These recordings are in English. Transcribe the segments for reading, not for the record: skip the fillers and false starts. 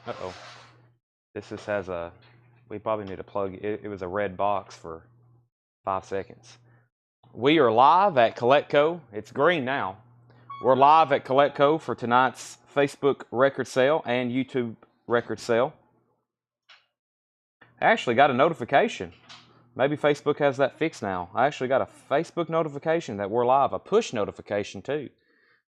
Uh-oh. This just has a, we probably need to plug it. It was a red box for 5 seconds. We are live at Coletco. It's green now. We're live at Coletco for tonight's Facebook record sale and YouTube record sale. I actually got a notification. Maybe Facebook has that fixed now. I actually got a Facebook notification that we're live, a push notification too.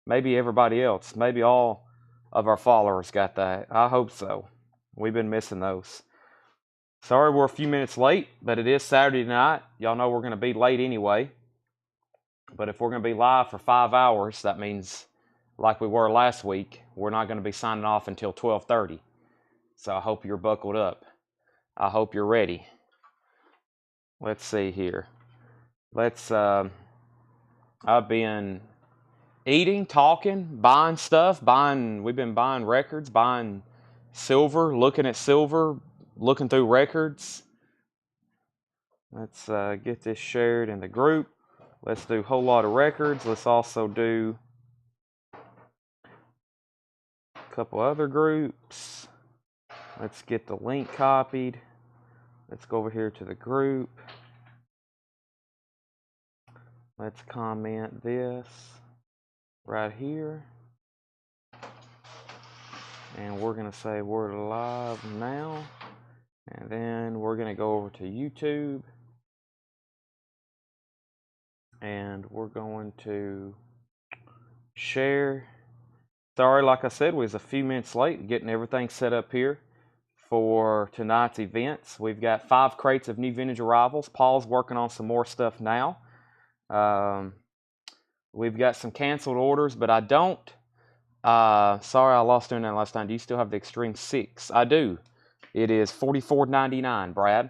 Maybe everybody else, maybe all of our followers got that. I hope so. We've been missing those. Sorry we're a few minutes late, but it is Saturday night. Y'all know we're going to be late anyway. But if we're going to be live for 5 hours, that means, like we were last week, we're not going to be signing off until 12:30. So I hope you're buckled up. I hope you're ready. Let's see here. I've been eating, talking, buying stuff, we've been buying records, buying silver, looking at silver, looking through records. Let's get this shared in the group. Let's do a whole lot of records. Let's also do a couple other groups. Let's get the link copied. Let's go over here to the group. Let's comment this right here. And we're going to say we're live now. And then we're going to go over to YouTube. And we're going to share. Sorry, like I said, we was a few minutes late getting everything set up here for tonight's events. We've got 5 crates of new vintage arrivals. Paul's working on some more stuff now. We've got some canceled orders, but I don't. Sorry, I lost doing that last time. Do you still have the Extreme 6? I do. It is $44.99, Brad.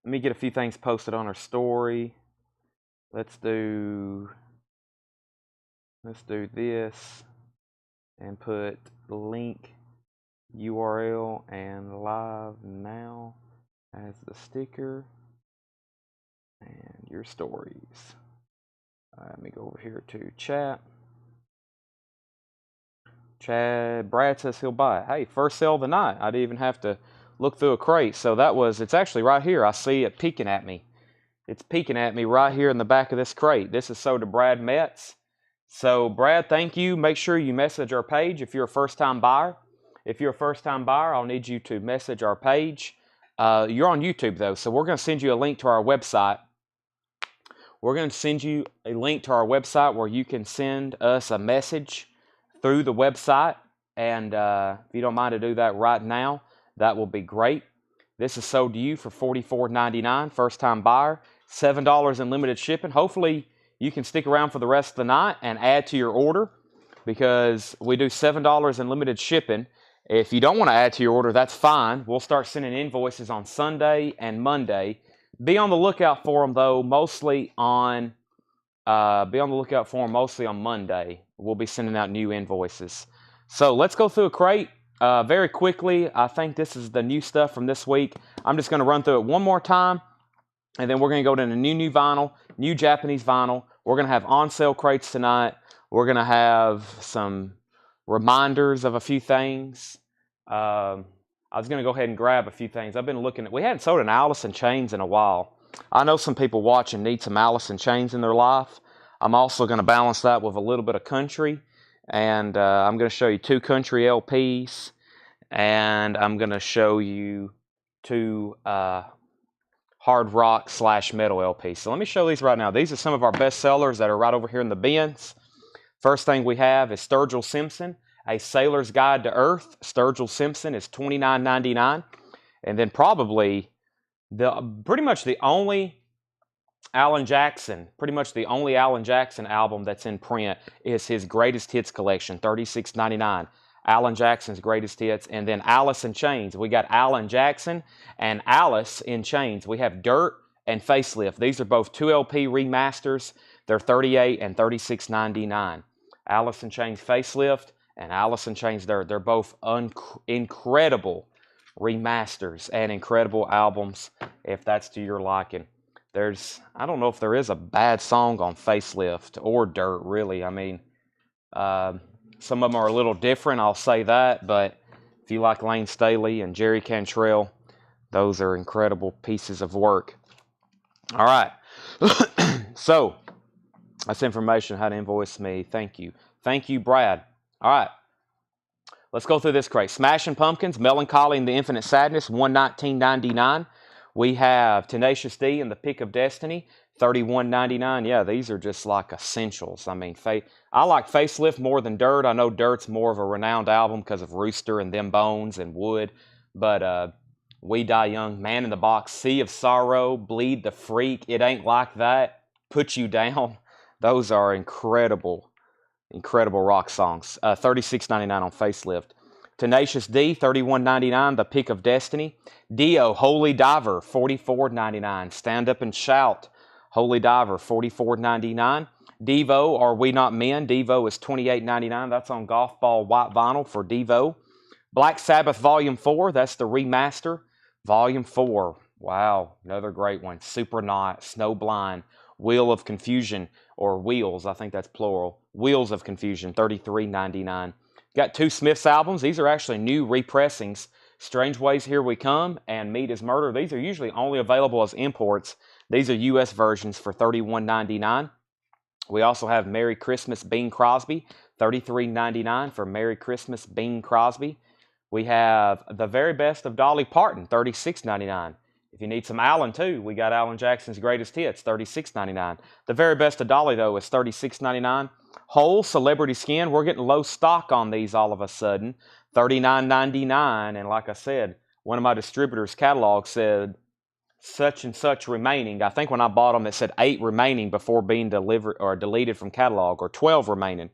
Let me get a few things posted on our story. Let's do this and put link URL and live now as the sticker and your stories. Let me go over here to chat. Brad says he'll buy it. Hey, first sale of the night. I didn't even have to look through a crate. So it's actually right here. I see it peeking at me. It's peeking at me right here in the back of this crate. This is sold to Brad Metz. So Brad, thank you. Make sure you message our page if you're a first-time buyer. If you're a first-time buyer, I'll need you to message our page. You're on YouTube though, so we're going to send you a link to our website. We're going to send you a link to our website where you can send us a message through the website. And if you don't mind to do that right now, that will be great. This is sold to you for $44.99, first-time buyer, $7 in limited shipping. Hopefully, you can stick around for the rest of the night and add to your order because we do $7 in limited shipping. If you don't want to add to your order, that's fine. We'll start sending invoices on Sunday and Monday. Be on the lookout for them, though, mostly on Monday. We'll be sending out new invoices. So let's go through a crate very quickly. I think this is the new stuff from this week. I'm just going to run through it one more time, and then we're going to go to the new vinyl, new Japanese vinyl. We're going to have on-sale crates tonight. We're going to have some reminders of a few things. I was going to go ahead and grab a few things. I've been looking at, we hadn't sold an Alice in Chains in a while. I know some people watching need some Alice in Chains in their life. I'm also going to balance that with a little bit of country. And I'm going to show you 2 country LPs. And I'm going to show you 2 hard rock / metal LPs. So let me show these right now. These are some of our best sellers that are right over here in the bins. First thing we have is Sturgill Simpson, A Sailor's Guide to Earth. Sturgill Simpson is $29.99. And then probably pretty much the only Alan Jackson album that's in print is his Greatest Hits collection, $36.99. Alan Jackson's Greatest Hits. And then Alice in Chains. We got Alan Jackson and Alice in Chains. We have Dirt and Facelift. These are both 2 LP remasters. They're $38 and $36.99. Alice in Chains Facelift and Alice in Chains Dirt. They're both incredible remasters and incredible albums if that's to your liking. I don't know if there is a bad song on Facelift or Dirt, really. I mean, some of them are a little different, I'll say that, but If you like Lane Staley and Jerry Cantrell, those are incredible pieces of work. All right. So that's information on how to invoice me. Thank you. Thank you, Brad. All right. Let's go through this crate. Smashing Pumpkins, Melancholy and the Infinite Sadness, $119.99. We have Tenacious D and the Pick of Destiny, $31.99. Yeah, these are just like essentials. I mean, I like Facelift more than Dirt. I know Dirt's more of a renowned album because of Rooster and Them Bones and Wood. But We Die Young, Man in the Box, Sea of Sorrow, Bleed the Freak, It Ain't Like That, Put You Down. Those are incredible rock songs. $36.99 on Facelift. Tenacious D, $31.99. The Pick of Destiny. Dio, Holy Diver, $44.99. Stand Up and Shout, Holy Diver, $44.99. Devo, Are We Not Men? Devo is $28.99. That's on golf ball white vinyl for Devo. Black Sabbath Volume 4, that's the remaster. Volume 4, wow, another great one. Supernaut, Snowblind, Wheel of Confusion, or Wheels, I think that's plural. Wheels of Confusion, $33.99. Got two Smiths albums. These are actually new repressings. Strange Ways, Here We Come, and Meat is Murder. These are usually only available as imports. These are U.S. versions for $31.99. We also have Merry Christmas, Bing Crosby, $33.99 for Merry Christmas, Bing Crosby. We have The Very Best of Dolly Parton, $36.99. If you need some Alan, too, we got Alan Jackson's Greatest Hits, $36.99. The Very Best of Dolly, though, is $36.99. Whole Celebrity Skin, we're getting low stock on these all of a sudden, $39.99. And like I said, one of my distributors' catalogs said such and such remaining. I think when I bought them, it said 8 remaining before being delivered or deleted from catalog, or 12 remaining.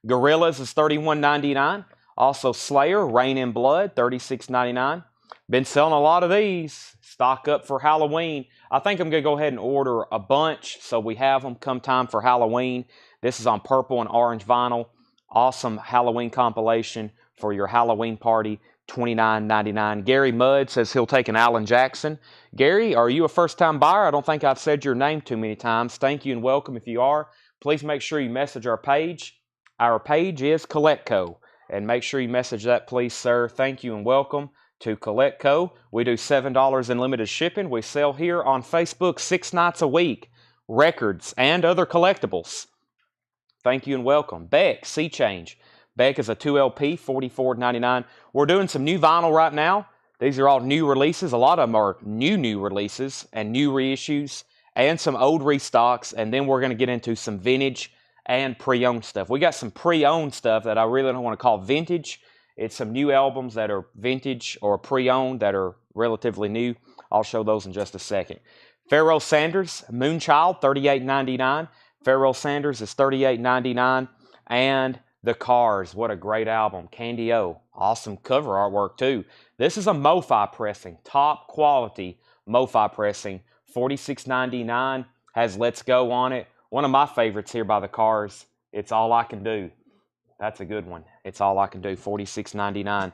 Gorillaz is $31.99. Also Slayer, Rain in Blood, $36.99. Been selling a lot of these. Stock up for Halloween. I think I'm going to go ahead and order a bunch so we have them come time for Halloween. This is on purple and orange vinyl. Awesome Halloween compilation for your Halloween party, $29.99. Gary Mudd says he'll take an Alan Jackson. Gary, are you a first-time buyer? I don't think I've said your name too many times. Thank you and welcome if you are. Please make sure you message our page. Our page is CollectCo. And make sure you message that, please, sir. Thank you and welcome to CollectCo. We do $7 in limited shipping. We sell here on Facebook 6 nights a week. Records and other collectibles. Thank you and welcome. Beck, Sea Change. Beck is a 2LP, $44.99. We're doing some new vinyl right now. These are all new releases. A lot of them are new releases and new reissues and some old restocks. And then we're going to get into some vintage and pre-owned stuff. We got some pre-owned stuff that I really don't want to call vintage. It's some new albums that are vintage or pre-owned that are relatively new. I'll show those in just a second. Pharoah Sanders, Moonchild, $38.99. Pharoah Sanders is $38.99. And The Cars, what a great album. Candy O, awesome cover artwork too. This is a MoFi pressing, top quality MoFi pressing, $46.99. Has Let's Go on it. One of my favorites here by The Cars, It's All I Can Do. That's a good one. It's All I Can Do, $46.99.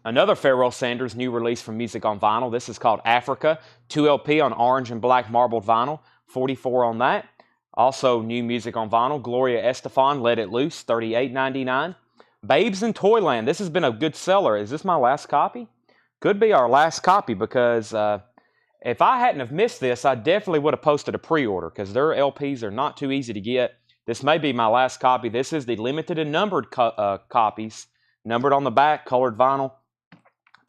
Another Pharoah Sanders new release from Music on Vinyl. This is called Africa, 2LP on orange and black marbled vinyl, $44 on that. Also new Music on Vinyl, Gloria Estefan, Let It Loose, $38.99. Babes in Toyland, this has been a good seller. Is this my last copy? Could be our last copy because if I hadn't have missed this, I definitely would have posted a pre-order because their LPs are not too easy to get. This may be my last copy. This is the limited and numbered copies, numbered on the back, colored vinyl,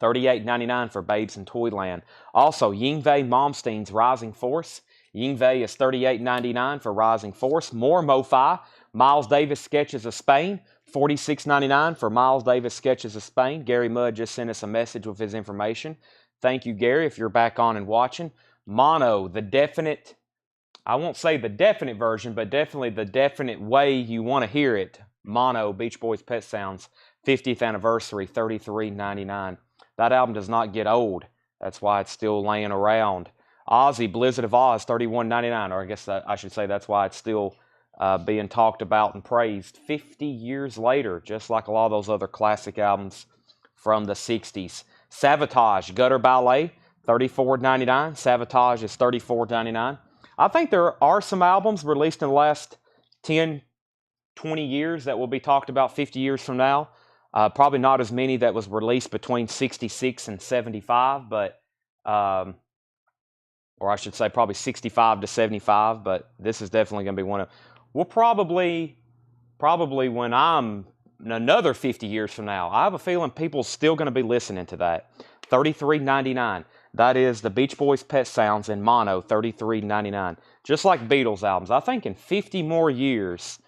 $38.99 for Babes in Toyland. Also, Yngwie Malmsteen's Rising Force. Yngwie is $38.99 for Rising Force. More MoFi. Miles Davis Sketches of Spain, $46.99 for Miles Davis Sketches of Spain. Gary Mudd just sent us a message with his information. Thank you, Gary, if you're back on and watching. Mono, the definite, I won't say the definite version, but definitely the definite way you want to hear it. Mono, Beach Boys Pet Sounds, 50th anniversary, $33.99. That album does not get old. That's why it's still laying around. Ozzy, Blizzard of Oz, $31.99. Or I guess I should say that's why it's still being talked about and praised 50 years later, just like a lot of those other classic albums from the 60s. Savatage, Gutter Ballet, $34.99. Savatage is $34.99. I think there are some albums released in the last 10, 20 years that will be talked about 50 years from now. Probably not as many that was released between 66 and 75, but or I should say probably 65 to 75, but this is definitely going to be one of. We'll probably when I'm another 50 years from now, I have a feeling people's still going to be listening to that. $33.99. That is the Beach Boys' Pet Sounds in mono, $33.99. Just like Beatles albums. I think in 50 more years,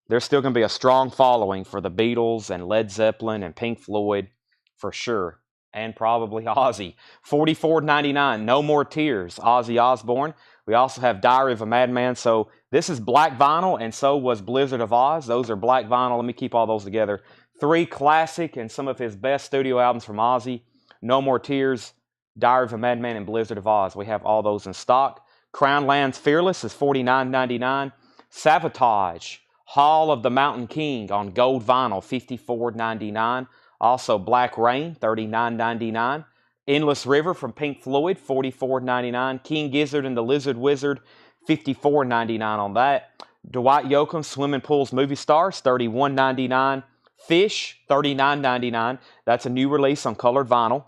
there's still going to be a strong following for the Beatles and Led Zeppelin and Pink Floyd for sure. And probably Ozzy. $44.99. No More Tears. Ozzy Osbourne. We also have Diary of a Madman. So this is black vinyl, and so was Blizzard of Oz. Those are black vinyl. Let me keep all those together. 3 classic and some of his best studio albums from Ozzy. No More Tears, Diary of a Madman, and Blizzard of Oz. We have all those in stock. Crown Lands Fearless is $49.99. Sabotage, Hall of the Mountain King on gold vinyl, $54.99. Also Black Rain, $39.99. Endless River from Pink Floyd, $44.99. King Gizzard and the Lizard Wizard, $54.99 on that. Dwight Yoakam, Swimming Pools Movie Stars, $31.99. Fish, $39.99. That's a new release on colored vinyl.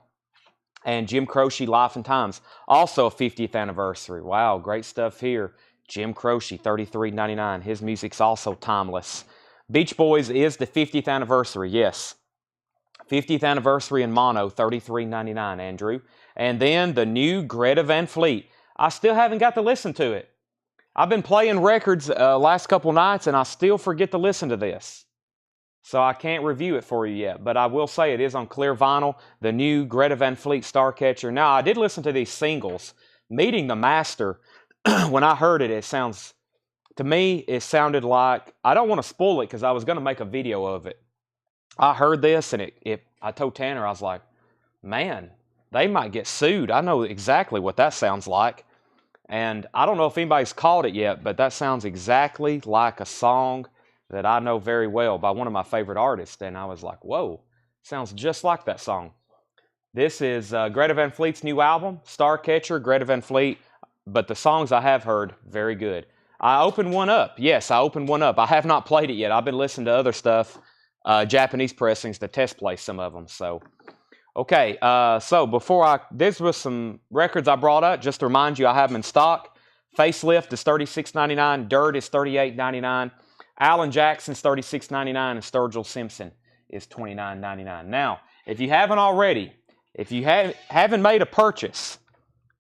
And Jim Croce, Life and Times, also a 50th anniversary. Wow, great stuff here. Jim Croce, $33.99. His music's also timeless. Beach Boys is the 50th anniversary, yes. 50th anniversary in mono, $33.99, Andrew. And then the new Greta Van Fleet. I still haven't got to listen to it. I've been playing records last couple nights, and I still forget to listen to this. So I can't review it for you yet, but I will say it is on clear vinyl, the new Greta Van Fleet Starcatcher. Now, I did listen to these singles. Meeting the Master, when I heard it, to me, it sounded like, I don't want to spoil it because I was going to make a video of it. I heard this, and I told Tanner, I was like, man, they might get sued. I know exactly what that sounds like. And I don't know if anybody's caught it yet, but that sounds exactly like a song that I know very well by one of my favorite artists. And I was like, whoa, sounds just like that song. This is Greta Van Fleet's new album, Starcatcher, Greta Van Fleet. But the songs I have heard, very good. I opened one up. Yes, I opened one up. I have not played it yet. I've been listening to other stuff, Japanese pressings, to test play some of them. So, okay, so this was some records I brought up. Just to remind you, I have them in stock. Facelift is $36.99. Dirt is $38.99. Alan Jackson's $36.99, and Sturgill Simpson is $29.99. Now, if you haven't already, if you haven't made a purchase,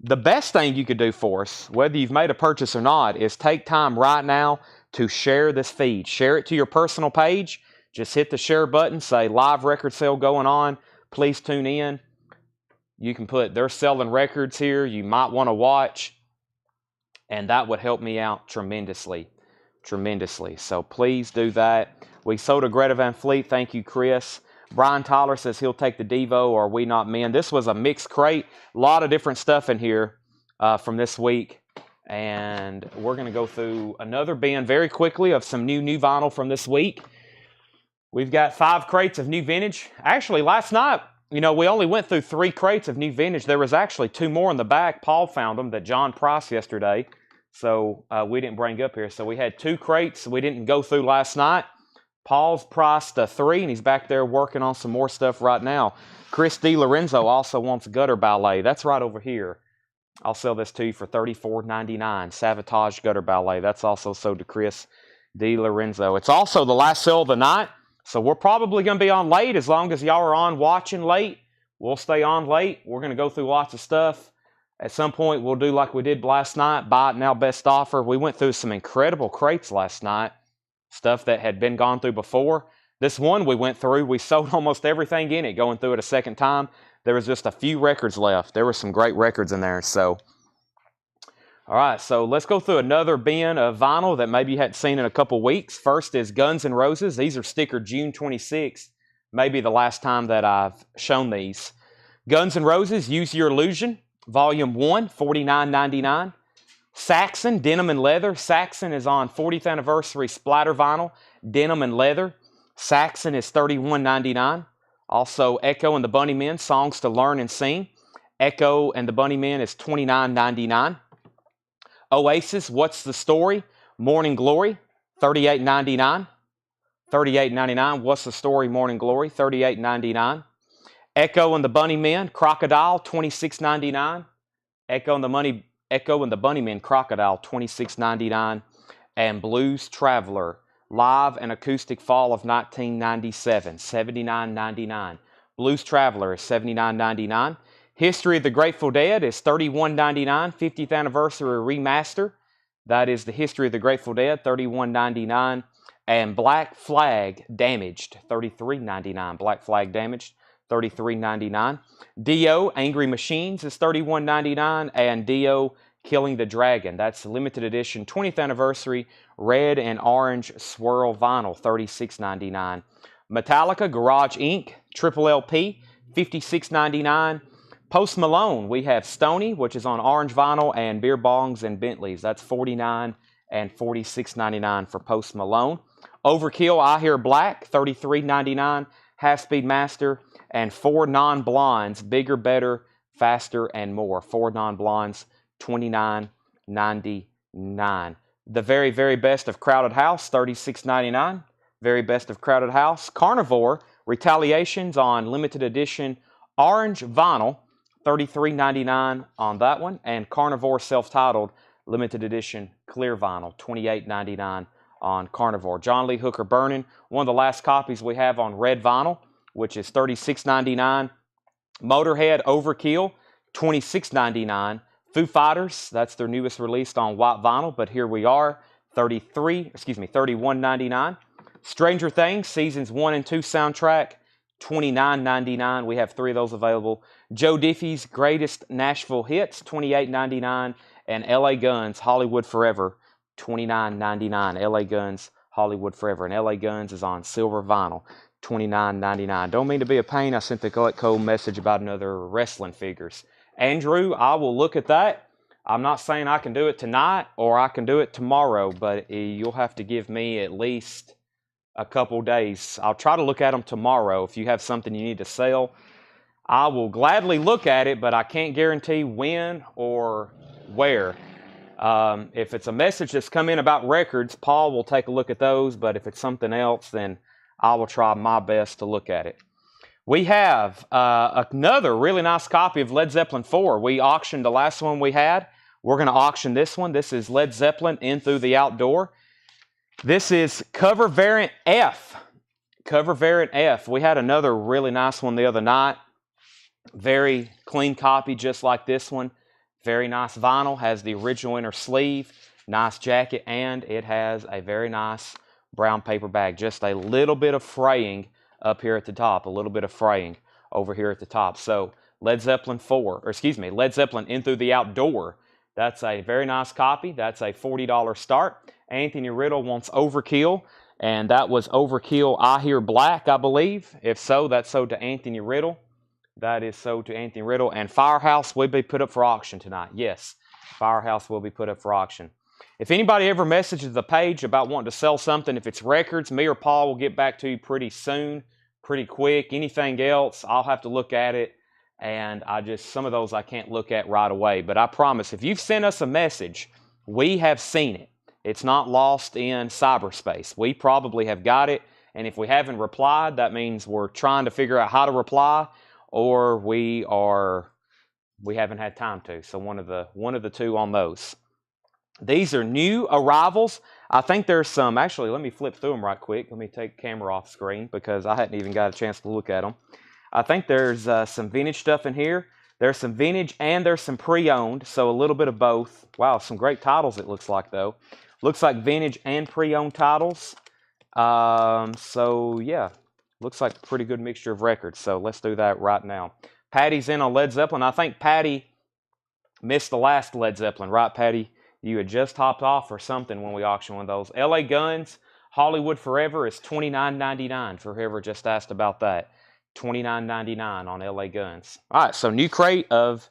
the best thing you could do for us, whether you've made a purchase or not, is take time right now to share this feed. Share it to your personal page. Just hit the share button, say live record sale going on. Please tune in. You can put they're selling records here you might want to watch, and that would help me out tremendously. So please do that. We sold a Greta Van Fleet. Thank you, Chris. Brian Tyler says he'll take the Devo, or We Not Men. This was a mixed crate. A lot of different stuff in here from this week. And we're going to go through another bin very quickly of some new vinyl from this week. We've got 5 crates of new vintage. Actually, last night, we only went through 3 crates of new vintage. There was actually 2 more in the back. Paul found them that John priced yesterday. So we didn't bring up here. So we had 2 crates we didn't go through last night. Paul's priced 3, and he's back there working on some more stuff right now. Chris DiLorenzo also wants Gutter Ballet. That's right over here. I'll sell this to you for $34.99. Sabotage Gutter Ballet. That's also sold to Chris DiLorenzo. It's also the last sale of the night, so we're probably going to be on late. As long as y'all are on watching late, we'll stay on late. We're going to go through lots of stuff. At some point, we'll do like we did last night, buy it now, best offer. We went through some incredible crates last night, stuff that had been gone through before. This one we went through, we sold almost everything in it, going through it a second time. There was just a few records left. There were some great records in there. So, all right, so let's go through another bin of vinyl that maybe you hadn't seen in a couple weeks. First is Guns N' Roses. These are stickered June 26th, maybe the last time that I've shown these. Guns N' Roses, Use Your Illusion. Volume 1, $49.99. Saxon, Denim and Leather. Saxon is on 40th anniversary splatter vinyl. Denim and Leather. Saxon is $31.99. Also, Echo and the Bunnymen, Songs to Learn and Sing. Echo and the Bunnymen is $29.99. Oasis, What's the Story? Morning Glory, $38.99. $38.99. What's the Story? Morning Glory, $38.99. Echo and the Bunnymen, Crocodile, $26.99. Echo and the Bunnymen, Crocodile, $26.99. And Blues Traveler, live and acoustic fall of 1997, $79.99. Blues Traveler is $79.99. History of the Grateful Dead is $31.99, 50th anniversary remaster. That is the History of the Grateful Dead, $31.99. And Black Flag Damaged, $33.99. Black Flag Damaged, $33.99. Dio Angry Machines is $31.99. And Dio Killing the Dragon, that's limited edition 20th anniversary red and orange swirl vinyl, $36.99. Metallica Garage Inc. Triple LP, $56.99. Post Malone, we have Stoney, which is on orange vinyl, and Beer Bongs and Bentleys. That's $49 and $46.99 for Post Malone. Overkill I Hear Black, $33.99. Half Speed Master, and 4 Non-Blondes, Bigger, Better, Faster, and More. 4 Non-Blondes, $29.99. The very, very best of Crowded House, $36.99. Very best of Crowded House. Carnivore Retaliations on limited edition orange vinyl, $33.99 on that one. And Carnivore self-titled limited edition clear vinyl, $28.99 on Carnivore. John Lee Hooker Burning, one of the last copies we have on red vinyl, which is $36.99. Motorhead Overkill, $26.99. Foo Fighters, that's their newest release on white vinyl, but here we are, $31.99. Stranger Things, Seasons 1 and 2 soundtrack, $29.99. We have 3 of those available. Joe Diffie's Greatest Nashville Hits, $28.99. And LA Guns, Hollywood Forever, $29.99. LA Guns, Hollywood Forever. And LA Guns is on silver vinyl, $29.99. Don't mean to be a pain. I sent the Gulletco message about another wrestling figures. Andrew, I will look at that. I'm not saying I can do it tonight or I can do it tomorrow, but you'll have to give me at least a couple days. I'll try to look at them tomorrow. If you have something you need to sell, I will gladly look at it, but I can't guarantee when or where. If it's a message that's come in about records, Paul will take a look at those, but if it's something else, then I will try my best to look at it. We have another really nice copy of Led Zeppelin 4. We auctioned the last one we had. We're going to auction this one. This is Led Zeppelin In Through the Outdoor. This is cover variant F. Cover variant F. We had another really nice one the other night. Very clean copy, just like this one. Very nice vinyl. Has the original inner sleeve. Nice jacket. And it has a very nice brown paper bag. Just a little bit of fraying up here at the top, a little bit of fraying over here at the top. So Led Zeppelin Led Zeppelin In Through the Outdoor. That's a very nice copy. That's a $40 start. Anthony Riddle wants Overkill, and that was Overkill I Hear Black, I believe. If so, that's sold to Anthony Riddle. That is sold to Anthony Riddle. And Firehouse will be put up for auction tonight. Yes, Firehouse will be put up for auction. If anybody ever messages the page about wanting to sell something, if it's records, me or Paul will get back to you pretty soon, pretty quick. Anything else, I'll have to look at it. And some of those I can't look at right away. But I promise, if you've sent us a message, we have seen it. It's not lost in cyberspace. We probably have got it. And if we haven't replied, that means we're trying to figure out how to reply, or we haven't had time to. So one of the two on those. These are new arrivals. I think there's some, actually, let me flip through them right quick. Let me take the camera off screen because I hadn't even got a chance to look at them. I think there's some vintage stuff in here. There's some vintage and there's some pre-owned, so a little bit of both. Wow, some great titles it looks like, though. Looks like vintage and pre-owned titles. So, yeah, looks like a pretty good mixture of records. So let's do that right now. Patty's in on Led Zeppelin. I think Patty missed the last Led Zeppelin, right, Patty? You had just hopped off or something when we auctioned one of those. LA Guns, Hollywood Forever is $29.99 for whoever just asked about that. $29.99 on LA Guns. All right, so new crate of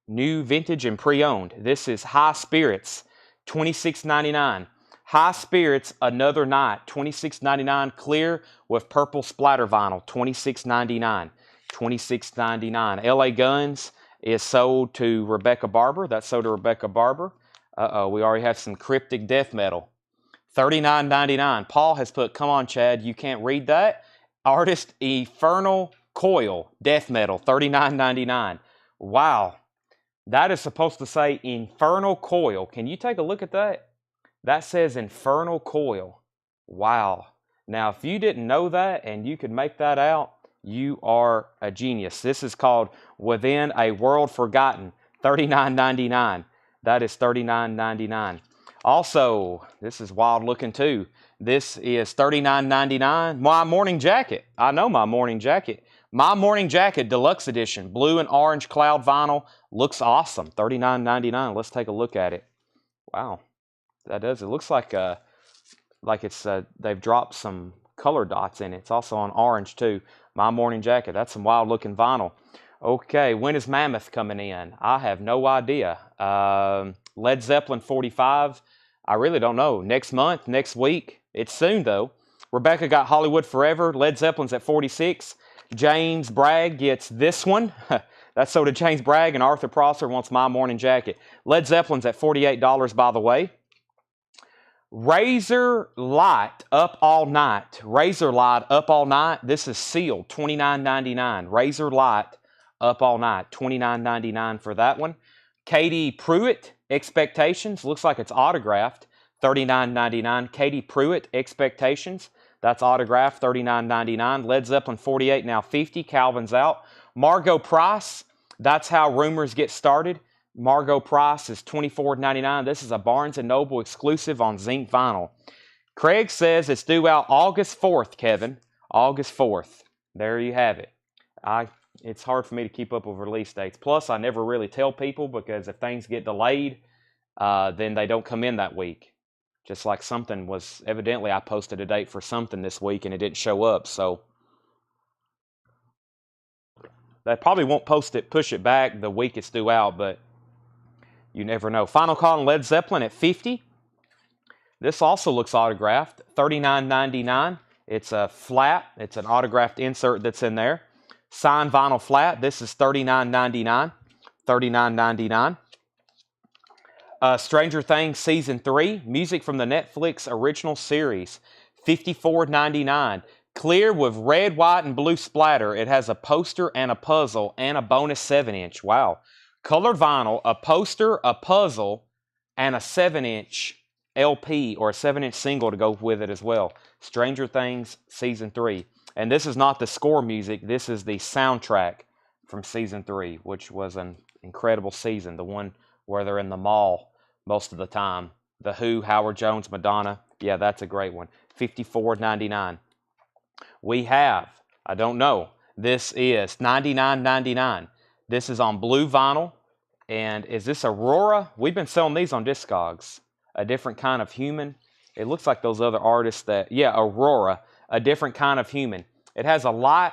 new vintage and pre-owned. This is High Spirits, $26.99. High Spirits, Another Night, $26.99. Clear with purple splatter vinyl, $26.99. $26.99. LA Guns is sold to Rebecca Barber. That's sold to Rebecca Barber. We already have some cryptic death metal. $39.99. Paul has put, come on, Chad, you can't read that. Artist Infernal Coil, death metal, $39.99. Wow. That is supposed to say Infernal Coil. Can you take a look at that? That says Infernal Coil. Wow. Now, if you didn't know that and you could make that out, you are a genius. This is called Within a World Forgotten, $39.99. That is $39.99. Also, this is wild looking too. This is $39.99. My morning jacket. I know my morning jacket. My morning jacket deluxe edition, blue and orange cloud vinyl. Looks awesome. $39.99. Let's take a look at it. Wow, that does. It looks like it's they've dropped some color dots in it. It's also on orange too. My morning jacket. That's some wild looking vinyl. Okay, when is Mammoth coming in? I have no idea. Led Zeppelin 45. I really don't know. Next month, next week. It's soon though. Rebecca got Hollywood Forever. Led Zeppelin's at 46. James Bragg gets this one. That's so did James Bragg, and Arthur Prosser wants My Morning Jacket. Led Zeppelin's at $48, by the way. Razor Light Up All Night. Razor Light Up All Night. This is sealed, $29.99. Razor Light Up All Night, $29.99 for that one. Katie Pruitt, Expectations. Looks like it's autographed, $39.99. Katie Pruitt, Expectations. That's autographed, $39.99. Led Zeppelin 48, now 50. Calvin's out. Margot Price, That's How Rumors Get Started. Margot Price is $24.99. This is a Barnes & Noble exclusive on zinc vinyl. Craig says it's due out August 4th, Kevin. August 4th. There you have it. It's hard for me to keep up with release dates. Plus, I never really tell people because if things get delayed, then they don't come in that week. Just like something was, evidently I posted a date for something this week and it didn't show up, so they probably won't push it back the week it's due out, but you never know. Final Call on Led Zeppelin at 50. This also looks autographed, $39.99. It's a flat. It's an autographed insert that's in there. Signed vinyl flat. This is $39.99. $39.99. Stranger Things Season 3. Music from the Netflix original series. $54.99. Clear with red, white, and blue splatter. It has a poster and a puzzle and a bonus 7-inch. Wow. Colored vinyl, a poster, a puzzle, and a 7-inch LP or a 7-inch single to go with it as well. Stranger Things Season 3. And this is not the score music. This is the soundtrack from Season 3, which was an incredible season. The one where they're in the mall most of the time. The Who, Howard Jones, Madonna. Yeah, that's a great one. $54.99. We have, I don't know, this is $99.99. This is on blue vinyl. And is this Aurora? We've been selling these on Discogs. A Different Kind of Human. It looks like those other artists that, yeah, Aurora, A Different Kind of Human. It has a light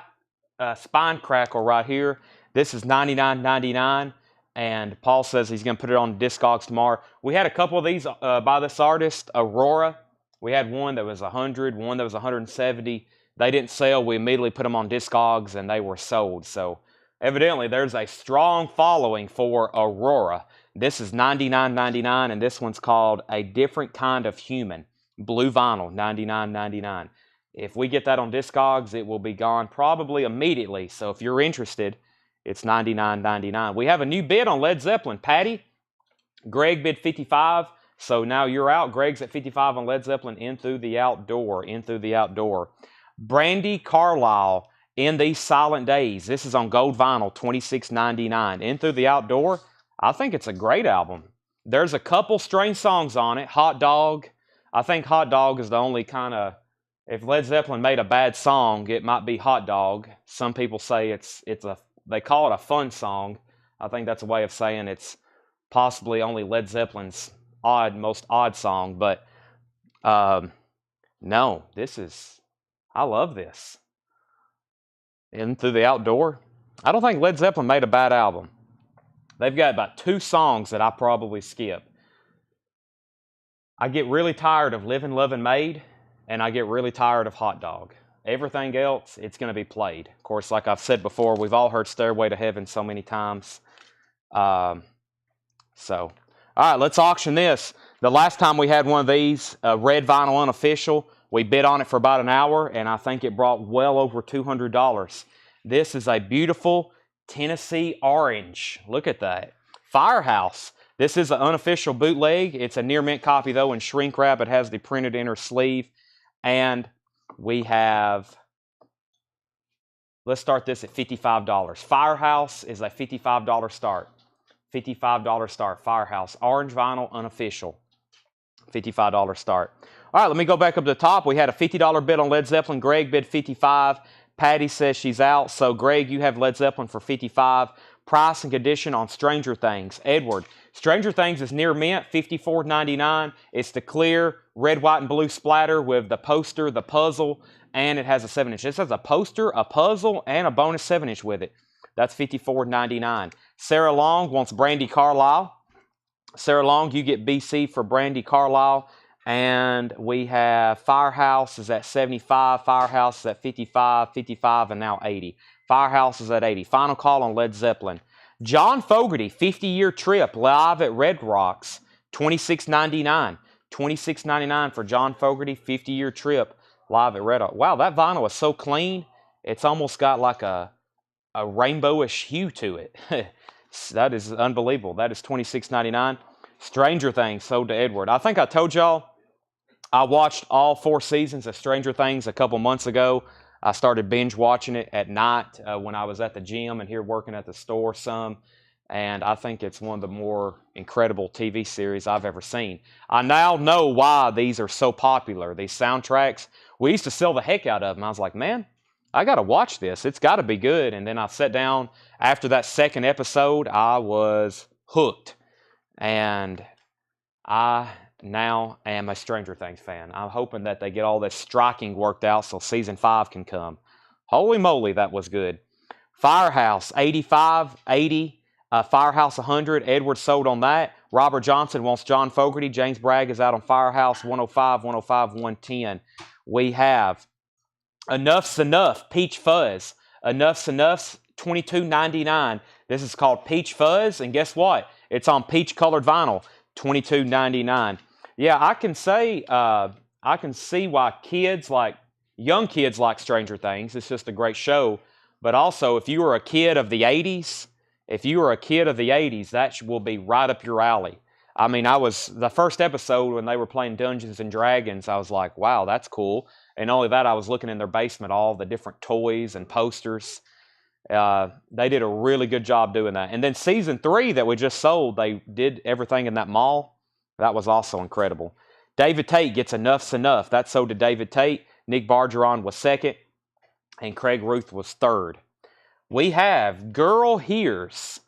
spine crackle right here. This is $99.99. And Paul says he's going to put it on Discogs tomorrow. We had a couple of these by this artist, Aurora. We had one that was 100, one that was 170. They didn't sell. We immediately put them on Discogs and they were sold. So evidently there's a strong following for Aurora. This is $99.99 and this one's called A Different Kind of Human. Blue vinyl, $99.99. If we get that on Discogs, it will be gone probably immediately. So if you're interested, it's $99.99. We have a new bid on Led Zeppelin. Patty, Greg bid 55. So now you're out. Greg's at 55 on Led Zeppelin. In Through the Outdoor. In Through the Outdoor. Brandy Carlisle, In These Silent Days. This is on gold vinyl, $26.99. In Through the Outdoor. I think it's a great album. There's a couple strange songs on it. Hot Dog. I think Hot Dog is the only kind of, if Led Zeppelin made a bad song, it might be Hot Dog. Some people say they call it a fun song. I think that's a way of saying it's possibly only Led Zeppelin's most odd song. But no, I love this. In Through the Outdoor. I don't think Led Zeppelin made a bad album. They've got about 2 songs that I probably skip. I get really tired of Livin', Lovin', Made, and I get really tired of Hot Dog. Everything else, it's going to be played. Of course, like I've said before, we've all heard Stairway to Heaven so many times. So, All right, let's auction this. The last time we had one of these, red vinyl unofficial, we bid on it for about an hour, and I think it brought well over $200. This is a beautiful Tennessee orange. Look at that. Firehouse. This is an unofficial bootleg. It's a near mint copy, though, in shrink wrap. It has the printed inner sleeve. And we have, let's start this at $55. Firehouse is a $55 start. $55 start. Firehouse. Orange vinyl unofficial. $55 start. All right, let me go back up to the top. We had a $50 bid on Led Zeppelin. Greg bid $55. Patty says she's out. So, Greg, you have Led Zeppelin for $55. Price and condition on Stranger Things. Edward. Stranger Things is near mint, $54.99. It's the clear red, white, and blue splatter with the poster, the puzzle, and it has a 7-inch. This has a poster, a puzzle, and a bonus 7-inch with it. That's $54.99. Sarah Long wants Brandy Carlisle. Sarah Long, you get BC for Brandy Carlisle. And we have Firehouse is at 75, Firehouse is at 55, 55, and now 80. Firehouse is at 80. Final call on Led Zeppelin. John Fogerty, 50-year trip, live at Red Rocks, $26.99. $26.99 for John Fogerty, 50-year trip, live at Red Rocks. Wow, that vinyl is so clean. It's almost got like a rainbowish hue to it. That is unbelievable. That is $26.99. Stranger Things sold to Edward. I think I told y'all I watched all 4 seasons of Stranger Things a couple months ago. I started binge watching it at night when I was at the gym and here working at the store some. And I think it's one of the more incredible TV series I've ever seen. I now know why these are so popular. These soundtracks, we used to sell the heck out of them. I was like, man, I got to watch this. It's got to be good. And then I sat down. After that second episode, I was hooked. And I now am a Stranger Things fan. I'm hoping that they get all this striking worked out so season 5 can come. Holy moly, that was good. Firehouse, 85, 80. Firehouse, 100. Edward sold on that. Robert Johnson wants John Fogerty. James Bragg is out on Firehouse, 105, 105, 110. We have Enough's Enough, Peach Fuzz. Enough's Enough, $22.99. This is called Peach Fuzz, and guess what? It's on peach-colored vinyl, $22.99. Yeah, I can see why young kids like Stranger Things. It's just a great show. But also, if you were a kid of the 80s, that will be right up your alley. I mean, the first episode when they were playing Dungeons and Dragons, I was like, wow, that's cool. And not only that, I was looking in their basement, all the different toys and posters. They did a really good job doing that. And then season 3 that we just sold, they did everything in that mall. That was also incredible. David Tate gets Enough's Enough. That sold to David Tate. Nick Bargeron was second. And Craig Ruth was third. We have Girl Hears,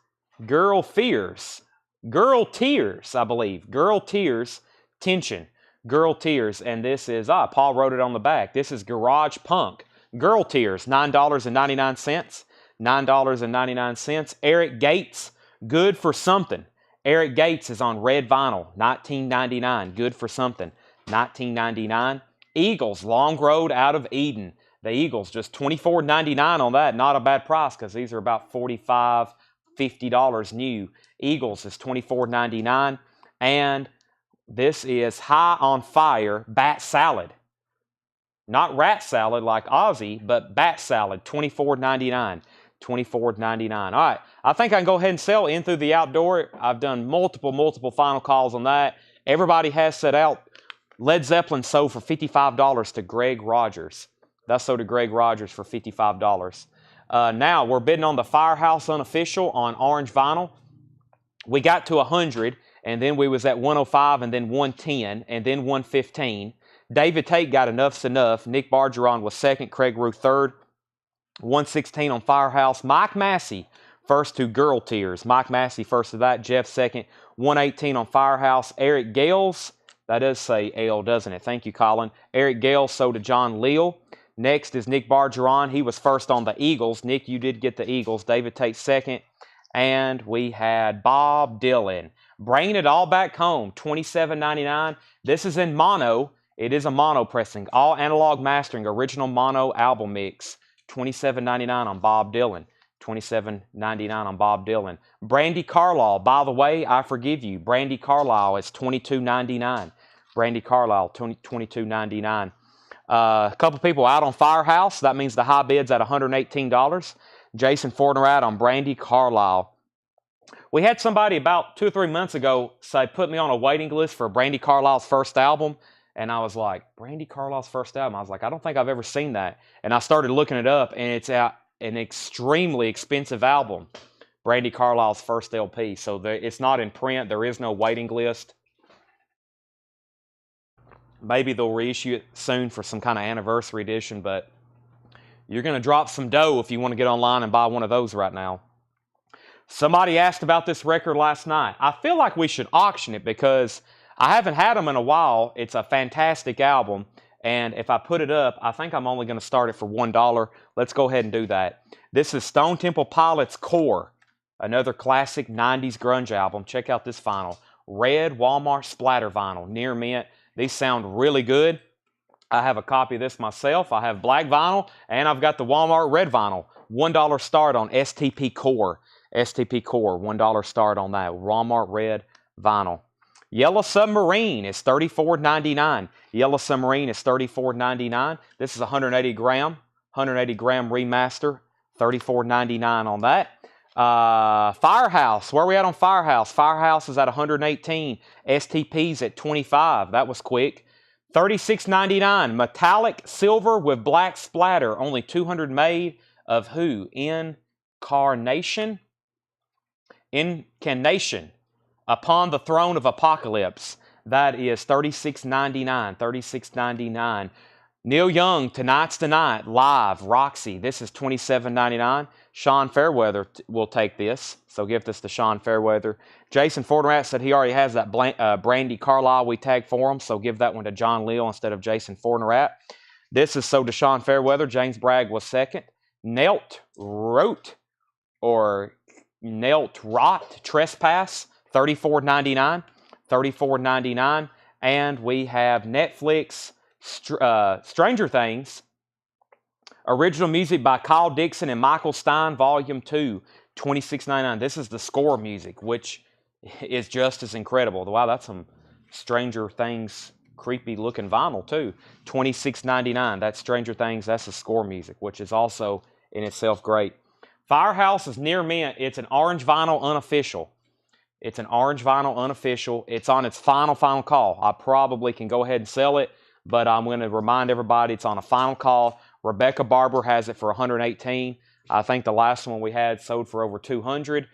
Girl Fears, Girl Tears, I believe. Girl Tears, Tension, Girl Tears. And this is, Paul wrote it on the back. This is Garage Punk. Girl Tears, $9.99. $9.99. Eric Gates, Good for Something. Eric Gates is on red vinyl, $19.99. Good for Something, $19.99. Eagles, Long Road Out of Eden. The Eagles, just $24.99 on that. Not a bad price because these are about $45, $50 new. Eagles is $24.99. And this is High on Fire Bat Salad. Not rat salad like Ozzy, but bat salad, $24.99. $24.99. All right, I think I can go ahead and sell In Through the Outdoor. I've done multiple final calls on that. Everybody has set out. Led Zeppelin sold for $55 to Greg Rogers. That's sold to Greg Rogers for $55. Now we're bidding on the Firehouse Unofficial on orange vinyl. We got to 100, and then we was at 105, and then 110, and then 115. David Tate got Enough's Enough. Nick Bargeron was second. Craig Ruth third. 116 on Firehouse. Mike Massey first to Girl Tears. Mike Massey first to that. Jeff second. 118 on Firehouse. Eric Gales. That does say L, doesn't it? Thank you, Colin. Eric Gales sold to John Leal. Next is Nick Bargeron. He was first on the Eagles. Nick, you did get the Eagles. David Tate second. And we had Bob Dylan. Bringing it all back home. $27.99. This is in mono. It is a mono pressing. All analog mastering. Original mono album mix. $27.99 on Bob Dylan. $27.99 on Bob Dylan. Brandy Carlisle, by the way, I forgive you. Brandy Carlisle is $22.99. Brandy Carlisle, $22.99. A couple people out on Firehouse. That means the high bid's at $118. Jason Fortnerat on Brandy Carlisle. We had somebody about 2 or 3 months ago say, put me on a waiting list for Brandy Carlisle's first album. And I was like, Brandy Carlisle's first album? I was like, I don't think I've ever seen that. And I started looking it up, and it's an extremely expensive album. Brandy Carlisle's first LP. So it's not in print. There is no waiting list. Maybe they'll reissue it soon for some kind of anniversary edition, but you're going to drop some dough if you want to get online and buy one of those right now. Somebody asked about this record last night. I feel like we should auction it because I haven't had them in a while. It's a fantastic album, and if I put it up, I think I'm only going to start it for $1. Let's go ahead and do that. This is Stone Temple Pilots' Core, another classic 90s grunge album. Check out this vinyl. Red Walmart splatter vinyl, near mint. These sound really good. I have a copy of this myself. I have black vinyl, and I've got the Walmart red vinyl. $1 start on STP Core. STP Core, $1 start on that. Walmart red vinyl. Yellow Submarine is $34.99. Yellow Submarine is $34.99. This is 180 gram remaster. $34.99 on that. Firehouse, where are we at on Firehouse? Firehouse is at 118. STP's at 25. That was quick. $36.99. Metallic silver with black splatter. Only 200 made of who? Incarnation. Upon the Throne of Apocalypse. That is $36.99. $36.99. Neil Young, Tonight's the Night, live, Roxy. This is $27.99. Sean Fairweather will take this, so give this to Sean Fairweather. Jason Fortnerat said he already has that Brandy Carlisle we tagged for him, so give that one to John Leal instead of Jason Fortnerat. This is sold to Sean Fairweather. James Bragg was second. Knelt Rot Trespass, $34.99. $34.99. And we have Netflix Stranger Things. Original music by Kyle Dixon and Michael Stein, Volume 2, $26.99. This is the score music, which is just as incredible. Wow, that's some Stranger Things creepy-looking vinyl, too. $26.99. That's Stranger Things. That's the score music, which is also in itself great. Firehouse is near mint. It's an orange vinyl unofficial. It's an orange vinyl unofficial. It's on its final call. I probably can go ahead and sell it, but I'm going to remind everybody it's on a final call. Rebecca Barber has it for $118. I think the last one we had sold for over $200.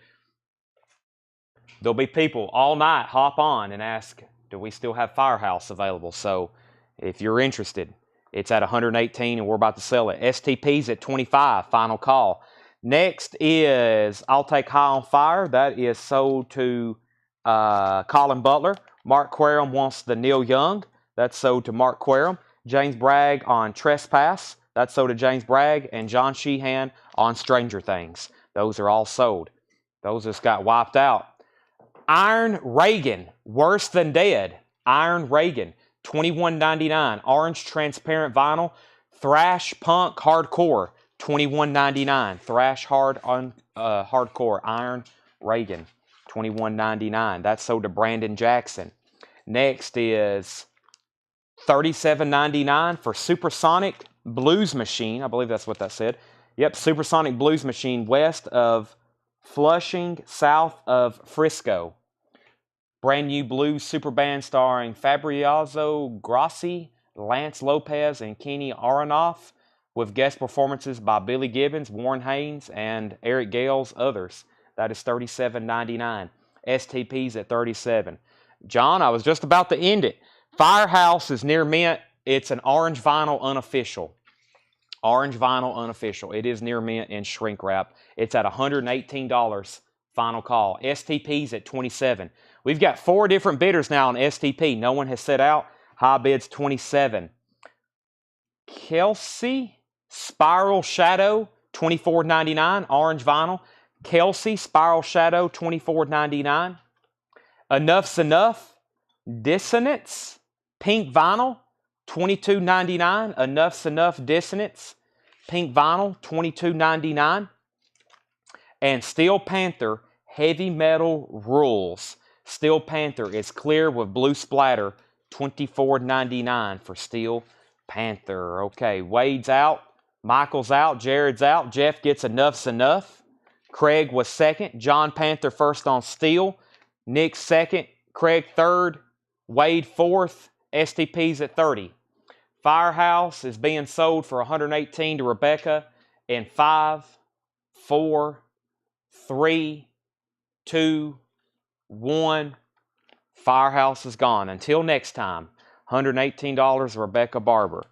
There'll be people all night hop on and ask, do we still have Firehouse available? So if you're interested, it's at $118 and we're about to sell it. STP's at $25, final call. Next is I'll Take High on Fire. That is sold to Colin Butler. Mark Quarum wants the Neil Young. That's sold to Mark Quarum. James Bragg on Trespass. That's sold to James Bragg. And John Sheehan on Stranger Things. Those are all sold. Those just got wiped out. Iron Reagan, Worse Than Dead. Iron Reagan, $21.99. Orange transparent vinyl. Thrash Punk Hardcore, $21.99. Thrash Hardcore. Iron Reagan, $21.99. That's sold to Brandon Jackson. Next is $37.99 for Supersonic Blues Machine. I believe that's what that said. Yep, Supersonic Blues Machine, west of Flushing, south of Frisco. Brand new blues super band starring Fabrizio Grossi, Lance Lopez, and Kenny Aronoff, with guest performances by Billy Gibbons, Warren Haynes, and Eric Gales, others. That is $37.99. STP's at $37. John, I was just about to end it. Firehouse is near mint. It's an orange vinyl unofficial. Orange vinyl unofficial. It is near mint in shrink wrap. It's at $118. Final call. STP's at $27. We've got 4 different bidders now on STP. No one has set out. High bid's $27. Kelsey Spiral Shadow, $24.99. Orange vinyl. Kelsey Spiral Shadow, $24.99. Enough's Enough. Dissonance. Pink vinyl, $22.99. Enough's Enough Dissonance. Pink vinyl, $22.99. And Steel Panther Heavy Metal Rules. Steel Panther is clear with blue splatter. $24.99 for Steel Panther. Okay, Wade's out. Michael's out. Jared's out. Jeff gets Enough's Enough. Craig was second. John Panther first on Steel. Nick second. Craig third. Wade fourth. STP's at 30. Firehouse is being sold for $118 to Rebecca in 5, 4, 3, 2, 1. Firehouse is gone. Until next time, $118 Rebecca Barber.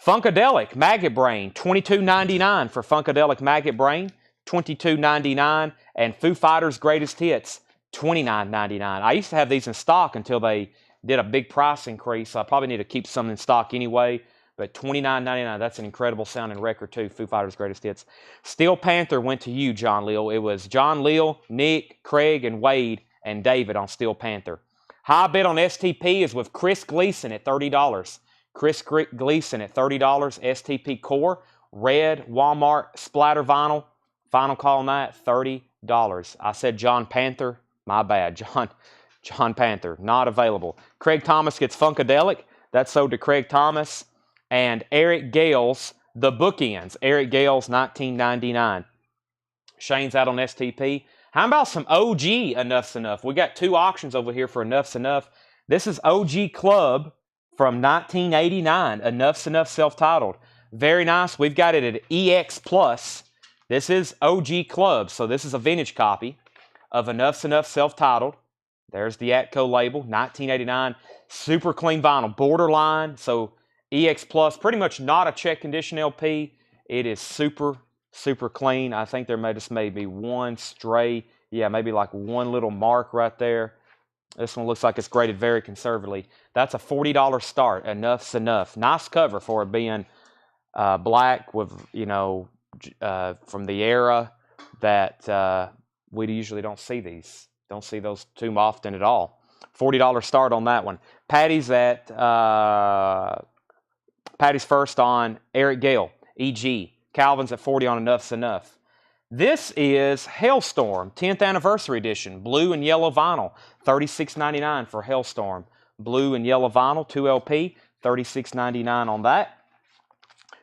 Funkadelic Maggot Brain, $22.99 for Funkadelic Maggot Brain, $22.99, and Foo Fighters Greatest Hits, $29.99. I used to have these in stock until they did a big price increase, so I probably need to keep some in stock anyway, but $29.99, that's an incredible sounding record too, Foo Fighters Greatest Hits. Steel Panther went to you, John Leal. It was John Leal, Nick, Craig, and Wade, and David on Steel Panther. High bid on STP is with Chris Gleason at $30. Chris Gleason at $30, STP Core, red, Walmart, splatter vinyl. Final call on that, $30. I said John Panther, my bad. John Panther, not available. Craig Thomas gets Funkadelic. That's sold to Craig Thomas. And Eric Gales, The Bookends. Eric Gales, $19.99. Shane's out on STP. How about some OG Enough's Enough? We got 2 auctions over here for Enough's Enough. This is OG Club from 1989. Enough's Enough self-titled. Very nice. We've got it at EX Plus. This is OG Club, so this is a vintage copy of Enough's Enough self-titled. There's the Atco label, 1989. Super clean vinyl, borderline. So EX Plus, pretty much not a check condition LP. It is super, super clean. I think there may just maybe one stray, yeah, maybe like one little mark right there. This one looks like it's graded very conservatively. That's a $40 start. Enough's Enough. Nice cover for it being black with, you know, from the era that we usually don't see these. Don't see those too often at all. $40 start on that one. Patty's first on Eric Gale, EG. Calvin's at 40 on Enough's Enough. This is Hailstorm, 10th Anniversary Edition, blue and yellow vinyl, $36.99 for Hailstorm. Blue and yellow vinyl, 2 LP, $36.99 on that.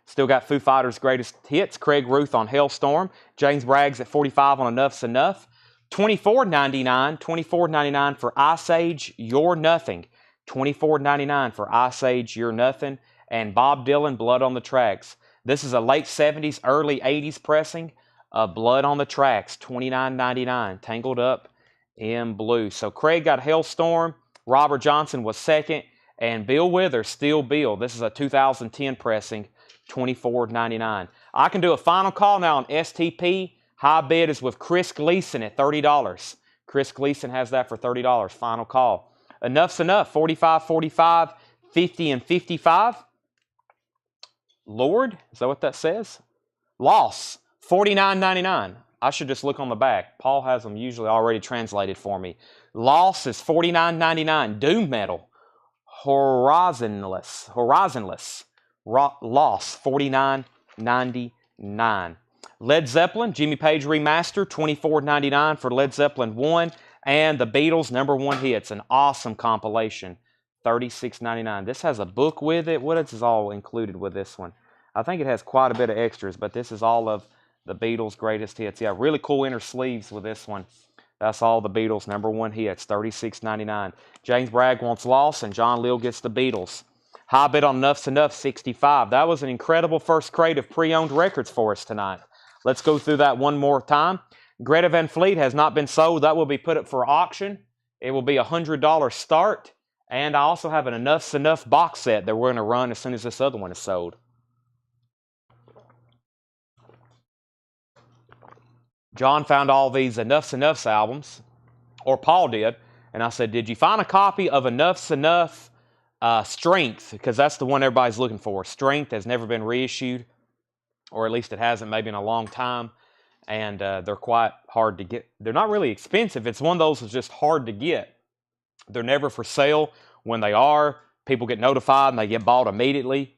Still got Foo Fighters Greatest Hits, Craig Ruth on Hailstorm. James Braggs at 45 on Enough's Enough. $24.99 for Ice Age, You're Nothing. $24.99 for Ice Age, You're Nothing. And Bob Dylan, Blood on the Tracks. This is a late 70s, early 80s pressing of Blood on the Tracks, $29.99, tangled up in blue. So Craig got Hailstorm, Robert Johnson was second, and Bill Withers, Steel Bill. This is a 2010 pressing, $24.99. I can do a final call now on STP. High bid is with Chris Gleason at $30. Chris Gleason has that for $30. Final call. Enough's Enough, 45, 45, 50, and 55. Lord, is that what that says? Loss, $49.99. I should just look on the back. Paul has them usually already translated for me. Loss is $49.99. Doom Metal, Horizonless. Loss, $49.99. Led Zeppelin, Jimmy Page Remaster, $24.99 for Led Zeppelin 1. And the Beatles, #1 hits, an awesome compilation, $36.99. This has a book with it. What is all included with this one? I think it has quite a bit of extras, but this is all of the Beatles' greatest hits. Yeah, really cool inner sleeves with this one. That's all the Beatles' #1 hits, $36.99. James Bragg wants Lost, and John Leal gets the Beatles. High bid on Enough's Enough, $65. That was an incredible first crate of pre-owned records for us tonight. Let's go through that one more time. Greta Van Fleet has not been sold. That will be put up for auction. It will be a $100 start. And I also have an Enough's Enough box set that we're going to run as soon as this other one is sold. John found all these Enough's Enough albums, or Paul did, and I said, did you find a copy of Enough's Enough Strength? Because that's the one everybody's looking for. Strength has never been reissued, or at least it hasn't maybe in a long time, and they're quite hard to get. They're not really expensive. It's one of those that's just hard to get. They're never for sale. When they are, people get notified and they get bought immediately.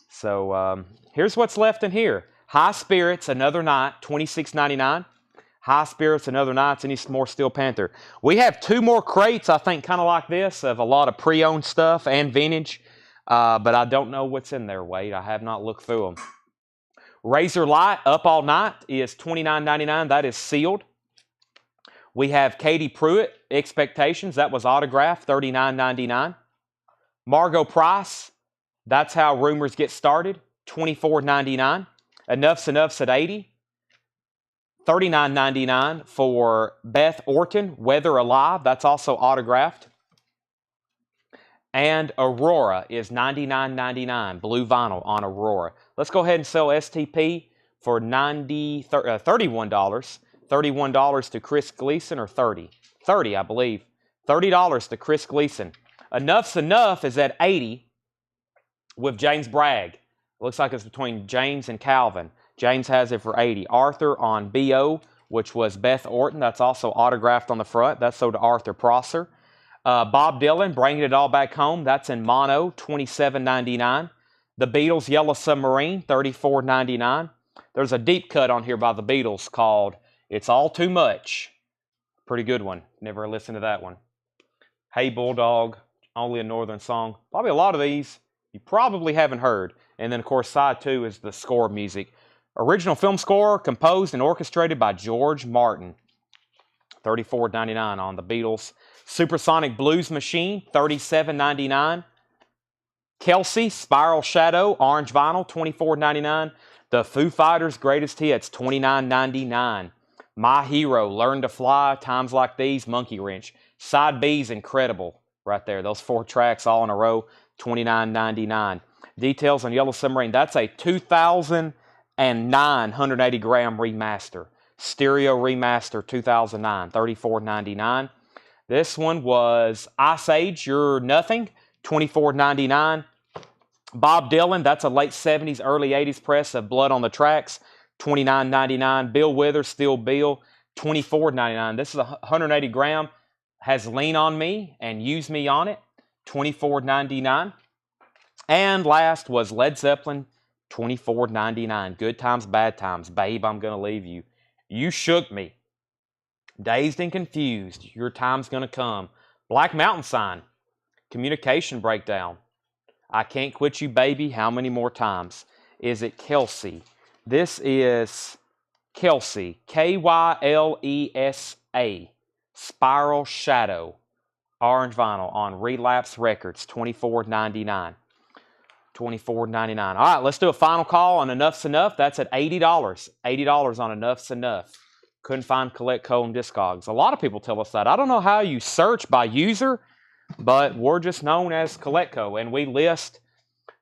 So here's what's left in here. High Spirits, Another Night, $26.99. High Spirits and Other Nights, any more Steel Panther. We have 2 more crates, I think, kind of like this, of a lot of pre-owned stuff and vintage, but I don't know what's in there, Wade. I have not looked through them. Razor Light Up All Night is $29.99. That is sealed. We have Katie Pruitt, Expectations. That was autographed, $39.99. Margot Price, That's How Rumors Get Started, $24.99. Enough's Enough's at $80. $39.99 for Beth Orton, Weather Alive. That's also autographed. And Aurora is $99.99, blue vinyl on Aurora. Let's go ahead and sell STP for $31. $31 to Chris Gleason, or $30. $30, I believe. $30 to Chris Gleason. Enough's Enough is at $80 with James Bragg. Looks like it's between James and Calvin. James has it for $80. Arthur on BO, which was Beth Orton. That's also autographed on the front. That's sold to Arthur Prosser. Bob Dylan, Bringing It All Back Home. That's in mono, $27.99. The Beatles, Yellow Submarine, $34.99. There's a deep cut on here by the Beatles called It's All Too Much. Pretty good one. Never listened to that one. Hey Bulldog, Only a Northern Song. Probably a lot of these you probably haven't heard. And then, of course, side 2 is the score music. Original film score composed and orchestrated by George Martin. $34.99 on the Beatles. Supersonic Blues Machine, $37.99. Kelsey, Spiral Shadow, orange vinyl, $24.99. The Foo Fighters Greatest Hits, $29.99. My Hero, Learn to Fly, Times Like These, Monkey Wrench. Side B's incredible right there. Those 4 tracks all in a row, $29.99. Details on Yellow Submarine. That's a 2009 180-gram remaster. Stereo remaster 2009, $34.99. This one was Ice Age, You're Nothing, $24.99. Bob Dylan, that's a late 70s, early 80s press of Blood on the Tracks, $29.99. Bill Withers, Still Bill, $24.99. This is a 180-gram, has Lean on Me and Use Me on it, $24.99. And last was Led Zeppelin, $24.99. Good Times, Bad Times. Babe, I'm Gonna Leave You. You Shook Me. Dazed and Confused. Your Time's Gonna Come. Black Mountain Sign. Communication Breakdown. I Can't Quit You, Baby. How Many More Times? Is it Kelsey? This is Kelsey. K-Y-L-E-S-A. Spiral Shadow. Orange vinyl on Relapse Records. $24.99. $24.99. All right, let's do a final call on Enough's Enough. That's at $80. $80 on Enough's Enough. Couldn't find Coletco and Discogs. A lot of people tell us that. I don't know how you search by user, but we're just known as Coletco, and we list.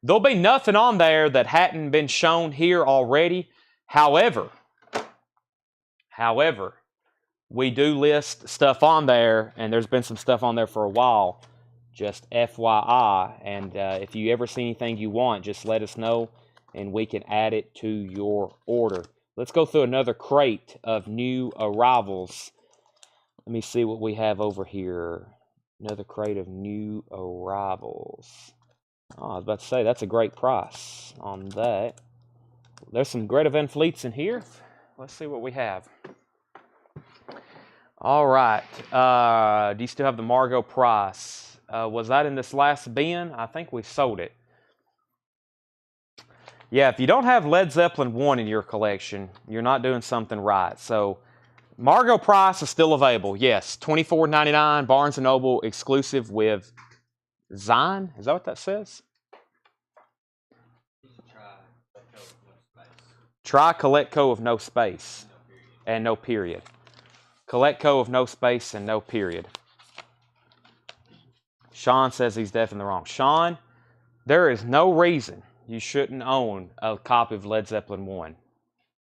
There'll be nothing on there that hadn't been shown here already. However, we do list stuff on there, and there's been some stuff on there for a while. Just FYI, and if you ever see anything you want, just let us know, and we can add it to your order. Let's go through another crate of new arrivals. Let me see what we have over here. Another crate of new arrivals. Oh, I was about to say, that's a great price on that. There's some Greta Van Fleets in here. Let's see what we have. All right. Do you still have the Margot Price? Was that in this last bin? I think we sold it. Yeah, if you don't have Led Zeppelin 1 in your collection, you're not doing something right. So, Margot Price is still available. Yes, $24.99, Barnes & Noble exclusive with Zine. Is that what that says? Try Coletco of no space and no period. Coletco of no space and no period. Sean says he's definitely wrong. Sean, there is no reason you shouldn't own a copy of Led Zeppelin 1.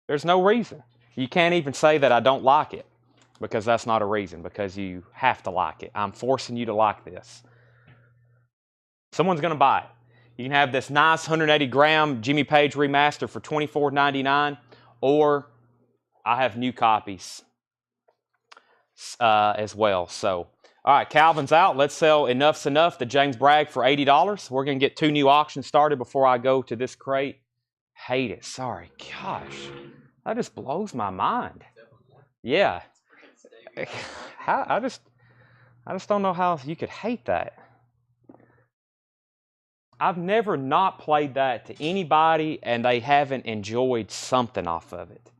There's no reason. You can't even say that I don't like it, because that's not a reason, because you have to like it. I'm forcing you to like this. Someone's going to buy it. You can have this nice 180-gram Jimmy Page remaster for $24.99, or I have new copies as well. So, all right, Calvin's out. Let's sell Enough's Enough, the James Bragg, for $80. We're going to get 2 new auctions started before I go to this crate. Hate it. Sorry. Gosh, that just blows my mind. Yeah. How, I just don't know how you could hate that. I've never not played that to anybody and they haven't enjoyed something off of it.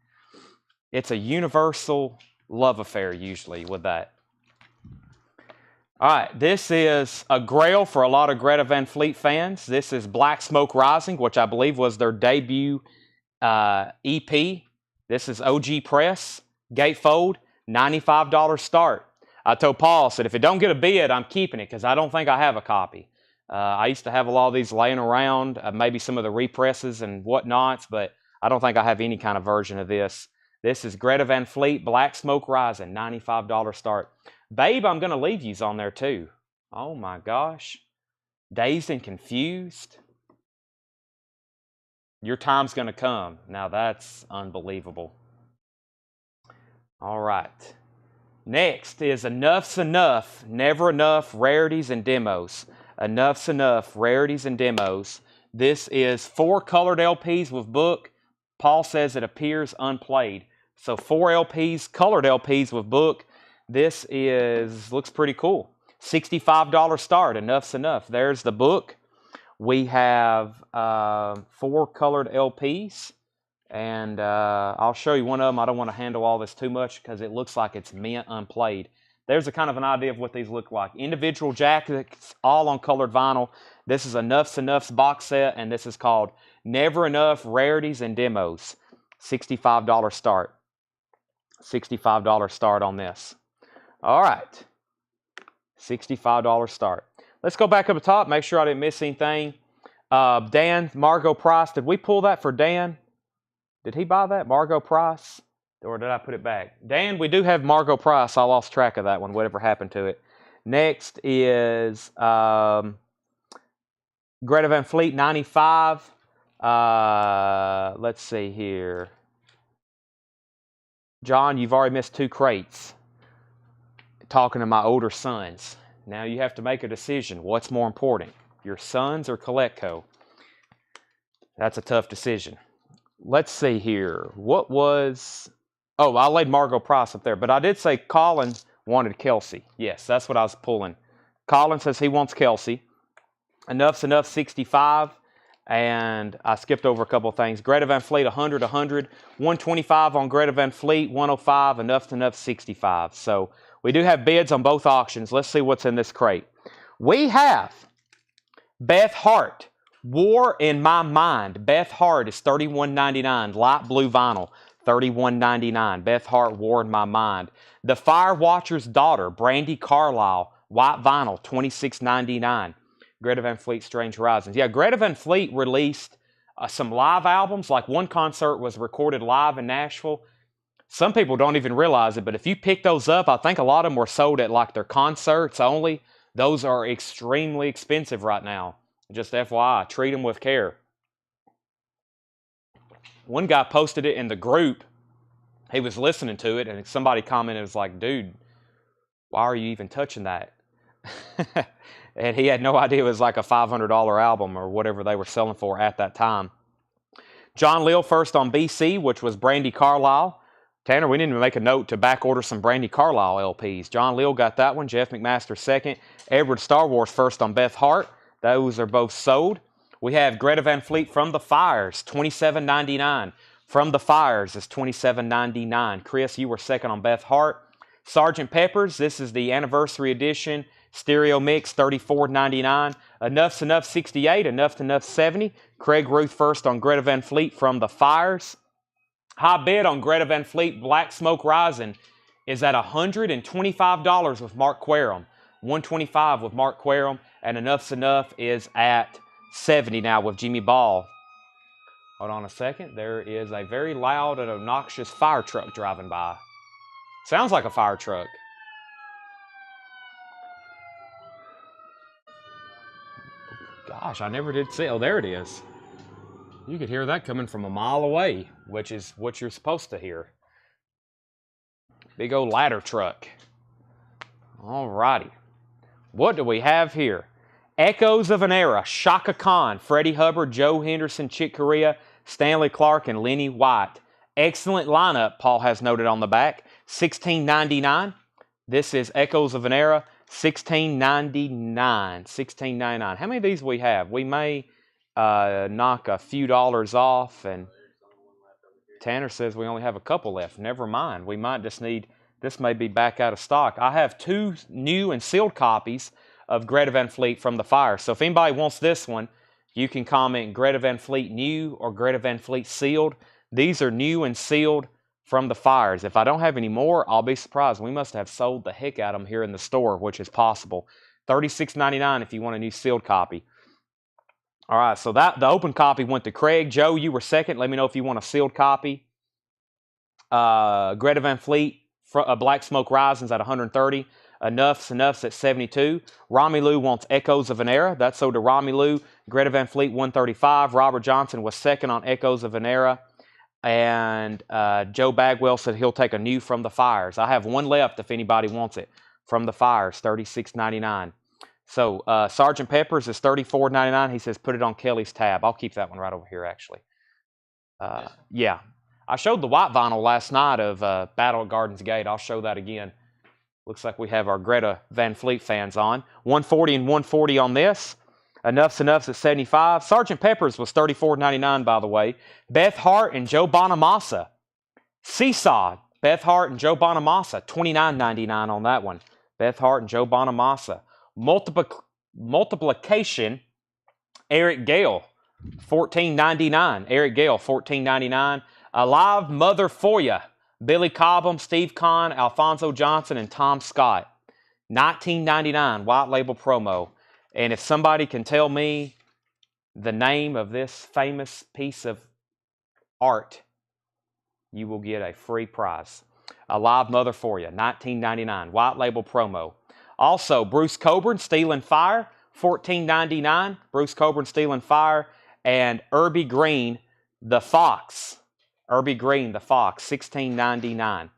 It's a universal love affair usually with that. All right, this is a grail for a lot of Greta Van Fleet fans. This is Black Smoke Rising, which I believe was their debut EP. This is OG Press, gatefold, $95 start. I told Paul, I said, if it don't get a bid, I'm keeping it because I don't think I have a copy. I used to have a lot of these laying around, maybe some of the represses and whatnots, but I don't think I have any kind of version of this. This is Greta Van Fleet, Black Smoke Rising, $95 start. Babe, I'm going to leave yous on there too. Oh my gosh. Dazed and Confused. Your time's going to come. Now that's unbelievable. All right. Next is Enough's Enough, Never Enough, Rarities and Demos. Enough's Enough, Rarities and Demos. This is 4 colored LPs with book. Paul says it appears unplayed. So 4 LPs, colored LPs with book. This looks pretty cool. $65 start, Enough's Enough. There's the book. We have 4 colored LPs. And I'll show you one of them. I don't want to handle all this too much because it looks like it's meant unplayed. There's a kind of an idea of what these look like. Individual jackets, all on colored vinyl. This is Enough's Enough's box set, and this is called Never Enough, Rarities and Demos. $65 start. $65 start on this. All right. $65 start. Let's go back up the top, make sure I didn't miss anything. Dan, Margot Price. Did we pull that for Dan? Did he buy that? Margot Price? Or did I put it back? Dan, we do have Margot Price. I lost track of that one, whatever happened to it. Next is Greta Van Fleet, 95. Let's see here. John, you've already missed 2 crates. Talking to my older sons. Now you have to make a decision. What's more important? Your sons or Coletco? That's a tough decision. Let's see here. What was... Oh, I laid Margot Price up there. But I did say Colin wanted Kelsey. Yes, that's what I was pulling. Colin says he wants Kelsey. Enough's Enough, 65. And I skipped over a couple of things. Greta Van Fleet, 100, 100. 125 on Greta Van Fleet, 105. Enough's Enough, 65. So we do have bids on both auctions. Let's see what's in this crate. We have Beth Hart, War in My Mind. Beth Hart is $31.99. Light blue vinyl, $31.99. Beth Hart, War in My Mind. The Fire Watcher's Daughter, Brandy Carlisle, white vinyl, $26.99. Greta Van Fleet, Strange Horizons. Yeah, Greta Van Fleet released some live albums. Like one concert was recorded live in Nashville. Some people don't even realize it, but if you pick those up, I think a lot of them were sold at like their concerts only. Those are extremely expensive right now. Just FYI, treat them with care. One guy posted it in the group. He was listening to it, and somebody commented, was like, dude, why are you even touching that? And he had no idea it was like a $500 album or whatever they were selling for at that time. John Lill first on BC, which was Brandy Carlisle. Tanner, we need to make a note to back order some Brandy Carlisle LPs. John Lill got that one. Jeff McMaster second. Edward Star Wars first on Beth Hart. Those are both sold. We have Greta Van Fleet From the Fires, $27.99. From the Fires is $27.99. Chris, you were second on Beth Hart. Sgt. Pepper's, this is the anniversary edition. Stereo Mix, $34.99. Enough's Enough, $68. Enough's Enough, $70. Craig Ruth first on Greta Van Fleet From the Fires. High bid on Greta Van Fleet Black Smoke Rising is at $125 with Mark Querum. $125 with Mark Querum. And Enough's Enough is at $70 now with Jimmy Ball. Hold on a second. There is a very loud and obnoxious fire truck driving by. Sounds like a fire truck. Gosh, I never did see. Oh, there it is. You could hear that coming from a mile away, which is what you're supposed to hear. Big old ladder truck. All righty. What do we have here? Echoes of an Era, Shaka Khan, Freddie Hubbard, Joe Henderson, Chick Corea, Stanley Clark, and Lenny White. Excellent lineup, Paul has noted on the back. $16.99. This is Echoes of an Era, $16.99. How many of these we have? We may knock a few dollars off, and Tanner says we only have a couple left. Never mind. We might just need, this may be back out of stock. I have 2 new and sealed copies of Greta Van Fleet from the fire. So if anybody wants this one, you can comment Greta Van Fleet new or Greta Van Fleet sealed. These are new and sealed from the fires. If I don't have any more, I'll be surprised. We must have sold the heck out of them here in the store, which is possible. $36.99 if you want a new sealed copy. All right, so the open copy went to Craig. Joe, you were second. Let me know if you want a sealed copy. Greta Van Fleet, Black Smoke Risings at 130. Enough's at 72. Romelu wants Echoes of an Era. That's sold to Romelu. Greta Van Fleet, 135. Robert Johnson was second on Echoes of an Era. And Joe Bagwell said he'll take a new from the fires. I have one left if anybody wants it. From the fires, $36.99. So Sgt. Pepper's is $34.99. He says put it on Kelly's tab. I'll keep that one right over here, actually. Yeah. I showed the white vinyl last night of Battle at Gardens Gate. I'll show that again. Looks like we have our Greta Van Fleet fans on. 140 and 140 on this. Enough's at 75. Sgt. Pepper's was $34.99, by the way. Beth Hart and Joe Bonamassa. Seesaw. Beth Hart and Joe Bonamassa. $29.99 on that one. Beth Hart and Joe Bonamassa. Multiplication. Eric Gale. $14.99. Eric Gale, $14.99. Alive Mother For Ya. Billy Cobham, Steve Kahn, Alfonso Johnson, and Tom Scott. $19.99. White label promo. And if somebody can tell me the name of this famous piece of art, you will get a free prize. Alive Mother For Ya, $19.99. White label promo. Also, Bruce Coburn, Steel and Fire, $14.99. Bruce Coburn, Steel and Fire. And Irby Green, The Fox. Irby Green, The Fox, $16.99.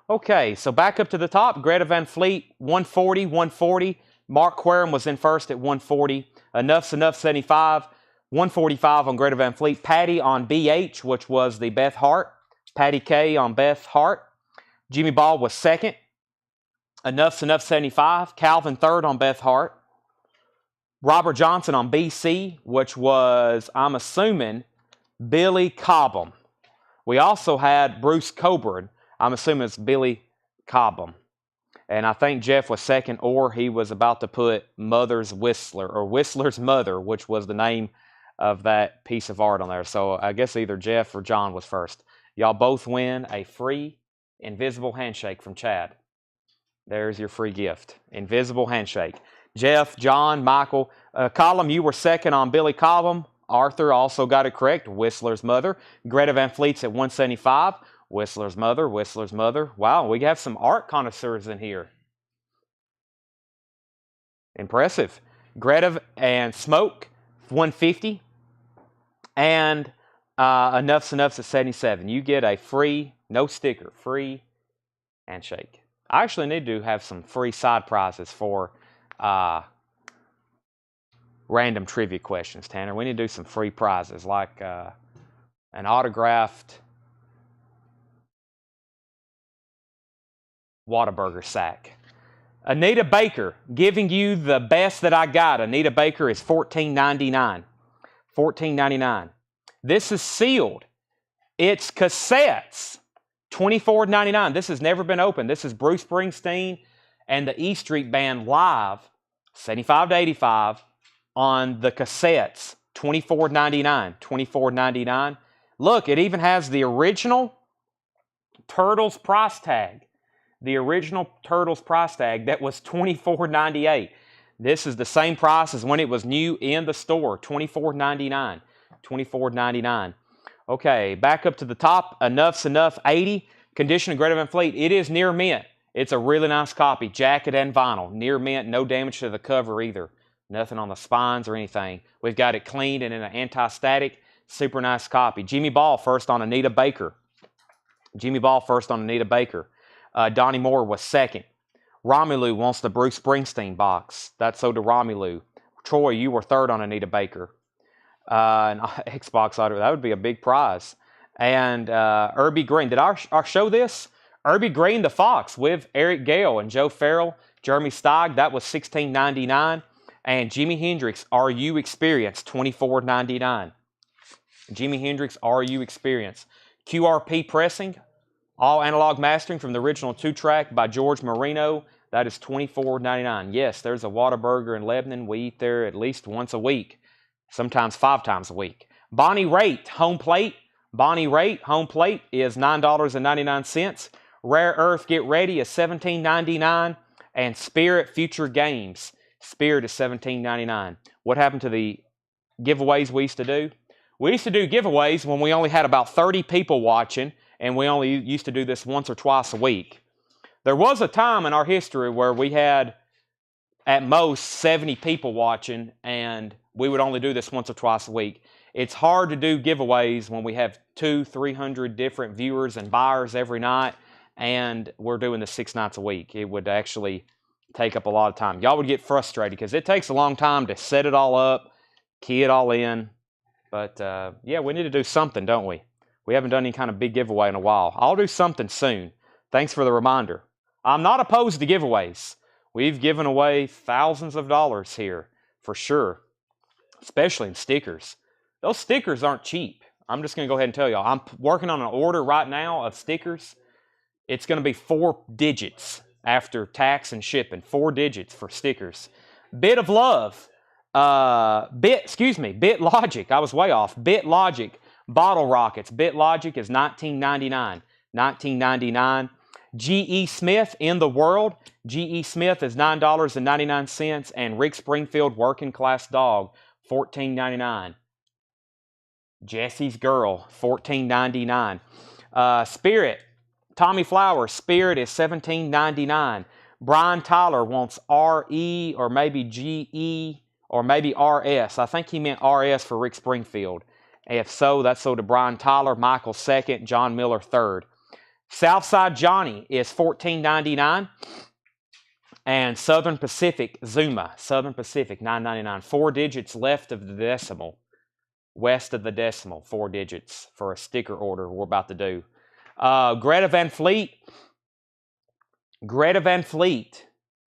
Okay, so back up to the top. Greta Van Fleet, 140, 140. Mark Querim was in first at 140. Enough's 75. 145 on Greta Van Fleet. Patty on BH, which was the Beth Hart. Patty K on Beth Hart. Jimmy Ball was second. Enough's 75. Calvin third on Beth Hart. Robert Johnson on BC, which was, I'm assuming, Billy Cobham. We also had Bruce Coburn. I'm assuming it's Billy Cobham. And I think Jeff was second, or he was about to put Mother's Whistler, or Whistler's Mother, which was the name of that piece of art on there. So I guess either Jeff or John was first. Y'all both win a free invisible handshake from Chad. There's your free gift. Invisible handshake. Jeff, John, Michael. Colum, you were second on Billy Cobham. Arthur also got it correct. Whistler's Mother. Greta Van Fleet's at 175. Whistler's Mother, Whistler's Mother. Wow, we have some art connoisseurs in here. Impressive. Greta and Smoke, 150. And Enough's at 77. You get a free, no sticker, free handshake. I actually need to have some free side prizes for random trivia questions, Tanner. We need to do some free prizes, like an autographed Whataburger sack. Anita Baker, giving you the best that I got. Anita Baker is $14.99. $14.99. This is sealed. It's cassettes. $24.99. This has never been opened. This is Bruce Springsteen and the E Street Band live, 75 to 85, on the cassettes. $24.99. $24.99. Look, it even has the original Turtles price tag. The original Turtles price tag that was $24.98. This is the same price as when it was new in the store, $24.99. $24.99. Okay, back up to the top. Enough's Enough, 80. Condition of Greta Van Fleet. It is near mint. It's a really nice copy, jacket and vinyl. Near mint, no damage to the cover either. Nothing on the spines or anything. We've got it cleaned and in an anti-static. Super nice copy. Jimmy Ball first on Anita Baker. Jimmy Ball first on Anita Baker. Donnie Moore was second. Romelu wants the Bruce Springsteen box. That's so to Romelu. Troy, you were third on Anita Baker. An Xbox auto, that would be a big prize. And Irby Green, did I show this? Irby Green the Fox with Eric Gale and Joe Farrell, Jeremy Steig, that was $16.99. And Jimi Hendrix RU Experience, $24.99. Jimi Hendrix RU Experience. QRP Pressing, all analog mastering from the original 2-track by George Marino. That is $24.99. Yes, there's a Whataburger in Lebanon. We eat there at least once a week, sometimes 5 times a week. Bonnie Raitt Home Plate. Bonnie Raitt Home Plate is $9.99. Rare Earth Get Ready is $17.99. And Spirit Future Games. Spirit is $17.99. What happened to the giveaways we used to do? We used to do giveaways when we only had about 30 people watching, and we only used to do this once or twice a week. There was a time in our history where we had at most 70 people watching, and we would only do this once or twice a week. It's hard to do giveaways when we have 200-300 different viewers and buyers every night, and we're doing this 6 nights a week. It would actually take up a lot of time. Y'all would get frustrated because it takes a long time to set it all up, key it all in. But yeah, we need to do something, don't we? We haven't done any kind of big giveaway in a while. I'll do something soon. Thanks for the reminder. I'm not opposed to giveaways. We've given away thousands of dollars here, for sure, especially in stickers. Those stickers aren't cheap. I'm just going to go ahead and tell y'all. I'm working on an order right now of stickers. It's going to be 4 digits after tax and shipping. 4 digits for stickers. Bit of Love. BitLogic. I was way off. BitLogic. Bottle Rockets. BitLogic is $19.99. $19.99. G.E. Smith In the World. G.E. Smith is $9.99. And Rick Springfield Working Class Dog, $14.99. Jesse's Girl, $14.99. Spirit. Tommy Flowers. Spirit is $17.99. Brian Tyler wants R.E. or maybe G.E. or maybe R.S. I think he meant R.S. for Rick Springfield. If so, that's so to Brian Tyler, Michael 2nd, John Miller 3rd. Southside Johnny is $14.99. And Southern Pacific Zuma, Southern Pacific, $9.99. 4 digits left of the decimal. West of the decimal, 4 digits for a sticker order we're about to do. Greta Van Fleet. Greta Van Fleet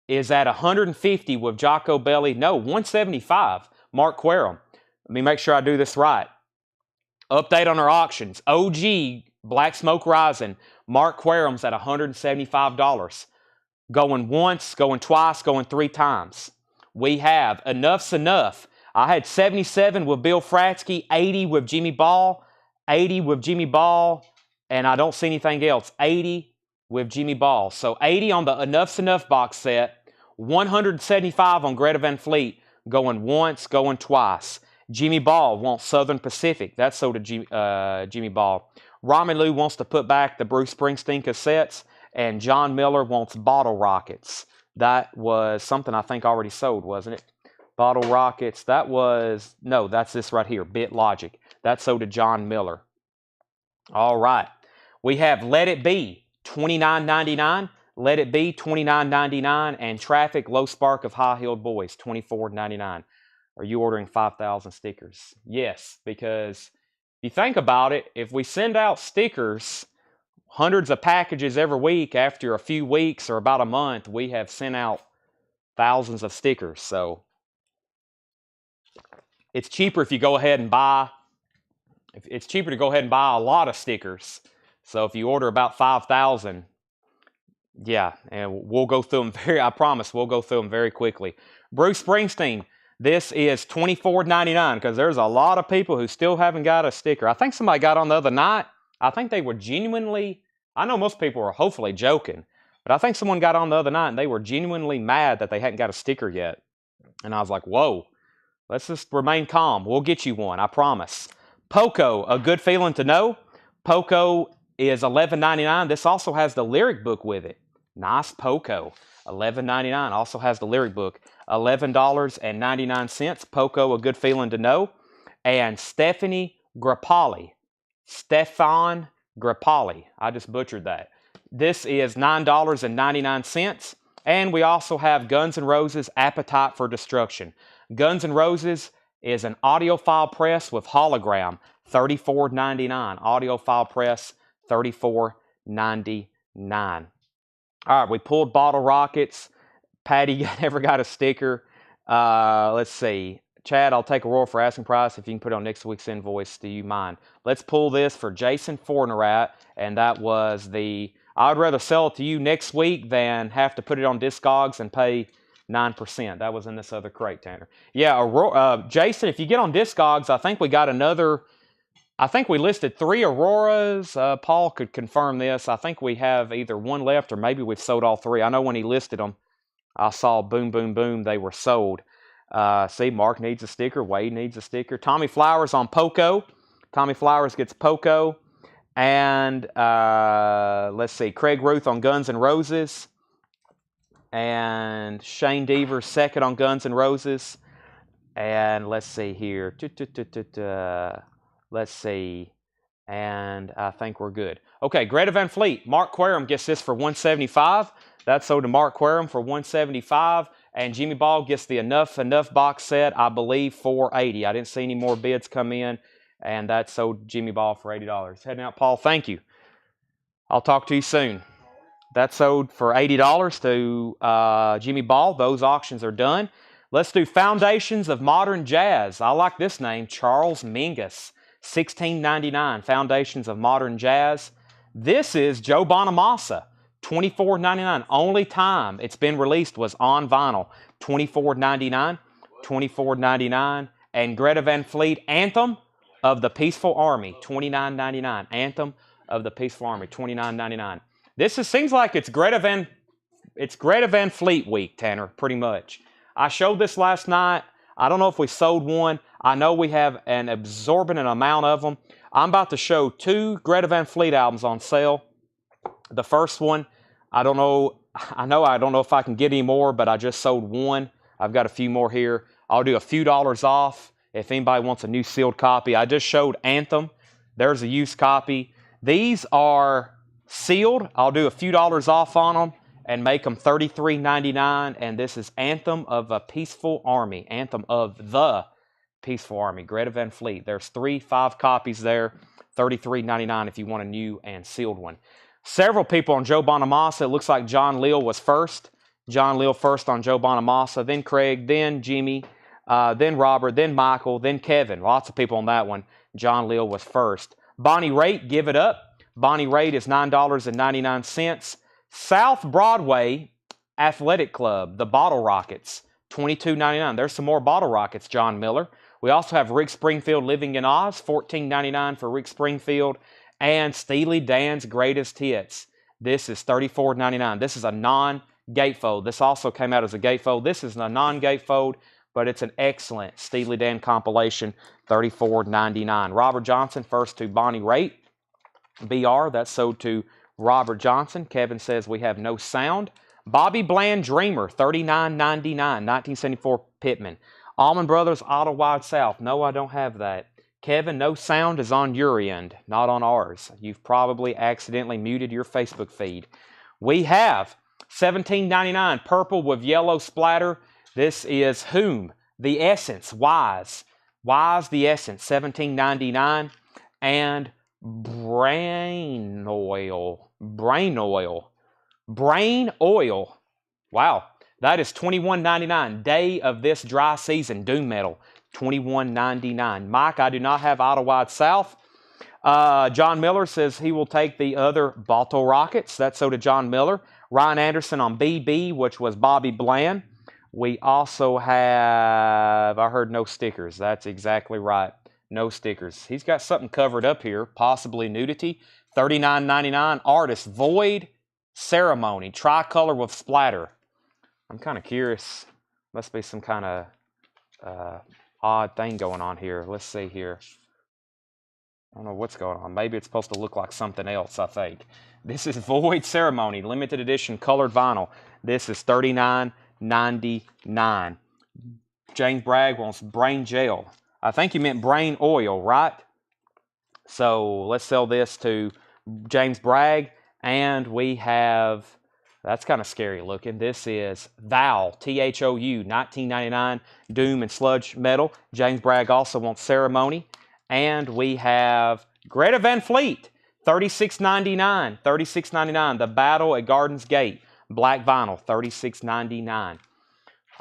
is at 150 with Jocko Belli. No, 175. Mark Querum. Let me make sure I do this right. Update on our auctions. OG Black Smoke Rising. Mark Querum's at $175. Going once, going twice, going 3 times. We have Enough's Enough. I had 77 with Bill Fratsky, 80 with Jimmy Ball, 80 with Jimmy Ball, and I don't see anything else. 80 with Jimmy Ball. So 80 on the Enough's Enough box set, 175 on Greta Van Fleet, going once, going twice. Jimmy Ball wants Southern Pacific. That's so to Jimmy Ball. Romelu wants to put back the Bruce Springsteen cassettes, and John Miller wants Bottle Rockets. That was something I think already sold, wasn't it? Bottle Rockets. That was, no, that's this right here, BitLogic. That's so to John Miller. All right. We have Let It Be, $29.99. Let It Be, $29.99. And Traffic, Low Spark of High Heeled Boys, $24.99. Are you ordering 5,000 stickers? Yes, because if you think about it, if we send out stickers, hundreds of packages every week, after a few weeks or about a month, we have sent out thousands of stickers. So it's cheaper if you go ahead and buy, it's cheaper to go ahead and buy a lot of stickers. So if you order about 5,000, yeah, and we'll go through them I promise we'll go through them very quickly. Bruce Springsteen, this is $24.99 because there's a lot of people who still haven't got a sticker. I think somebody got on the other night. I think they were genuinely, I know most people are hopefully joking, but I think someone got on the other night and they were genuinely mad that they hadn't got a sticker yet. And I was like, whoa, let's just remain calm. We'll get you one, I promise. Poco, A Good Feeling to Know. Poco is $11.99. This also has the lyric book with it. Nice Poco. $11.99. Also has the lyric book. $11.99. Poco, A Good Feeling to Know. And Stephanie Grappoli. Stefan Grappoli. I just butchered that. This is $9.99. And we also have Guns N' Roses, Appetite for Destruction. Guns N' Roses is an audiophile press with hologram, $34.99. Audiophile press, $34.99. 9. All right, we pulled bottle rockets. Patty never got a sticker. Let's see. Chad, I'll take a roll for asking price. If you can put it on next week's invoice, do you mind? Let's pull this for Jason Fornerat, and that was the... I'd rather sell it to you next week than have to put it on Discogs and pay 9%. That was in this other crate, Tanner. Yeah, Jason, if you get on Discogs, I think we got another... I think we listed 3 Auroras. Paul could confirm this. I think we have either one left or maybe we've sold all 3. I know when he listed them, I saw boom, boom, boom, they were sold. See, Mark needs a sticker. Wade needs a sticker. Tommy Flowers on Poco. Tommy Flowers gets Poco. And let's see, Craig Ruth on Guns N' Roses. And Shane Deaver second on Guns N' Roses. And let's see here. Let's see. And I think we're good. Okay, Greta Van Fleet. Mark Querum gets this for $175. That's sold to Mark Querum for $175. And Jimmy Ball gets the Enough box set, I believe, for $80. I didn't see any more bids come in. And that sold Jimmy Ball for $80. Heading out, Paul. Thank you. I'll talk to you soon. That sold for $80 to Jimmy Ball. Those auctions are done. Let's do Foundations of Modern Jazz. I like this name, Charles Mingus. $16.99, Foundations of Modern Jazz. This is Joe Bonamassa, $24.99. Only time it's been released was on vinyl. $24.99, $24.99. And Greta Van Fleet, Anthem of the Peaceful Army, $29.99. Anthem of the Peaceful Army, $29.99. Seems like it's Greta Van Fleet week, Tanner, pretty much. I showed this last night. I don't know if we sold one. I know we have an exorbitant amount of them. I'm about to show 2 Greta Van Fleet albums on sale. The first one, I don't know if I can get any more, but I just sold one. I've got a few more here. I'll do a few dollars off if anybody wants a new sealed copy. I just showed Anthem. There's a used copy. These are sealed. I'll do a few dollars off on them and make them $33.99. And this is Anthem of a Peaceful Army. Anthem of the Peaceful Army. Greta Van Fleet. There's 5 copies there. $33.99 if you want a new and sealed one. Several people on Joe Bonamassa. It looks like John Leal was first. John Leal first on Joe Bonamassa. Then Craig. Then Jimmy. Then Robert. Then Michael. Then Kevin. Lots of people on that one. John Leal was first. Bonnie Raitt, Give It Up. Bonnie Raitt is $9.99. South Broadway Athletic Club, the Bottle Rockets, $22.99. There's some more Bottle Rockets, John Miller. We also have Rick Springfield, Living in Oz, $14.99 for Rick Springfield. And Steely Dan's Greatest Hits. This is $34.99. This is a non-gatefold. This also came out as a gatefold. This is a non-gatefold, but it's an excellent Steely Dan compilation, $34.99. Robert Johnson, first to Bonnie Raitt. BR, that's sold to Robert Johnson. Kevin says we have no sound. Bobby Bland Dreamer, $39.99, 1974 Pittman. Allman Brothers Auto Wide South. No, I don't have that. Kevin, no sound is on your end, not on ours. You've probably accidentally muted your Facebook feed. We have $17.99 purple with yellow splatter. This is Whom? The Essence, Wise. Wise, The Essence, $17.99. And Brain Oil. Wow, that is $21.99. Day of This Dry Season, Doom Metal, $21.99. Mike, I do not have Auto Wide South. John Miller says he will take the other Bottle Rockets. That's so to John Miller. Ryan Anderson on BB, which was Bobby Bland. We also have, I heard no stickers. That's exactly right. No stickers. He's got something covered up here, possibly nudity. $39.99. Artist Void Ceremony, tricolor with splatter. I'm kind of curious. Must be some kind of odd thing going on here. Let's see here. I don't know what's going on. Maybe it's supposed to look like something else, I think. This is Void Ceremony, limited edition colored vinyl. This is $39.99. James Bragg wants Brain Gel. I think you meant Brain Oil, right? So let's sell this to James Bragg. And we have, that's kind of scary looking. This is Thou, Thou, $19.99, Doom and Sludge Metal. James Bragg also wants Ceremony. And we have Greta Van Fleet, $36.99. $36.99. The Battle at Gardens Gate. Black vinyl. $36.99.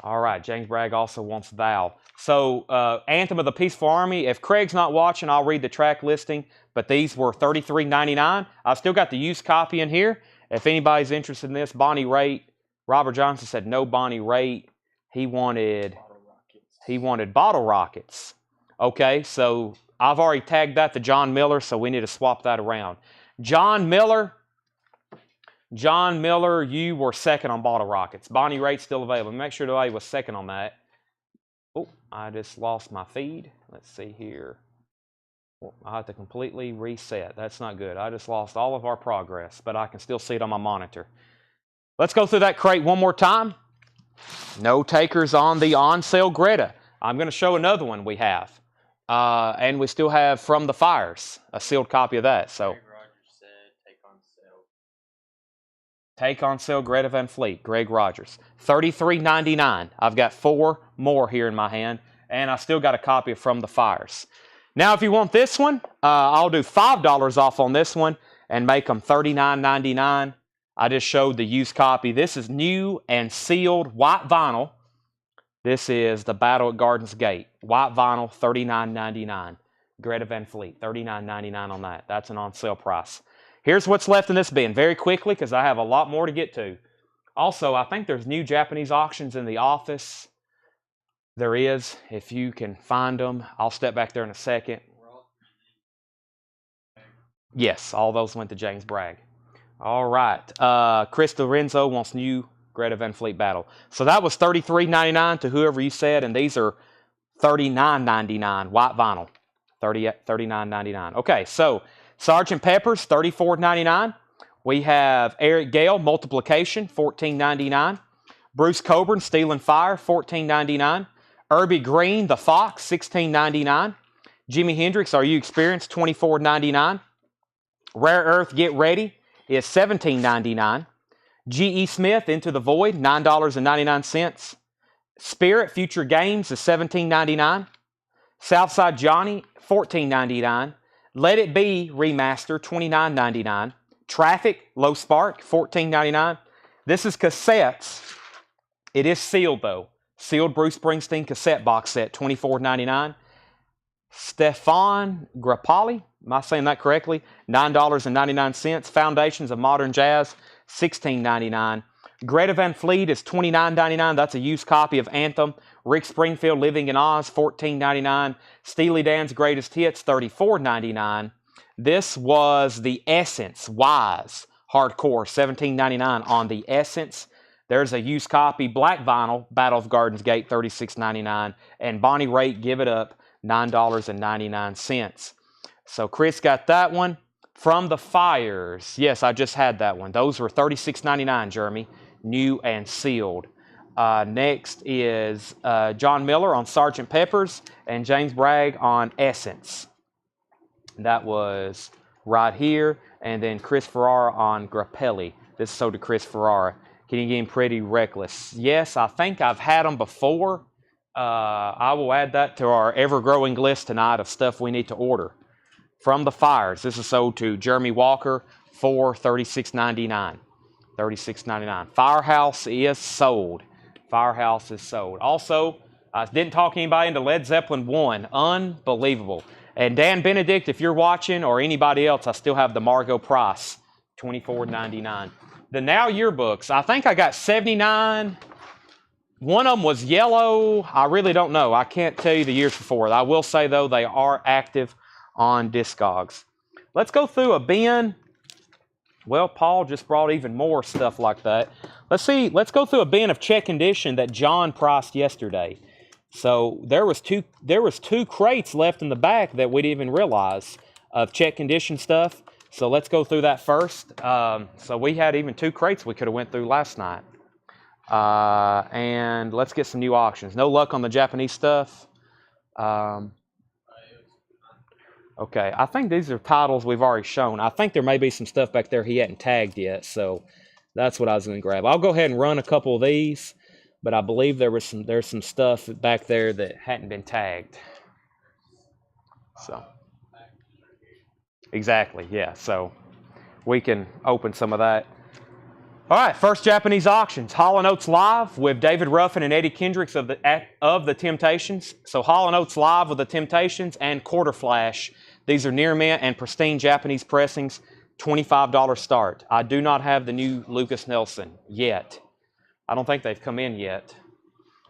All right. James Bragg also wants Val. So Anthem of the Peaceful Army. If Craig's not watching, I'll read the track listing. But these were $33.99. I've still got the used copy in here. If anybody's interested in this, Bonnie Raitt. Robert Johnson said no Bonnie Raitt. He wanted Bottle Rockets. Okay, so I've already tagged that to John Miller, so we need to swap that around. John Miller, you were second on Bottle Rockets. Bonnie Raitt's still available. Make sure nobody was second on that. Oh, I just lost my feed. Let's see here. Oh, I have to completely reset. That's not good. I just lost all of our progress, but I can still see it on my monitor. Let's go through that crate one more time. No takers on the on-sale Greta. I'm going to show another one we have. And we still have From the Fires, a sealed copy of that. So, Greg Rogers said, take on sale. Take on sale Greta Van Fleet, Greg Rogers. $33.99. I've got 4 more here in my hand, and I still got a copy of From the Fires. Now, if you want this one, I'll do $5 off on this one and make them $39.99. I just showed the used copy. This is new and sealed white vinyl. This is the Battle at Gardens Gate. White vinyl, $39.99. Greta Van Fleet, $39.99 on that. That's an on-sale price. Here's what's left in this bin very quickly because I have a lot more to get to. Also, I think there's new Japanese auctions in the office. There is. If you can find them, I'll step back there in a second. Yes, all those went to James Bragg. All right. Chris Lorenzo wants new Greta Van Fleet Battle. So that was $33.99 to whoever you said, and these are $39.99 white vinyl. $39.99. Okay, so Sgt. Pepper's $34.99. We have Eric Gale Multiplication $14.99. Bruce Coburn Steel and Fire $14.99. Irby Green The Fox $16.99. Jimi Hendrix Are You Experienced $24.99. Rare Earth Get Ready is $17.99. G.E. Smith Into the Void $9.99. Spirit Future Games is $17.99. Southside Johnny $14.99. Let It Be Remaster $29.99. Traffic Low Spark $14.99. This is cassettes. It is sealed though. Sealed Bruce Springsteen cassette box set $24.99. Stefan Grappoli, am I saying that correctly? $9.99. Foundations of Modern Jazz, $16.99. Greta Van Fleet is $29.99. That's a used copy of Anthem. Rick Springfield, Living in Oz, $14.99. Steely Dan's Greatest Hits, $34.99. This was the Essence Wise Hardcore, $17.99 on the Essence. There's a used copy, black vinyl, Battle of Gardens Gate, $36.99. And Bonnie Raitt, Give It Up, $9.99. So Chris got that one. From the Fires. Yes, I just had that one. Those were $36.99, Jeremy. New and sealed. Next is John Miller on Sgt. Pepper's and James Bragg on Essence. That was right here. And then Chris Ferrara on Grappelli. This is sold to Chris Ferrara. Getting pretty reckless. Yes, I think I've had them before. I will add that to our ever-growing list tonight of stuff we need to order. From the Fires. This is sold to Jeremy Walker for $36.99. $36.99. Firehouse is sold. Firehouse is sold. Also, I didn't talk anybody into Led Zeppelin 1. Unbelievable. And Dan Benedict, if you're watching, or anybody else, I still have the Margot Price. $24.99. The Now Yearbooks. I think I got 79. One of them was yellow. I really don't know. I can't tell you the years before. I will say, though, they are active on Discogs. Let's go through a bin. Well, Paul just brought even more stuff like that. Let's go through a bin of check condition that John priced yesterday. So there was two crates left in the back that we didn't even realize of check condition stuff. So let's go through that first. So we had even 2 crates we could have went through last night. And let's get some new auctions. No luck on the Japanese stuff. Okay, I think these are titles we've already shown. I think there may be some stuff back there he hadn't tagged yet, so that's what I was going to grab. I'll go ahead and run a couple of these, but I believe there's some stuff back there that hadn't been tagged. So, Exactly, yeah. So we can open some of that. All right, first Japanese auctions. Hall & Oates Live with David Ruffin and Eddie Kendricks of the Temptations. So Hall & Oates Live with the Temptations and Quarter Flash. These are near mint and pristine Japanese pressings. $25 start. I do not have the new Lucas Nelson yet. I don't think they've come in yet.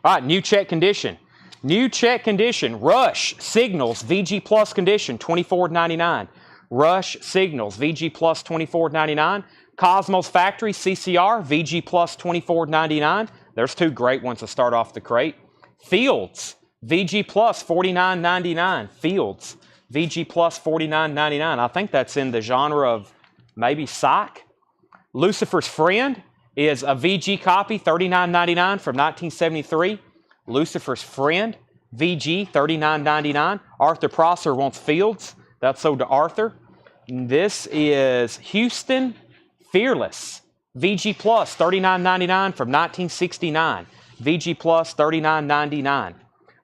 All right, new check condition. New check condition. Rush Signals VG Plus condition, $24.99. Rush Signals VG Plus, $24.99. Cosmos Factory CCR VG Plus, $24.99. There's two great ones to start off the crate. Fields VG Plus, $49.99. Fields VG Plus, $49.99. I think that's in the genre of maybe psych. Lucifer's Friend is a VG copy, $39.99 from 1973. Lucifer's Friend, VG, $39.99. Arthur Prosser wants Fields. That's sold to Arthur. This is Houston Fearless, VG Plus, $39.99 from 1969. VG Plus, $39.99.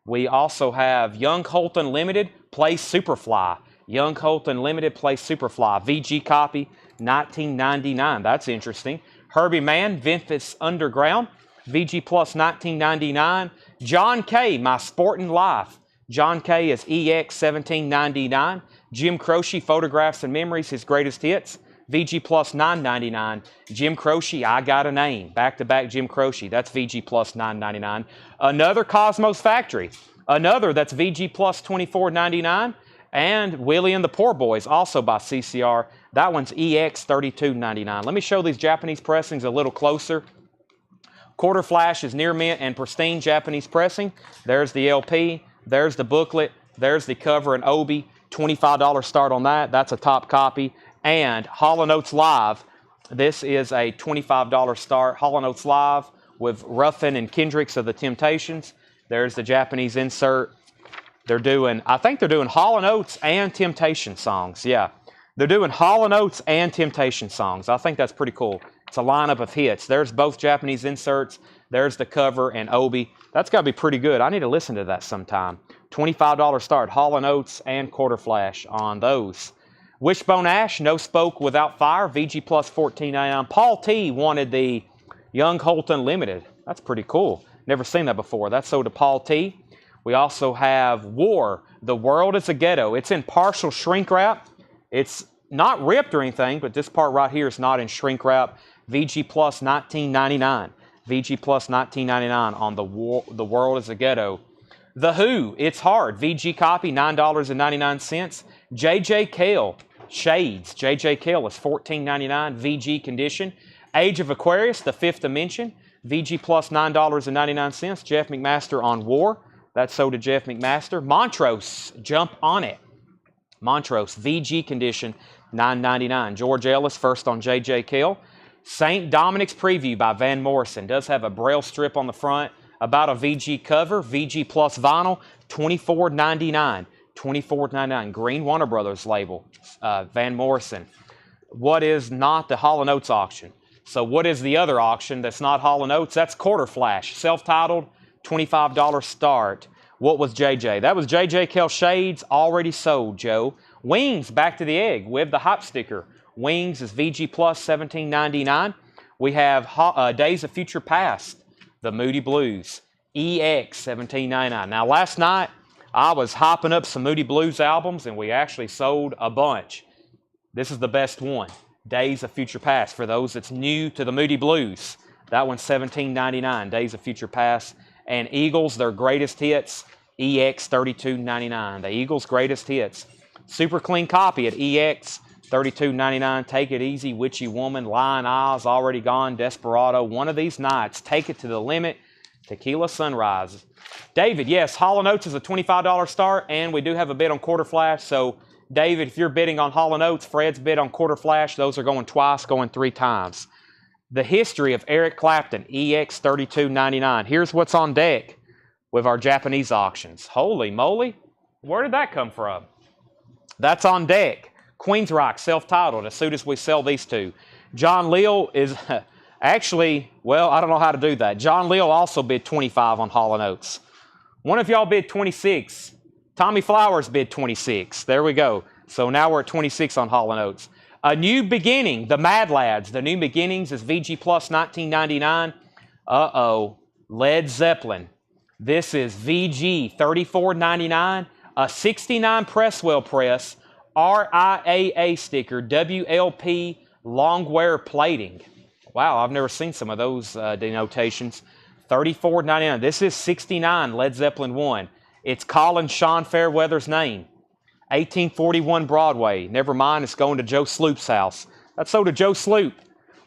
We also have Young Holt Unlimited, Play Superfly. Young Holt Unlimited, Play Superfly. VG copy, $19.99. That's interesting. Herbie Mann, Memphis Underground. VG Plus, $19.99. John K., My Sportin' Life. John K. is EX, $17.99. Jim Croce, Photographs and Memories, his greatest hits. VG Plus, $9.99. Jim Croce, I Got a Name. Back-to-back Jim Croce. That's VG Plus, $9.99. Another Cosmos Factory. Another that's VG Plus, $24.99. And Willie and the Poor Boys, also by CCR. That one's EX, $32.99. Let me show these Japanese pressings a little closer. Quarter Flash is near mint and pristine Japanese pressing. There's the LP. There's the booklet. There's the cover and obi. $25 start on that. That's a top copy. And Hall & Oates Live. This is a $25 start. Hall & Oates Live with Ruffin and Kendricks of the Temptations. There's the Japanese insert. I think they're doing Hall & Oates and Temptation songs. Yeah, they're doing Hall & Oates and Temptation songs. I think that's pretty cool. It's a lineup of hits. There's both Japanese inserts. There's the cover and obi. That's got to be pretty good. I need to listen to that sometime. $25 start. Hall & Oates and Quarter Flash on those. Wishbone Ash, No Spoke Without Fire, VG Plus, $14.99. Paul T. wanted the Young Holt Unlimited. That's pretty cool. Never seen that before. That's sold to Paul T. We also have War, The World is a Ghetto. It's in partial shrink wrap. It's not ripped or anything, but this part right here is not in shrink wrap. VG Plus, $19.99. VG Plus, $19.99 on The World is a Ghetto. The Who, It's Hard. VG copy, $9.99. J.J. Cale, Shades. J.J. Cale is $14.99. VG condition. Age of Aquarius, The Fifth Dimension. VG Plus, $9.99. Jeff McMaster on War. That's sold to Jeff McMaster. Montrose, Jump on It. Montrose, VG condition, $9.99. George Ellis, first on J.J. Cale. St. Dominic's Preview by Van Morrison. Does have a braille strip on the front about a VG cover. VG Plus vinyl, $24.99. $24.99. Green Warner Brothers label. Van Morrison. What is not the Hall & Oates auction? So what is the other auction that's not Hall & Oates? That's Quarter Flash. Self-titled, $25 start. What was JJ? That was JJ Cale Shades, already sold, Joe. Wings, Back to the Egg with the hop sticker. Wings is VG Plus, $17.99. We have Days of Future Past, The Moody Blues, EX, $17.99. Now, last night, I was hopping up some Moody Blues albums, and we actually sold a bunch. This is the best one, Days of Future Past, for those that's new to the Moody Blues. That one's $17.99, Days of Future Past. And Eagles, their greatest hits, EX, $32.99. The Eagles' greatest hits. Super clean copy at EX, $32.99. Take It Easy, Witchy Woman, Lion Eyes, Already Gone, Desperado, One of These Nights, Take It to the Limit, Tequila Sunrise. David, yes, Hall & Oates is a $25 start, and we do have a bid on Quarter Flash. So, David, if you're bidding on Hall & Oates, Fred's bid on Quarter Flash. Those are going twice, going 3 times. The History of Eric Clapton, EX, $32.99. Here's what's on deck with our Japanese auctions. Holy moly, where did that come from? That's on deck. Queensryche, self-titled, as soon as we sell these two. John Leal is actually, well, I don't know how to do that. John Leal also bid 25 on Hall & Oates. One of y'all bid 26. Tommy Flowers bid 26. There we go. So now we're at 26 on Hall & Oates. A New Beginning, the Mad Lads. The New Beginnings is VG Plus 1999. Uh-oh, Led Zeppelin. This is VG $34.99. A 69 Presswell press, RIAA sticker, WLP long wear plating. Wow, I've never seen some of those denotations. $34.99. This is 69 Led Zeppelin 1. It's Colin Sean Fairweather's name. 1841 Broadway. Never mind, it's going to Joe Sloop's house. That's so to Joe Sloop.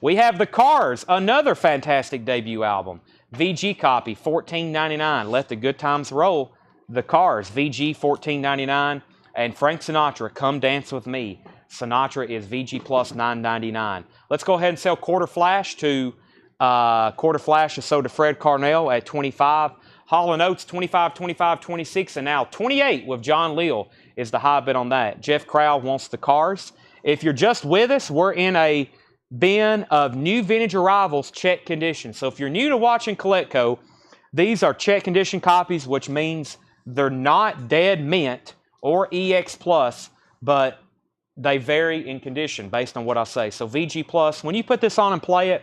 We have The Cars, another fantastic debut album. VG copy, $14.99. Let the Good Times Roll. The Cars, VG, $14.99. And Frank Sinatra, Come Dance With Me. Sinatra is VG Plus $9.99. Let's go ahead and sell Quarter Flash to Quarter Flash is sold to Fred Carnell at $25. Hall & Oates, $25, $25, $26, and now $28 with John Leal is the high bid on that. Jeff Crowell wants The Cars. If you're just with us, we're in a bin of new vintage arrivals, check condition. So if you're new to watching Collectco, these are check condition copies, which means they're not dead mint or EX Plus, but they vary in condition based on what I say. So VG Plus, when you put this on and play it,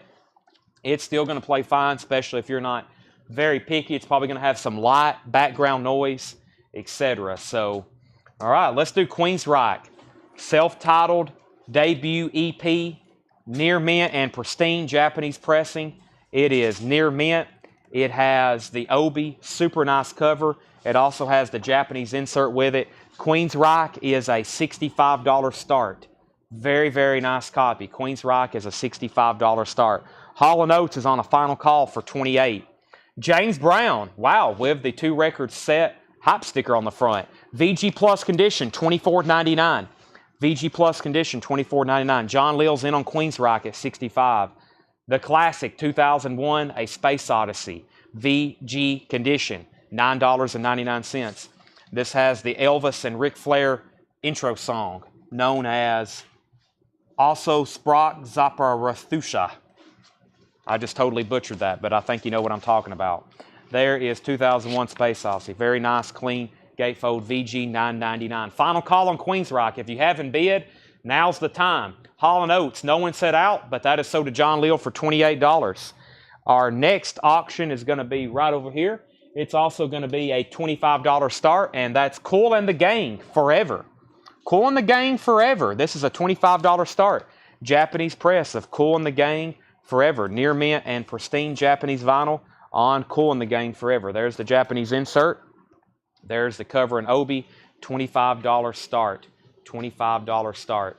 it's still going to play fine, especially if you're not very picky. It's probably going to have some light background noise, etc. So, all right, let's do Queensryche. Self-titled debut EP, near mint and pristine Japanese pressing. It is near mint. It has the Obi, super nice cover. It also has the Japanese insert with it. Queensryche is a $65 start. Very, very nice copy. Queensryche is a $65 start. Hall & Oates is on a final call for $28. James Brown, wow, with the 2 record set hype sticker on the front. VG Plus condition, $24.99. VG Plus condition, $24.99. John Leal's in on Queensryche at $65. The Classic 2001, A Space Odyssey. VG condition, $9.99. This has the Elvis and Ric Flair intro song, known as Also Sprach Zarathustra. I just totally butchered that, but I think you know what I'm talking about. There is 2001 Space Odyssey. Very nice, clean gatefold VG $9.99. Final call on Queensryche. If you haven't bid, now's the time. Hall & Oates, no one said out, but that is sold to John Leal for $28. Our next auction is going to be right over here. It's also going to be a $25 start, and that's Kool and the Gang Forever. Kool and the Gang Forever. This is a $25 start. Japanese press of Kool and the Gang Forever. Near mint and pristine Japanese vinyl on Kool and the Gang Forever. There's the Japanese insert. There's the cover and Obi. $25 start. $25 start.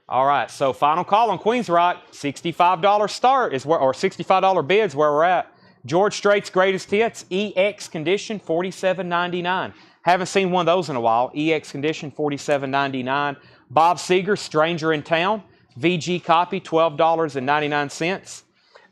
All right, so final call on Queensryche. $65 start is where, or $65 bids where we're at. George Strait's Greatest Hits, EX condition, $47.99. Haven't seen one of those in a while. EX condition, $47.99. Bob Seger, Stranger in Town, VG copy, $12.99.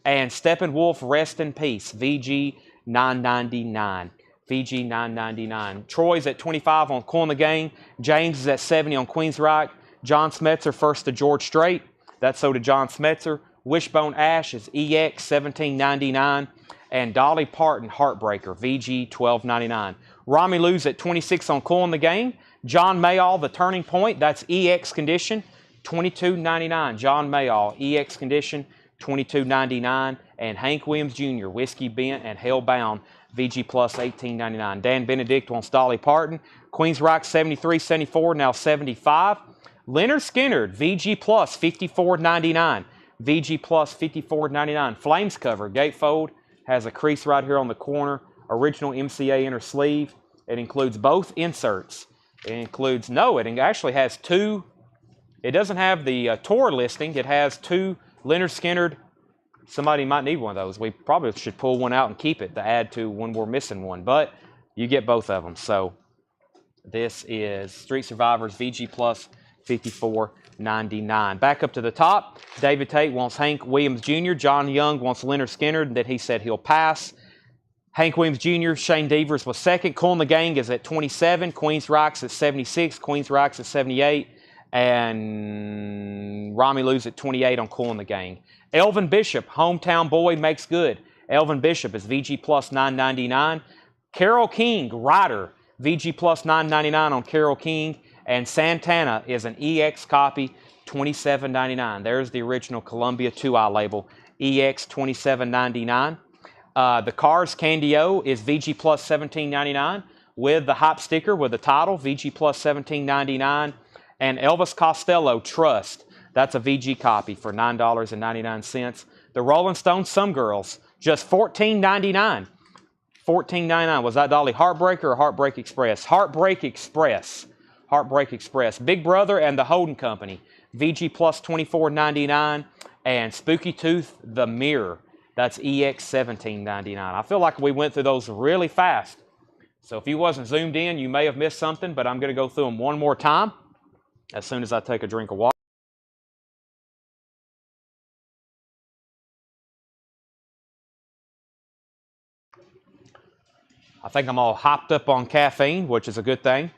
And Steppenwolf, Rest in Peace, VG $9.99. VG $9.99. Troy's at $25 on Kool and the Gang. James is at $70 on Queensryche. John Smetzer, first to George Strait. That's so to John Smetzer. Wishbone Ash is EX $17.99. And Dolly Parton, Heartbreaker, VG $12.99. Rami Lou's at 26 on Kool and the Gang. John Mayall, The Turning Point, that's EX condition, $22.99. John Mayall, EX condition, $22.99. And Hank Williams Jr., Whiskey Bent and Hellbound, VG Plus $18.99. Dan Benedict wants Dolly Parton. Queensryche 73, 74, now 75. Leonard Skinner, VG Plus $54.99. VG Plus $54.99. Flames cover, gatefold, has a crease right here on the corner. Original MCA inner sleeve. It includes both inserts. It includes, no, it actually has two. It doesn't have the tour listing. It has two Leonard Skinner. Somebody might need one of those. We probably should pull one out and keep it to add to when we're missing one. But you get both of them. So this is Street Survivors VG Plus $54.99. Back up to the top. David Tate wants Hank Williams Jr. John Young wants Leonard Skinner that he said he'll pass. Hank Williams Jr., Shane Devers was second. Kool and the Gang is at 27. Queensryche's at 76. Queensryche's at 78. And Rami Lou's at 28 on Kool and the Gang. Elvin Bishop, Hometown Boy Makes Good. Elvin Bishop is VG Plus $9.99. Carole King, Rider, VG Plus $9.99 on Carole King. And Santana is an EX copy, $27.99. There's the original Columbia 2i label, EX $27.99. The Cars Candy-O is VG Plus $17.99 with the Hype sticker with the title, VG Plus $17.99. And Elvis Costello Trust, that's a VG copy for $9.99. The Rolling Stones Some Girls, just $14.99. $14.99. Was that Dolly Heartbreaker or Heartbreak Express? Heartbreak Express. Heartbreak Express. Big Brother and the Holden Company, VG Plus $24.99. And Spooky Tooth, The Mirror, that's EX $17.99. I feel like we went through those really fast. So if you wasn't zoomed in, you may have missed something, but I'm going to go through them one more time as soon as I take a drink of water. I think I'm all hyped up on caffeine, which is a good thing.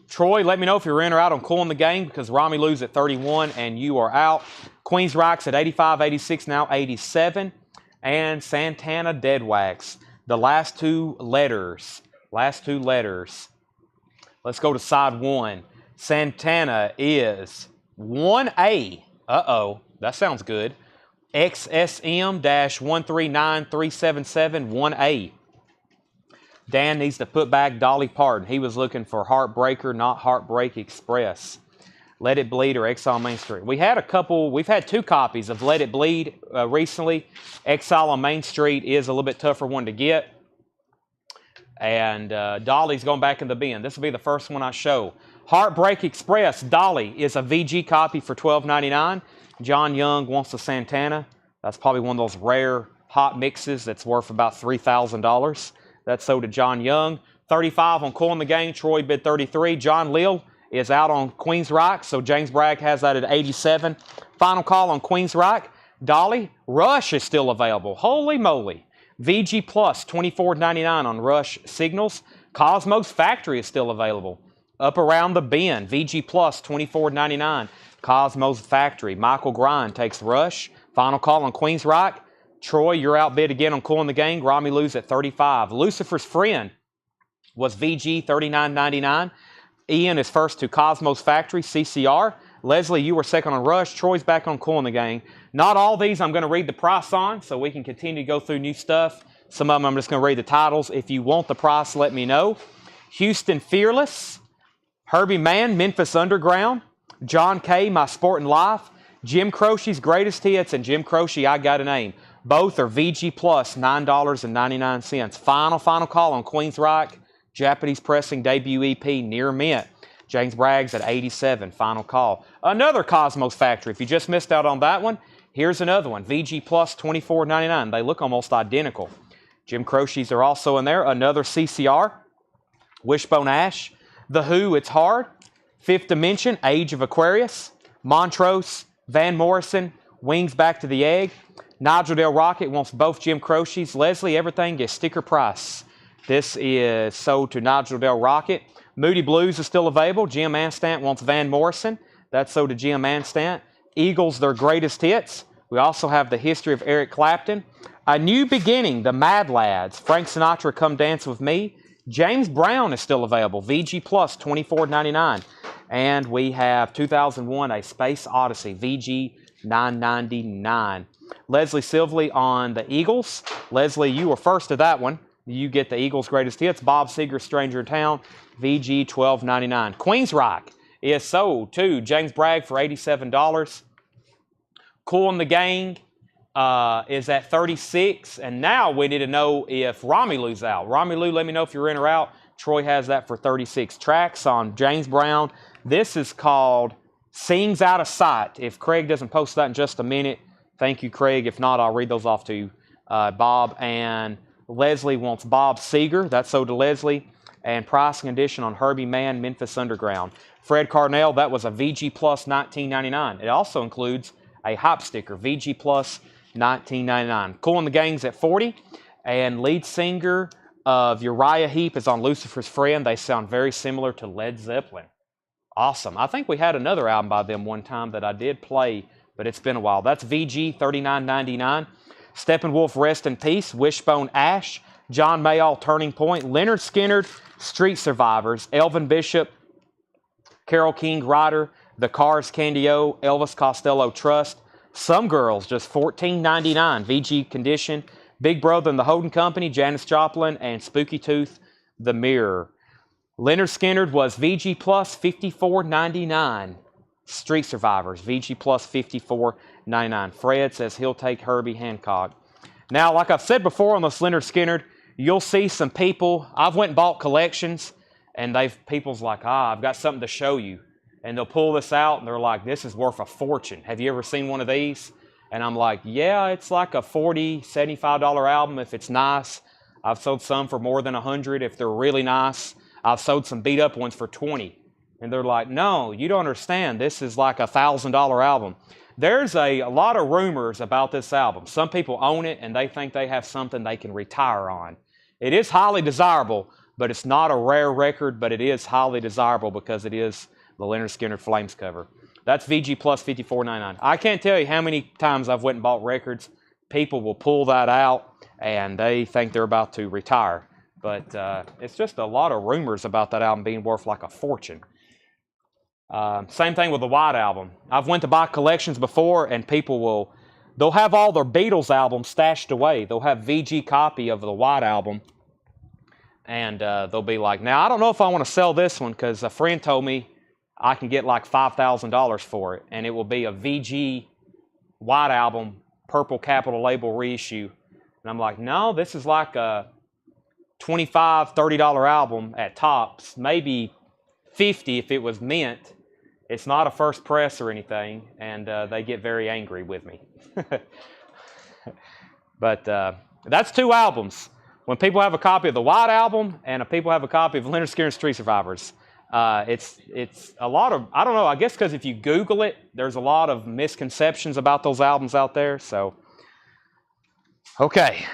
Troy, let me know if you're in or out on Cool in the Game because Romulus at 31 and you are out. Queens Rocks at 85, 86, now 87. And Santana Dead Wax. The last two letters. Let's go to side one. Santana is 1A. Uh-oh, that sounds good. XSM-139377 1A. Dan needs to put back Dolly Parton. He was looking for Heartbreaker, not Heartbreak Express. Let It Bleed or Exile on Main Street. We've had two copies of Let It Bleed recently. Exile on Main Street is a little bit tougher one to get. And Dolly's going back in the bin. This will be the first one I show. Heartbreak Express, Dolly, is a VG copy for $12.99. John Young wants a Santana. That's probably one of those rare hot mixes that's worth about $3,000. That's sold to John Young. 35 on Cool in the Game. Troy bid 33. John Lill is out on Queens Rock, so James Bragg has that at 87. Final call on Queens Rock. Dolly, Rush is still available. Holy moly. VG Plus, $24.99 on Rush Signals. Cosmos Factory is still available. Up Around the Bend, VG Plus, $24.99. Cosmos Factory. Michael Grind takes Rush. Final call on Queens Rock. Troy, you're outbid again on Cool in the Game. Romulus at 35. Lucifer's Friend was VG $39.99. Ian is first to Cosmos Factory, CCR. Leslie, you were second on Rush. Troy's back on Cool in the Game. Not all these I'm going to read the price on, so we can continue to go through new stuff. Some of them I'm just going to read the titles. If you want the price, let me know. Houston Fearless. Herbie Mann, Memphis Underground. John Kay, My Sportin' Life. Jim Croce's Greatest Hits and Jim Croce, I Got a Name. Both are VG Plus, $9.99. Final call on Queens Rock. Japanese Pressing debut EP, Near Mint. James Bragg's at 87. Final call. Another Cosmos Factory. If you just missed out on that one, here's another one. VG Plus, $24.99. They look almost identical. Jim Croce's are also in there. Another CCR. Wishbone Ash. The Who, It's Hard. Fifth Dimension, Age of Aquarius. Montrose. Van Morrison. Wings Back to the Egg. Nigel Del Rocket wants both Jim Croce's. Leslie, everything gets sticker price. This is sold to Nigel Del Rocket. Moody Blues is still available. Jim Anstant wants Van Morrison. That's sold to Jim Anstant. Eagles, Their Greatest Hits. We also have The History of Eric Clapton. A New Beginning, The Mad Lads. Frank Sinatra, Come Dance With Me. James Brown is still available. VG Plus, $24.99. And we have 2001, A Space Odyssey. VG, $9.99. Leslie Silvley on the Eagles. Leslie, you were first to that one. You get the Eagles' Greatest Hits. Bob Seger, Stranger in Town, VG $12.99. Queens Rock is sold to James Bragg for $87. Cool in the Gang is at 36. And now we need to know if Romulu's out. Romulu, let me know if you're in or out. Troy has that for 36. Tracks on James Brown. This is called Sings Out of Sight. If Craig doesn't post that in just a minute, thank you, Craig. If not, I'll read those off to you, Bob. And Leslie wants Bob Seger. That's sold to Leslie. And price and condition on Herbie Mann, Memphis Underground. Fred Carnell, that was a VG Plus $19.99. It also includes a Hype sticker, VG Plus $19.99. Cool in the Gang's at 40. And lead singer of Uriah Heep is on Lucifer's Friend. They sound very similar to Led Zeppelin. Awesome. I think we had another album by them one time that I did play, but it's been a while. That's VG $39.99. Steppenwolf, Rest in Peace. Wishbone Ash. John Mayall, Turning Point. Leonard Skinner, Street Survivors. Elvin Bishop, Carole King Rider, The Cars Candy O, Elvis Costello Trust. Some Girls, just $14.99, VG Condition. Big Brother and the Holding Company, Janis Joplin, and Spooky Tooth, The Mirror. Leonard Skinner was VG Plus, $54.99. Street Survivors, VG Plus, $54.99. Fred says he'll take Herbie Hancock. Now, like I've said before on this Leonard Skinner, you'll see some people. I've went and bought collections, and people's like, I've got something to show you. And they'll pull this out, and they're like, this is worth a fortune. Have you ever seen one of these? And I'm like, yeah, it's like a $40, $75 album if it's nice. I've sold some for more than $100 if they're really nice. I've sold some beat up ones for $20. And they're like, no, you don't understand. This is like a $1,000 album. There's a lot of rumors about this album. Some people own it, and they think they have something they can retire on. It is highly desirable, but it's not a rare record, but it is highly desirable because it is the Leonard Skinner Flames cover. That's VG Plus, $54.99. I can't tell you how many times I've went and bought records. People will pull that out, and they think they're about to retire. But it's just a lot of rumors about that album being worth like a fortune. Same thing with the White Album. I've went to buy collections before, and people they'll have all their Beatles albums stashed away. They'll have VG copy of the White Album, and they'll be like, now, I don't know if I want to sell this one because a friend told me I can get like $5,000 for it, and it will be a VG White Album, purple capital label reissue. And I'm like, no, this is like a $25, $30 album at tops, maybe $50 if it was mint. It's not a first press or anything, and they get very angry with me. But that's two albums. When people have a copy of the White Album and people have a copy of Leonard Skinner Street Survivors, it's a lot of, I don't know, I guess because if you Google it, there's a lot of misconceptions about those albums out there. So, okay.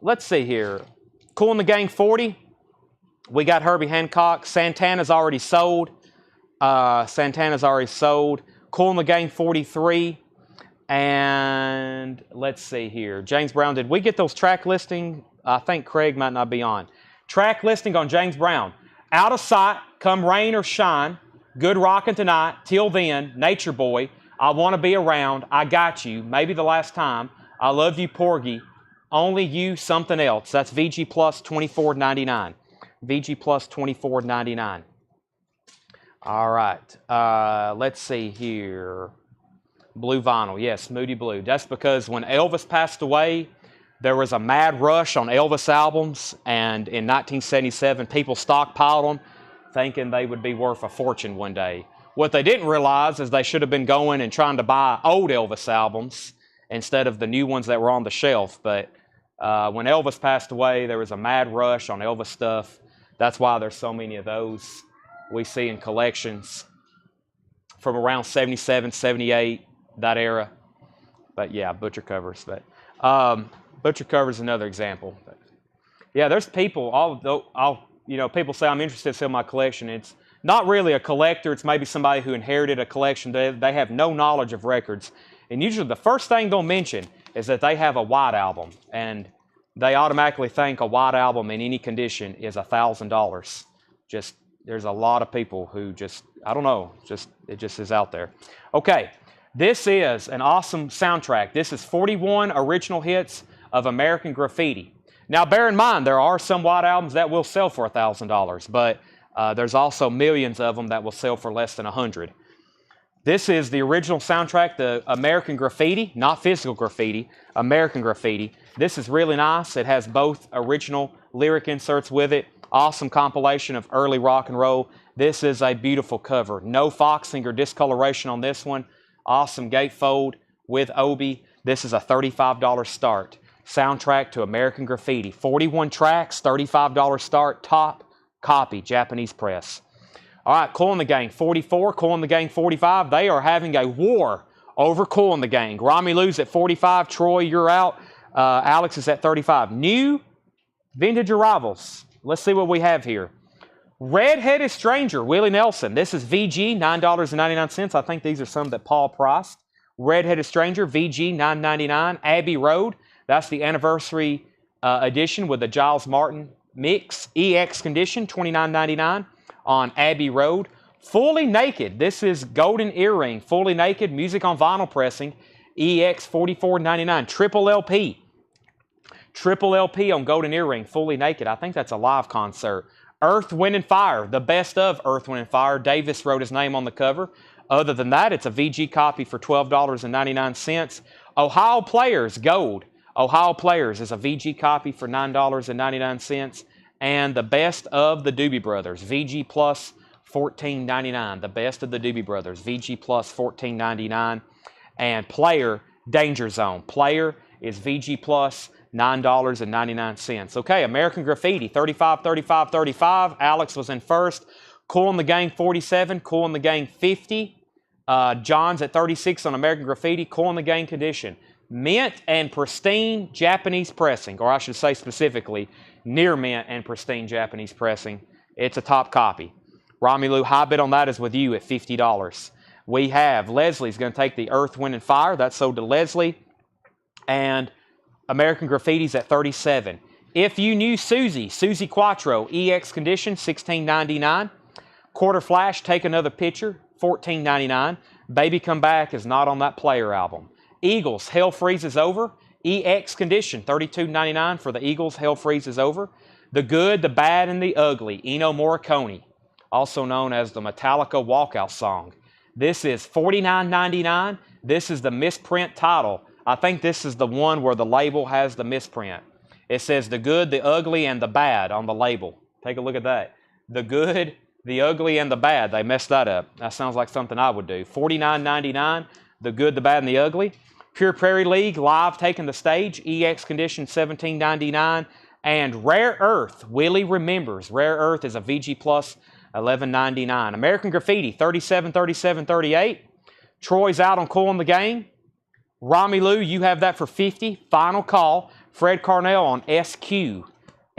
Let's see here. Kool and the Gang 40. We got Herbie Hancock. Santana's already sold. Kool and the Gang 43. And let's see here. James Brown, did we get those track listing? I think Craig might not be on. Track listing on James Brown. Out of Sight, Come Rain or Shine, Good Rockin' Tonight, Till Then, Nature Boy, I Want to Be Around, I Got You, Maybe the Last Time, I Love You Porgy, Only You, Something Else. That's VG Plus, $24.99. VG Plus, $24.99. All right. Let's see here. Blue vinyl. Yes, Moody Blue. That's because when Elvis passed away, there was a mad rush on Elvis albums, and in 1977, people stockpiled them, thinking they would be worth a fortune one day. What they didn't realize is they should have been going and trying to buy old Elvis albums instead of the new ones that were on the shelf. But when Elvis passed away, there was a mad rush on Elvis stuff. That's why there's so many of those we see in collections from around 77, 78, that era. But yeah, butcher covers. But butcher covers is another example. But yeah, there's people. People say I'm interested in selling my collection. It's not really a collector. It's maybe somebody who inherited a collection. They have no knowledge of records, and usually the first thing they'll mention is that they have a White Album, and they automatically think a White Album in any condition is $1,000. There's a lot of people who I don't know, it just is out there. Okay, this is an awesome soundtrack. This is 41 original hits of American Graffiti. Now, bear in mind, there are some White Albums that will sell for $1,000, but there's also millions of them that will sell for less than $100. This is the original soundtrack, the American Graffiti, not Physical Graffiti, American Graffiti. This is really nice. It has both original lyric inserts with it. Awesome compilation of early rock and roll. This is a beautiful cover. No foxing or discoloration on this one. Awesome gatefold with Obi. This is a $35 start. Soundtrack to American Graffiti. 41 tracks, $35 start, top copy, Japanese press. All right, Kool and the Gang 44, Kool and the Gang 45. They are having a war over Kool and the Gang. Rami Lou's at 45. Troy, you're out. Alex is at 35. New vintage arrivals. Let's see what we have here. Red-Headed Stranger, Willie Nelson. This is VG, $9.99. I think these are some that Paul priced. Red-Headed Stranger, VG, $9.99. Abbey Road, that's the anniversary edition with the Giles Martin mix. EX condition, $29.99. on Abbey Road. Fully Naked. This is Golden Earring. Fully Naked. Music on vinyl pressing. EX $44.99. Triple LP. Triple LP on Golden Earring. Fully Naked. I think that's a live concert. Earth, Wind, and Fire. The best of Earth, Wind, and Fire. Davis wrote his name on the cover. Other than that, it's a VG copy for $12.99. Ohio Players. Gold. Ohio Players is a VG copy for $9.99. And the best of the Doobie Brothers. VG Plus $14.99. The best of the Doobie Brothers. VG Plus $14.99. And Player, Danger Zone. Player is VG Plus $9.99. Okay, American Graffiti, 35, 35, 35. Alex was in first. Cool and the Gang, 47. Cool and the Gang, 50. John's at 36 on American Graffiti. Cool and the Gang condition. Mint and pristine Japanese pressing, or I should say specifically, near mint and pristine Japanese pressing. It's a top copy. Romelu, high bid on that is with you at $50. We have Leslie's going to take the Earth, Wind, and Fire. That's sold to Leslie. And American Graffiti's at 37. If you knew Susie Quattro, EX condition, $16.99. Quarter Flash, Take Another Picture, $14.99. Baby Come Back is not on that Player album. Eagles, Hell Freezes Over, EX condition, $32.99 for the Eagles, Hell Freezes Over. The Good, the Bad, and the Ugly, Ennio Morricone, also known as the Metallica Walkout song. This is $49.99. This is the misprint title. I think this is the one where the label has the misprint. It says The Good, the Ugly, and the Bad on the label. Take a look at that. The Good, the Ugly, and the Bad. They messed that up. That sounds like something I would do. $49.99. The Good, the Bad, and the Ugly. Pure Prairie League, live taking the stage. EX condition, $17.99. And Rare Earth, Willie Remembers. Rare Earth is a VG Plus, $11.99. American Graffiti, 37, 37, 38. Troy's out on Cool and the Gang. Romelu, you have that for $50. Final call. Fred Carnell on SQ.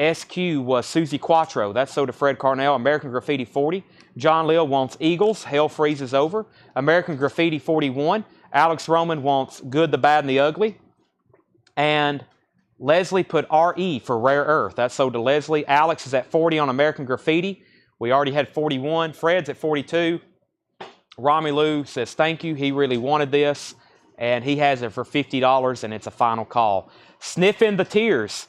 SQ was Susie Quattro. That's sold to Fred Carnell. American Graffiti, 40. John Lill wants Eagles. Hell Freezes Over. American Graffiti, 41. Alex Roman wants Good, the Bad, and the Ugly. And Leslie put RE for Rare Earth. That's sold to Leslie. Alex is at 40 on American Graffiti. We already had 41. Fred's at 42. Romelu says thank you. He really wanted this. And he has it for $50, and it's a final call. Sniffin' the Tears.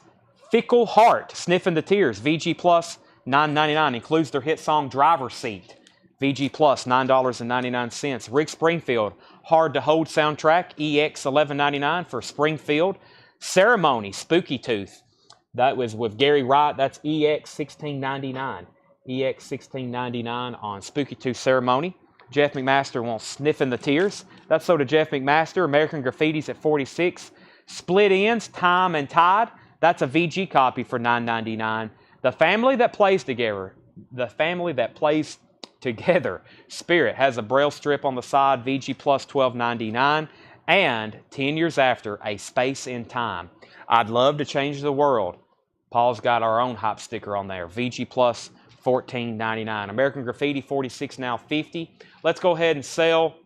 Fickle Heart. Sniffin' the Tears. VG Plus, $9.99. Includes their hit song Driver's Seat. VG Plus, $9.99. Rick Springfield. Hard to Hold soundtrack. EX, $11.99 for Springfield. Ceremony. Spooky Tooth. That was with Gary Wright. That's EX, $16.99. EX, $16.99 on Spooky Tooth Ceremony. Jeff McMaster wants Sniffin' the Tears. That's sold to Jeff McMaster. American Graffiti's at 46. Split Ends, Time and Tide. That's a VG copy for $9.99. The Family That Plays Together. The Family That Plays Together. Spirit has a braille strip on the side. VG Plus $12.99. And 10 Years After, A Space in Time. I'd Love to Change the World. Paul's got our own hype sticker on there. VG Plus $14.99. American Graffiti, 46 now, 50. Let's go ahead and sell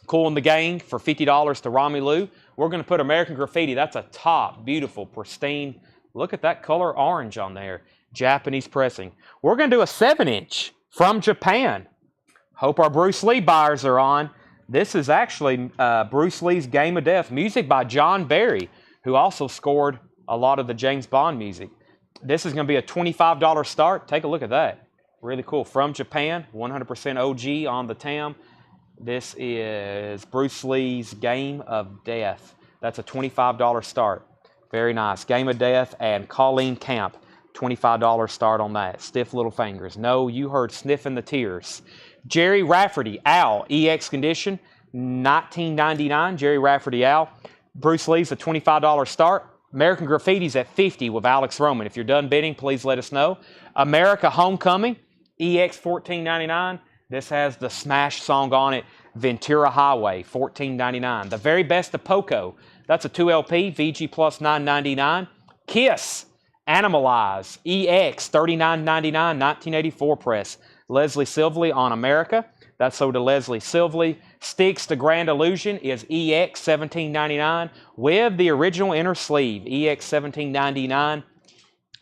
Cool and the Gang for $50 to Romelu. We're going to put American Graffiti. That's a top, beautiful, pristine. Look at that color orange on there. Japanese pressing. We're going to do a 7-inch from Japan. Hope our Bruce Lee buyers are on. This is actually Bruce Lee's Game of Death. Music by John Barry, who also scored a lot of the James Bond music. This is going to be a $25 start. Take a look at that. Really cool. From Japan, 100% OG on the TAM. This is Bruce Lee's Game of Death. That's a $25 start. Very nice. Game of Death and Colleen Camp. $25 start on that. Stiff Little Fingers. No, you heard Sniffin' the Tears. Jerry Rafferty, Al, EX condition, $19.99. Jerry Rafferty, Al. Bruce Lee's a $25 start. American Graffiti's at 50 with Alex Roman. If you're done bidding, please let us know. America Homecoming, EX $14.99. This has the smash song on it, Ventura Highway, $14.99. The Very Best of Poco, that's a 2LP, VG Plus $9.99. Kiss, Animalize, EX $39.99, 1984 press. Leslie Silvley on America. That's sold to Leslie Silvley. Sticks to Grand Illusion is EX $17.99 with the original inner sleeve, EX $17.99.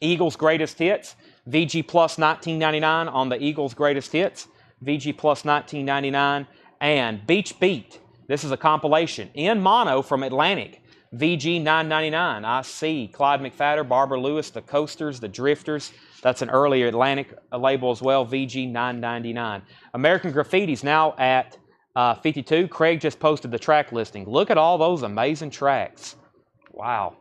Eagles Greatest Hits, VG Plus $19.99 on the Eagles' greatest hits. VG Plus $19.99. And Beach Beat. This is a compilation in mono from Atlantic. VG $9.99. I see Clyde McFadder, Barbara Lewis, the Coasters, the Drifters. That's an earlier Atlantic label as well. VG $9.99. American Graffiti's now at 52. Craig just posted the track listing. Look at all those amazing tracks. Wow.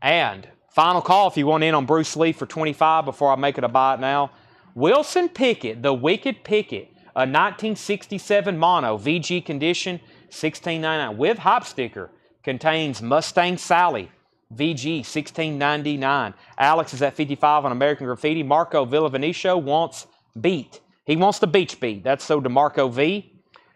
And final call if you want in on Bruce Lee for 25 before I make it a buy it now. Wilson Pickett, the Wicked Pickett, a 1967 mono, VG condition, $16.99 with hop sticker. Contains Mustang Sally, VG $16.99. Alex is at 55 on American Graffiti. Marco Villavenicio wants Beat. He wants the Beach Beat. That's so DeMarco V.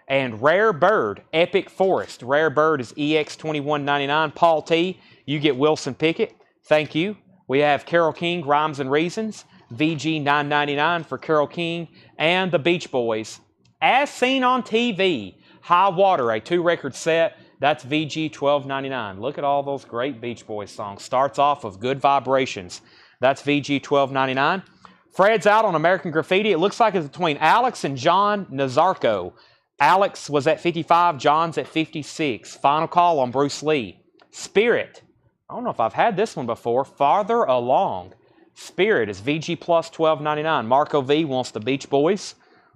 And Rare Bird, Epic Forest. Rare Bird is EX $21.99. Paul T, you get Wilson Pickett. Thank you. We have Carole King, Rhymes and Reasons. VG $9.99 for Carole King. And the Beach Boys, As Seen on TV. High Water, a 2-record set. That's VG $12.99. Look at all those great Beach Boys songs. Starts off with Good Vibrations. That's VG $12.99. Fred's out on American Graffiti. It looks like it's between Alex and John Nazarko. Alex was at 55. John's at 56. Final call on Bruce Lee. Spirit. I don't know if I've had this one before. Farther Along. Spirit is VG Plus $12.99. Marco V wants the Beach Boys.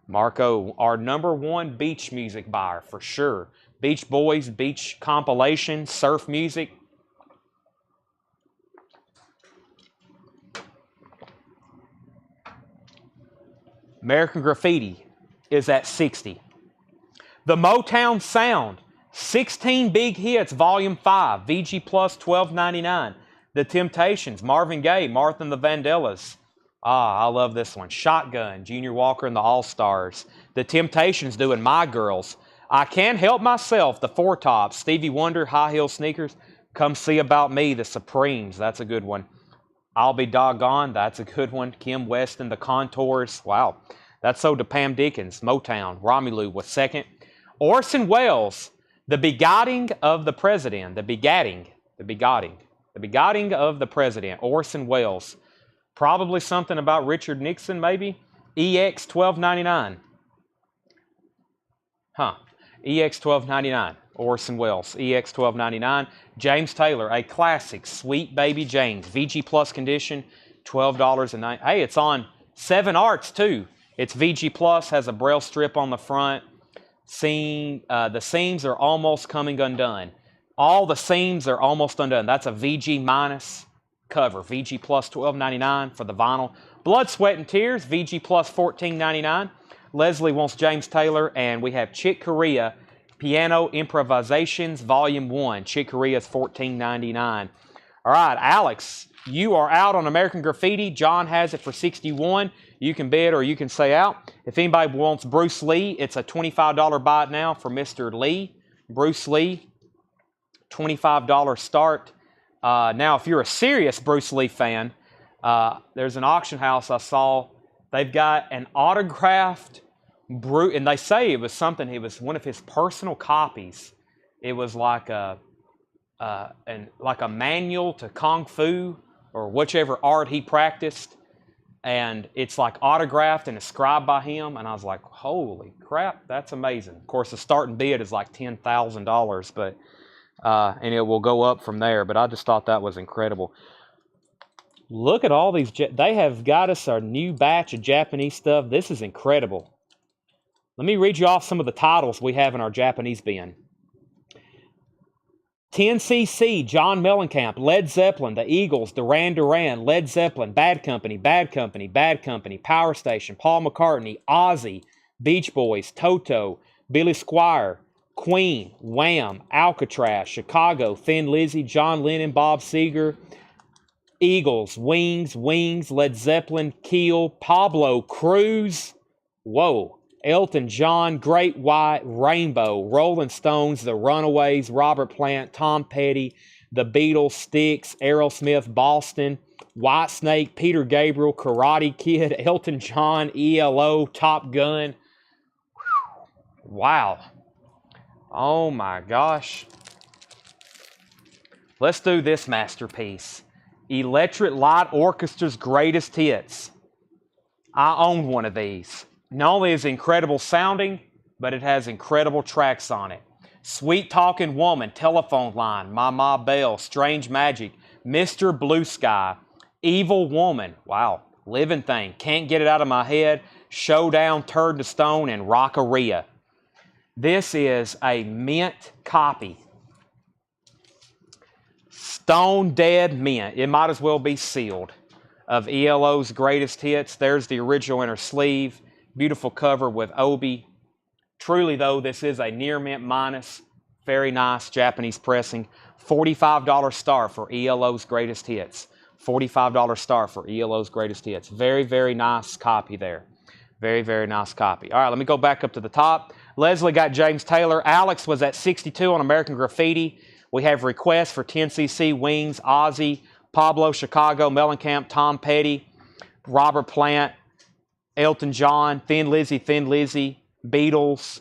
Marco, our #1 beach music buyer for sure. Beach Boys, beach compilation, surf music. American Graffiti is at 60. The Motown Sound, 16 Big Hits, Volume 5, VG Plus $12.99. The Temptations, Marvin Gaye, Martha and the Vandellas. I love this one. Shotgun, Junior Walker and the All-Stars. The Temptations doing My Girls. I Can't Help Myself, the Four Tops. Stevie Wonder, High Heel Sneakers. Come See About Me, the Supremes. That's a good one. I'll Be Doggone. That's a good one. Kim Weston, the Contours. Wow. That's so to Pam Dickens. Motown. Romelu was second. Orson Welles, The Beguiling of the President. The Beguiling of the President. Orson Welles. Probably something about Richard Nixon, maybe. EX $12.99. EX $12.99. Orson Welles. EX $12.99. James Taylor, a classic. Sweet Baby James. VG Plus condition, $12.09. Hey, it's on 7 Arts too. It's VG Plus, has a braille strip on the front. The seams are almost coming undone. All the seams are almost undone. That's a VG minus cover. VG Plus $12.99 for the vinyl. Blood, Sweat, and Tears. VG Plus $14.99. Leslie wants James Taylor. And we have Chick Corea, Piano Improvisations, Volume 1. Chick Corea is $14.99. All right, Alex, you are out on American Graffiti. John has it for 61. You can bid or you can say out. If anybody wants Bruce Lee, it's a $25 buy it now for Mr. Lee. Bruce Lee, $25 start. Now, if you're a serious Bruce Lee fan, there's an auction house I saw. They've got an autographed Bruce, and they say it was something. It was one of his personal copies. It was like a manual to Kung Fu or whichever art he practiced, and it's like autographed and inscribed by him. And I was like, holy crap, that's amazing. Of course, the starting bid is like $10,000, but and it will go up from there. But I just thought that was incredible. Look at all these. They have got us a new batch of Japanese stuff. This is incredible. Let me read you off some of the titles we have in our Japanese bin. 10cc, John Mellencamp, Led Zeppelin, The Eagles, Duran Duran, Led Zeppelin, Bad Company, Bad Company, Bad Company, Power Station, Paul McCartney, Ozzy, Beach Boys, Toto, Billy Squier, Queen, Wham, Alcatraz, Chicago, Thin Lizzy, John Lennon, Bob Seger, Eagles, Wings, Led Zeppelin, Keel, Pablo Cruz, whoa, Elton John, Great White, Rainbow, Rolling Stones, The Runaways, Robert Plant, Tom Petty, The Beatles, Styx, Aerosmith, Boston, Whitesnake, Peter Gabriel, Karate Kid, Elton John, ELO, Top Gun. Wow. Oh my gosh. Let's do this masterpiece. Electric Light Orchestra's Greatest Hits. I own one of these. Not only is it incredible sounding, but it has incredible tracks on it. Sweet Talking Woman, Telephone Line, Mama Bell, Strange Magic, Mr. Blue Sky, Evil Woman, wow, Living Thing, Can't Get It Out of My Head, Showdown, Turd to Stone, and Rockaria. This is a mint copy. Stone dead mint. It might as well be sealed. Of ELO's Greatest Hits. There's the original inner sleeve. Beautiful cover with Obi. Truly, though, this is a near mint minus. Very nice Japanese pressing. $45 star for ELO's Greatest Hits. $45 star for ELO's Greatest Hits. Very, very nice copy there. Very, very nice copy. All right, let me go back up to the top. Leslie got James Taylor. Alex was at 62 on American Graffiti. We have requests for 10cc, Wings, Ozzy, Pablo, Chicago, Mellencamp, Tom Petty, Robert Plant, Elton John, Thin Lizzy, Beatles,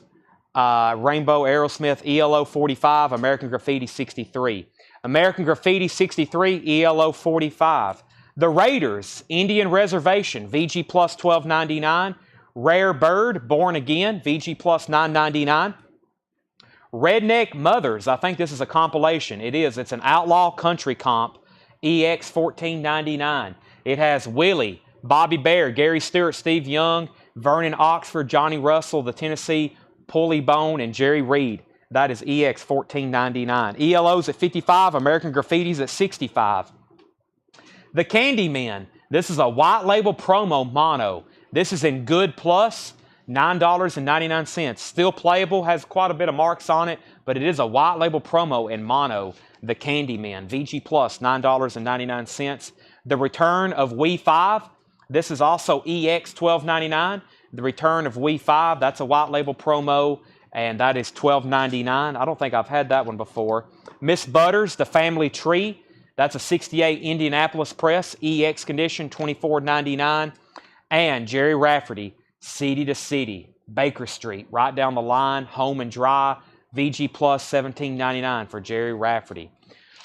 Rainbow, Aerosmith, ELO 45, American Graffiti 63. American Graffiti 63, ELO 45. The Raiders, Indian Reservation, VG plus $12.99. Rare Bird, Born Again, VG plus $9.99. Redneck Mothers, I think this is a compilation. It is. It's an outlaw country comp, EX $14.99. It has Willie, Bobby Bear, Gary Stewart, Steve Young, Vernon Oxford, Johnny Russell, the Tennessee Pulley Bone, and Jerry Reed. That is EX $14.99. ELO's at 55, American Graffiti's at 65. The Candyman, this is a white label promo mono. This is in Good Plus, $9.99. Still playable, has quite a bit of marks on it, but it is a white label promo in mono. The Candyman, VG Plus, $9.99. The Return of Wii 5, this is also EX $12.99. The Return of Wii 5, that's a white label promo, and that is $12.99. I don't think I've had that one before. Miss Butters, The Family Tree, that's a 68 Indianapolis press, EX condition, $24.99. And Jerry Rafferty, City to City, Baker Street, right down the line, home and dry, VG plus $17.99 for Jerry Rafferty.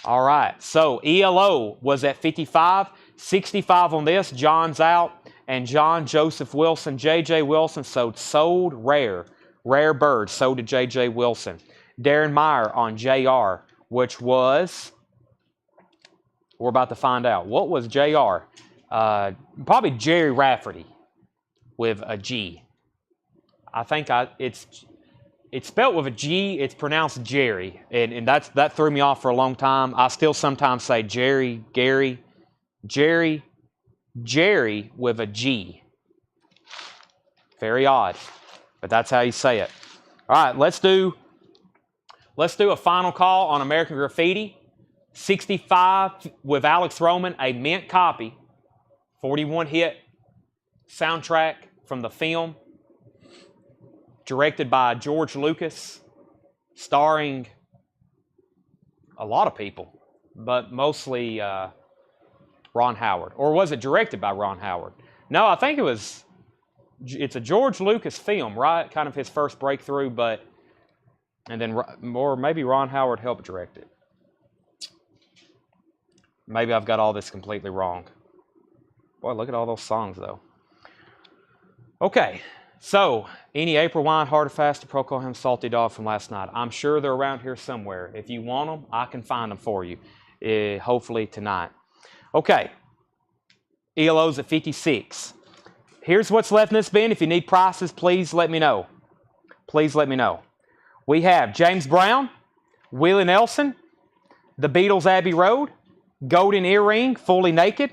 All right, so ELO was at 55, 65 on this. John's out, and John Joseph Wilson, J.J. Wilson, sold Rare. Rare Bird, sold to J.J. Wilson. Darren Meyer on JR, which was, we're about to find out. What was JR? Probably Jerry Rafferty with a G. I think it's spelled with a G. It's pronounced Jerry, and that threw me off for a long time. I still sometimes say Jerry, Gary, Jerry with a G. Very odd, but that's how you say it. All right, let's do a final call on American Graffiti. 65 with Alex Roman, a mint copy, 41 hit soundtrack from the film, directed by George Lucas, starring a lot of people, but mostly Ron Howard. Or was it directed by Ron Howard? No, I think it's a George Lucas film, right? Kind of his first breakthrough, and then maybe Ron Howard helped direct it. Maybe I've got all this completely wrong. Boy, look at all those songs, though. Okay, so any April Wine, Hard or Fast, to Procol Harum, Salty Dog from last night. I'm sure they're around here somewhere. If you want them, I can find them for you, hopefully tonight. Okay, ELO's at 56. Here's what's left in this bin. If you need prices, please let me know. Please let me know. We have James Brown, Willie Nelson, The Beatles' Abbey Road, Golden Earring, Fully Naked,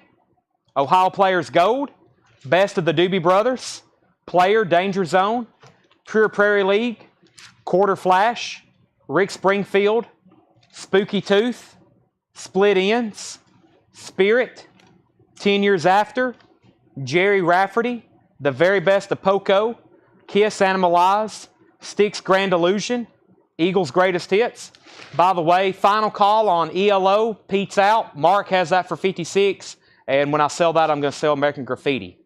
Ohio Players Gold, Best of the Doobie Brothers, Player, Danger Zone, Pure Prairie League, Quarter Flash, Rick Springfield, Spooky Tooth, Split Ends, Spirit, 10 Years After, Jerry Rafferty, The Very Best of Poco, Kiss Animalize, Styx Grand Illusion, Eagles Greatest Hits. By the way, final call on ELO. Pete's out. Mark has that for 56. And when I sell that, I'm going to sell American Graffiti.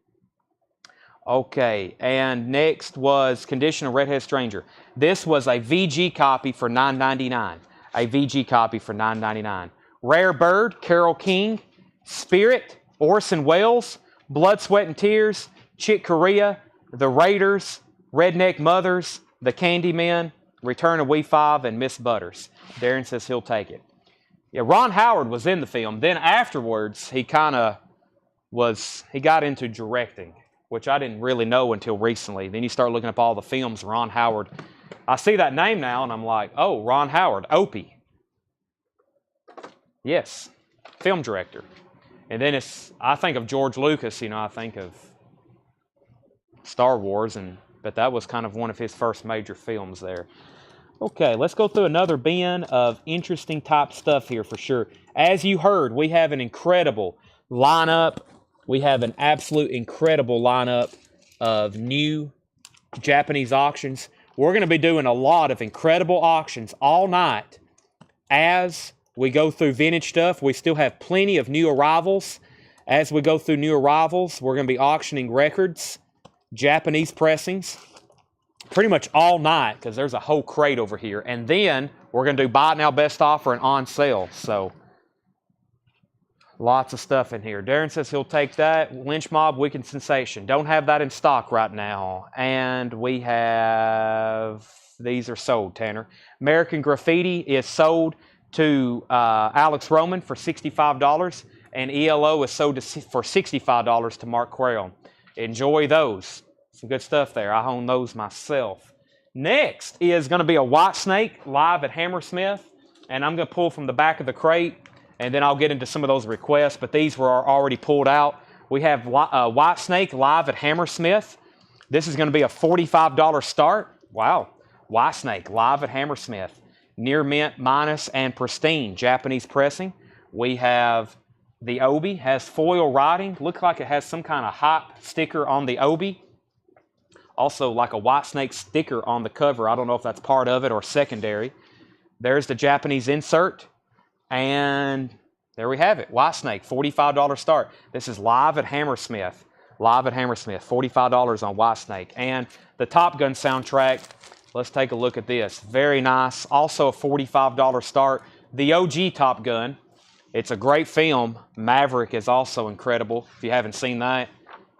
Okay, and next was Condition of Redhead Stranger. This was a VG copy for $9.99. A VG copy for $9.99. Rare Bird, Carole King, Spirit, Orson Welles, Blood, Sweat, and Tears, Chick Corea, The Raiders, Redneck Mothers, The Candymen, Return of We Five, and Miss Butters. Darren says he'll take it. Yeah, Ron Howard was in the film. Then afterwards, he got into directing, which I didn't really know until recently. Then you start looking up all the films Ron Howard. I see that name now, and I'm like, oh, Ron Howard, Opie. Yes, film director. And then I think of George Lucas, I think of Star Wars, but that was kind of one of his first major films there. Okay, let's go through another bin of interesting type stuff here for sure. As you heard, we have an incredible lineup. We have an absolute incredible lineup of new Japanese auctions. We're going to be doing a lot of incredible auctions all night. As we go through vintage stuff, we still have plenty of new arrivals. As we go through new arrivals, we're going to be auctioning records, Japanese pressings, pretty much all night because there's a whole crate over here. And then we're going to do buy it now, best offer, and on sale. So lots of stuff in here. Darren says he'll take that. Lynch Mob, Wicked Sensation. Don't have that in stock right now. And we have, these are sold, Tanner. American Graffiti is sold to Alex Roman for $65. And ELO is sold for $65 to Mark Crayon. Enjoy those. Some good stuff there. I own those myself. Next is going to be a White Snake live at Hammersmith. And I'm going to pull from the back of the crate. And then I'll get into some of those requests. But these were already pulled out. We have White Snake live at Hammersmith. This is going to be a $45 start. Wow. White Snake live at Hammersmith. Near mint, minus, and pristine Japanese pressing. We have the Obi. Has foil writing. Looks like it has some kind of hype sticker on the Obi. Also like a White Snake sticker on the cover. I don't know if that's part of it or secondary. There's the Japanese insert. And there we have it. White Snake, $45 start. This is live at Hammersmith. Live at Hammersmith, $45 on White Snake. And the Top Gun soundtrack, let's take a look at this. Very nice. Also a $45 start. The OG Top Gun. It's a great film. Maverick is also incredible. If you haven't seen that,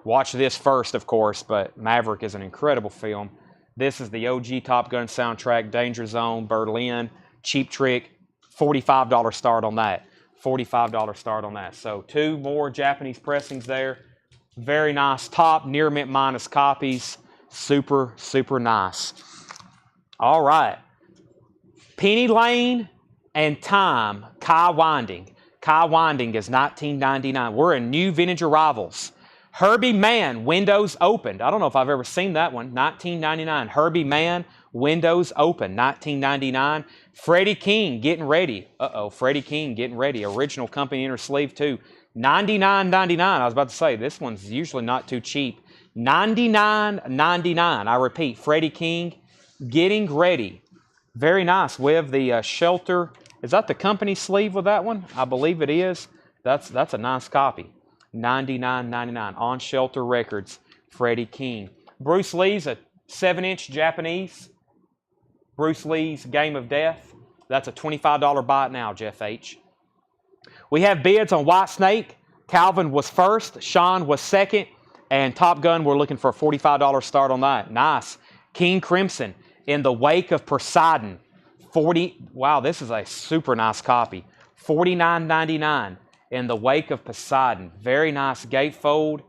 watch this first, of course, but Maverick is an incredible film. This is the OG Top Gun soundtrack, Danger Zone, Berlin, Cheap Trick, $45 start on that. $45 start on that. So 2 more Japanese pressings there. Very nice. Top near mint minus copies. Super, super nice. All right. Penny Lane and Time, Kai Winding. Kai Winding is $19.99. We're in new vintage arrivals. Herbie Mann, windows opened. I don't know if I've ever seen that one. $19.99. Herbie Mann, windows open. $19.99. Freddie King, getting ready. Freddie King, getting ready. Original company inner sleeve too. $99.99. I was about to say, this one's usually not too cheap. $99.99. I repeat, Freddie King, getting ready. Very nice. We have the Shelter. Is that the company sleeve with that one? I believe it is. That's a nice copy. $99.99 on Shelter Records. Freddie King. Bruce Lee's a 7-inch Japanese. Bruce Lee's Game of Death. That's a $25 buy it now, Jeff H. We have bids on White Snake. Calvin was first. Sean was second. And Top Gun, we're looking for a $45 start on that. Nice. King Crimson, In the Wake of Poseidon. Wow, this is a super nice copy. $49.99. In the Wake of Poseidon. Very nice gatefold.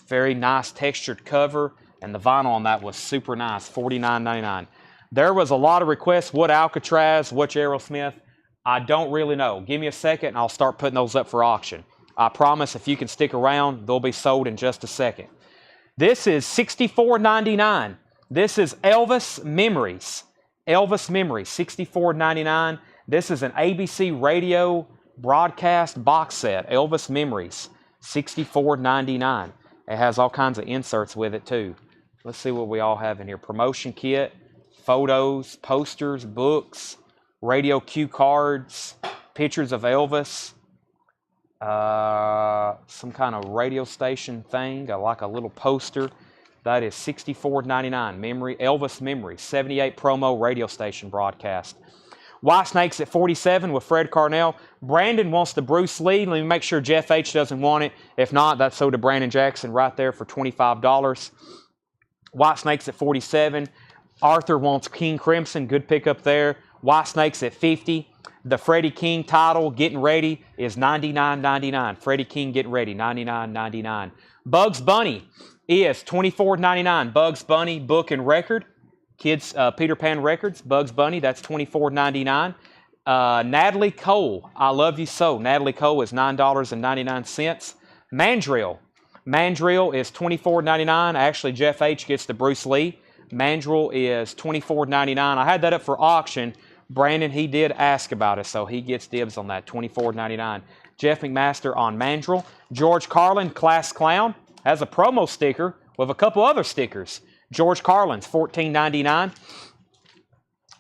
Very nice textured cover. And the vinyl on that was super nice. $49.99. There was a lot of requests. What Alcatraz? Which Aerosmith? I don't really know. Give me a second and I'll start putting those up for auction. I promise if you can stick around, they'll be sold in just a second. This is $64.99. This is Elvis Memories. Elvis Memories, $64.99. This is an ABC radio broadcast box set. Elvis Memories, $64.99. It has all kinds of inserts with it too. Let's see what we all have in here. Promotion kit, photos, posters, books, radio cue cards, pictures of Elvis, some kind of radio station thing, like a little poster. That is $64.99. Elvis Memory, 78 promo radio station broadcast. White Snakes at 47 with Fred Carnell. Brandon wants the Bruce Lee. Let me make sure Jeff H. doesn't want it. If not, that's sold to Brandon Jackson right there for $25. White Snakes at 47. Arthur wants King Crimson. Good pickup there. White Snakes at 50. The Freddie King title, Getting Ready, is $99.99. Freddie King, Getting Ready, $99.99. Bugs Bunny is $24.99. Bugs Bunny book and record. Kids, Peter Pan Records, Bugs Bunny, that's $24.99. Natalie Cole, I Love You So. Natalie Cole is $9.99. Mandrill is $24.99. Actually, Jeff H. gets the Bruce Lee. Mandrill is $24.99. I had that up for auction. Brandon, he did ask about it, so he gets dibs on that, $24.99. Jeff McMaster on Mandrill. George Carlin, Class Clown, has a promo sticker with a couple other stickers. George Carlin's $14.99.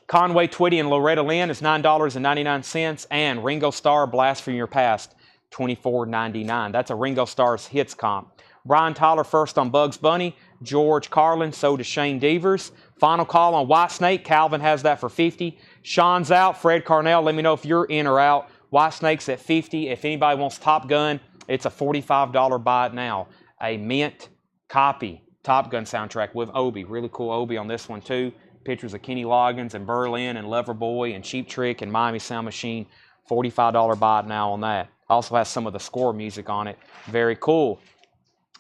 Conway Twitty and Loretta Lynn is $9.99. And Ringo Starr, Blast from Your Past, $24.99. That's a Ringo Starr's hits comp. Brian Tyler first on Bugs Bunny. George Carlin, so does Shane Devers. Final call on White Snake. Calvin has that for $50. Sean's out. Fred Carnell, let me know if you're in or out. White Snake's at $50. If anybody wants Top Gun, it's a $45 buy it now. A mint copy. Top Gun soundtrack with Obi. Really cool Obi on this one too. Pictures of Kenny Loggins and Berlin and Loverboy and Cheap Trick and Miami Sound Machine. $45 buy it now on that. Also has some of the score music on it. Very cool.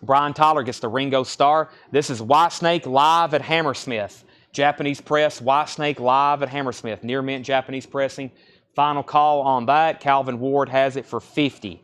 Brian Tyler gets the Ringo Starr. This is White Snake live at Hammersmith. Japanese press, White Snake live at Hammersmith. Near mint Japanese pressing. Final call on that. Calvin Ward has it for $50.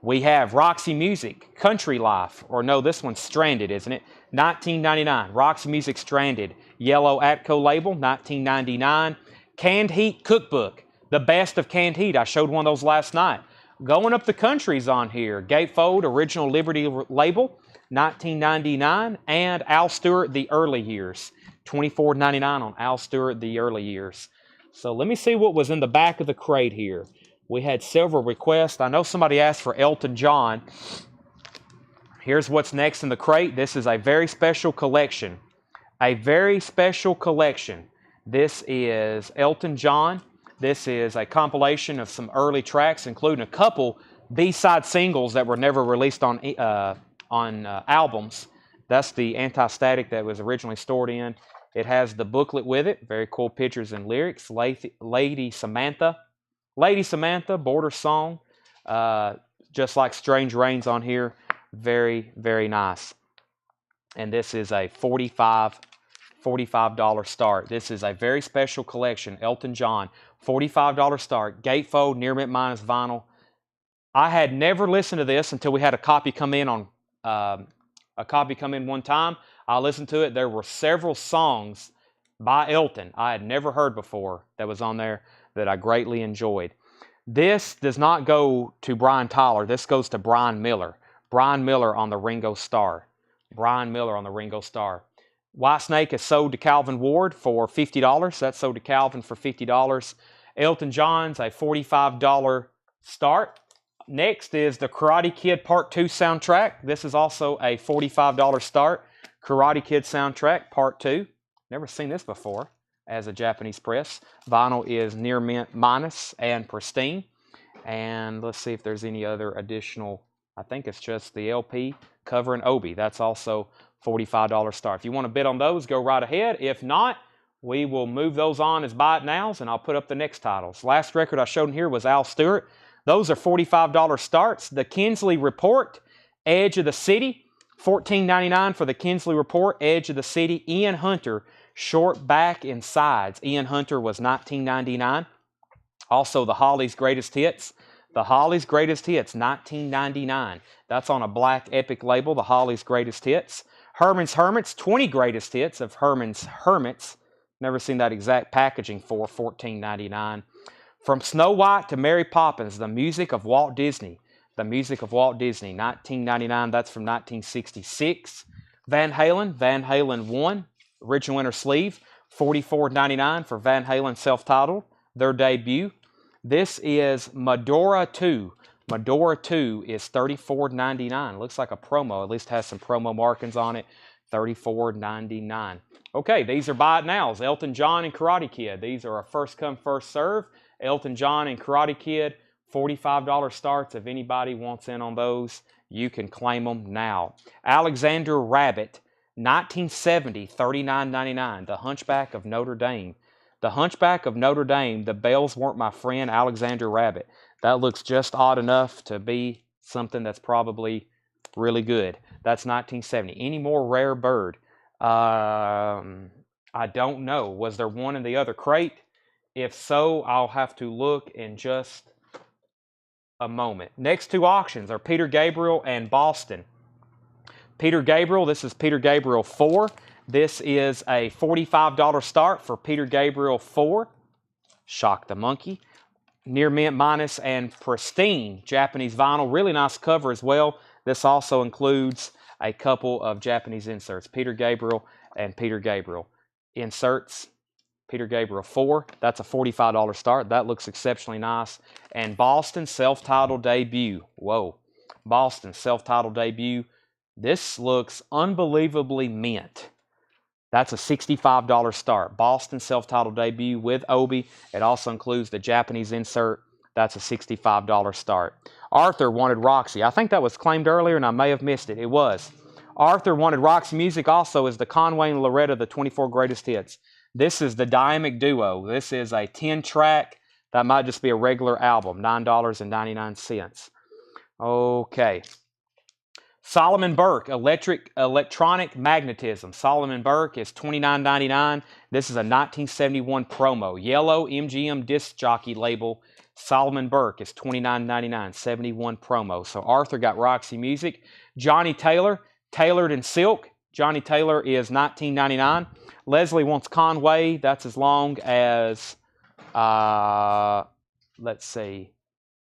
We have Roxy Music, Country Life. Or no, this one's Stranded, isn't it? $19.99. Roxy Music Stranded. Yellow Atco label, $19.99. Canned Heat Cookbook. The best of canned heat. I showed one of those last night. Going up the countries on here. Gatefold, Original Liberty label, $19.99. And Al Stewart, The Early Years. $24.99 on Al Stewart, The Early Years. So let me see what was in the back of the crate here. We had several requests. I know somebody asked for Elton John. Here's what's next in the crate. This is a very special collection. A very special collection. This is Elton John. This is a compilation of some early tracks, including a couple B-side singles that were never released on albums. That's the Anti-Static that was originally stored in. It has the booklet with it. Very cool pictures and lyrics. Lady Samantha, Border Song. Just like Strange Rains on here. Very, very nice. And this is a $45 start. This is a very special collection. Elton John, $45 start. Gatefold, near mint minus vinyl. I had never listened to this until we had a copy come in one time. I listened to it. There were several songs by Elton I had never heard before that was on there that I greatly enjoyed. This does not go to Brian Tyler. This goes to Brian Miller. Brian Miller on the Ringo Starr. Brian Miller on the Ringo Starr. White Snake is sold to Calvin Ward for $50. That's sold to Calvin for $50. Elton John's a $45 start. Next is the Karate Kid Part 2 soundtrack. This is also a $45 start. Karate Kid soundtrack Part 2. Never seen this before as a Japanese press. Vinyl is near mint minus and pristine. And let's see if there's any other additional. I think it's just the LP cover and Obi. That's also $45 start. If you want to bid on those, go right ahead. If not, we will move those on as buy it nows, and I'll put up the next titles. Last record I showed in here was Al Stewart. Those are $45 starts. The Kinsley Report, Edge of the City, $14.99 for the Kinsley Report, Edge of the City. Ian Hunter, Short Back and Sides. Ian Hunter was $19.99. Also, the Hollies Greatest Hits. The Hollies Greatest Hits, $19.99. That's on a Black Epic label, the Hollies Greatest Hits. Herman's Hermits, 20 Greatest Hits of Herman's Hermits. Never seen that exact packaging for $14.99. From Snow White to Mary Poppins, the music of Walt Disney. The music of Walt Disney, $19.99. That's from 1966. Van Halen 1, original inner sleeve, $44.99 for Van Halen self-titled, their debut. This is Medora 2. Medora 2 is $34.99. Looks like a promo. At least has some promo markings on it. $34.99. Okay, these are buy it nows. Elton John and Karate Kid. These are a first come, first serve. Elton John and Karate Kid, $45 starts. If anybody wants in on those, you can claim them now. Alexander Rabbit, 1970, $39.99. The Hunchback of Notre Dame. The Hunchback of Notre Dame, The Bells Weren't My Friend, Alexander Rabbit. That looks just odd enough to be something that's probably really good. That's 1970. Any more rare bird? I don't know. Was there one in the other crate? If so, I'll have to look in just a moment. Next two auctions are Peter Gabriel and Boston. Peter Gabriel, this is Peter Gabriel 4. This is a $45 start for Peter Gabriel 4. Shock the Monkey. Near mint minus and pristine Japanese vinyl. Really nice cover as well. This also includes a couple of Japanese inserts. Peter Gabriel and Peter Gabriel. Inserts, Peter Gabriel 4. That's a $45 start. That looks exceptionally nice. And Boston self-titled debut. Whoa. Boston self-titled debut. This looks unbelievably mint. That's a $65 start. Boston self-titled debut with Obi. It also includes the Japanese insert. That's a $65 start. Arthur wanted Roxy. I think that was claimed earlier and I may have missed it. It was. Arthur wanted Roxy Music also is the Conway and Loretta, the 24 greatest hits. This is the Dynamic Duo. This is a 10-track. That might just be a regular album. $9.99. Okay. Solomon Burke, Electronic Magnetism. Solomon Burke is $29.99. This is a 1971 promo. Yellow MGM disc jockey label. Solomon Burke is $29.99. 71 promo. So Arthur got Roxy Music. Johnny Taylor, Tailored in Silk. Johnny Taylor is $19.99. Leslie wants Conway. That's as long as, let's see.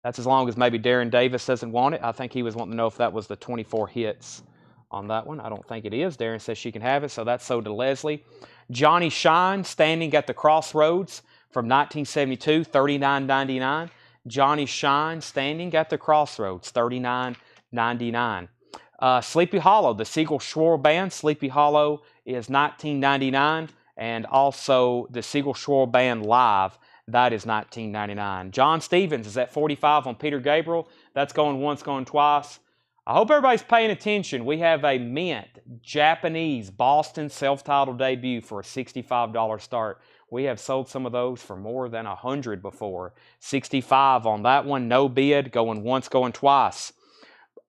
That's as long as maybe Darren Davis doesn't want it. I think he was wanting to know if that was the 24 hits on that one. I don't think it is. Darren says she can have it, so that's sold to Leslie. Johnny Shine, Standing at the Crossroads from 1972, $39.99. Johnny Shine, Standing at the Crossroads, $39.99. Sleepy Hollow, the Siegel Schwarl Band. Sleepy Hollow is $19.99. And also the Siegel Schwarl Band Live. That is $19.99. John Stevens is at $45 on Peter Gabriel. That's going once, going twice. I hope everybody's paying attention. We have a mint Japanese Boston self-titled debut for a $65 start. We have sold some of those for more than 100 before. $65 on that one. No bid. Going once, going twice.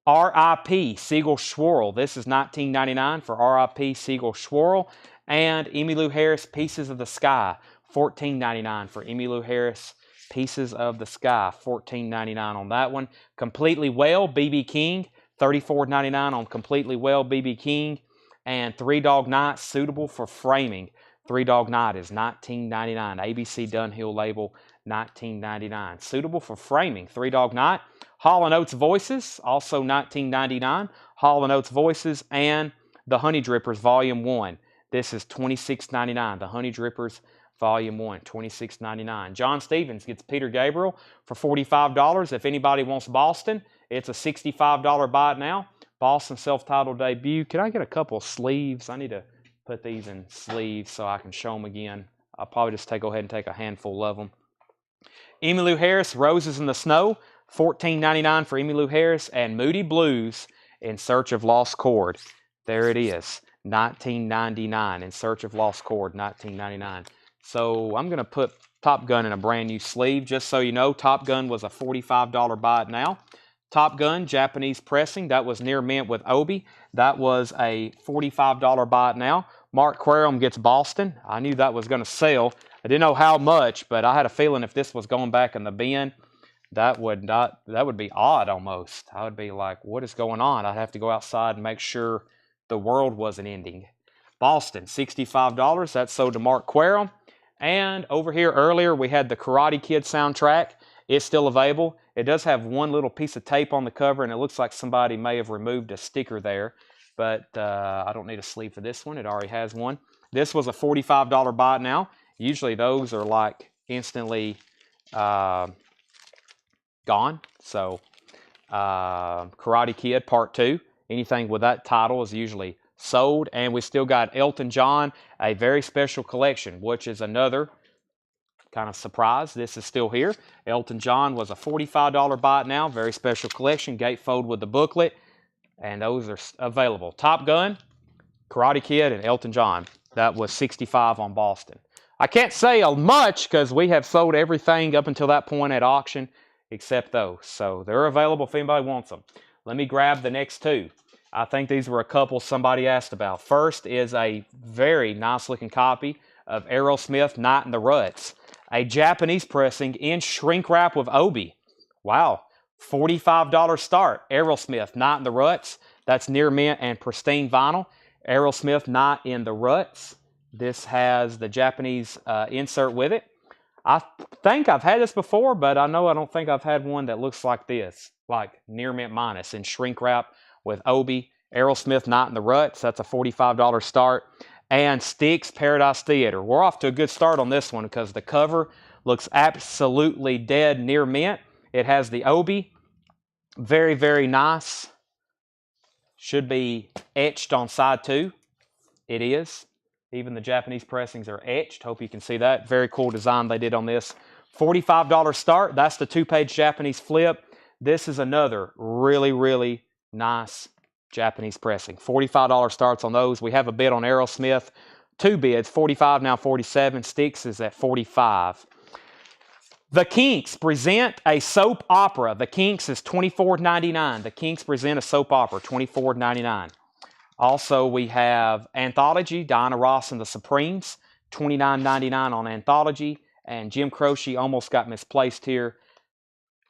R.I.P. Siegel Schwarl. This is $19.99 for R.I.P. Siegel Schwarl. And Emmylou Harris, Pieces of the Sky. $14.99 for Emmylou Harris, Pieces of the Sky. $14.99 on that one. Completely Well, B.B. King. $34.99 on Completely Well, B.B. King. And Three Dog Night, Suitable for Framing. Three Dog Night is $19.99. ABC Dunhill label, $19.99. Suitable for Framing. Three Dog Night. Hall & Oates Voices, also $19.99. Hall & Oates Voices and The Honey Drippers Volume 1. This is $26.99. The Honey Drippers Volume 1, $26.99. John Stevens gets Peter Gabriel for $45. If anybody wants Boston, it's a $65 buy it now. Boston self-titled debut. Can I get a couple of sleeves? I need to put these in sleeves so I can show them again. I'll probably just go ahead and take a handful of them. Emmylou Harris, Roses in the Snow, $14.99 for Emmylou Harris. And Moody Blues, In Search of Lost Chord. There it is, $19.99. In Search of Lost Chord, $19.99. So I'm going to put Top Gun in a brand new sleeve. Just so you know, Top Gun was a $45 buy it now. Top Gun, Japanese pressing. That was near mint with Obi. That was a $45 buy it now. Mark Quarum gets Boston. I knew that was going to sell. I didn't know how much, but I had a feeling if this was going back in the bin, that would be odd almost. I would be like, what is going on? I'd have to go outside and make sure the world wasn't ending. Boston, $65. That's sold to Mark Quarum. And over here earlier, we had the Karate Kid soundtrack. It's still available. It does have one little piece of tape on the cover, and it looks like somebody may have removed a sticker there. But I don't need a sleeve for this one. It already has one. This was a $45 buy it now. Usually those are like instantly gone. So Karate Kid Part 2. Anything with that title is usually sold. And we still got Elton John, a very special collection, which is another kind of surprise. This is still here. Elton John was a $45 buy it now. Very special collection, gatefold with the booklet. And those are available. Top Gun, Karate Kid, and Elton John. That was $65 on Boston. I can't say much because we have sold everything up until that point at auction except those. So they're available if anybody wants them. Let me grab the next two. I think these were a couple somebody asked about. First is a very nice looking copy of Aerosmith, Night in the Ruts. A Japanese pressing in shrink wrap with Obi. Wow. $45 start. Aerosmith, Night in the Ruts. That's near mint and pristine vinyl. Aerosmith, Night in the Ruts. This has the Japanese insert with it. I think I've had this before, but I don't think I've had one that looks like this, like near mint minus in shrink wrap with Obi. Aerosmith, Night in the Ruts. That's a $45 start. And Styx, Paradise Theater. We're off to a good start on this one because the cover looks absolutely dead near mint. It has the Obi. Very, very nice. Should be etched on side 2. It is. Even the Japanese pressings are etched. Hope you can see that. Very cool design they did on this. $45 start. That's the 2-page Japanese flip. This is another really, really nice Japanese pressing. $45 starts on those. We have a bid on Aerosmith. 2 bids, 45 now 47. Styx is at 45. The Kinks present a soap opera. The Kinks is $24.99. The Kinks present a soap opera, $24.99. Also, we have Anthology, Diana Ross and the Supremes, $29.99 on Anthology. And Jim Croce almost got misplaced here.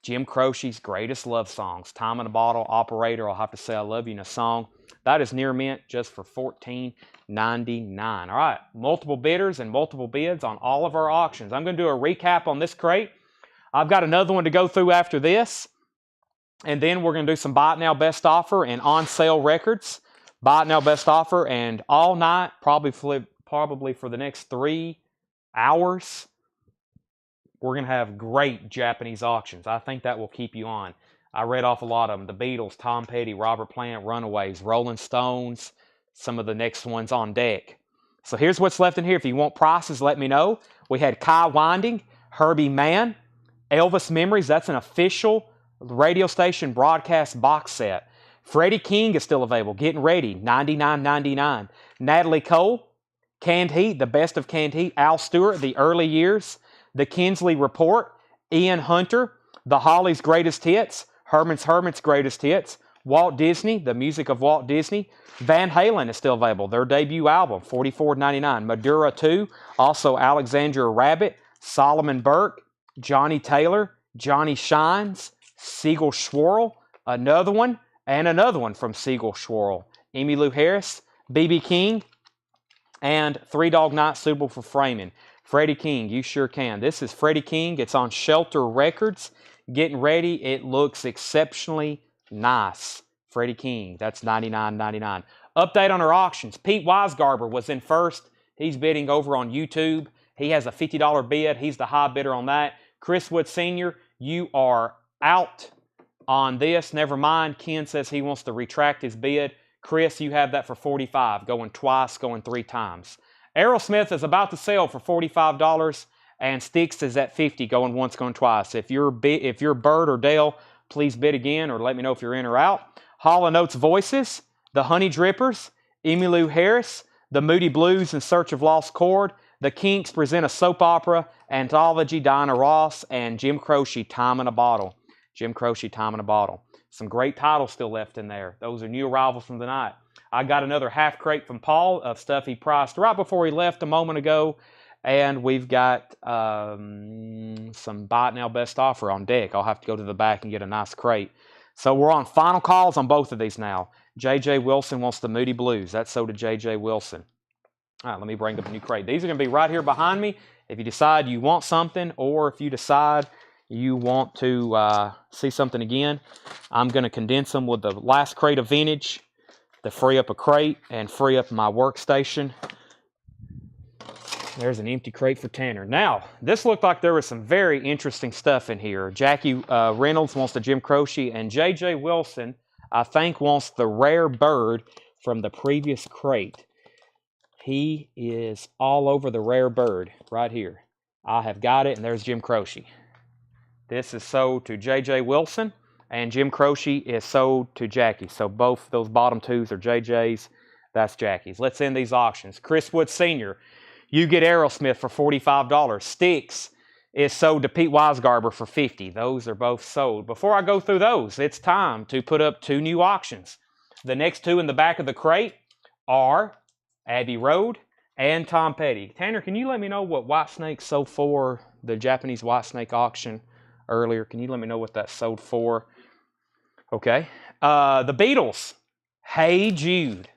Jim Croce's greatest love songs. Time in a Bottle, Operator, I'll have to say I love you in a song. That is near mint just for $14.99. All right, multiple bidders and multiple bids on all of our auctions. I'm going to do a recap on this crate. I've got another one to go through after this. And then we're going to do some Buy It Now Best Offer and on sale records. Buy It Now Best Offer and all night, probably for the next 3 hours. We're going to have great Japanese auctions. I think that will keep you on. I read off a lot of them. The Beatles, Tom Petty, Robert Plant, Runaways, Rolling Stones, some of the next ones on deck. So here's what's left in here. If you want prices, let me know. We had Kai Winding, Herbie Mann, Elvis Memories. That's an official radio station broadcast box set. Freddie King is still available. Getting Ready, $99.99. Natalie Cole, Canned Heat, the best of Canned Heat. Al Stewart, The Early Years. The Kinsley Report, Ian Hunter, The Hollies' Greatest Hits, Herman's Greatest Hits, Walt Disney, the music of Walt Disney. Van Halen is still available. Their debut album, $44.99. Madura 2, also Alexandria Rabbit, Solomon Burke, Johnny Taylor, Johnny Shines, Siegel Schwarl, another one from Siegel Schwarl. Emmylou Harris, B.B. King, and Three Dog Night suitable for framing. Freddie King, You Sure Can. This is Freddie King. It's on Shelter Records. Getting Ready. It looks exceptionally nice. Freddie King. That's $99.99. Update on our auctions. Pete Weisgarber was in first. He's bidding over on YouTube. He has a $50 bid. He's the high bidder on that. Chris Wood Sr., you are out on this. Never mind. Ken says he wants to retract his bid. Chris, you have that for $45. Going twice, going 3 times. Aerosmith is about to sell for $45, and Styx is at $50, going once, going twice. If you're Bird or Dale, please bid again or let me know if you're in or out. Hall & Oates Voices, The Honey Drippers, Emmylou Harris, The Moody Blues in Search of Lost Chord, The Kinks present a soap opera, Anthology, Diana Ross, and Jim Croce, Time in a Bottle. Jim Croce, Time in a Bottle. Some great titles still left in there. Those are new arrivals from the night. I got another half crate from Paul of stuff he priced right before he left a moment ago. And we've got some Buy It Now Best Offer on deck. I'll have to go to the back and get a nice crate. So we're on final calls on both of these now. J.J. Wilson wants the Moody Blues. That's so did J.J. Wilson. All right, let me bring up a new crate. These are going to be right here behind me. If you decide you want something or if you decide you want to see something again, I'm going to condense them with the last crate of vintage to free up a crate and free up my workstation. There's an empty crate for Tanner. Now, this looked like there was some very interesting stuff in here. Jackie Reynolds wants the Jim Croce, and J.J. Wilson, I think, wants the Rare Bird from the previous crate. He is all over the rare bird right here. I have got it, and there's Jim Croce. This is sold to J.J. Wilson, and Jim Croce is sold to Jackie. So both those bottom twos are J.J.'s. That's Jackie's. Let's end these auctions. Chris Wood Sr., you get Aerosmith for $45. Sticks is sold to Pete Weisgarber for $50. Those are both sold. Before I go through those, it's time to put up two new auctions. The next two in the back of the crate are Abbey Road and Tom Petty. Tanner, can you let me know what Whitesnake sold for the Japanese Whitesnake auction earlier? Can you let me know what that sold for? Okay. The Beatles, Hey Jude.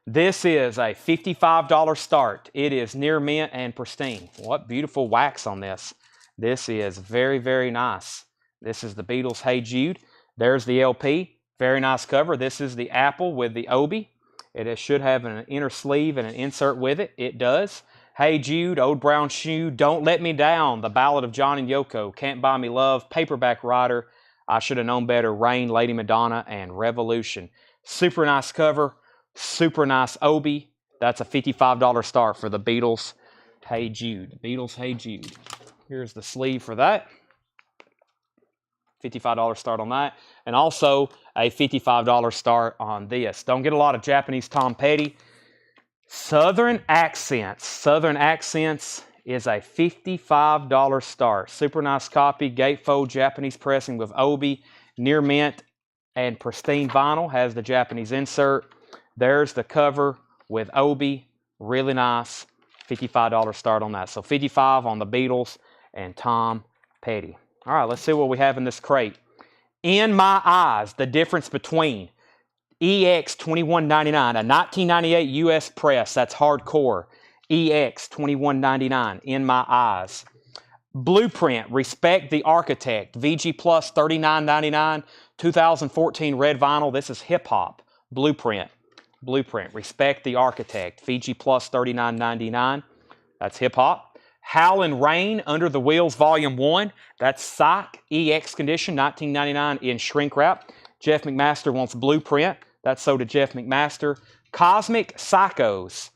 This is a $55 start. It is near mint and pristine. What beautiful wax on this. This is very, very nice. This is the Beatles' Hey Jude. There's the LP. Very nice cover. This is the Apple with the Obi. It should have an inner sleeve and an insert with it. It does. Hey Jude, Old Brown Shoe, Don't Let Me Down, The Ballad of John and Yoko, Can't Buy Me Love, Paperback Writer, I Should Have Known Better, Rain, Lady Madonna, and Revolution. Super nice cover. Super nice Obi. That's a $55 start for the Beatles Hey Jude. Beatles Hey Jude. Here's the sleeve for that. $55 start on that. And also a $55 start on this. Don't get a lot of Japanese Tom Petty. Southern Accents. Southern Accents is a $55 start. Super nice copy. Gatefold Japanese pressing with Obi. Near mint and pristine vinyl. Has the Japanese insert. There's the cover with Obi. Really nice. $55 start on that. So $55 on the Beatles and Tom Petty. All right, let's see what we have in this crate. In My Eyes, the difference between EX 2199, a 1998 US press, that's hardcore. EX 2199, In My Eyes. Blueprint, Respect the Architect, VG Plus $39.99, 2014 red vinyl. This is hip hop. Blueprint, Respect the Architect, VG Plus $39.99. That's hip hop. Howlin' Rain, Under the Wheels Volume 1. That's Psych, EX condition, 1999 in shrink wrap. Jeff McMaster wants Blueprint. That's sold to Jeff McMaster. Cosmic Psychos,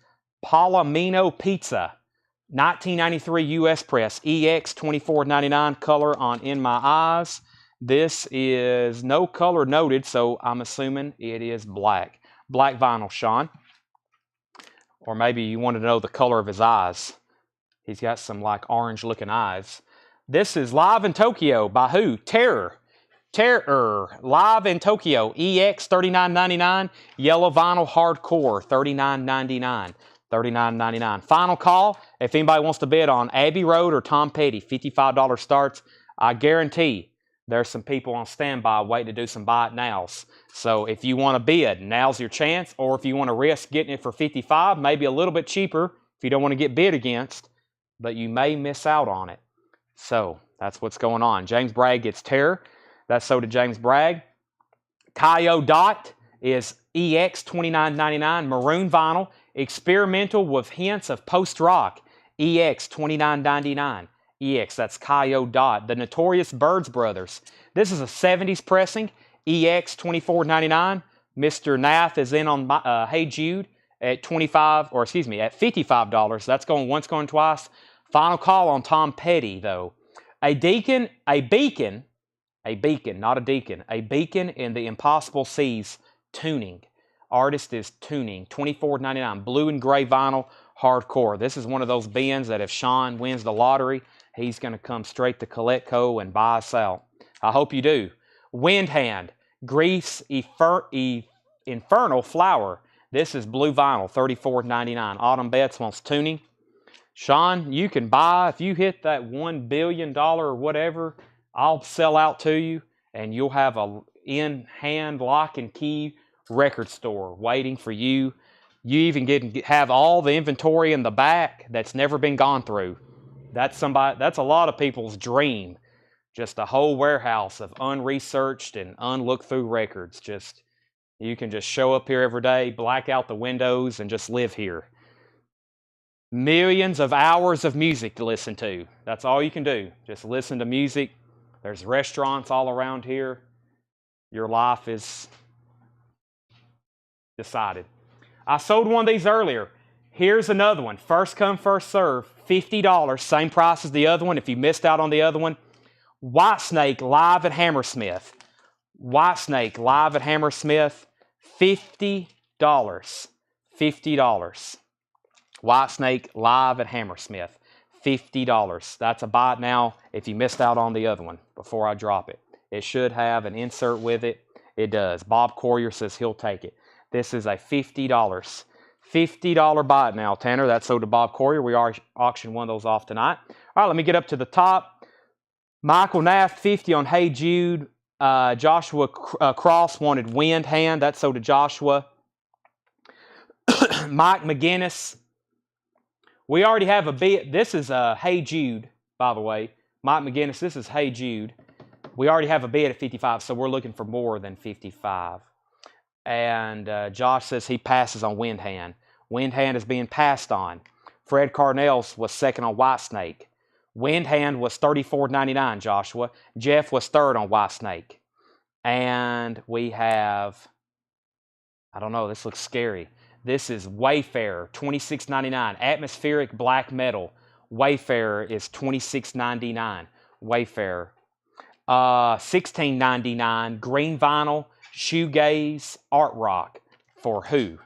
Palomino Pizza, 1993 US press, EX $24.99, color on In My Eyes. This is no color noted, so I'm assuming it is black. Black vinyl, Sean. Or maybe you wanted to know the color of his eyes. He's got some like orange looking eyes. This is Live in Tokyo by who? Terror. Live in Tokyo. EX $39.99. Yellow vinyl hardcore $39.99. $39.99. Final call. If anybody wants to bid on Abbey Road or Tom Petty, $55 starts. I guarantee there's some people on standby waiting to do some buy it nows. So if you want to bid, now's your chance. Or if you want to risk getting it for $55, maybe a little bit cheaper if you don't want to get bid against, but you may miss out on it. So that's what's going on. James Bragg gets Terror. That's sold to James Bragg. Kaio Dot is EX $29.99. Maroon vinyl. Experimental with hints of post-rock. EX $29.99. EX, that's Kaio Dot. The Notorious Birds Brothers. This is a 70s pressing. EX $24.99. Mr. Nath is in on Hey Jude at $55. That's going once, going twice. Final call on Tom Petty, though. A beacon, not a deacon. A beacon in the impossible seas, tuning. Artist is tuning. $24.99. Blue and gray vinyl, hardcore. This is one of those bins that if Sean wins the lottery, he's going to come straight to Coletco and buy us out. I hope you do. Wind Hand, Grease Infernal Flower. This is blue vinyl, $34.99. Autumn Betts wants tuning. Sean, you can buy, if you hit that $1 billion or whatever, I'll sell out to you, and you'll have a in-hand lock and key record store waiting for you. You even have all the inventory in the back that's never been gone through. That's a lot of people's dream. Just a whole warehouse of unresearched and unlooked through records. You can just show up here every day, black out the windows, and just live here. Millions of hours of music to listen to. That's all you can do. Just listen to music. There's restaurants all around here. Your life is Decided. I sold one of these earlier. Here's another one. First come, first serve. $50. Same price as the other one. If you missed out on the other one. White Snake live at Hammersmith. White Snake live at Hammersmith. $50. $50. White Snake live at Hammersmith. $50. That's a buy it now if you missed out on the other one before I drop it. It should have an insert with it. It does. Bob Corrier says he'll take it. This is a $50. $50 buy it now, Tanner. That's sold to Bob Corrier. We auctioned one of those off tonight. All right, let me get up to the top. Michael Nath, 50 on Hey Jude. Joshua Cross wanted Wind Hand. That's sold to Joshua. Mike McGinnis. We already have a bid. This is Hey Jude, by the way. Mike McGinnis, this is Hey Jude. We already have a bid at 55, so we're looking for more than 55. And Josh says he passes on Wind Hand. Wind Hand is being passed on. Fred Carnell's was second on White Snake. Wind Hand was $34.99, Joshua. Jeff was third on White Snake. And we have, I don't know, this looks scary. This is Wayfarer, $26.99. Atmospheric Black Metal. Wayfarer is $26.99. Wayfarer. $16.99. Green Vinyl, Shoegaze, Art Rock. For who?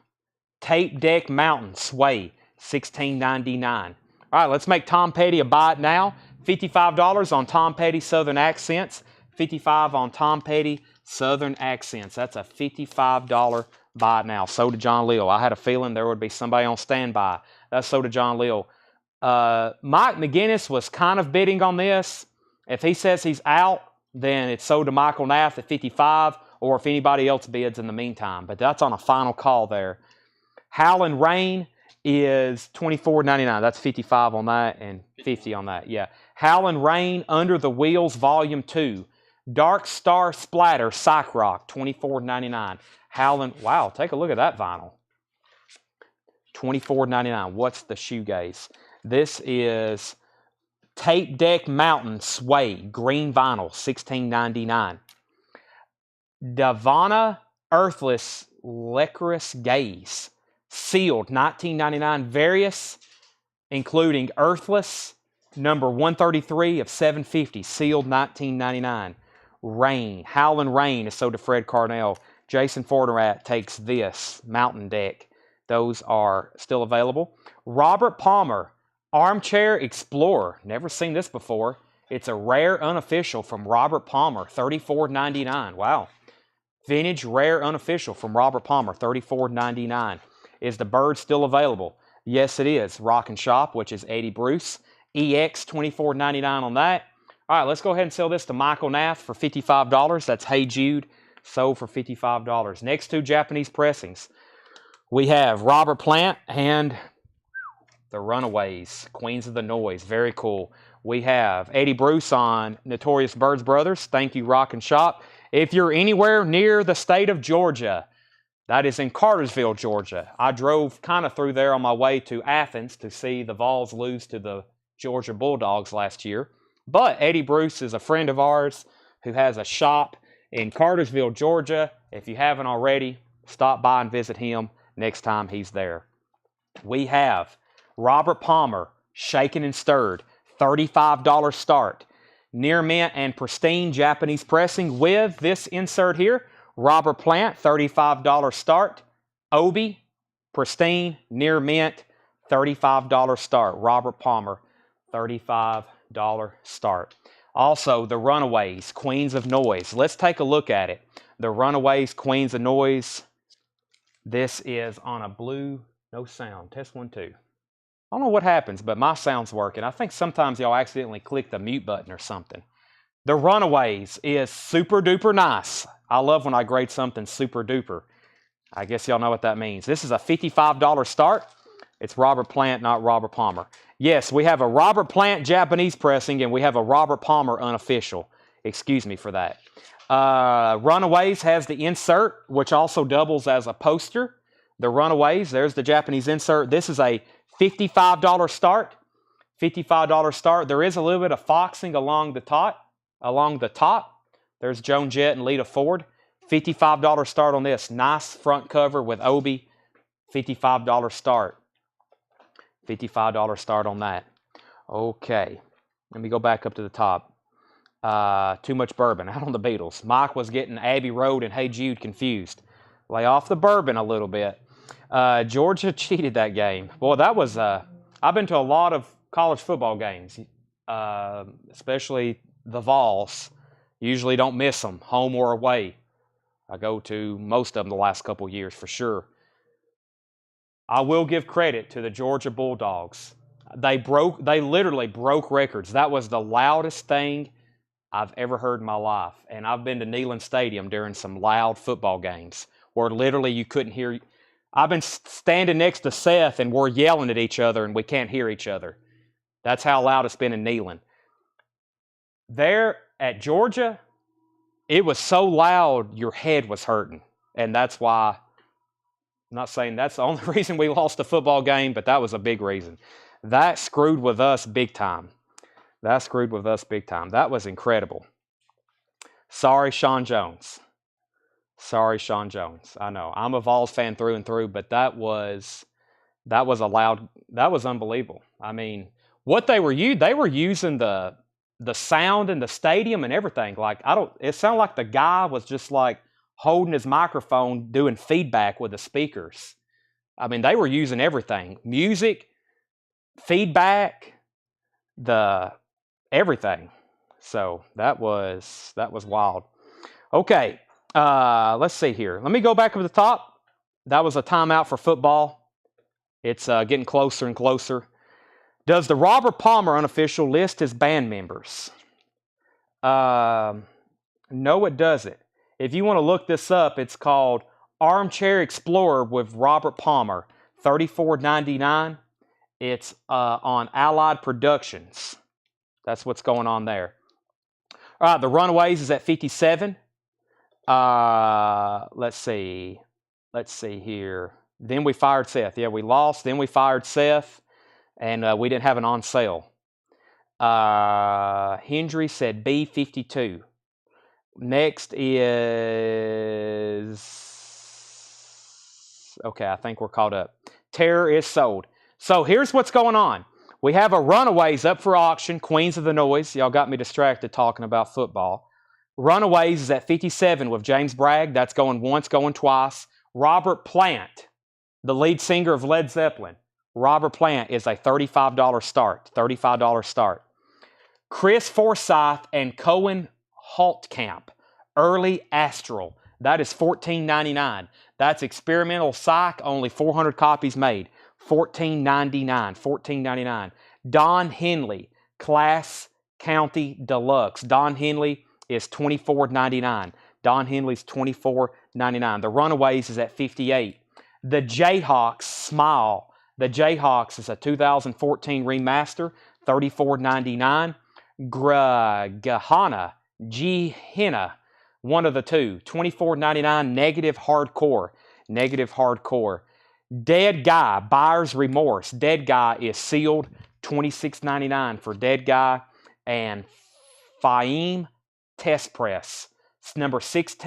Tape Deck Mountain, Sway, $16.99. All right, let's make Tom Petty a buy it now. $55 on Tom Petty Southern Accents. $55 on Tom Petty Southern Accents. That's a $55 buy it now. So did John Leal. I had a feeling there would be somebody on standby. That's so did John Leal. Mike McGinnis was kind of bidding on this. If he says he's out, then it's sold to Michael Nath at 55, or if anybody else bids in the meantime. But that's on a final call there. Howlin' Rain is $24.99. That's 55 on that and 50 on that. Yeah. Howlin' Rain, Under the Wheels, Volume 2. Dark Star Splatter, Psych Rock, $24.99. Howlin', wow, take a look at that vinyl. $24.99. What's the shoegaze? This is Tape Deck Mountain, Sway, green vinyl, $16.99. Davana Earthless, Licorice Gaze, sealed, $19.99. Various, including Earthless, number 133 of 750, sealed, $19.99. Rain, Howlin' Rain is sold to Fred Carnell. Jason Forterat takes this, Mountain Deck. Those are still available. Robert Palmer, Armchair Explorer. Never seen this before. It's a rare unofficial from Robert Palmer, $34.99. Wow. Vintage rare unofficial from Robert Palmer, $34.99. Is the bird still available? Yes, it is. Rock and Shop, which is Eddie Bruce. EX, $24.99 on that. All right, let's go ahead and sell this to Michael Nath for $55. That's Hey Jude, sold for $55. Next two Japanese pressings. We have Robert Plant and the Runaways, Queens of the Noise. Very cool. We have Eddie Bruce on Notorious Birds Brothers. Thank you, Rock and Shop. If you're anywhere near the state of Georgia, that is in Cartersville, Georgia. I drove kind of through there on my way to Athens to see the Vols lose to the Georgia Bulldogs last year. But Eddie Bruce is a friend of ours who has a shop in Cartersville, Georgia. If you haven't already, stop by and visit him next time he's there. We have Robert Palmer, Shaken and Stirred, $35 start. Near mint and pristine Japanese pressing with this insert here. Robert Plant, $35 start. Obi, pristine, near mint, $35 start. Robert Palmer, $35 start. Also, the Runaways, Queens of Noise. Let's take a look at it. The Runaways, Queens of Noise. This is on a blue, no sound. Test 1, 2. I don't know what happens, but my sound's working. I think sometimes y'all accidentally click the mute button or something. The Runaways is super duper nice. I love when I grade something super duper. I guess y'all know what that means. This is a $55 start. It's Robert Plant, not Robert Palmer. Yes, we have a Robert Plant Japanese pressing and we have a Robert Palmer unofficial. Excuse me for that. Runaways has the insert, which also doubles as a poster. The Runaways, there's the Japanese insert. This is a $55 start. $55 start. There is a little bit of foxing along the top. There's Joan Jett and Lita Ford. $55 start on this. Nice front cover with Obi. $55 start. $55 start on that. Okay. Let me go back up to the top. Too much bourbon out on the Beatles. Mike was getting Abbey Road and Hey Jude confused. Lay off the bourbon a little bit. Georgia cheated that game. Boy, that was... I've been to a lot of college football games, especially the Vols. Usually don't miss them, home or away. I go to most of them the last couple of years for sure. I will give credit to the Georgia Bulldogs. They literally broke records. That was the loudest thing I've ever heard in my life. And I've been to Neyland Stadium during some loud football games where literally you couldn't hear. I've been standing next to Seth and we're yelling at each other and we can't hear each other. That's how loud it's been in Neyland. There at Georgia, it was so loud your head was hurting. And that's why, I'm not saying that's the only reason we lost the football game, but that was a big reason. That screwed with us big time. That screwed with us big time. That was incredible. Sorry, Sean Jones. Sorry, Sean Jones. I know. I'm a Vols fan through and through, but that was unbelievable. I mean, what they were using the sound in the stadium and everything. Like, it sounded like the guy was just like holding his microphone doing feedback with the speakers. I mean, they were using everything. Music, feedback, everything. So that was wild. Okay, let's see here. Let me go back up to the top. That was a timeout for football. It's getting closer and closer. Does the Robert Palmer unofficial list his band members? No, it doesn't. If you want to look this up, it's called Armchair Explorer with Robert Palmer, $34.99. It's on Allied Productions. That's what's going on there. All right, the Runaways is at 57. Let's see here. Then we fired Seth. Yeah, we lost. Then we fired Seth, and we didn't have an on sale. Hendry said B52. Next is... Okay, I think we're caught up. Terror is sold. So here's what's going on. We have a Runaways up for auction, Queens of the Noise. Y'all got me distracted talking about football. Runaways is at 57 with James Bragg. That's going once, going twice. Robert Plant, the lead singer of Led Zeppelin. Robert Plant is a $35 start. $35 start. Chris Forsyth and Cohen Haltkamp, Early Astral. That is $14.99. That's experimental psych, only 400 copies made. $14.99. Don Henley, Class County Deluxe. Don Henley is $24.99. Don Henley's $24.99. The Runaways is at 58. The Jayhawks, Smile. The Jayhawks is a 2014 remaster, $34.99. Gehenna, one of the two, $24.99. Negative Hardcore. Dead Guy, Buyer's Remorse. Dead Guy is sealed, $26.99 for Dead Guy. And Faim Test Press. It's number 6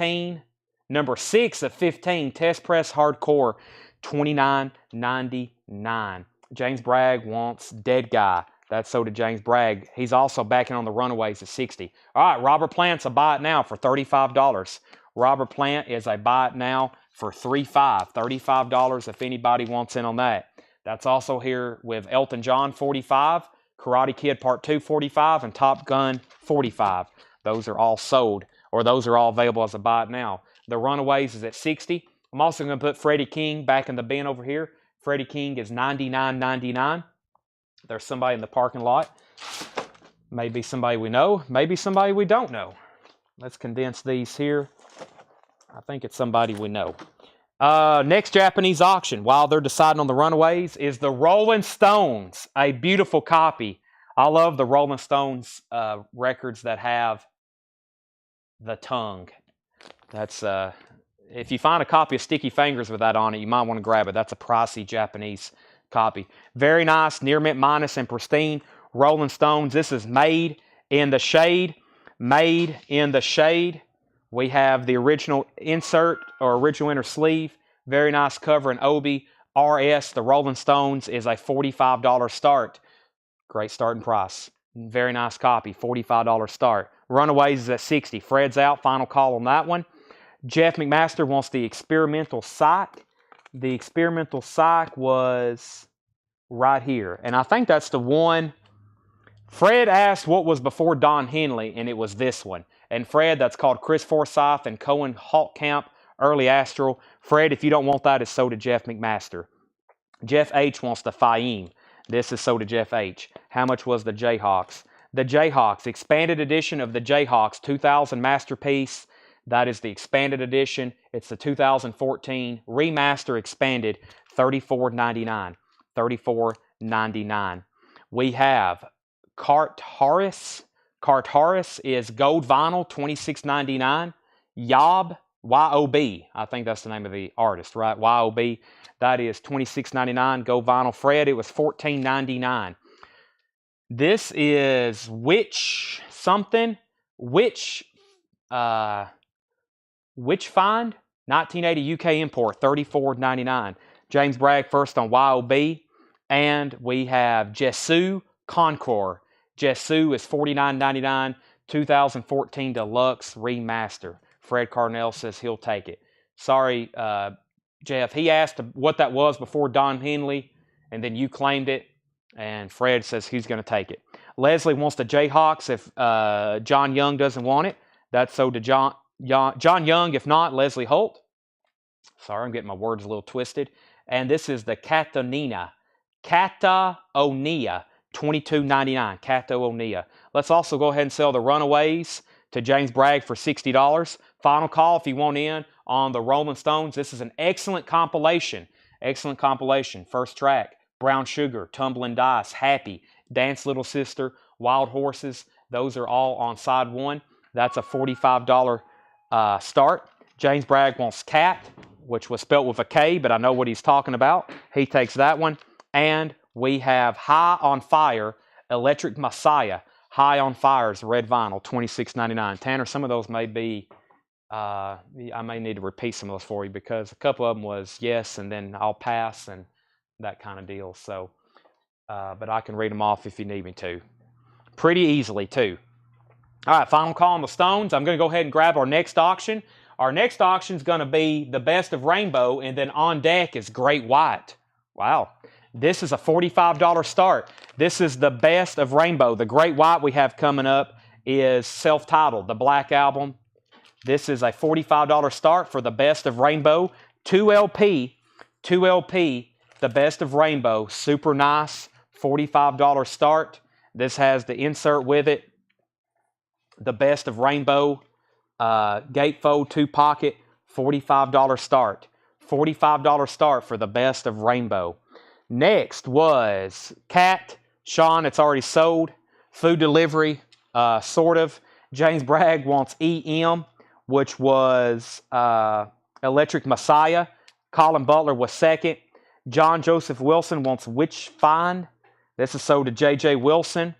of 15, Test Press Hardcore, $29.99. James Bragg wants Dead Guy. That's so did James Bragg. He's also backing on the Runaways at 60. All right, Robert Plant's a buy it now for $35. Robert Plant is a buy it now for $35 if anybody wants in on that. That's also here with Elton John, 45, Karate Kid Part 2, 45, and Top Gun, 45. Those are all sold, or those are all available as a buy it now. The Runaways is at 60. I'm also going to put Freddie King back in the bin over here. Freddie King is $99.99. There's somebody in the parking lot. Maybe somebody we know, maybe somebody we don't know. Let's condense these here. I think it's somebody we know. Next Japanese auction, while they're deciding on the Runaways, is the Rolling Stones. A beautiful copy. I love the Rolling Stones records that have the tongue. That's if you find a copy of Sticky Fingers with that on it, you might want to grab it. That's a pricey Japanese copy. Very nice, near mint minus and pristine. Rolling Stones. This is Made in the Shade. Made in the Shade. We have the original insert or original inner sleeve. Very nice cover in Obi. RS, the Rolling Stones, is a $45 start. Great starting price. Very nice copy, $45 start. Runaways is at $60. Fred's out, final call on that one. Jeff McMaster wants the experimental psych. The experimental psych was right here. And I think that's the one. Fred asked what was before Don Henley, and it was this one. And Fred, that's called Chris Forsyth and Cohen Haltkamp, Early Astral. Fred, if you don't want that, it's so did Jeff McMaster. Jeff H wants the Faim. This is so did Jeff H. How much was the Jayhawks? The Jayhawks, expanded edition of the Jayhawks, 2000 masterpiece. That is the expanded edition. It's the 2014 remaster expanded, $34.99. $34.99. We have Cartharis. Cartharis is gold vinyl, $26.99. Yob, Y-O-B. I think that's the name of the artist, right? Y-O-B. That is $26.99. Gold vinyl. Fred, it was $14.99. This is Witch something. Witch Find. 1980 UK import, $34.99. James Bragg first on YOB. And we have Jesu Concord. Jesu is $49.99. 2014 Deluxe Remaster. Fred Carnell says he'll take it. Sorry, Jeff. He asked what that was before Don Henley, and then you claimed it. And Fred says he's going to take it. Leslie wants the Jayhawks if John Young doesn't want it. That's so to John Young. If not, Leslie Holt. Sorry, I'm getting my words a little twisted. And this is the Catatonia, $22.99. Catatonia. Let's also go ahead and sell the Runaways to James Bragg for $60. Final call if you want in on the Rolling Stones. This is an excellent compilation. Excellent compilation. First track, Brown Sugar, Tumbling Dice, Happy, Dance Little Sister, Wild Horses. Those are all on side one. That's a $45 start. James Bragg wants Cat, which was spelt with a K, but I know what he's talking about. He takes that one. And we have High on Fire, Electric Messiah. High on Fire is red vinyl, $26.99. Tanner, some of those may be, I may need to repeat some of those for you because a couple of them was yes, and then I'll pass and that kind of deal. So, but I can read them off if you need me to. Pretty easily, too. All right, final call on the Stones. I'm going to go ahead and grab our next auction. Our next auction is going to be the Best of Rainbow, and then on deck is Great White. Wow. This is a $45 start. This is the Best of Rainbow. The Great White we have coming up is self-titled, the Black Album. This is a $45 start for the Best of Rainbow. 2LP, the Best of Rainbow. Super nice, $45 start. This has the insert with it. The Best of Rainbow, gatefold 2-pocket, $45 start. $45 start for the Best of Rainbow. Next was Cat. Sean, it's already sold. Food delivery, sort of. James Bragg wants EM, which was Electric Messiah. Colin Butler was second. John Joseph Wilson wants Witch Find. This is sold to J.J. Wilson.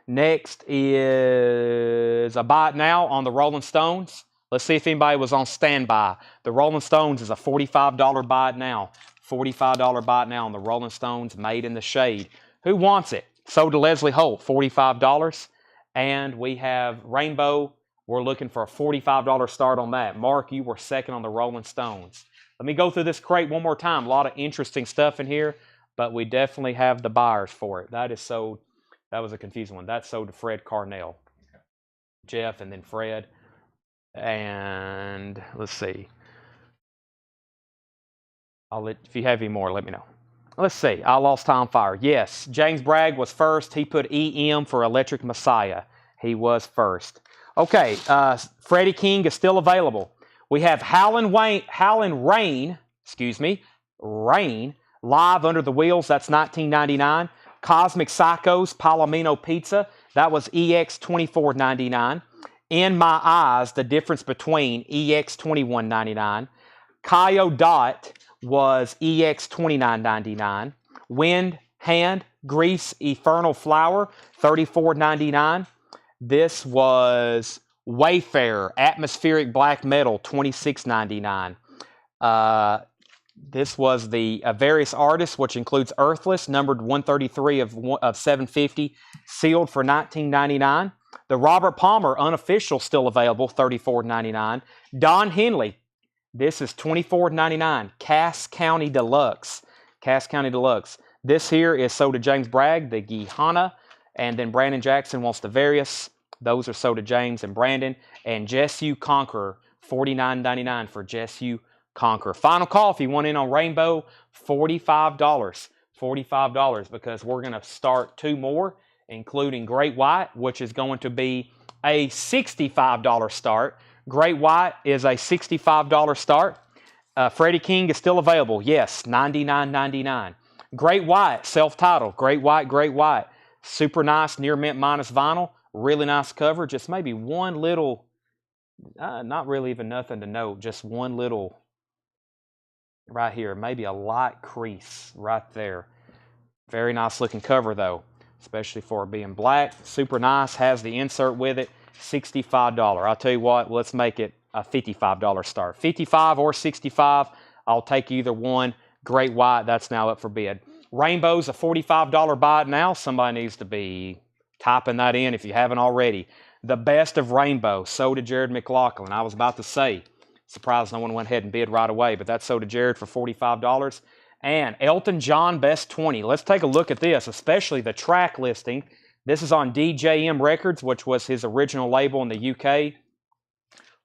Next is a Buy It Now on the Rolling Stones. Let's see if anybody was on standby. The Rolling Stones is a $45 Buy It Now. $45 Buy It Now on the Rolling Stones, Made in the Shade. Who wants it? Sold to Leslie Holt, $45. And we have Rainbow. We're looking for a $45 start on that. Mark, you were second on the Rolling Stones. Let me go through this crate one more time. A lot of interesting stuff in here, but we definitely have the buyers for it. That is sold. That was a confusing one. That's sold to Fred Carnell. Jeff and then Fred. And let's see. If you have any more, let me know. Let's see. I Lost Time Fire. Yes, James Bragg was first. He put EM for Electric Messiah. He was first. Okay, Freddie King is still available. We have Howlin' Rain, Rain, Live Under the Wheels. That's $19.99. Cosmic Psychos, Palomino Pizza. That was EX $24.99. In My Eyes, the difference between EX $21.99. Kaio Dot was EX $29.99. Wind, Hand, Grease, Infernal Flower, $34.99. This was Wayfarer Atmospheric Black Metal, $26.99. This was the various artists, which includes Earthless, numbered 133 of 750, sealed for $19.99. The Robert Palmer unofficial still available, $34.99. Don Henley, this is $24.99. Cass County Deluxe. Cass County Deluxe. This here is sold to James Bragg, the Gihana, and then Brandon Jackson wants the various. Those are sold to James and Brandon. And Jessu Conqueror, $49.99 for Jessu Conqueror. Final call if you want in on Rainbow, $45. $45 because we're going to start two more, including Great White, which is going to be a $65 start. Great White is a $65 start. Freddie King is still available. Yes, $99.99. Great White, self-titled. Great White, Great White. Super nice, near mint minus vinyl. Really nice cover. Just maybe one little, not really even nothing to note. Just one little right here. Maybe a light crease right there. Very nice looking cover though, especially for it being black. Super nice. Has the insert with it. $65. I'll tell you what, let's make it a $55 start. $55 or $65, I'll take either one. Great White, that's now up for bid. Rainbow's a $45 buy it now. Somebody needs to be typing that in if you haven't already. The Best of Rainbow, sold to Jared McLaughlin. I was about to say, surprised no one went ahead and bid right away, but that's sold to Jared for $45. And Elton John Best 20. Let's take a look at this, especially the track listing. This is on DJM Records, which was his original label in the UK.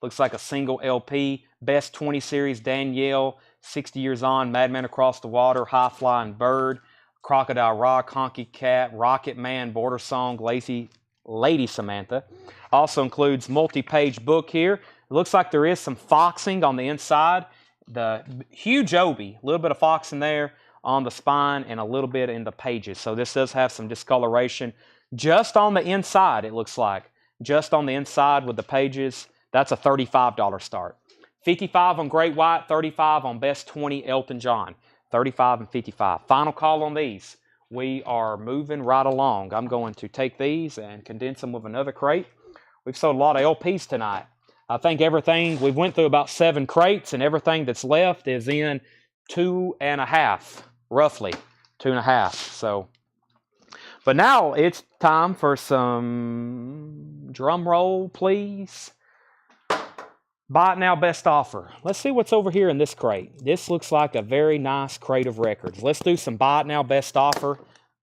Looks like a single LP. Best 20 series, Danielle, 60 Years On, Madman Across the Water, High Flying Bird, Crocodile Rock, Honky Cat, Rocket Man, Border Song, Lady Samantha. Also includes multi-page book here. It looks like there is some foxing on the inside. The huge obi, a little bit of foxing there on the spine and a little bit in the pages. So this does have some discoloration just on the inside, it looks like. Just on the inside with the pages. That's a $35 start. $55 on Great White, $35 on Best 20 Elton John. $35 and $55. Final call on these. We are moving right along. I'm going to take these and condense them with another crate. We've sold a lot of LPs tonight. I think everything, we went through about 7 crates, and everything that's left is in 2.5, roughly 2.5. So, but now it's time for some drum roll, please. Buy it now, best offer. Let's see what's over here in this crate. This looks like a very nice crate of records. Let's do some buy it now, best offer.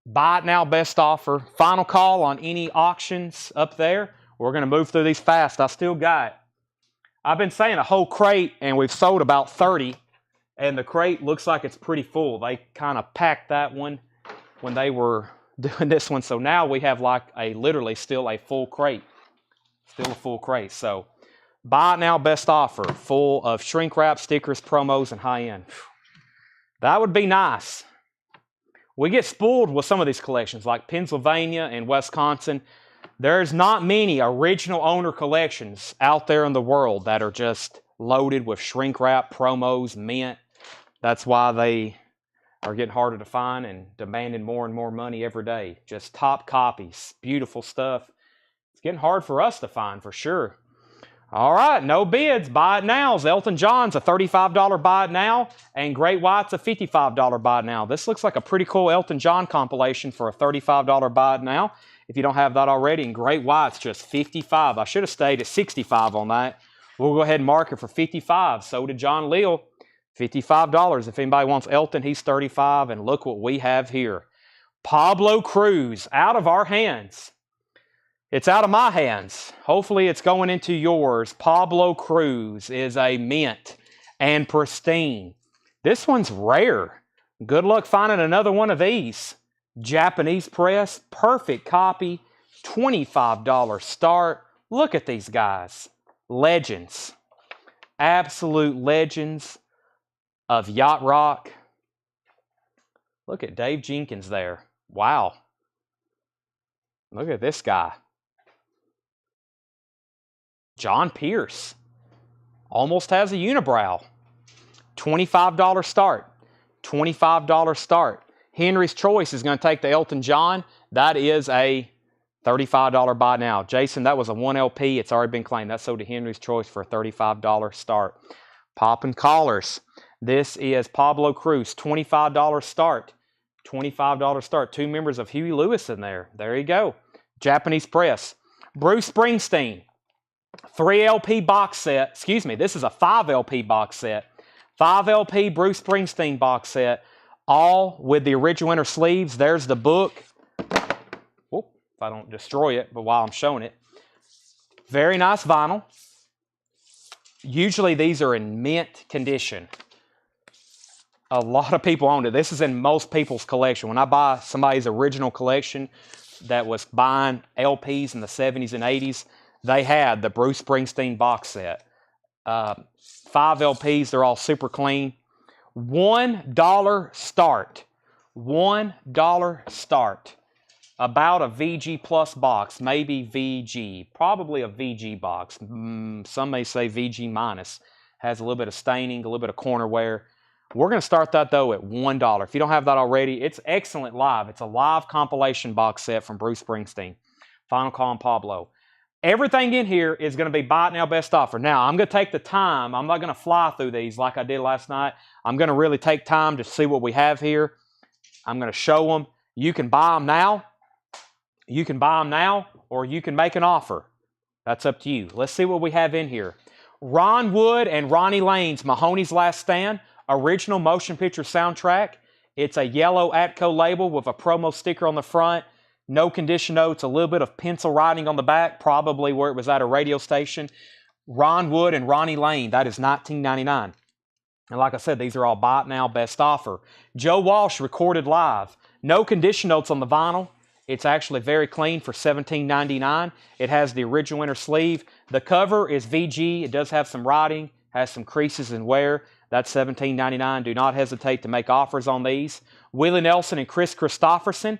Buy it now, best offer. Final call on any auctions up there. We're going to move through these fast. I still got, I've been saying a whole crate, and we've sold about 30, and the crate looks like it's pretty full. They kind of packed that one when they were doing this one. So now we have like literally still a full crate. Still a full crate. So buy it now, best offer, full of shrink wrap, stickers, promos, and high-end. That would be nice. We get spoiled with some of these collections, like Pennsylvania and Wisconsin. There's not many original owner collections out there in the world that are just loaded with shrink wrap, promos, mint. That's why they are getting harder to find and demanding more and more money every day. Just top copies, beautiful stuff. It's getting hard for us to find for sure. All right, no bids. Buy it now. Elton John's a $35 buy it now, and Great White's a $55 buy it now. This looks like a pretty cool Elton John compilation for a $35 buy it now. If you don't have that already, and Great White's just $55. I should have stayed at $65 on that. We'll go ahead and mark it for $55. So did John Leal, $55. If anybody wants Elton, he's $35. And look what we have here. Pablo Cruz, out of our hands. It's out of my hands. Hopefully it's going into yours. Pablo Cruz is a mint and pristine. This one's rare. Good luck finding another one of these. Japanese press, perfect copy, $25 start. Look at these guys. Legends. Absolute legends of yacht rock. Look at Dave Jenkins there. Wow. Look at this guy. John Pierce almost has a unibrow. $25 start. $25 start. Henry's Choice is going to take the Elton John. That is a $35 buy now. Jason, that was a 1 LP. It's already been claimed. That sold to Henry's Choice for a $35 start. Popping collars. This is Pablo Cruz, $25 start. $25 start. 2 members of Huey Lewis in there. There you go. Japanese press. Bruce Springsteen, 3 LP box set. Excuse me, this is a 5 LP box set. 5 LP Bruce Springsteen box set. All with the original inner sleeves. There's the book. Whoop, if I don't destroy it, but while I'm showing it. Very nice vinyl. Usually these are in mint condition. A lot of people own it. This is in most people's collection. When I buy somebody's original collection that was buying LPs in the 70s and 80s, they had the Bruce Springsteen box set. 5 LPs, they're all super clean. $1 start. $1 start. About a VG plus box, maybe VG. Probably a VG box. Some may say VG minus. Has a little bit of staining, a little bit of corner wear. We're going to start that, though, at $1. If you don't have that already, it's excellent live. It's a live compilation box set from Bruce Springsteen. Final call on Pablo. Everything in here is going to be buy it now, best offer. Now, I'm going to take the time. I'm not going to fly through these like I did last night. I'm going to really take time to see what we have here. I'm going to show them. You can buy them now. You can buy them now, or you can make an offer. That's up to you. Let's see what we have in here. Ron Wood and Ronnie Lane's Mahoney's Last Stand. Original motion picture soundtrack. It's a yellow Atco label with a promo sticker on the front. No condition notes, a little bit of pencil writing on the back, probably where it was at a radio station. Ron Wood and Ronnie Lane, that is $19.99. And like I said, these are all buy it now, best offer. Joe Walsh recorded live. No condition notes on the vinyl. It's actually very clean for $17.99. It has the original inner sleeve. The cover is VG. It does have some writing, has some creases and wear. That's $17.99. Do not hesitate to make offers on these. Willie Nelson and Chris Christopherson,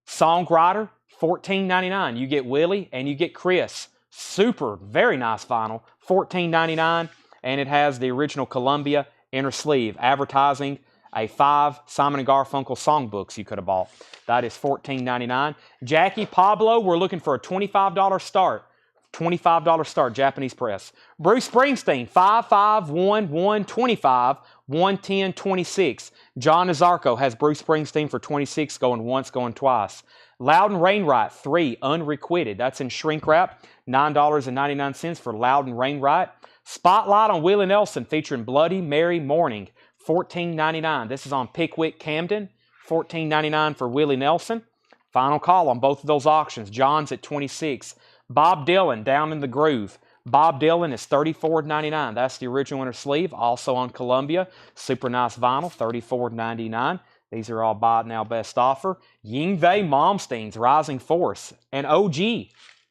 songwriter, $14.99. You get Willie and you get Chris. Super, very nice vinyl, $14.99. And it has the original Columbia inner sleeve, advertising a 5 Simon & Garfunkel songbooks you could have bought. That is $14.99. Jackie Pablo, we're looking for a $25 start. $25 start, Japanese press. Bruce Springsteen, 551125, 11026. John Nazarko has Bruce Springsteen for 26, going once, going twice. Loudon Rainwright, 3, unrequited. That's in shrink wrap, $9.99 for Loudon Rainwright. Spotlight on Willie Nelson featuring Bloody Mary Morning, $14.99. This is on Pickwick, Camden, $14.99 for Willie Nelson. Final call on both of those auctions. John's at 26. Bob Dylan, Down in the Groove. Bob Dylan is $34.99. That's the original inner sleeve, also on Columbia. Super nice vinyl, $34.99. These are all buy it now, best offer. Yngwie Malmsteen's Rising Force, an OG,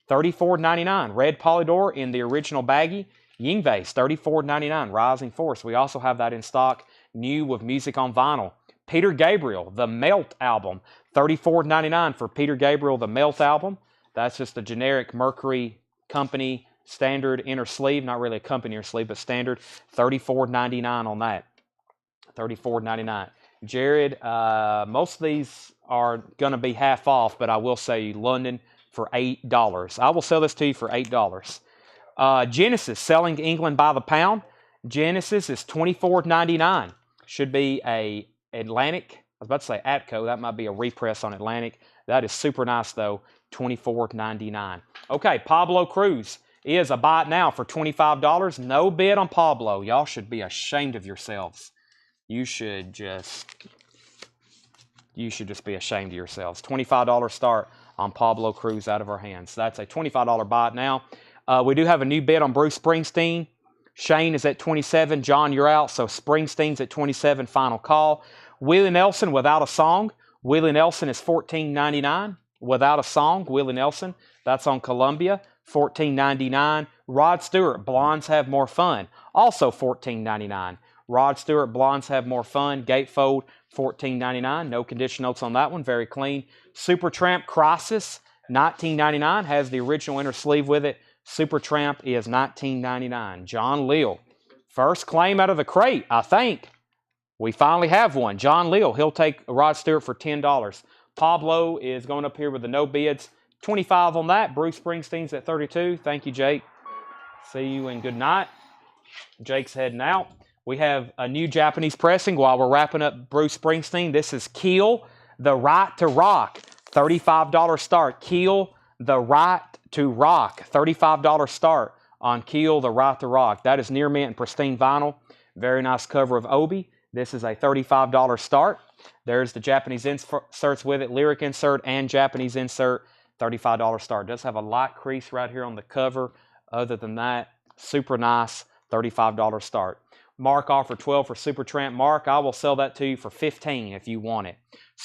$34.99. Red Polydor in the original baggie. Yngwie's $34.99, Rising Force. We also have that in stock, new with music on vinyl. Peter Gabriel, the Melt album, $34.99 for Peter Gabriel, the Melt album. That's just a generic Mercury company standard inner sleeve, not really a company inner sleeve, but standard, $34.99 on that. $34.99. Jared, most of these are going to be half off, but I will say London for $8. I will sell this to you for $8. Genesis, selling England by the pound. Genesis is $24.99. Should be a Atlantic. I was about to say Atco. That might be a repress on Atlantic. That is super nice, though. $24.99. Okay, Pablo Cruz is a buy it now for $25. No bid on Pablo. Y'all should be ashamed of yourselves. You should just be ashamed of yourselves. $25 start on Pablo Cruz out of our hands. That's a $25 buy it now. We do have a new bid on Bruce Springsteen. Shane is at 27. John, you're out. So Springsteen's at 27. Final call. Willie Nelson, Without a Song. Willie Nelson is $14.99. Without a Song, Willie Nelson. That's on Columbia. $14.99. Rod Stewart, Blondes Have More Fun. Also $14.99. Rod Stewart, Blondes Have More Fun. Gatefold, $14.99. No condition notes on that one. Very clean. Supertramp Crisis, $19.99. Has the original inner sleeve with it. Supertramp is $19.99. John Leal, first claim out of the crate, I think. We finally have one. John Leal, he'll take Rod Stewart for $10. Pablo is going up here with the no bids, 25 on that. Bruce Springsteen's at 32. Thank you, Jake. See you and good night. Jake's heading out. We have a new Japanese pressing while we're wrapping up Bruce Springsteen. This is Keel, The Right to Rock. $35 start. Keel, The Right to Rock. $35 start on Keel, The Right to Rock. That is near mint and pristine vinyl. Very nice cover of Obi. This is a $35 start. There's the Japanese inserts with it, lyric insert and Japanese insert. $35 start. Does have a light crease right here on the cover. Other than that, super nice. $35 start. Mark offered 12 for Supertramp. Mark, I will sell that to you for 15 if you want it.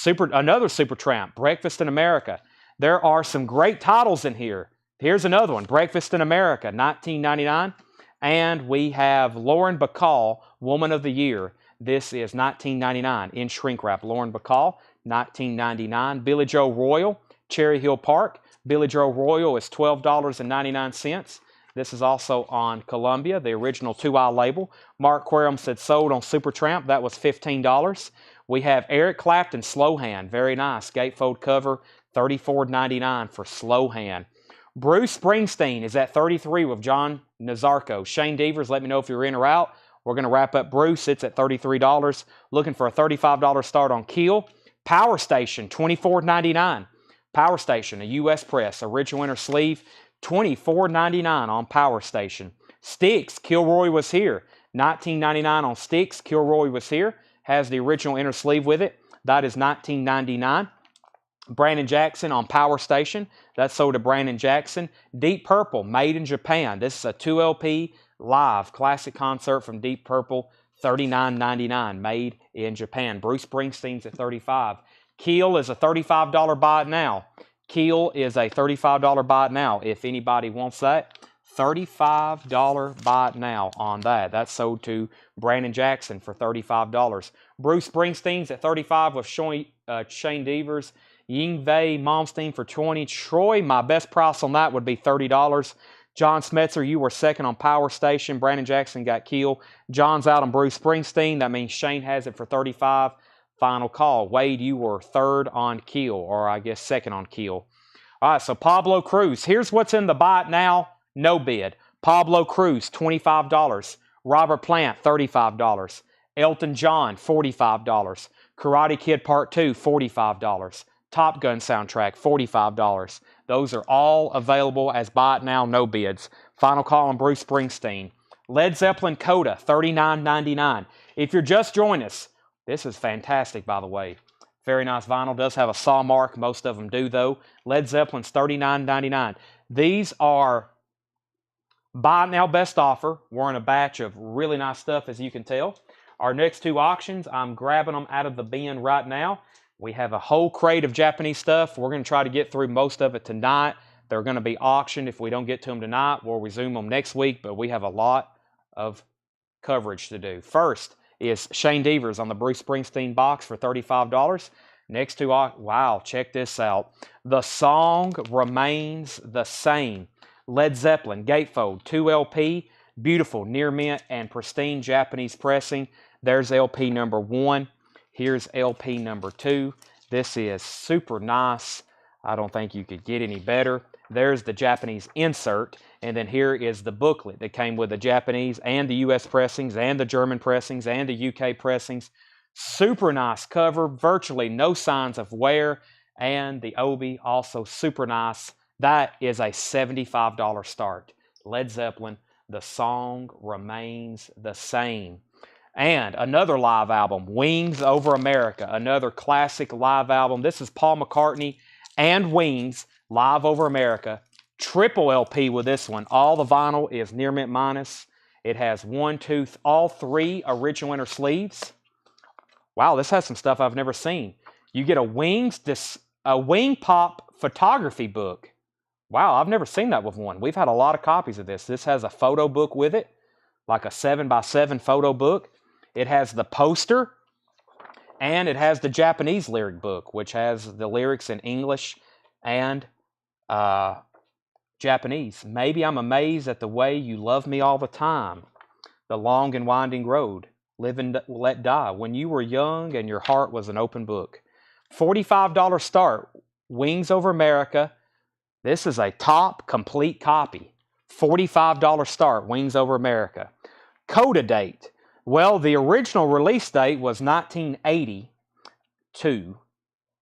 Another Supertramp, Breakfast in America. There are some great titles in here. Here's another one, Breakfast in America, $19.99. And we have Lauren Bacall, Woman of the Year. This is $19.99 in shrink wrap. Lauren Bacall, $19.99. Billy Joe Royal, Cherry Hill Park. Billy Joe Royal is $12.99. This is also on Columbia, the original 2i label. Mark Querum said sold on Supertramp. That was $15. We have Eric Clapton, Slow Hand. Very nice. Gatefold cover, $34.99 for Slow Hand. Bruce Springsteen is at 33 with John Nazarko. Shane Devers, let me know if you're in or out. We're going to wrap up Bruce. It's at $33. Looking for a $35 start on Keel. Power Station, $24.99. Power Station, a U.S. press, original inner sleeve, $24.99 on Power Station. Sticks, Kilroy Was Here, $19.99 on Sticks. Kilroy Was Here, has the original inner sleeve with it. That is $19.99. Brandon Jackson on Power Station. That's sold to Brandon Jackson. Deep Purple, made in Japan. This is a 2LP live classic concert from Deep Purple, $39.99, made in Japan. Bruce Springsteen's at $35. Keel is a $35 buy it now. Keel is a $35 buy it now. If anybody wants that, $35 buy it now on that. That's sold to Brandon Jackson for $35. Bruce Springsteen's at $35 with Shane Devers. Yingve Malmsteen for $20. Troy, my best price on that would be $30. John Smetzer, you were second on Power Station. Brandon Jackson got Keel. John's out on Bruce Springsteen. That means Shane has it for $35. Final call. Wade, you were third on Keel, or I guess second on Keel. All right, so Pablo Cruz. Here's what's in the buy it now, no bid. Pablo Cruz, $25. Robert Plant, $35. Elton John, $45. Karate Kid Part 2, $45. Top Gun soundtrack, $45. Those are all available as buy it now, no bids. Final call on Bruce Springsteen. Led Zeppelin Coda, $39.99. If you're just joining us, this is fantastic, by the way. Very nice vinyl. Does have a saw mark. Most of them do, though. Led Zeppelin's $39.99. These are buy it now best offer. We're in a batch of really nice stuff, as you can tell. Our next two auctions, I'm grabbing them out of the bin right now. We have a whole crate of Japanese stuff. We're going to try to get through most of it tonight. They're going to be auctioned. If we don't get to them tonight, we'll resume them next week, but we have a lot of coverage to do. First is Shane Devers on the Bruce Springsteen box for $35. Next to, wow, check this out. The Song Remains the Same. Led Zeppelin, Gatefold, 2LP, beautiful, near mint and pristine Japanese pressing. There's LP number 1. Here's LP number 2. This is super nice. I don't think you could get any better. There's the Japanese insert. And then here is the booklet that came with the Japanese and the US pressings and the German pressings and the UK pressings. Super nice cover, virtually no signs of wear. And the Obi, also super nice. That is a $75 start. Led Zeppelin, The Song Remains the Same. And another live album, Wings Over America, another classic live album. This is Paul McCartney and Wings, Live Over America. Triple LP with this one. All the vinyl is near mint minus. It has all 3 original inner sleeves. Wow, this has some stuff I've never seen. You get a Wing Pop photography book. Wow, I've never seen that with one. We've had a lot of copies of this. This has a photo book with it, like a 7x7 photo book. It has the poster, and it has the Japanese lyric book, which has the lyrics in English and Japanese. Maybe I'm amazed at the way you love me all the time. The long and winding road, live and let die. When you were young and your heart was an open book. $45 start, Wings Over America. This is a top complete copy. $45 start, Wings Over America. Coda date. Well, the original release date was 1982.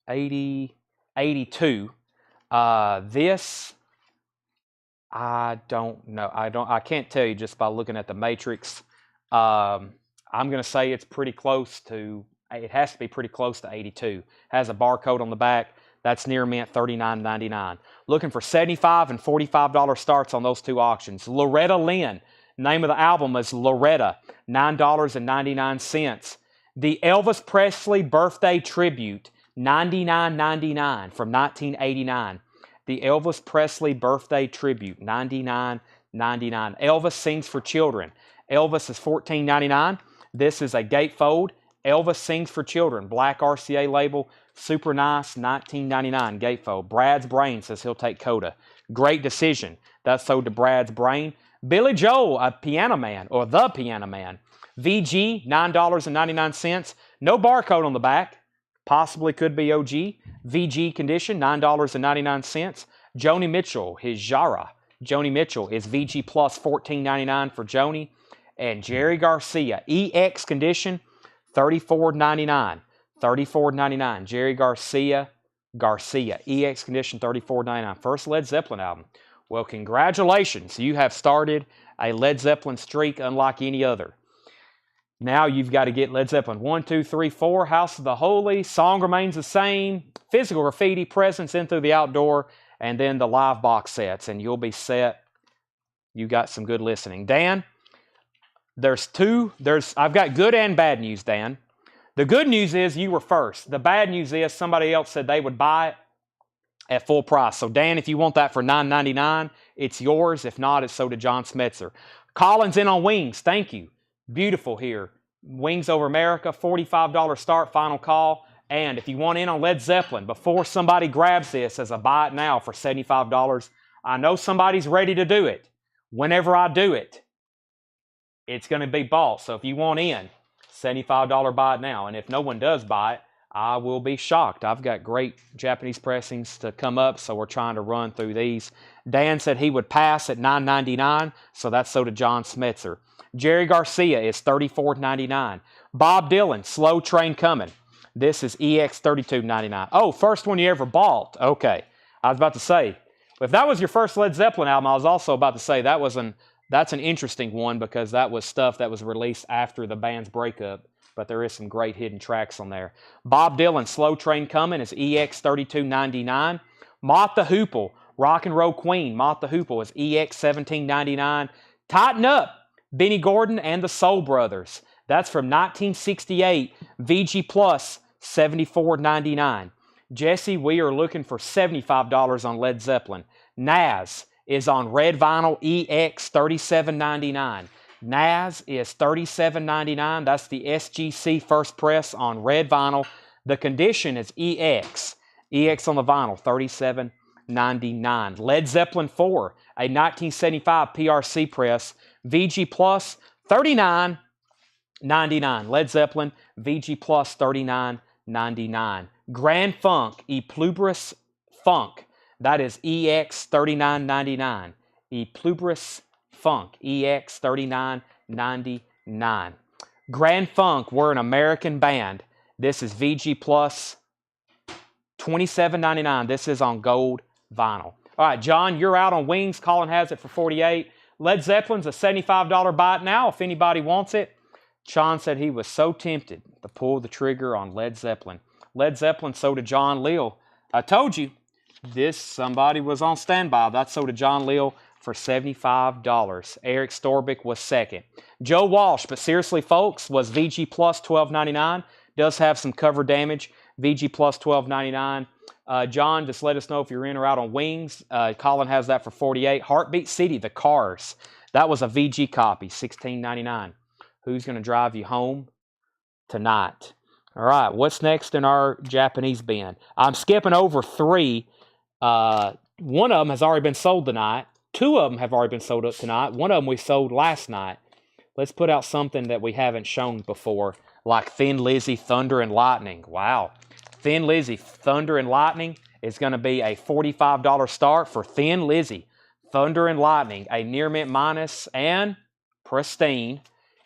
82. This, I don't know. I can't tell you just by looking at the matrix. I'm going to say it's pretty close to, it has to be pretty close to 82. Has a barcode on the back. That's near mint, $39.99. Looking for $75 and $45 starts on those two auctions. Loretta Lynn. Name of the album is Loretta, $9.99. The Elvis Presley Birthday Tribute, $99.99 from 1989. The Elvis Presley Birthday Tribute, $99.99. Elvis Sings for Children. Elvis is $14.99. This is a gatefold. Elvis Sings for Children, black RCA label, super nice, $19.99 gatefold. Brad's Brain says he'll take Coda. Great decision. That's sold to Brad's Brain. Billy Joel, a Piano Man, or The Piano Man. VG, $9.99. No barcode on the back. Possibly could be OG. VG condition, $9.99. Joni Mitchell, his Jara. Joni Mitchell is VG plus $14.99 for Joni. And Jerry Garcia, EX condition, $34.99. $34.99. Jerry Garcia, EX condition, $34.99. First Led Zeppelin album. Well, congratulations. You have started a Led Zeppelin streak unlike any other. Now you've got to get Led Zeppelin 1, 2, 3, 4, House of the Holy, Song Remains the Same, Physical Graffiti, Presence In Through the Outdoor, and then the live box sets, and you'll be set. You got some good listening. Dan, I've got good and bad news, Dan. The good news is you were first. The bad news is somebody else said they would buy it at full price. So, Dan, if you want that for $9.99, it's yours. If not, it's sold to John Smetzer. Collins in on Wings. Thank you. Beautiful here. Wings Over America, $45 start, final call. And if you want in on Led Zeppelin, before somebody grabs this as a buy it now for $75, I know somebody's ready to do it. Whenever I do it, it's going to be bought. So if you want in, $75 buy it now. And if no one does buy it, I will be shocked. I've got great Japanese pressings to come up, so we're trying to run through these. Dan said he would pass at $9.99, so that's so to John Smetzer. Jerry Garcia is $34.99. Bob Dylan, Slow Train Coming. This is EX $32.99. Oh, first one you ever bought. Okay. I was about to say, if that was your first Led Zeppelin album, I was also about to say that's an interesting one because that was stuff that was released after the band's breakup, but there is some great hidden tracks on there. Bob Dylan, Slow Train Coming is EX $32.99. Mott the Hoople, Rock and Roll Queen. Mott the Hoople is EX $17.99. Tighten Up, Benny Gordon and the Soul Brothers. That's from 1968. VG Plus, $74.99. Jesse, we are looking for $75 on Led Zeppelin. Naz is on red vinyl, EX $37.99. Naz is $37.99. That's the SGC first press on red vinyl. The condition is EX. EX on the vinyl, $37.99. Led Zeppelin 4, a 1975 PRC press. VG Plus, $39.99. Led Zeppelin, VG Plus, $39.99. Grand Funk, E Pluribus Funk. That is EX $39.99. E Pluribus Funk, EX $39.99. Grand Funk, we're an American band. This is VG Plus, $27.99. This is on gold vinyl. All right, John, you're out on Wings. Colin has it for $48. Led Zeppelin's a $75 buy it now if anybody wants it. Sean said he was so tempted to pull the trigger on Led Zeppelin. Led Zeppelin sold to John Leal. I told you, somebody was on standby. That's sold to John Leal for $75. Eric Storbick was second. Joe Walsh, but seriously, folks, was VG Plus $12.99. Does have some cover damage. VG Plus $12.99. John, just let us know if you're in or out on Wings. Colin has that for $48. Heartbeat City, The Cars. That was a VG copy, $16.99. Who's going to drive you home tonight? All right, what's next in our Japanese bin? I'm skipping over three. One of them has already been sold tonight. Two of them have already been sold up tonight. One of them we sold last night. Let's put out something that we haven't shown before, like Thin Lizzy, Thunder and Lightning. Wow. Thin Lizzy, Thunder and Lightning is going to be a $45 start for Thin Lizzy. Thunder and Lightning, a near mint minus, and pristine.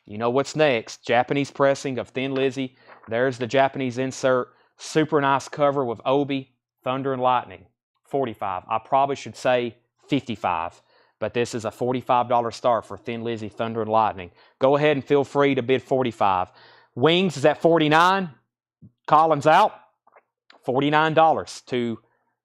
You know what's next. Japanese pressing of Thin Lizzy. There's the Japanese insert. Super nice cover with Obi. Thunder and Lightning, 45. I probably should say 55, but this is a $45 start for Thin Lizzy, Thunder and Lightning. Go ahead and feel free to bid 45. Wings is at 49. Collins out, $49 to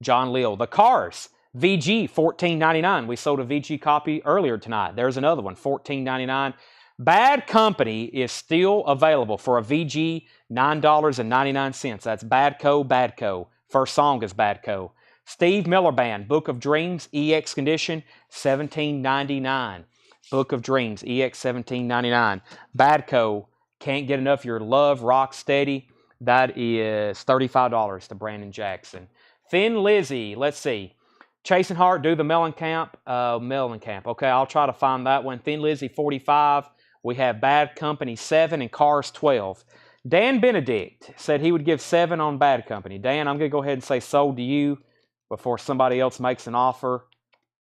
John Leal. The Cars, VG, $14.99. We sold a VG copy earlier tonight. There's another one, $14.99. Bad Company is still available for a VG, $9.99. That's Badco. First song is Badco. Steve Miller Band, Book of Dreams, EX condition, $17.99. Book of Dreams, EX, $17.99. Badco, Can't Get Enough Your Love, Rock Steady. That is $35 to Brandon Jackson. Thin Lizzy, let's see. Chasing Heart, do the Mellencamp. Okay, I'll try to find that one. Thin Lizzy, 45. We have Bad Company, 7, and Cars, 12. Dan Benedict said he would give 7 on Bad Company. Dan, I'm going to go ahead and say sold to you before somebody else makes an offer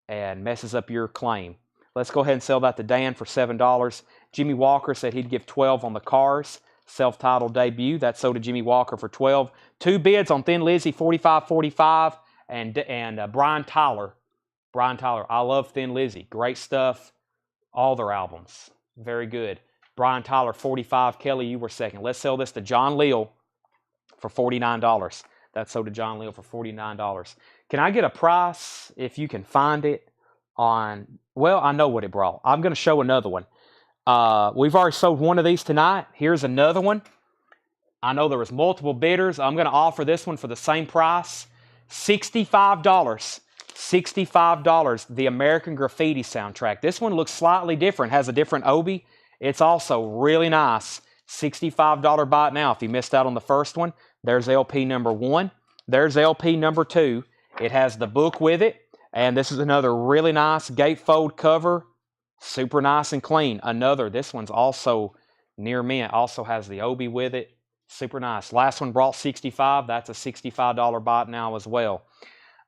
and messes up your claim. Let's go ahead and sell that to Dan for $7. Jimmy Walker said he'd give 12 on the Cars. Self-titled debut. That's sold to Jimmy Walker for 12. 2 bids on Thin Lizzy, 45, and Brian Tyler. I love Thin Lizzy. Great stuff. All their albums. Very good. Brian Tyler, 45. Kelly, you were second. Let's sell this to John Leal for $49. That's sold to John Leal for $49. Can I get a price, if you can find it, on... Well, I know what it brought. I'm going to show another one. We've already sold one of these tonight. Here's another one. I know there was multiple bidders. I'm going to offer this one for the same price. $65. $65. The American Graffiti soundtrack. This one looks slightly different. Has a different Obi. It's also really nice. $65 buy it now. If you missed out on the first one, there's LP number 1. There's LP number 2. It has the book with it. And this is another really nice gatefold cover. Super nice and clean. This one's also near mint. Also has the Obi with it. Super nice. Last one brought 65. That's a $65 buy now as well.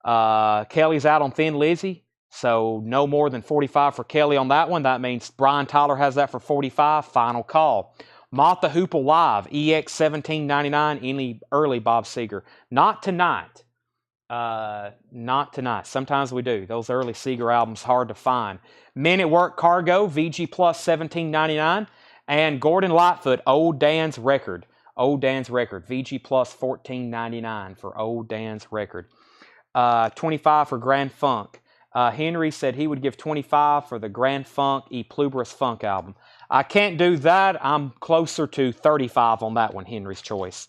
Kelly's out on Thin Lizzy. So no more than 45 for Kelly on that one. That means Brian Tyler has that for 45. Final call. Moth the Hoople Live. EX, $17.99. Any early Bob Seger. Not tonight. Not tonight. Sometimes we do. Those early Seeger albums hard to find. Men at Work Cargo, VG Plus, $17.99. And Gordon Lightfoot, Old Dan's Record. VG Plus, $14.99 for Old Dan's Record. 25 for Grand Funk. Henry said he would give 25 for the Grand Funk E Pluberous Funk album. I can't do that. I'm closer to 35 on that one, Henry's choice.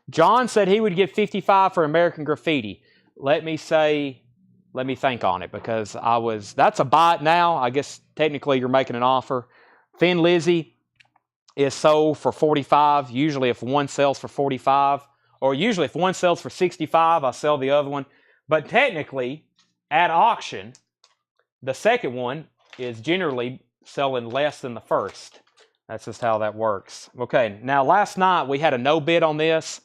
John said he would give 55 for American Graffiti. Let me think on it, because that's a buy it now. I guess technically you're making an offer. Thin Lizzy is sold for 45. Usually if one sells for 45, or usually if one sells for 65, I sell the other one. But technically, at auction, the second one is generally selling less than the first. That's just how that works. Okay, now last night we had a no bid on this.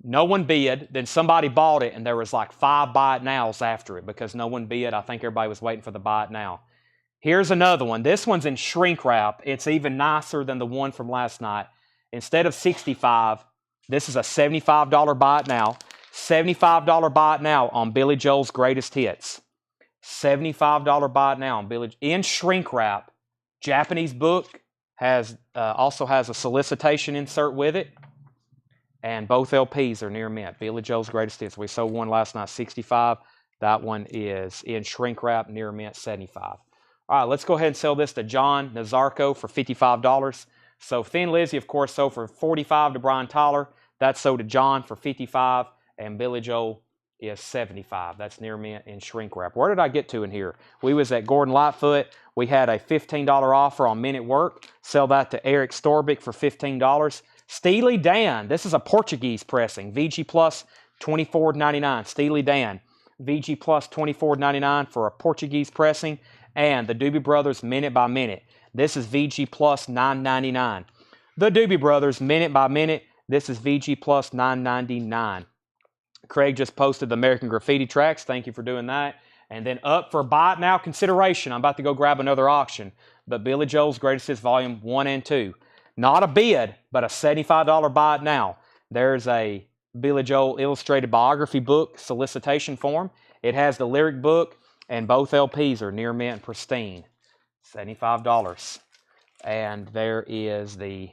No one bid, then somebody bought it, and there was like 5 buy it nows after it because no one bid. I think everybody was waiting for the buy it now. Here's another one. This one's in shrink wrap. It's even nicer than the one from last night. Instead of 65, this is a $75 buy it now. $75 buy it now on Billy Joel's Greatest Hits. $75 buy it now on Billy in shrink wrap. Japanese book also has a solicitation insert with it. And both LPs are near mint. Billy Joel's Greatest Hits. We sold one last night, 65. That one is in shrink wrap, near mint, 75. All right, let's go ahead and sell this to John Nazarko for $55. So Thin Lizzy, of course, sold for $45 to Brian Tyler. That's sold to John for $55. And Billy Joel is $75. That's near mint in shrink wrap. Where did I get to in here? We was at Gordon Lightfoot. We had a $15 offer on Men at Work. Sell that to Eric Storbick for $15. Steely Dan. This is a Portuguese pressing. VG Plus $24.99. Steely Dan. VG Plus $24.99 for a Portuguese pressing. And the Doobie Brothers Minute by Minute. This is VG Plus $9.99. The Doobie Brothers Minute by Minute. This is VG Plus $9.99. Craig just posted the American Graffiti tracks. Thank you for doing that. And then up for buy it now consideration. I'm about to go grab another auction. But Billy Joel's Greatest Hits Volume 1 and 2. Not a bid, but a $75 buy it now. There's a Billy Joel illustrated biography book solicitation form. It has the lyric book, and both LPs are near mint and pristine. $75. And there is the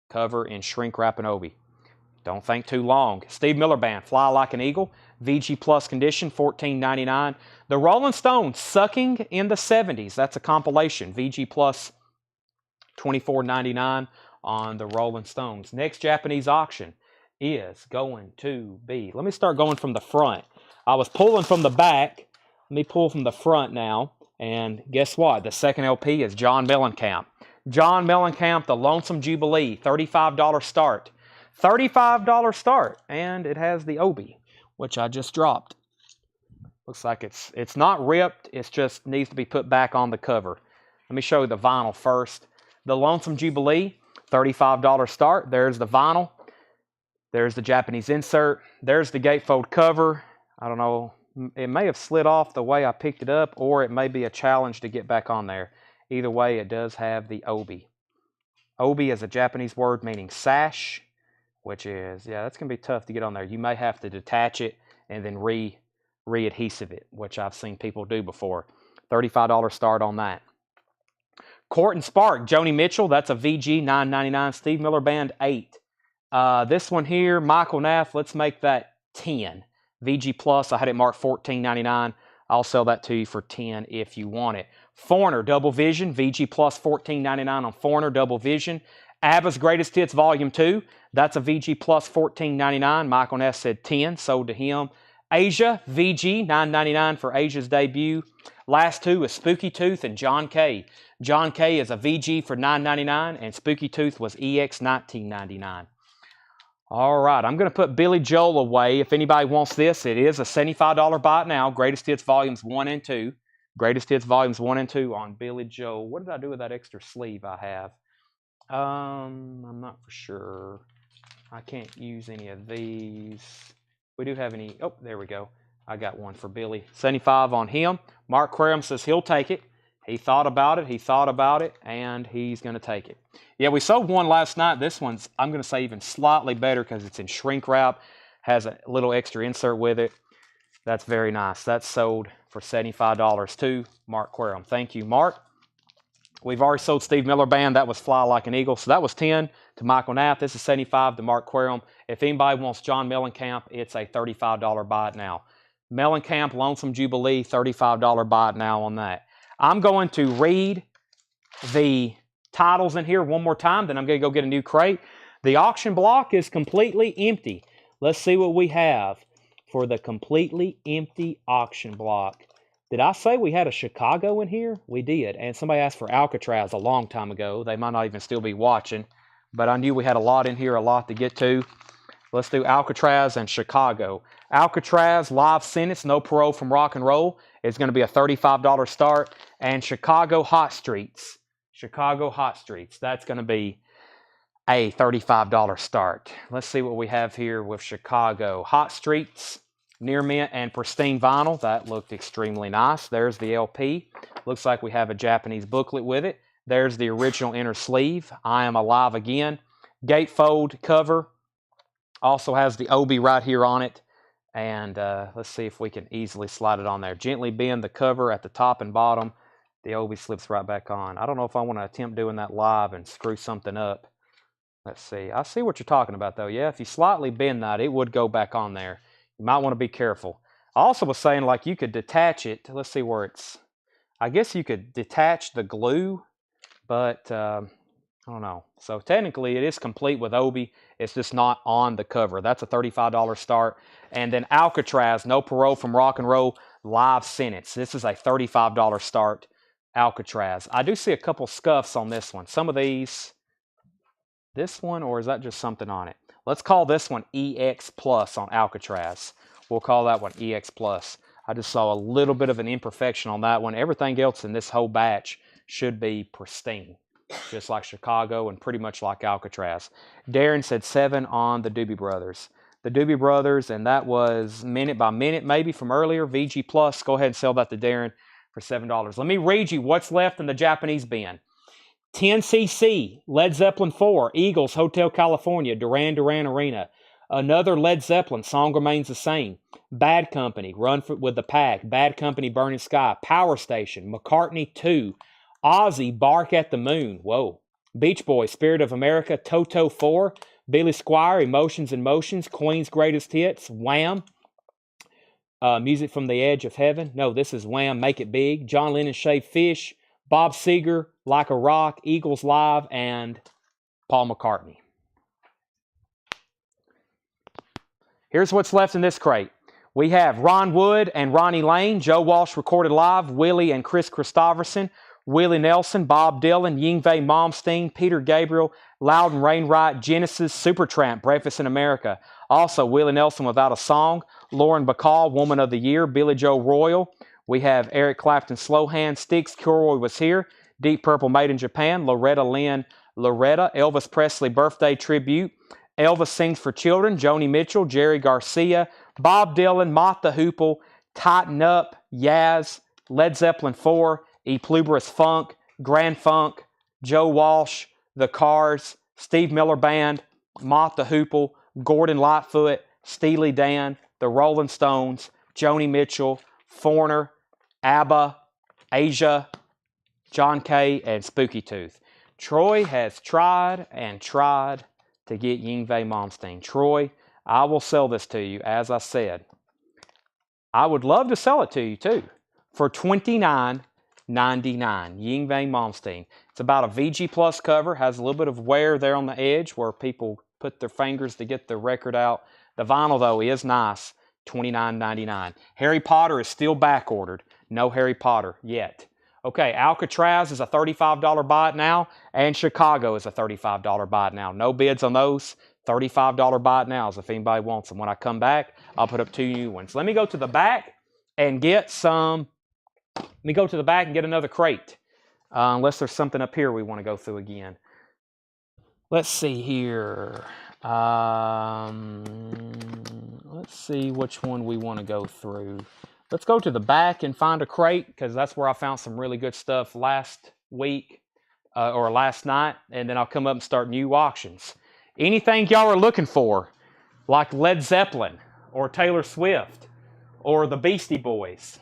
cover in shrink wrap and Obi. Don't think too long. Steve Miller Band, Fly Like an Eagle, VG Plus condition, $14.99. The Rolling Stones, Sucking in the 70s. That's a compilation. VG Plus, $24.99 on the Rolling Stones. Next Japanese auction is going to be, let me start going from the front. I was pulling from the back. Let me pull from the front now. And guess what? The second LP is John Mellencamp. John Mellencamp, The Lonesome Jubilee, $35 start. $35 start, and it has the Obi, which I just dropped. Looks like it's not ripped, it just needs to be put back on the cover. Let me show you the vinyl first. The Lonesome Jubilee, $35 start. There's the vinyl. There's the Japanese insert. There's the gatefold cover. I don't know, it may have slid off the way I picked it up, or it may be a challenge to get back on there. Either way, it does have the Obi. Obi is a Japanese word meaning sash, which is, yeah, that's going to be tough to get on there. You may have to detach it and then re-adhesive it, which I've seen people do before. $35 start on that. Court and Spark, Joni Mitchell, that's a VG, $9.99. Steve Miller Band, $8. This one here, Michael Nath, let's make that 10. VG Plus, I had it marked $14.99. I'll sell that to you for 10 if you want it. Foreigner, Double Vision, VG Plus, $14.99 on Foreigner, Double Vision. ABBA's Greatest Hits Volume 2, that's a VG Plus, $14.99. Michael Ness said 10, sold to him. Asia, VG, $9.99 for Asia's debut. Last two is Spooky Tooth and John K. John K is a VG for $9.99, and Spooky Tooth was EX, $19.99. All right, I'm going to put Billy Joel away. If anybody wants this, it is a $75 buy it now. Greatest Hits Volumes 1 and 2. Greatest Hits Volumes 1 and 2 on Billy Joel. What did I do with that extra sleeve I have? I'm not for sure. I can't use any of these. We do have any. Oh, there we go. I got one for Billy. 75 on him. Mark Quarum says he'll take it. He thought about it, and he's going to take it. Yeah, we sold one last night. This one's, I'm going to say, even slightly better because it's in shrink wrap. Has a little extra insert with it. That's very nice. That's sold for $75 too. Mark Quarum. Thank you, Mark. We've already sold Steve Miller Band. That was Fly Like an Eagle. So that was 10 to Michael Knapp. This is 75 to Mark Quarum. If anybody wants John Mellencamp, it's a $35 buy it now. Mellencamp, Lonesome Jubilee, $35 buy it now on that. I'm going to read the titles in here one more time, then I'm going to go get a new crate. The auction block is completely empty. Let's see what we have for the completely empty auction block. Did I say we had a Chicago in here? We did. And somebody asked for Alcatraz a long time ago. They might not even still be watching. But I knew we had a lot in here, a lot to get to. Let's do Alcatraz and Chicago. Alcatraz, live sentence, no parole from rock and roll. It's going to be a $35 start. And Chicago Hot Streets. Chicago Hot Streets. That's going to be a $35 start. Let's see what we have here with Chicago. Hot Streets, near mint and pristine vinyl. That looked extremely nice. There's the LP. Looks like we have a Japanese booklet with it. There's the original inner sleeve. I Am Alive Again. Gatefold cover. Also has the Obi right here on it. And let's see if we can easily slide it on there. Gently bend the cover at the top and bottom. The Obi slips right back on. I don't know if I want to attempt doing that live and screw something up. Let's see. I see what you're talking about, though. Yeah, if you slightly bend that, it would go back on there. You might want to be careful. I also was saying, like, you could detach it. Let's see where it's... I guess you could detach the glue, but I don't know. So technically, it is complete with Obi. It's just not on the cover. That's a $35 start. And then Alcatraz, no parole from rock and roll, live sentence. This is a $35 start. Alcatraz. I do see a couple scuffs on this one. Some of these, this one, or is that just something on it? Let's call this one EX Plus on Alcatraz. We'll call that one EX Plus. I just saw a little bit of an imperfection on that one. Everything else in this whole batch should be pristine, just like Chicago and pretty much like Alcatraz. Darren said 7 on the Doobie Brothers. the Doobie Brothers, and that was Minute by Minute, maybe from earlier. VG Plus. Go ahead and sell that to Darren for $7. Let me read you what's left in the Japanese bin. 10cc, Led Zeppelin 4, Eagles, Hotel California, Duran Duran Arena. Another Led Zeppelin, Song Remains the Same. Bad Company, with the Pack. Bad Company, Burning Sky. Power Station, McCartney 2. Ozzy, Bark at the Moon. Whoa. Beach Boys, Spirit of America, Toto 4. Billy Squier, Emotions and Motions. Queen's Greatest Hits. Wham. Music from the Edge of Heaven. No, this is Wham, Make It Big. John Lennon, Shaved Fish. Bob Seger, Like a Rock. Eagles Live, and Paul McCartney. Here's what's left in this crate. We have Ron Wood and Ronnie Lane, Joe Walsh recorded live, Willie and Chris Christopherson, Willie Nelson, Bob Dylan, Yngwie Malmsteen, Peter Gabriel, Loudon Wainwright, Genesis, Supertramp, Breakfast in America. Also, Willie Nelson Without a Song, Lauren Bacall, Woman of the Year, Billy Joe Royal. We have Eric Clapton, Slow Hand, Styx, Kilroy Was Here, Deep Purple, Made in Japan, Loretta Lynn, Loretta, Elvis Presley Birthday Tribute, Elvis Sings for Children, Joni Mitchell, Jerry Garcia, Bob Dylan, Mott the Hoople, Tighten Up, Yaz, Led Zeppelin 4, E Pluribus Funk, Grand Funk, Joe Walsh, The Cars, Steve Miller Band, Mott the Hoople, Gordon Lightfoot, Steely Dan, The Rolling Stones, Joni Mitchell, Foreigner, ABBA, Asia, John Kay, and Spooky Tooth. Troy has tried and tried to get Yngwie Malmsteen. Troy, I will sell this to you, as I said. I would love to sell it to you, too, for $29.99. Yngwie Malmsteen. It's about a VG Plus cover. Has a little bit of wear there on the edge where people put their fingers to get the record out. The vinyl, though, is nice. $29.99. Harry Potter is still back ordered. No Harry Potter yet. Okay, Alcatraz is a $35 buy it now, and Chicago is a $35 buy it now. No bids on those. $35 buy it nows if anybody wants them. When I come back, I'll put up 2 new ones. Let me go to the back and get some. Let me go to the back and get another crate. Unless there's something up here we want to go through again. Let's see here. Let's see which one we want to go through. Let's go to the back and find a crate, because that's where I found some really good stuff last week or last night, and then I'll come up and start new auctions. Anything y'all are looking for, like Led Zeppelin or Taylor Swift or the Beastie Boys.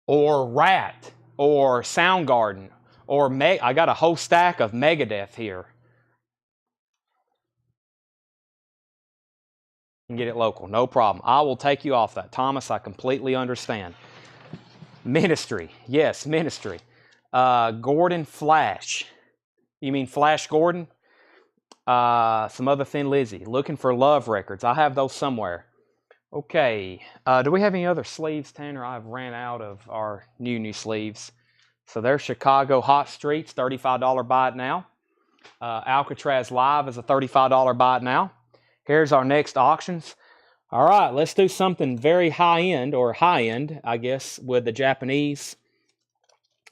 Or Rat, or Soundgarden, or I got a whole stack of Megadeth here. You can get it local, no problem. I will take you off that. Thomas, I completely understand. Ministry, yes, Ministry. Gordon Flash. You mean Flash Gordon? Some other Thin Lizzy. Looking for Love records. I have those somewhere. Okay, do we have any other sleeves, Tanner? I've ran out of our new sleeves. So there's Chicago Hot Streets, $35 buy it now. Alcatraz Live is a $35 buy it now. Here's our next auctions. All right, let's do something very high-end, or high-end, I guess, with the Japanese.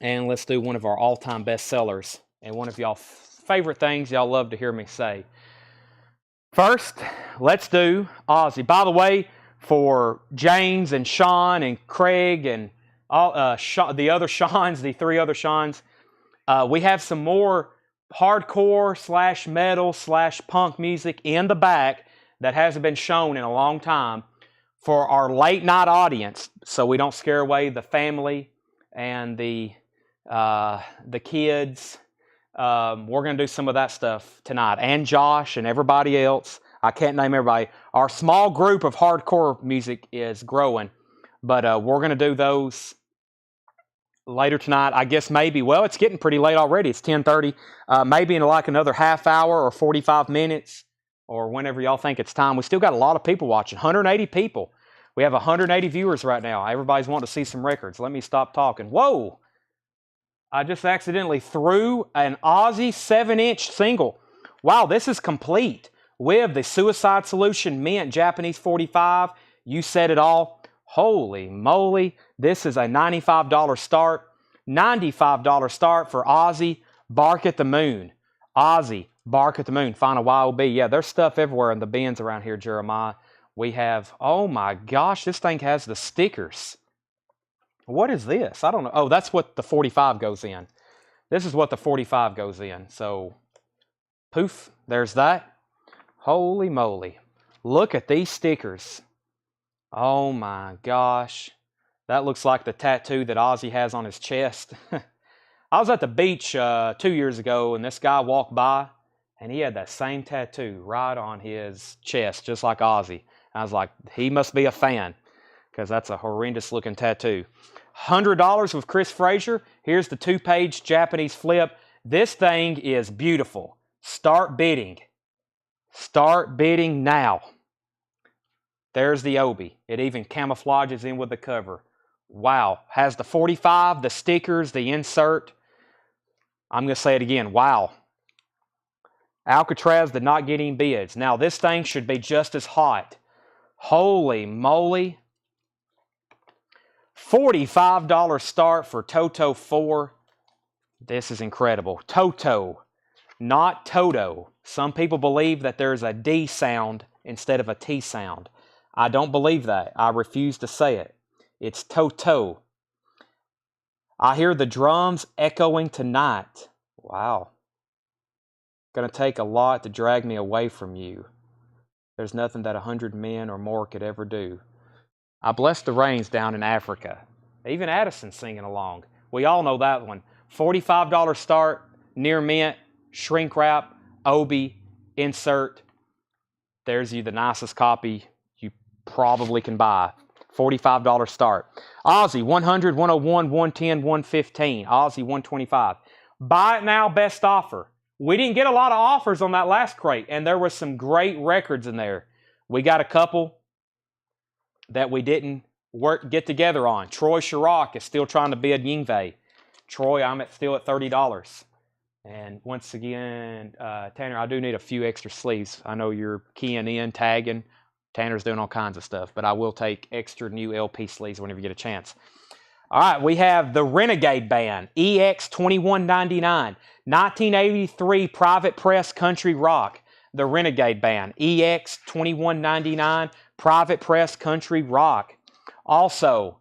And let's do one of our all-time best sellers, and one of y'all favorite things y'all love to hear me say. First, let's do Ozzy. By the way, for James and Sean and Craig and all the other Seans, the 3 other Seans, we have some more hardcore / metal / punk music in the back that hasn't been shown in a long time for our late night audience, so we don't scare away the family and the kids. We're going to do some of that stuff tonight, and Josh and everybody else. I can't name everybody. Our small group of hardcore music is growing, but we're going to do those later tonight. I guess maybe, well, it's getting pretty late already. It's 10:30. Maybe in like another half hour or 45 minutes or whenever y'all think it's time. We still got a lot of people watching, 180 people. We have 180 viewers right now. Everybody's wanting to see some records. Let me stop talking. Whoa! I just accidentally threw an Ozzy 7-inch single. Wow, this is complete. with the Suicide Solution Mint Japanese 45. You said it all. Holy moly. This is a $95 start. $95 start for Aussie Bark at the Moon. Aussie Bark at the Moon. Final YOB. Yeah, there's stuff everywhere in the bins around here, Jeremiah. We have, oh my gosh, this thing has the stickers. What is this? I don't know. Oh, that's what the 45 goes in. This is what the 45 goes in. So, poof, there's that. Holy moly. Look at these stickers. Oh my gosh. That looks like the tattoo that Ozzy has on his chest. I was at the beach 2 years ago, and this guy walked by, and he had that same tattoo right on his chest, just like Ozzy. I was like, he must be a fan, because that's a horrendous looking tattoo. $100 with Chris Frazier. Here's the 2-page Japanese flip. This thing is beautiful. Start bidding. Start bidding now. There's the Obi. It even camouflages in with the cover. Wow. Has the 45, the stickers, the insert. I'm going to say it again. Wow. Alcatraz did not get any bids. Now, this thing should be just as hot. Holy moly. $45 start for Toto 4. This is incredible. Toto, not Toto. Some people believe that there's a D sound instead of a T sound. I don't believe that. I refuse to say it. It's Toto. I hear the drums echoing tonight. Wow. Gonna take a lot to drag me away from you. There's nothing that 100 men or more could ever do. I bless the rains down in Africa. Even Addison's singing along. We all know that one. $45 start, near mint, shrink wrap, Obi, insert. There's you the nicest copy you probably can buy. $45 start. Aussie, 100, 101, 110, 115. Aussie, 125. Buy it now, best offer. We didn't get a lot of offers on that last crate, and there were some great records in there. We got a couple that we didn't get together on. Troy Chirac is still trying to bid Yingwei. Troy, I'm still at $30. And once again, Tanner, I do need a few extra sleeves. I know you're keying in, tagging. Tanner's doing all kinds of stuff, but I will take extra new LP sleeves whenever you get a chance. All right, we have the Renegade Band, EX2199, 1983 Private Press Country Rock. The Renegade Band, EX2199 Private Press Country Rock. Also,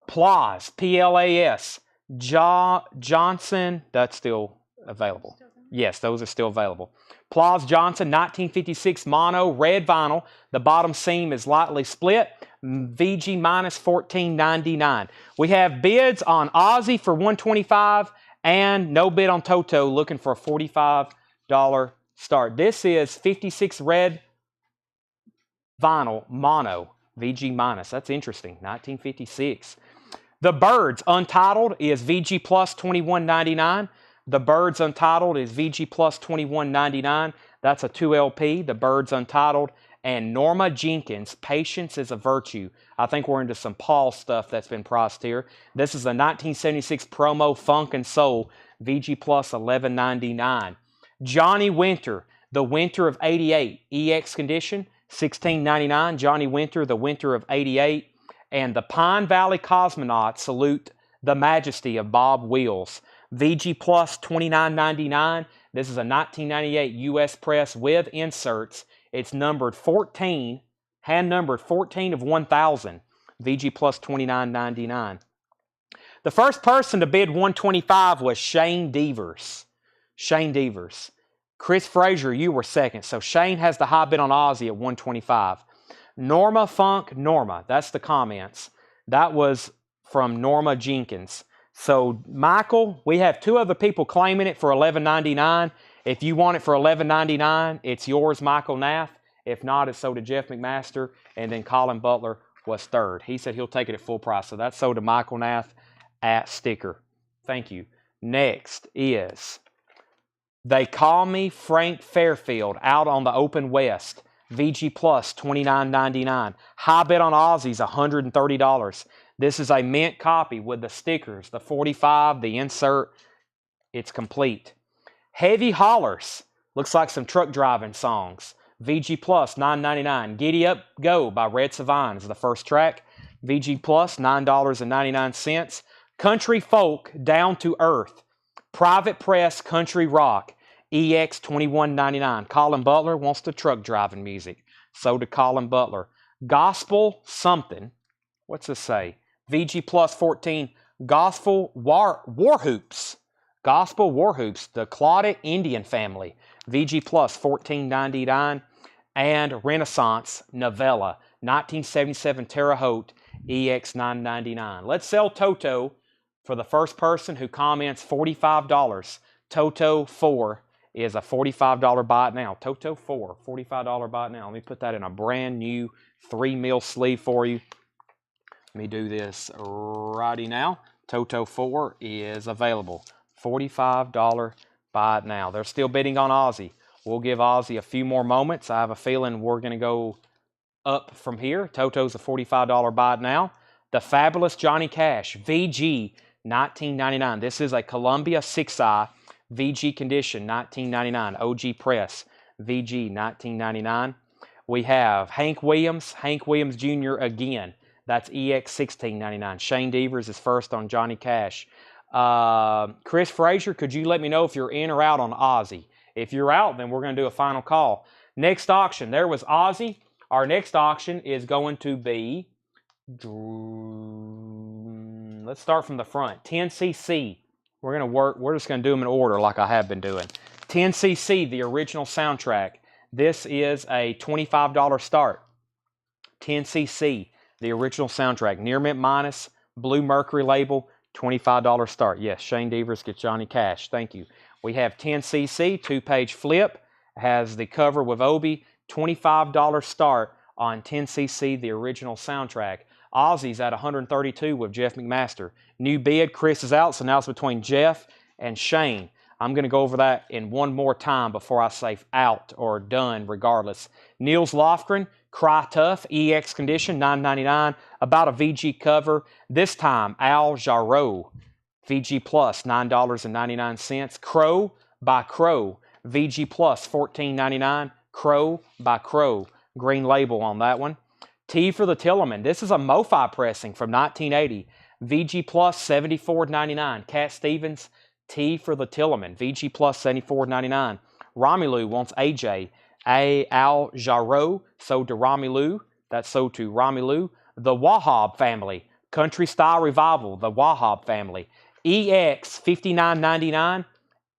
Plas, P-L-A-S, Johnson, that's still available. Yes, those are still available. Plas Johnson, 1956 mono, red vinyl. The bottom seam is lightly split. VG minus $14.99. We have bids on Aussie for $125 and no bid on Toto, looking for a $45 start. This is 56 red vinyl mono, VG minus. That's interesting. 1956. The Birds Untitled is VG plus $21.99. The Birds Untitled is VG plus $21.99. That's a 2LP. The Birds Untitled. And Norma Jenkins, Patience is a Virtue. I think we're into some Paul stuff that's been priced here. This is a 1976 promo Funk and Soul, VG plus $11.99. Johnny Winter, The Winter of '88, EX condition, $16.99. Johnny Winter, The Winter of '88. And the Pine Valley Cosmonauts salute the majesty of Bob Wills. VG plus $29.99. This is a 1998 US press with inserts. It's numbered 14, hand numbered 14 of 1,000. VG plus $29.99. The first person to bid $125 was Shane Devers. Shane Devers. Chris Frazier, you were second. So Shane has the high bid on Aussie at $125. Norma Funk, Norma. That's the comments. That was from Norma Jenkins. So, Michael, we have two other people claiming it for $11.99. If you want it for $11.99, it's yours, Michael Nath. If not, it's sold to Jeff McMaster. And then Colin Butler was third. He said he'll take it at full price. So that's sold to Michael Nath at sticker. Thank you. Next is They Call Me Frank Fairfield out on the Open West. VG Plus $29.99. High bid on Aussie's $130. This is a mint copy with the stickers, the 45, the insert. It's complete. Heavy Hollers. Looks like some truck driving songs. VG Plus, $9.99. Giddy Up Go by Red Savine is the first track. VG Plus, $9.99. Country Folk Down to Earth. Private Press Country Rock, EX $21.99. Colin Butler wants the truck driving music. So did Colin Butler. Gospel Something. What's this say? VG Plus 14. Gospel War Hoops. Gospel War Hoops. The Claudette Indian Family. VG Plus $14.99. And Renaissance Novella. 1977 Terre Haute. EX $9.99. Let's sell Toto for the first person who comments $45. Toto 4 is a $45 buy it now. Toto 4, $45 buy it now. Let me put that in a brand new 3mm sleeve for you. Let me do this righty now. Toto 4 is available. $45 buy it now. They're still bidding on Ozzy. We'll give Ozzy a few more moments. I have a feeling we're going to go up from here. Toto's a $45 buy it now. The Fabulous Johnny Cash, VG, $19.99. This is a Columbia 6i VG condition, $19.99. OG Press, VG, $19.99. We have Hank Williams Jr. again. That's EX, $16.99. Shane Devers is first on Johnny Cash. Chris Frazier, could you let me know if you're in or out on Ozzy? If you're out, then we're going to do a final call. Next auction, there was Ozzy. Our next auction is going to be, let's start from the front. 10cc. We're just going to do them in order like I have been doing. 10cc, the original soundtrack. This is a $25 start. 10cc, the original soundtrack. Near Mint Minus, Blue Mercury label, $25 start. Yes, Shane Devers gets Johnny Cash. Thank you. We have 10cc, 2-page flip. Has the cover with Obi. $25 start on 10cc, the original soundtrack. Ozzy's at $132 with Jeff McMaster. New bid, Chris is out, so now it's between Jeff and Shane. I'm going to go over that in one more time before I say out or done regardless. Niels Lofgren, Cry Tough, EX condition, $9.99. About a VG cover. This time, Al Jarreau, VG Plus, $9.99. Crow by Crow, VG Plus, $14.99. Crow by Crow, green label on that one. T for the Tillerman. This is a MoFi pressing from 1980. VG Plus, $74.99. Cat Stevens, T for the Tillerman. VG Plus, $74.99. Romelu wants AJ. Al Jarreau, sold to Romelu. That's sold to Romelu. The Wahab family. Country Style Revival, the Wahab family. EX, $59.99.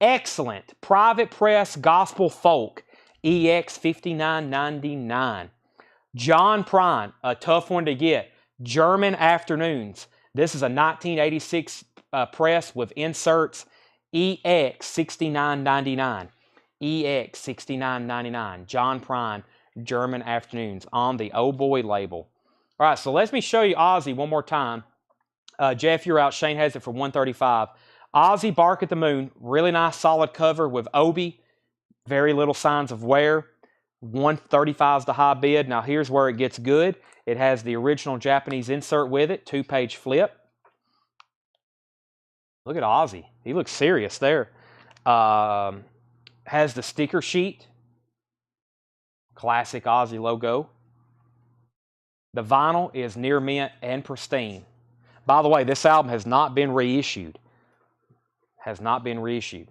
Excellent. Private Press Gospel Folk. EX, $59.99. John Prine, a tough one to get. German Afternoons. This is a 1986 press with inserts. EX, $69.99. EX, $69.99. John Prine, German Afternoons on the Oh Boy label. All right, so let me show you Ozzy one more time. Jeff, you're out. Shane has it for $135. Ozzy Bark at the Moon. Really nice solid cover with Obi. Very little signs of wear. $135 is the high bid. Now here's where it gets good. It has the original Japanese insert with it. 2-page flip. Look at Ozzy. He looks serious there. Has the sticker sheet. Classic Ozzy logo. The vinyl is near mint and pristine. By the way, this album has not been reissued. Has not been reissued.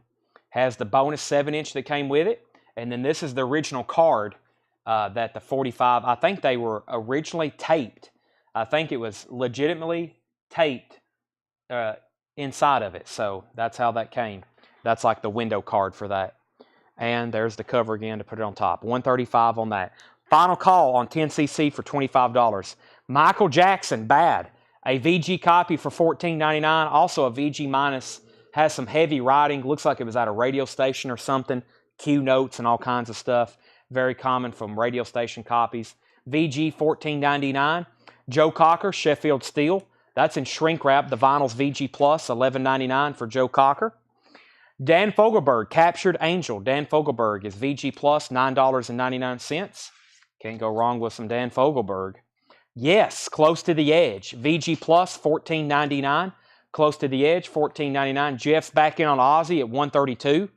Has the bonus 7-inch that came with it. And then this is the original card that the 45, I think they were originally taped. I think it was legitimately taped inside of it. So that's how that came. That's like the window card for that. And there's the cover again to put it on top. $135 on that. Final call on 10cc for $25. Michael Jackson, Bad. A VG copy for $14.99. Also a VG minus. Has some heavy writing. Looks like it was at a radio station or something. Q notes and all kinds of stuff. Very common from radio station copies. VG $14.99. Joe Cocker, Sheffield Steel. That's in shrink wrap. The vinyl's VG Plus, $11.99 for Joe Cocker. Dan Fogelberg, Captured Angel. Dan Fogelberg is VG Plus, $9.99. Can't go wrong with some Dan Fogelberg. Yes, Close to the Edge. VG Plus, $14.99. Close to the Edge, $14.99. Jeff's back in on Ozzy at $132.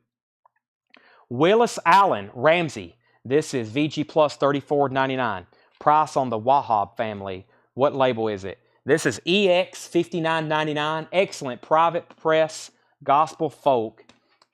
Willis Allen, Ramsey. This is VG Plus $34.99. Price on the Wahab family. What label is it? This is EX $59.99. Excellent private press gospel folk.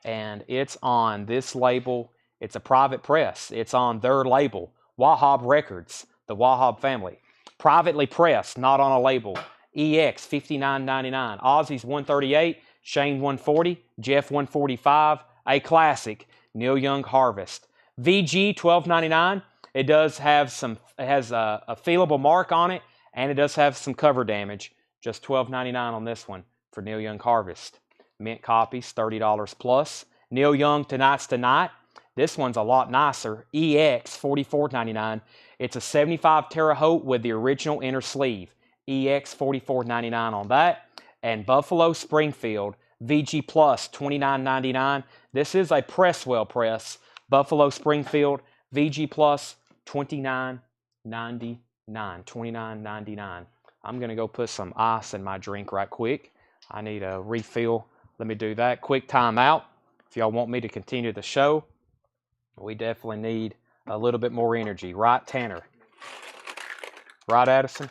And it's on this label. It's a private press. It's on their label. Wahab Records, the Wahab family. Privately pressed, not on a label. EX $59.99. Ozzy's $138. Shane $140. Jeff $145. A classic. Neil Young Harvest. VG $12.99. It does have some, it has a feelable mark on it, and it does have some cover damage. Just $12.99 on this one for Neil Young Harvest. Mint copies, $30 plus. Neil Young Tonight's Tonight. This one's a lot nicer. EX $44.99. It's a 75 Terre Haute with the original inner sleeve. EX $44.99 on that. And Buffalo Springfield VG Plus $29.99. This is a Presswell press. Buffalo Springfield VG Plus $29.99. $29.99. I'm going to go put some ice in my drink right quick. I need a refill. Let me do that. Quick timeout. If y'all want me to continue the show, we definitely need a little bit more energy. Right, Tanner? Right, Addison?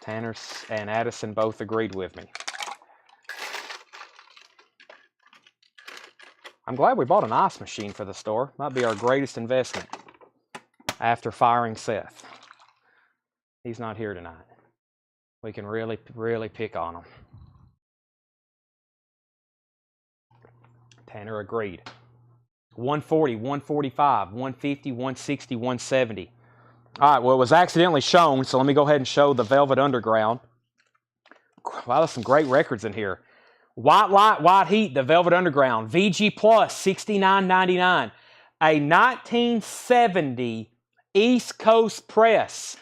Tanner and Addison both agreed with me. I'm glad we bought an ice machine for the store. Might be our greatest investment after firing Seth. He's not here tonight. We can really, really pick on him. Tanner agreed. 140, 145, 150, 160, 170. All right, well, it was accidentally shown, so let me go ahead and show the Velvet Underground. Wow, there's some great records in here. White Light, White Heat, the Velvet Underground. VG Plus, $69.99. A 1970 East Coast press.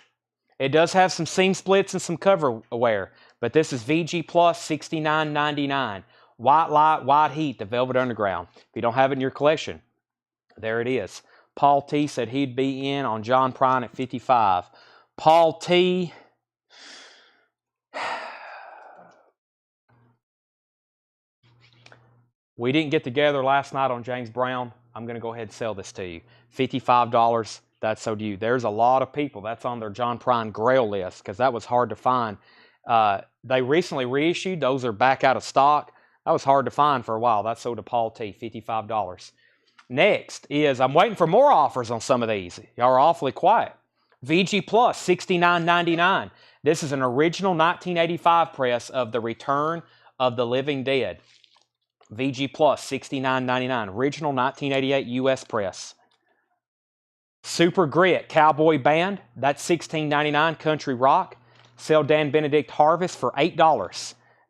It does have some seam splits and some cover wear, but this is VG Plus, $69.99. White Light, White Heat, the Velvet Underground. If you don't have it in your collection, there it is. Paul T said he'd be in on John Prine at 55. Paul T. We didn't get together last night on James Brown. I'm going to go ahead and sell this to you. $55. That's so due. There's a lot of people that's on their John Prine Grail list because that was hard to find. They recently reissued. Those are back out of stock. That was hard to find for a while. That's sold to Paul T, $55. Next is, I'm waiting for more offers on some of these. Y'all are awfully quiet. VG Plus, $69.99. This is an original 1985 press of The Return of the Living Dead. VG Plus, $69.99. Original 1988 U.S. press. Super Grit Cowboy Band. That's $16.99. Country Rock. Sell Dan Benedict Harvest for $8.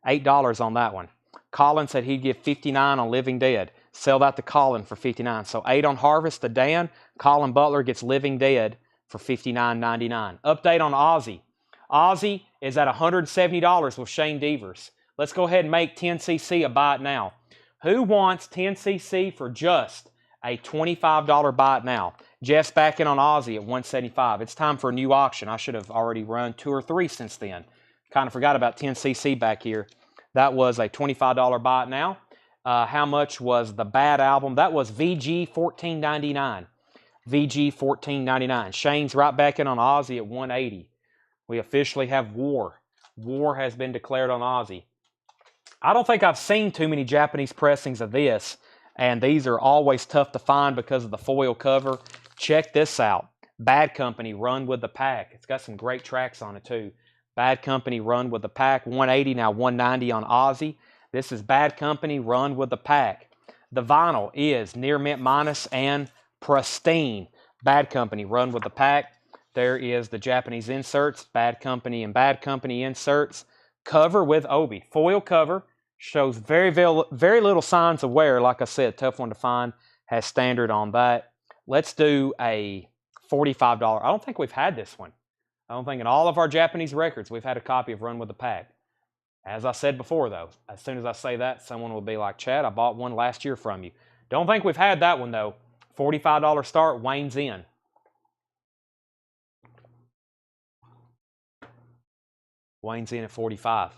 $8 on that one. Colin said he'd give $59 on Living Dead. Sell that to Colin for $59. So $8 on Harvest to Dan. Colin Butler gets Living Dead for $59.99. Update on Ozzy. Ozzy is at $170 with Shane Devers. Let's go ahead and make 10cc a buy it now. Who wants 10cc for just a $25 buy it now? Jeff's back in on Ozzy at $175. It's time for a new auction. I should have already run 2 or 3 since then. Kind of forgot about 10cc back here. That was a $25 buy it now. How much was the Bad album? That was VG $14.99. VG $14.99. Shane's right back in on Ozzy at $180. We officially have war. War has been declared on Ozzy. I don't think I've seen too many Japanese pressings of this, and these are always tough to find because of the foil cover. Check this out. Bad Company, Run with the Pack. It's got some great tracks on it too. Bad Company, Run with the Pack. 180, now 190 on Ozzy. This is Bad Company, Run with the Pack. The vinyl is Near Mint Minus and Pristine. Bad Company, Run with the Pack. There is the Japanese inserts, Bad Company and Bad Company inserts. Cover with Obi. Foil cover. Shows very little signs of wear. Like I said, tough one to find. Has standard on that. Let's do a $45. I don't think we've had this one. I don't think in all of our Japanese records we've had a copy of Run with the Pack. As I said before, though, as soon as I say that, someone will be like, Chad, I bought one last year from you. Don't think we've had that one, though. $45 start, Wayne's in. Wayne's in at 45.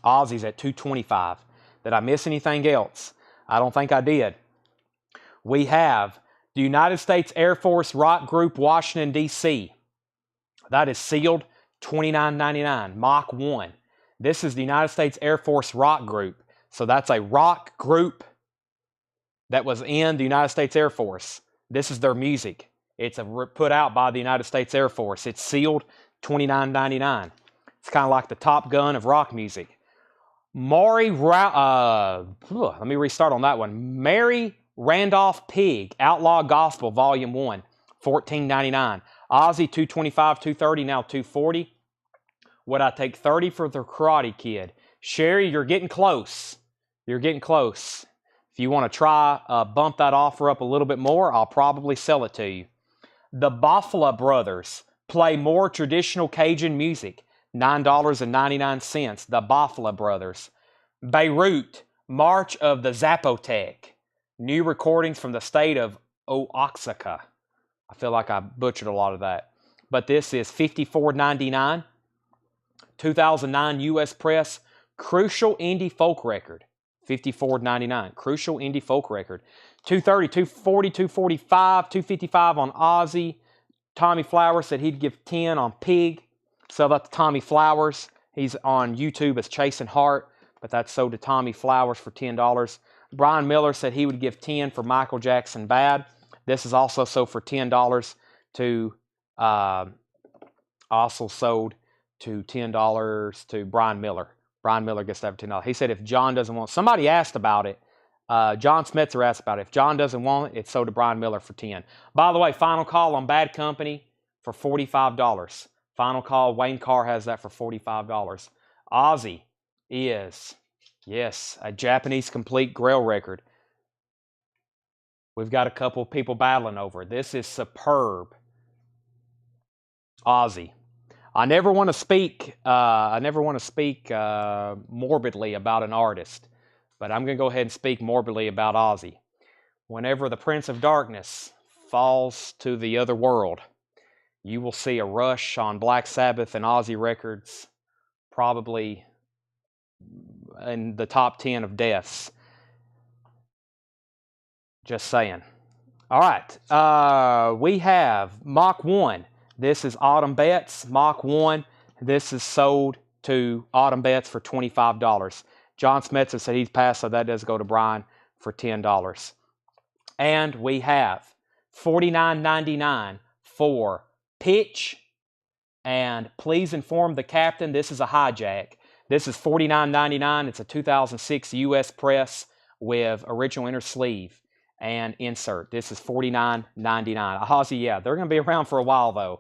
Ozzy's at 225. Did I miss anything else? I don't think I did. We have The United States Air Force rock group, Washington, D.C. That is sealed, $29.99. Mach 1. This is the United States Air Force rock group. So that's a rock group that was in the United States Air Force. This is their music. It's put out by the United States Air Force. It's sealed, $29.99. It's kind of like the Top Gun of rock music. Let me restart on that one. Mary Randolph Pig, Outlaw Gospel, Volume 1, $14.99. Ozzy, $225, $230, now $240. Would I take $30 for the Karate Kid? Sherry, you're getting close. You're getting close. If you want to try bump that offer up a little bit more, I'll probably sell it to you. The Bafla Brothers play more traditional Cajun music, $9.99. The Bafla Brothers. Beirut, March of the Zapotec. New recordings from the state of Oaxaca. I feel like I butchered a lot of that. But this is $54.99. 2009 U.S. Press Crucial Indie Folk Record. $54.99. Crucial Indie Folk Record. $230, $240, $245, $255 on Ozzy. Tommy Flowers said he'd give $10 on Pig. Sell that to Tommy Flowers. He's on YouTube as Chasing Heart, but that's sold to Tommy Flowers for $10. Brian Miller said he would give $10 for Michael Jackson Bad. This is also sold for $10 to, also sold to $10 to Brian Miller. Brian Miller gets that for $10. He said if John doesn't want, somebody asked about it. John Smetzer asked about it. If John doesn't want it, it's sold to Brian Miller for $10. By the way, final call on Bad Company for $45. Final call, Wayne Carr has that for $45. Ozzy is, yes, a Japanese complete Grail record. We've got a couple of people battling over it. This is superb. Ozzy. I never want to speak morbidly about an artist, but I'm going to go ahead and speak morbidly about Ozzy. Whenever the Prince of Darkness falls to the other world, you will see a rush on Black Sabbath and Ozzy records, probably in the top 10 of deaths. Just saying. All right. We have Mach 1. This is Autumn Betts, Mach 1. This is sold to Autumn Betts for $25. John Smetzer said he's passed, so that does go to Brian for $10. And we have $49.99 for Pitch. And please inform the captain, this is a hijack. This is $49.99. It's a 2006 U.S. Press with original inner sleeve and insert. This is $49.99. Ozzy, yeah, they're going to be around for a while, though.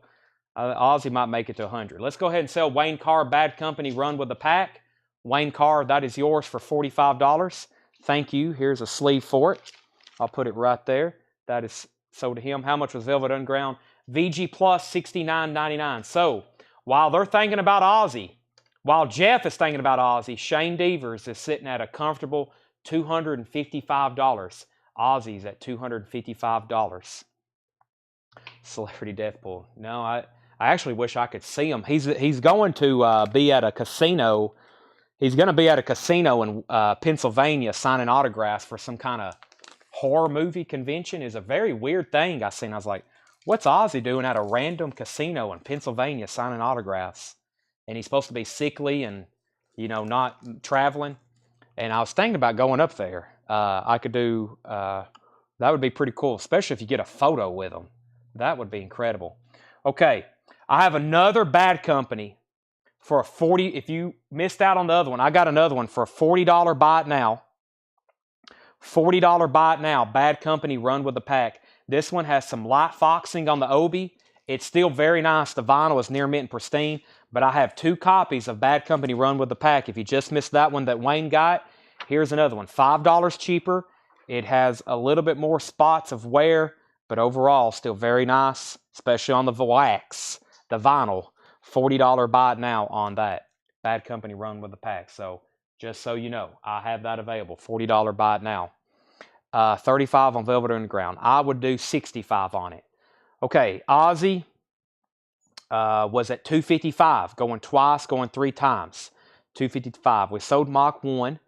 Ozzy might make it to 100. Let's go ahead and sell Wayne Carr, Bad Company, Run with the Pack. Wayne Carr, that is yours for $45. Thank you. Here's a sleeve for it. I'll put it right there. That is sold to him. How much was Velvet Underground? VG Plus, $69.99. So, while they're thinking about Ozzy, while Jeff is thinking about Ozzy, Shane Devers is sitting at a comfortable $255. Ozzy's at $255. Celebrity Death Pool. No, I actually wish I could see him. He's going to be at a casino. He's going to be at a casino in Pennsylvania signing autographs for some kind of horror movie convention. Is a very weird thing I seen. I was like, what's Ozzy doing at a random casino in Pennsylvania signing autographs? And he's supposed to be sickly and, not traveling. And I was thinking about going up there. I could do, that would be pretty cool, especially if you get a photo with him. That would be incredible. Okay, I have another Bad Company for a $40. If you missed out on the other one, I got another one for a $40 buy it now. $40 buy it now. Bad Company, Run with the Pack. This one has some light foxing on the obi. It's still very nice. The vinyl is near mint and pristine. But I have 2 copies of Bad Company, Run with the Pack. If you just missed that one that Wayne got, here's another one. $5 cheaper. It has a little bit more spots of wear, but overall still very nice, especially on the wax, the vinyl. $40 buy it now on that. Bad Company, Run with the Pack. So just so you know, I have that available. $40 buy it now. $35 on Velvet Underground. I would do $65 on it. Okay, Ozzy was at $255, going twice, going 3 times. $255. We sold Mach 1.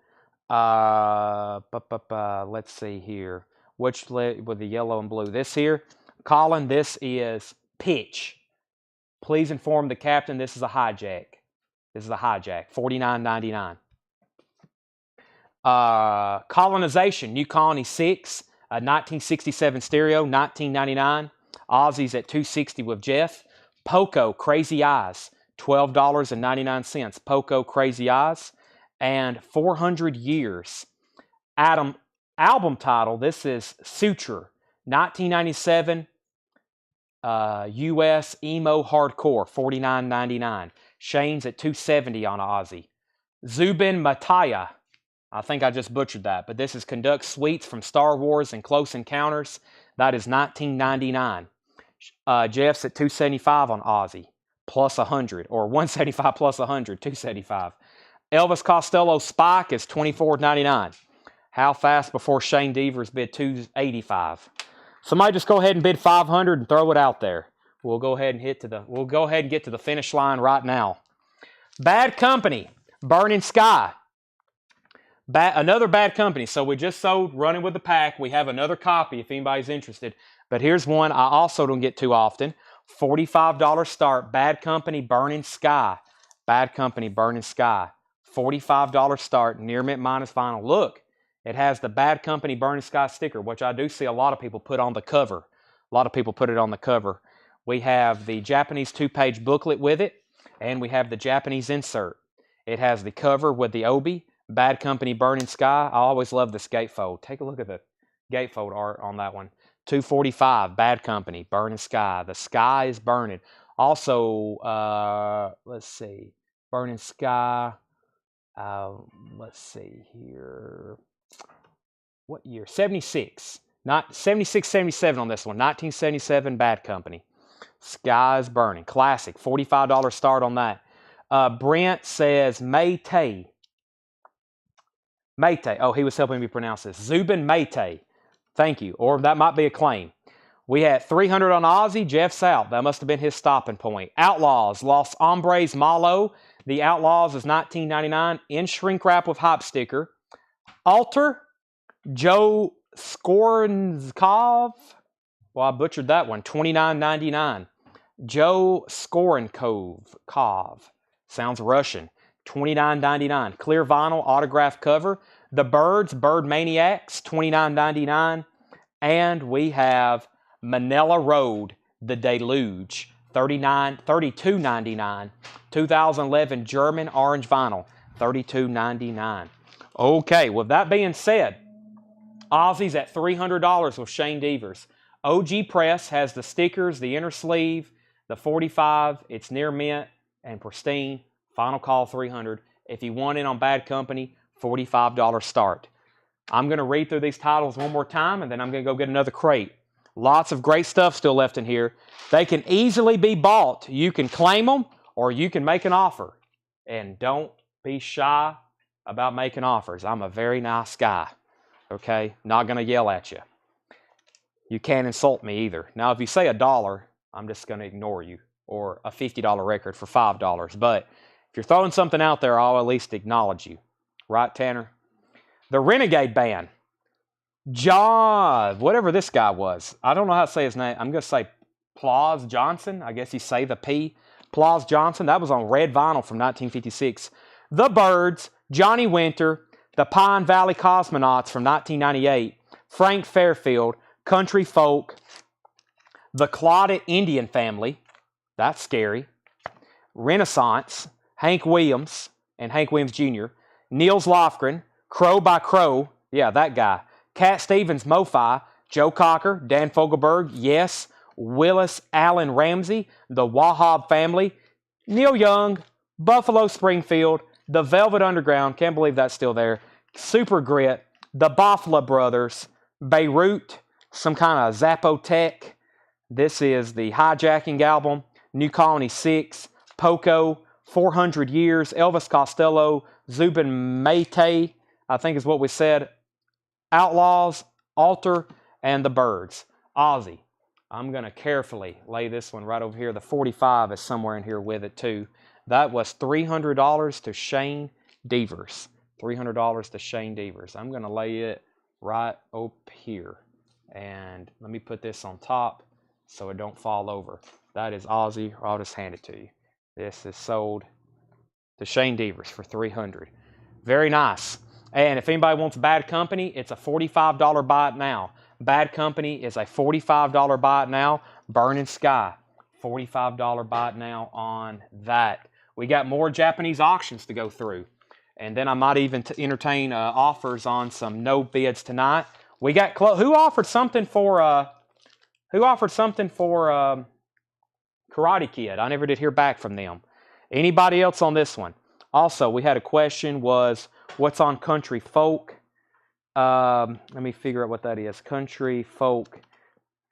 Let's see here. Which with the yellow and blue? This here, Colin, this is pitch. Please inform the captain this is a hijack. This is a hijack, $49.99. Colonization, New Colony 6, 1967 stereo, $19.99. Aussies at $2.60 with Jeff. Poco, Crazy Eyes, $12.99. Poco, Crazy Eyes. And 400 Years. Album title, this is Suture, 1997, US Emo Hardcore, $49.99. Shane's at $2.70 on Aussie. Zubin Mataya, I think I just butchered that, but this is Conduct Suites from Star Wars and Close Encounters. That is $19.99. Jeff's at $2.75 on Aussie, plus 100, or $175 plus 100, $2.75. Elvis Costello Spike is $24.99. How fast before Shane Devers bid $2.85? Somebody just go ahead and bid $500 and throw it out there. We'll go ahead and get to the finish line right now. Bad Company, Burning Sky. Another Bad Company. So we just sold Running with the Pack. We have another copy if anybody's interested. But here's one I also don't get too often. $45 start. Bad Company, Burning Sky. Bad Company, Burning Sky. $45 start. Near mint minus vinyl. Look, it has the Bad Company, Burning Sky sticker, which I do see a lot of people put on the cover. A lot of people put it on the cover. We have the Japanese 2-page booklet with it, and we have the Japanese insert. It has the cover with the obi, Bad Company, Burning Sky. I always love this gatefold. Take a look at the gatefold art on that one. $245, Bad Company, Burning Sky. The sky is burning. Also, let's see, Burning Sky. Let's see here. What year? 76. Not 76, 77 on this one. 1977, Bad Company. Sky is burning. Classic. $45 start on that. Brent says Mayte. Mayte. Oh, he was helping me pronounce this. Zubin Mayte. Thank you. Or that might be a claim. We had 300 on Aussie. Jeff's out. That must have been his stopping point. Outlaws. Los Hombres Malo. The Outlaws is $19.99. In shrink wrap with hype sticker. Alter. Joe Skorenskov. Well, I butchered that one. $29.99. Joe Skorenkov. Sounds Russian. $29.99. Clear vinyl autograph cover. The Birds, Bird Maniacs, $29.99. And we have Manila Road, The Deluge, $32.99. 2011 German orange vinyl, $32.99. Okay, with that being said, Aussie's at $300 with Shane Devers. OG Press has the stickers, the inner sleeve, the 45. It's near mint and pristine. Final call $300. If you want in on Bad Company, $45 start. I'm going to read through these titles one more time, and then I'm going to go get another crate. Lots of great stuff still left in here. They can easily be bought. You can claim them, or you can make an offer. And don't be shy about making offers. I'm a very nice guy. Okay? Not going to yell at you. You can't insult me either. Now, if you say $1, I'm just going to ignore you. Or a $50 record for $5. But if you're throwing something out there, I'll at least acknowledge you. Right, Tanner? The Renegade Band. John, whatever this guy was. I don't know how to say his name. I'm going to say Plaus Johnson. I guess you say the P. Plaus Johnson. That was on red vinyl from 1956. The Birds. Johnny Winter. The Pine Valley Cosmonauts from 1998. Frank Fairfield. Country Folk. The Claudette Indian Family. That's scary. Renaissance. Hank Williams and Hank Williams Jr. Niels Lofgren. Crow by Crow. Yeah, that guy. Cat Stevens Mofi. Joe Cocker. Dan Fogelberg. Yes. Willis Allen Ramsey. The Wahab Family. Neil Young. Buffalo Springfield. The Velvet Underground. Can't believe that's still there. Super Grit. The Bafla Brothers. Beirut. Some kind of Zapotec. This is the Hijacking album. New Colony 6. Poco. 400 Years. Elvis Costello. Zubin Mayte, I think is what we said. Outlaws. Alter. And the Birds. Aussie. I'm going to carefully lay this one right over here. The 45 is somewhere in here with it too. That was $300 to Shane Devers. $300 to Shane Devers. I'm going to lay it right up here. And let me put this on top so it don't fall over. That is Aussie, or I'll just hand it to you. This is sold to Shane Devers for $300. Very nice. And if anybody wants Bad Company, it's a $45 buy it now. Bad Company is a $45 buy it now. Burning Sky, $45 buy it now on that. We got more Japanese auctions to go through. And then I might even entertain offers on some no bids tonight. We got who offered something for Karate Kid? I never did hear back from them. Anybody else on this one? Also, we had a question, was what's on Country Folk? Let me figure out what that is. Country Folk.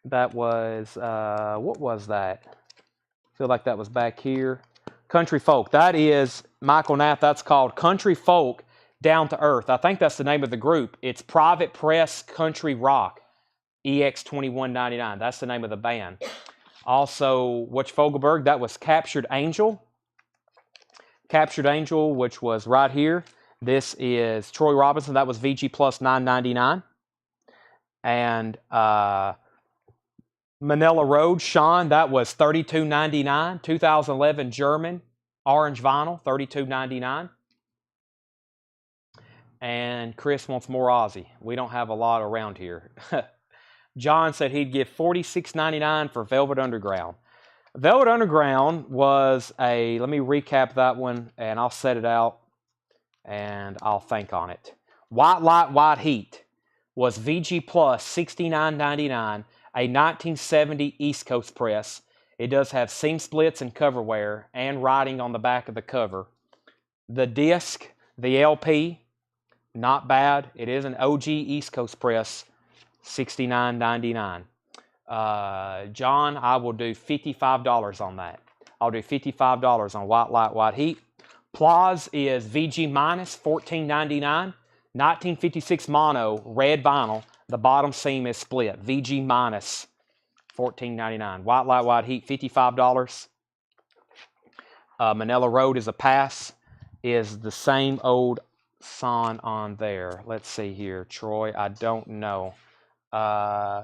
That was, what was that? I feel like that was back here. Country Folk. That is, Michael Knapp, that's called Country Folk Down to Earth. I think that's the name of the group. It's Private Press Country Rock. EX2199. That's the name of the band. Also, Butch Fogelberg, that was Captured Angel. Captured Angel, which was right here. This is Troy Robinson. That was VG plus $9.99. And Manila Road, Sean, that was $32.99. 2011 German orange vinyl, $32.99. And Chris wants more Aussie. We don't have a lot around here. John said he'd give $46.99 for Velvet Underground. Velvet Underground was a, let me recap that one, and I'll set it out, and I'll think on it. White Light, White Heat was VG Plus $69.99, a 1970 East Coast press. It does have seam splits and cover wear and writing on the back of the cover. The disc, the LP, not bad. It is an OG East Coast press, $69.99. John, I will do $55 on that. I'll do $55 on White Light, White Heat. Plaza is VG minus $14.99. 1956 mono, red vinyl. The bottom seam is split. VG minus $14.99. White Light, White Heat, $55. Manila Road is a pass. Is the same old son on there. Let's see here. Troy, I don't know.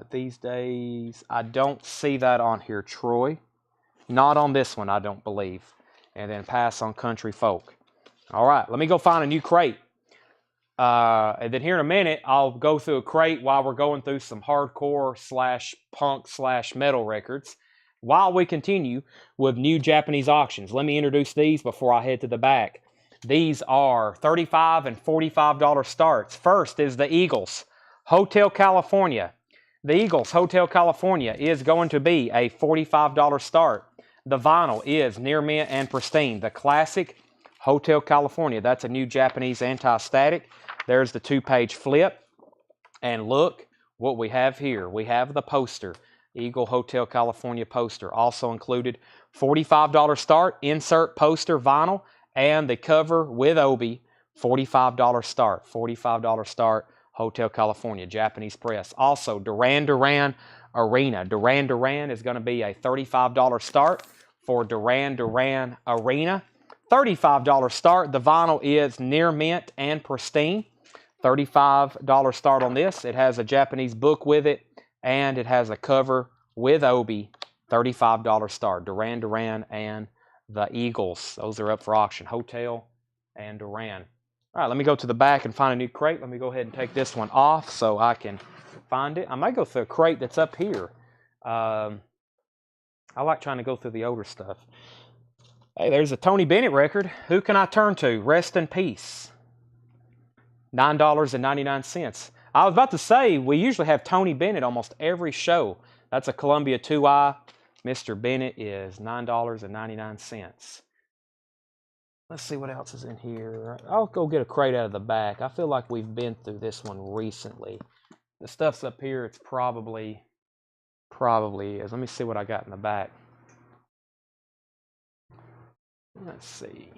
These days, I don't see that on here, Troy. Not on this one, I don't believe. And then pass on Country Folk. All right, let me go find a new crate. And then here in a minute, I'll go through a crate while we're going through some hardcore / punk / metal records. While we continue with new Japanese auctions, let me introduce these before I head to the back. These are $35 and $45 starts. First is the Eagles, Hotel California. The Eagles, Hotel California is going to be a $45 start. The vinyl is near mint and pristine. The classic Hotel California, that's a new Japanese anti-static. There's the 2-page flip. And look what we have here. We have the poster, Eagle Hotel California poster. Also included $45 start, insert poster vinyl, and the cover with Obi, $45 start. $45 start, Hotel California, Japanese press. Also, Duran Duran Arena. Duran Duran is going to be a $35 start for Duran Duran Arena. $35 start. The vinyl is near mint and pristine. $35 start on this. It has a Japanese book with it, and it has a cover with Obi. $35 start. Duran Duran and the Eagles. Those are up for auction. Hotel and Duran. All right, let me go to the back and find a new crate. Let me go ahead and take this one off so I can find it. I might go through a crate that's up here. I like trying to go through the older stuff. Hey, there's a Tony Bennett record. Who can I turn to? Rest in peace. $9.99. I was about to say, we usually have Tony Bennett almost every show. That's a Columbia 2i. Mr. Bennett is $9.99. Let's see what else is in here. I'll go get a crate out of the back. I feel like we've been through this one recently. The stuff's up here. It's probably is. Let me see what I got in the back. Let's see.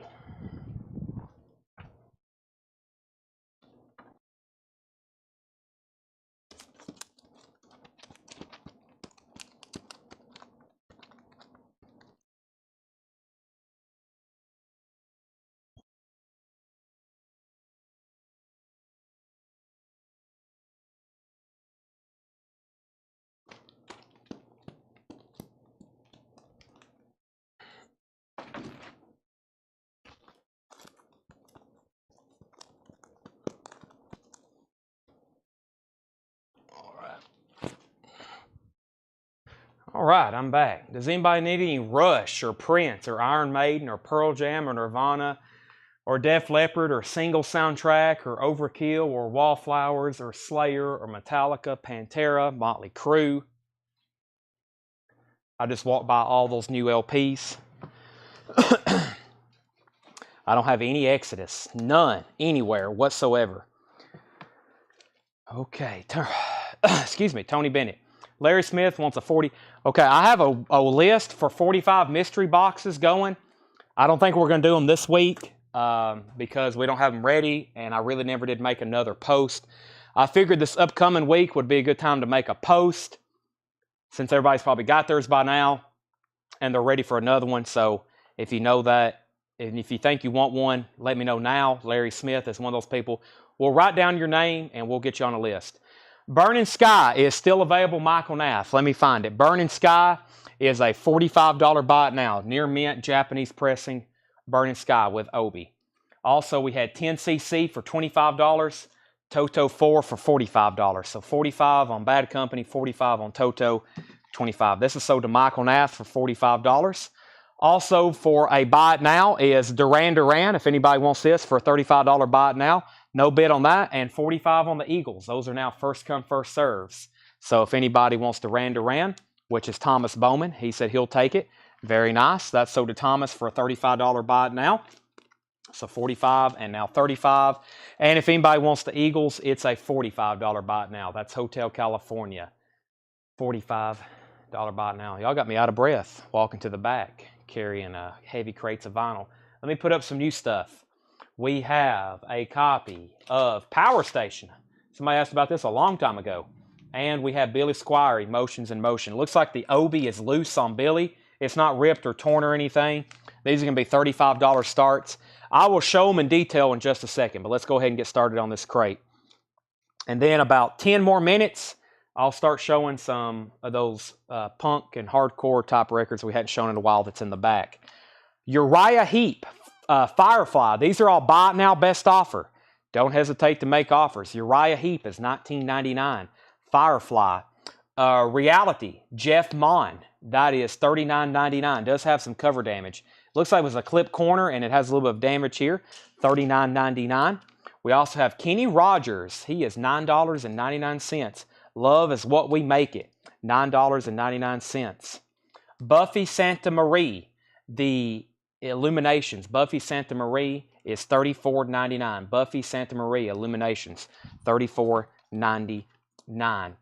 All right, I'm back. Does anybody need any Rush or Prince or Iron Maiden or Pearl Jam or Nirvana or Def Leppard or Single Soundtrack or Overkill or Wallflowers or Slayer or Metallica, Pantera, Motley Crue? I just walked by all those new LPs. I don't have any Exodus, none, anywhere whatsoever. Okay, excuse me, Tony Bennett. Larry Smith wants a 40. Okay, I have a list for 45 mystery boxes going. I don't think we're going to do them this week because we don't have them ready, and I really never did make another post. I figured this upcoming week would be a good time to make a post since everybody's probably got theirs by now, and they're ready for another one. So if you know that, and if you think you want one, let me know now. Larry Smith is one of those people. We'll write down your name, and we'll get you on a list. Burning Sky is still available, Michael Nath. Let me find it. Burning Sky is a $45 buy it now. Near mint Japanese pressing Burning Sky with Obi. Also, we had 10cc for $25. Toto 4 for $45. So $45 on Bad Company, $45 on Toto, $25. This is sold to Michael Nath for $45. Also, for a buy it now is Duran Duran. If anybody wants this for a $35 buy it now, no bid on that, and $45 on the Eagles. Those are now first come, first serves. So if anybody wants Duran Duran, which is Thomas Bowman, he said he'll take it. Very nice. That's sold to Thomas for a $35 buy it now. So $45 and now $35. And if anybody wants the Eagles, it's a $45 buy it now. That's Hotel California. $45 buy it now. Y'all got me out of breath walking to the back, carrying heavy crates of vinyl. Let me put up some new stuff. We have a copy of Power Station. Somebody asked about this a long time ago. And we have Billy Squier, Emotions in Motion. Looks like the Obi is loose on Billy. It's not ripped or torn or anything. These are going to be $35 starts. I will show them in detail in just a second, but let's go ahead and get started on this crate. And then about 10 more minutes, I'll start showing some of those punk and hardcore type records we hadn't shown in a while that's in the back. Uriah Heep, Firefly. These are all buy it now, best offer. Don't hesitate to make offers. Uriah Heep is $19.99. Firefly. Reality, Jeff Mon. That is $39.99. Does have some cover damage. Looks like it was a clip corner and it has a little bit of damage here. $39.99. We also have Kenny Rogers. He is $9.99. Love is what we make it. $9.99. Buffy Santa Marie. The Illuminations. Buffy Santa Marie is $34.99. Buffy Santa Marie Illuminations. $34.99.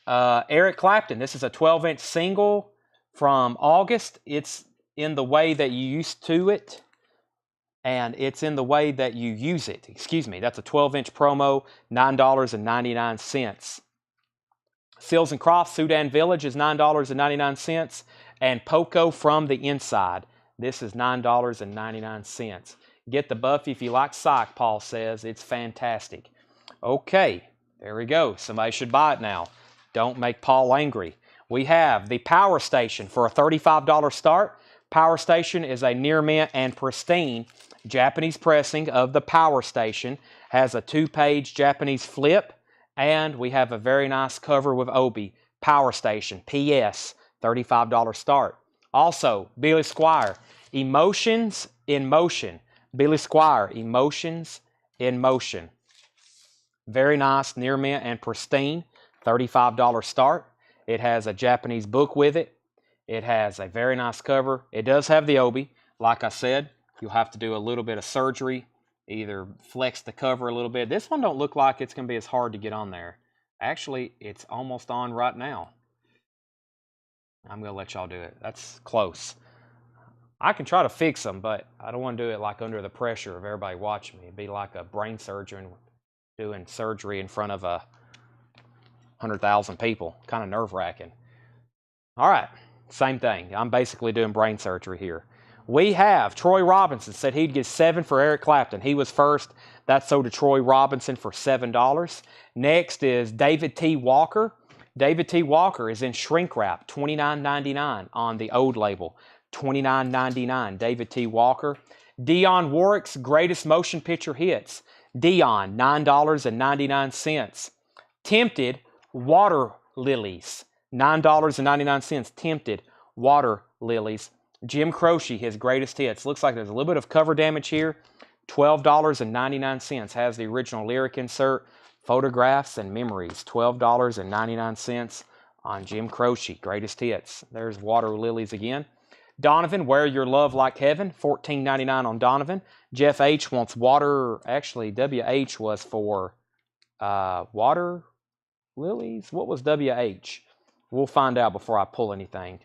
Eric Clapton. This is a 12-inch single from August. It's in the way that you used to it, and it's in the way that you use it. Excuse me. That's a 12-inch promo, $9.99. Seals and Crofts, Sudan Village is $9.99, and Poco From the Inside. This is $9.99. Get the Buffy if you like Psych, Paul says. It's fantastic. Okay, there we go. Somebody should buy it now. Don't make Paul angry. We have the Power Station for a $35 start. Power Station is a near mint and pristine Japanese pressing of the Power Station. Has a 2-page Japanese flip, and we have a very nice cover with Obi. Power Station, PS, $35 start. Also, Billy Squier, Emotions in Motion. Billy Squier, Emotions in Motion. Very nice, near mint and pristine, $35 start. It has a Japanese book with it. It has a very nice cover. It does have the Obi. Like I said, you'll have to do a little bit of surgery, either flex the cover a little bit. This one don't look like it's going to be as hard to get on there. Actually, it's almost on right now. I'm going to let y'all do it. That's close. I can try to fix them, but I don't want to do it like under the pressure of everybody watching me. It'd be like a brain surgeon doing surgery in front of 100,000 people. Kind of nerve-wracking. All right. Same thing. I'm basically doing brain surgery here. We have Troy Robinson said he'd get 7 for Eric Clapton. He was first. That's sold to Troy Robinson for $7. Next is David T. Walker. David T. Walker is in shrink wrap, $29.99 on the old label. $29.99. David T. Walker. Dionne Warwick's Greatest Motion Picture Hits. Dionne, $9.99. Tempted Water Lilies. $9.99. Tempted Water Lilies. Jim Croce, his greatest hits. Looks like there's a little bit of cover damage here. $12.99. Has the original lyric insert. Photographs and Memories. $12.99 on Jim Croce, greatest hits. There's Water Lilies again. Donovan, Wear Your Love Like Heaven. $14.99 on Donovan. Jeff H wants Water. Actually, WH was for Water Lilies. What was WH? We'll find out before I pull anything.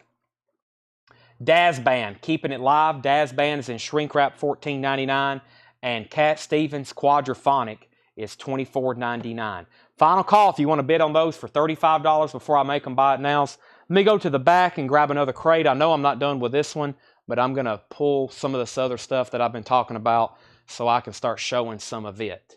Daz Band, Keeping It Live. Daz Band is in shrink wrap, $14.99. And Cat Stevens Quadraphonic is $24.99. Final call if you want to bid on those for $35 before I make them buy it nows. Let me go to the back and grab another crate. I know I'm not done with this one, but I'm going to pull some of this other stuff that I've been talking about so I can start showing some of it.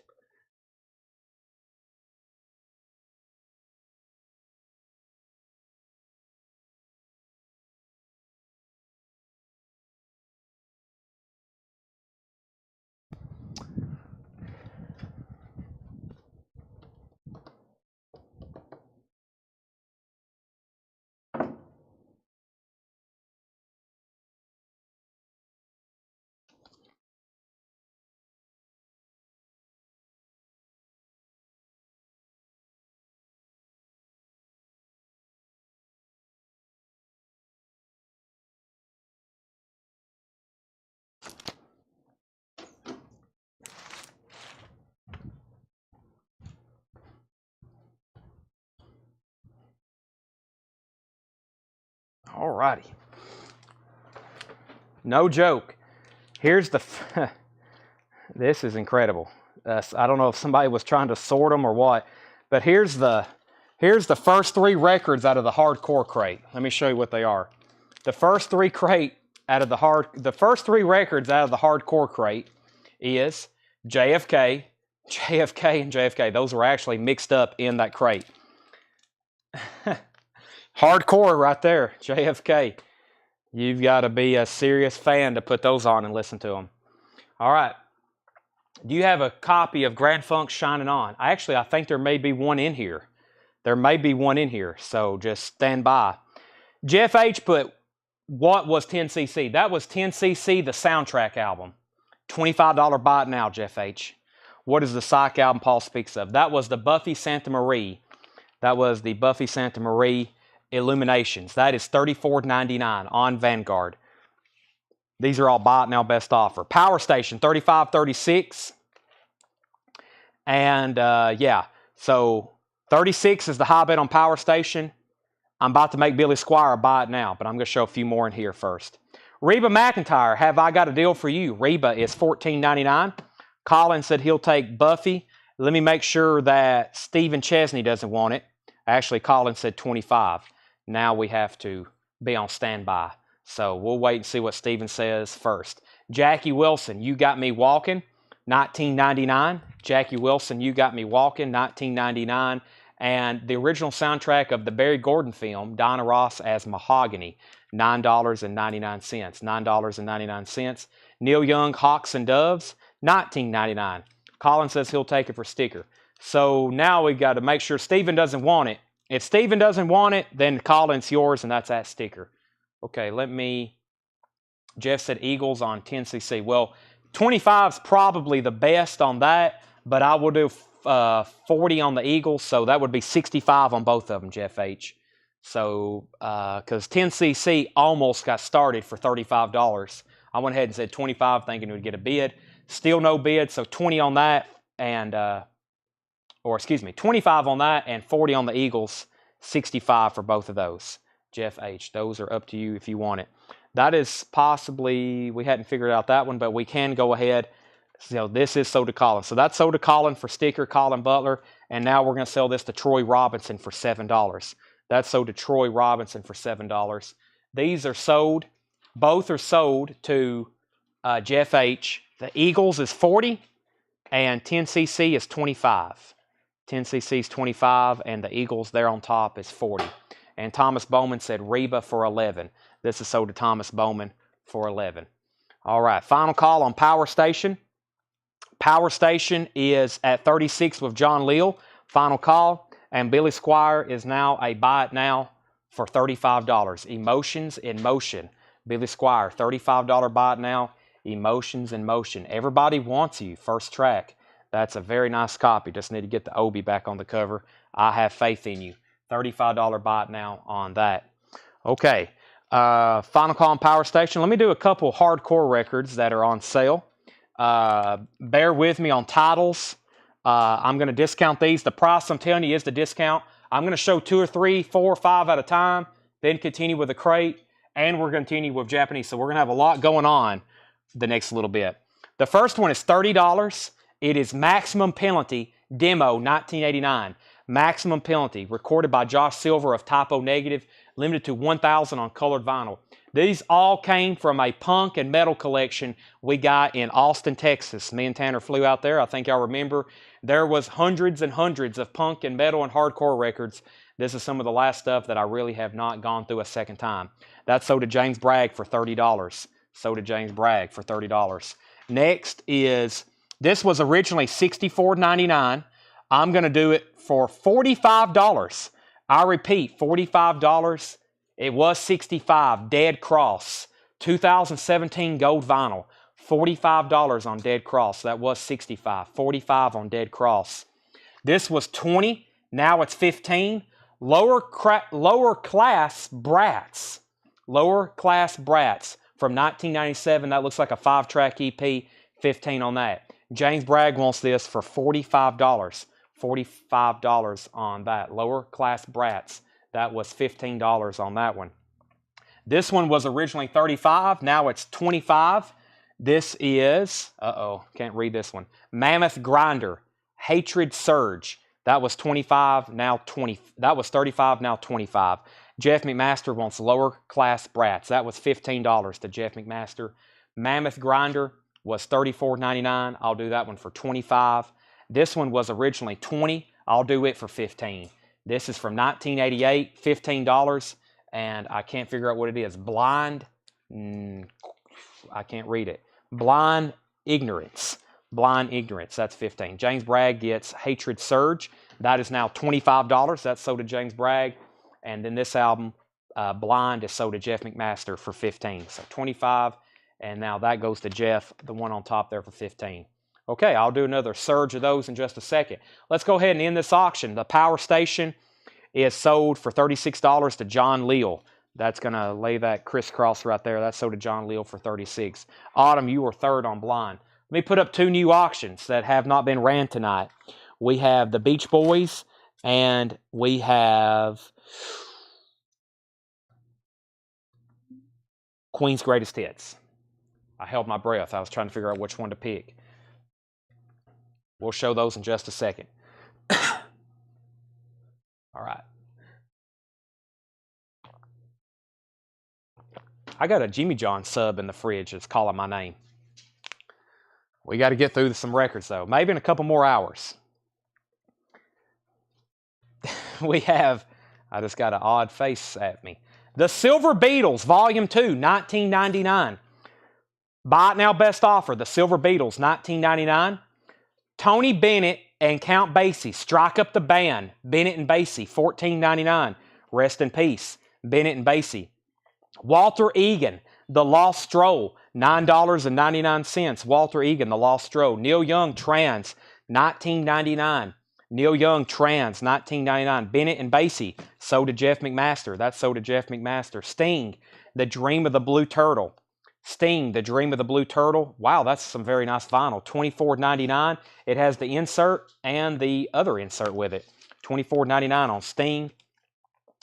Alrighty. No joke. Here's the... This is incredible. I don't know if somebody was trying to sort them or what, but here's the first three records out of the hardcore crate. Let me show you what they are. The first three records out of the hardcore crate is JFK, JFK, and JFK. Those were actually mixed up in that crate. Hardcore right there, JFK. You've got to be a serious fan to put those on and listen to them. All right. Do you have a copy of Grand Funk Shining On? I think there may be one in here. So just stand by. Jeff H put, what was 10cc? That was 10cc, the soundtrack album. $25 buy it now, Jeff H. What is the Psych album Paul speaks of? That was the Buffy Santa Marie. Illuminations. That is $34.99 on Vanguard. These are all buy it now, best offer. Power Station, $35.36. And yeah, so 36 is the high bid on Power Station. I'm about to make Billy Squire buy it now, but I'm going to show a few more in here first. Reba McEntire, Have I Got a Deal for You? Reba is $14.99. Colin said he'll take Buffy. Let me make sure that Stephen Chesney doesn't want it. Actually, Colin said $25. Now we have to be on standby. So we'll wait and see what Stephen says first. Jackie Wilson, You Got Me Walking, $19.99. Jackie Wilson, You Got Me Walking, $19.99. And the original soundtrack of the Barry Gordon film, Diana Ross as Mahogany, $9.99. $9.99. Neil Young, Hawks and Doves, $19.99. Colin says he'll take it for sticker. So now we got to make sure Stephen doesn't want it. If Stephen doesn't want it, then Colin's yours, and that's that sticker. Okay, Jeff said Eagles on 10cc. Well, 25 is probably the best on that, but I will do 40 on the Eagles, so that would be 65 on both of them, Jeff H. So, because 10cc almost got started for $35. I went ahead and said 25 thinking it would get a bid. Still no bid, so 20 on that, and 25 on that and 40 on the Eagles, 65 for both of those. Jeff H. Those are up to you if you want it. That is possibly, we hadn't figured out that one, but we can go ahead. So this is sold to Colin. So that's sold to Colin for sticker, Colin Butler. And now we're going to sell this to Troy Robinson for $7. That's sold to Troy Robinson for $7. These are sold, both are sold to Jeff H. The Eagles is 40 and 10cc is 25. 10cc is 25 and the Eagles there on top is 40. And Thomas Bowman said Reba for 11. This is sold to Thomas Bowman for 11. All right, final call on Power Station. Power Station is at 36 with John Leal. Final call. And Billy Squire is now a buy it now for $35. Emotions in Motion. Billy Squire, $35 buy it now. Emotions in Motion. Everybody Wants You, first track. That's a very nice copy. Just need to get the Obi back on the cover. I Have Faith in You. $35 buy it now on that. Okay. Final Call and Power Station. Let me do a couple hardcore records that are on sale. Bear with me on titles. I'm going to discount these. The price I'm telling you is the discount. I'm going to show 2 or 3, 4 or 5 at a time, then continue with the crate, and we're going to continue with Japanese. So we're going to have a lot going on the next little bit. The first one is $30. It is Maximum Penalty Demo 1989. Maximum Penalty, recorded by Josh Silver of Typo Negative, limited to 1,000 on colored vinyl. These all came from a punk and metal collection we got in Austin, Texas. Me and Tanner flew out there. I think y'all remember. There was hundreds and hundreds of punk and metal and hardcore records. This is some of the last stuff that I really have not gone through a second time. That's sold to James Bragg for $30. Sold to James Bragg for $30. Next is, this was originally $64.99. I'm going to do it for $45. I repeat, $45. It was $65. Dead Cross. 2017 gold vinyl. $45 on Dead Cross. That was $65. $45 on Dead Cross. This was $20. Now it's $15. Lower class Brats. Lower class Brats from 1997. That looks like a 5-track EP. $15 on that. James Bragg wants this for $45. $45 on that. Lower class Brats. That was $15 on that one. This one was originally $35. Now it's $25. This is, can't read this one. Mammoth Grinder. Hatred Surge. That was $25. Now $20. That was $35. Now $25. Jeff McMaster wants Lower Class Brats. That was $15 to Jeff McMaster. Mammoth Grinder was $34.99. I'll do that one for $25. This one was originally $20. I'll do it for $15. This is from 1988, $15, and I can't figure out what it is. Blind, I can't read it. Blind Ignorance. Blind Ignorance, that's $15. James Bragg gets Hatred Surge. That is now $25. That's sold to James Bragg. And then this album, Blind, is sold to Jeff McMaster for $15. So $25, and now that goes to Jeff, the one on top there, for $15. Okay, I'll do another surge of those in just a second. Let's go ahead and end this auction. The Power Station is sold for $36 to John Leal. That's going to lay that crisscross right there. That's sold to John Leal for $36. Autumn, you were third on Blind. Let me put up 2 new auctions that have not been ran tonight. We have the Beach Boys, and we have Queen's Greatest Hits. I held my breath. I was trying to figure out which one to pick. We'll show those in just a second. All right. I got a Jimmy John sub in the fridge that's calling my name. We got to get through some records, though. Maybe in a couple more hours. We have, I just got an odd face at me. The Silver Beatles, Volume 2, 1999. Buy it now, best offer. The Silver Beatles, 1999. Tony Bennett and Count Basie, Strike Up the Band. Bennett and Basie, $14.99. Rest in peace, Bennett and Basie. Walter Egan, The Lost Stroll, $9.99. Walter Egan, The Lost Stroll. Neil Young, Trans, $19.99. Neil Young, Trans, $19.99. Bennett and Basie, sold to Jeff McMaster. That's sold to Jeff McMaster. Sting, The Dream of the Blue Turtle. Sting, The Dream of the Blue Turtle. Wow, that's some very nice vinyl. $24.99. It has the insert and the other insert with it. $24.99 on Sting.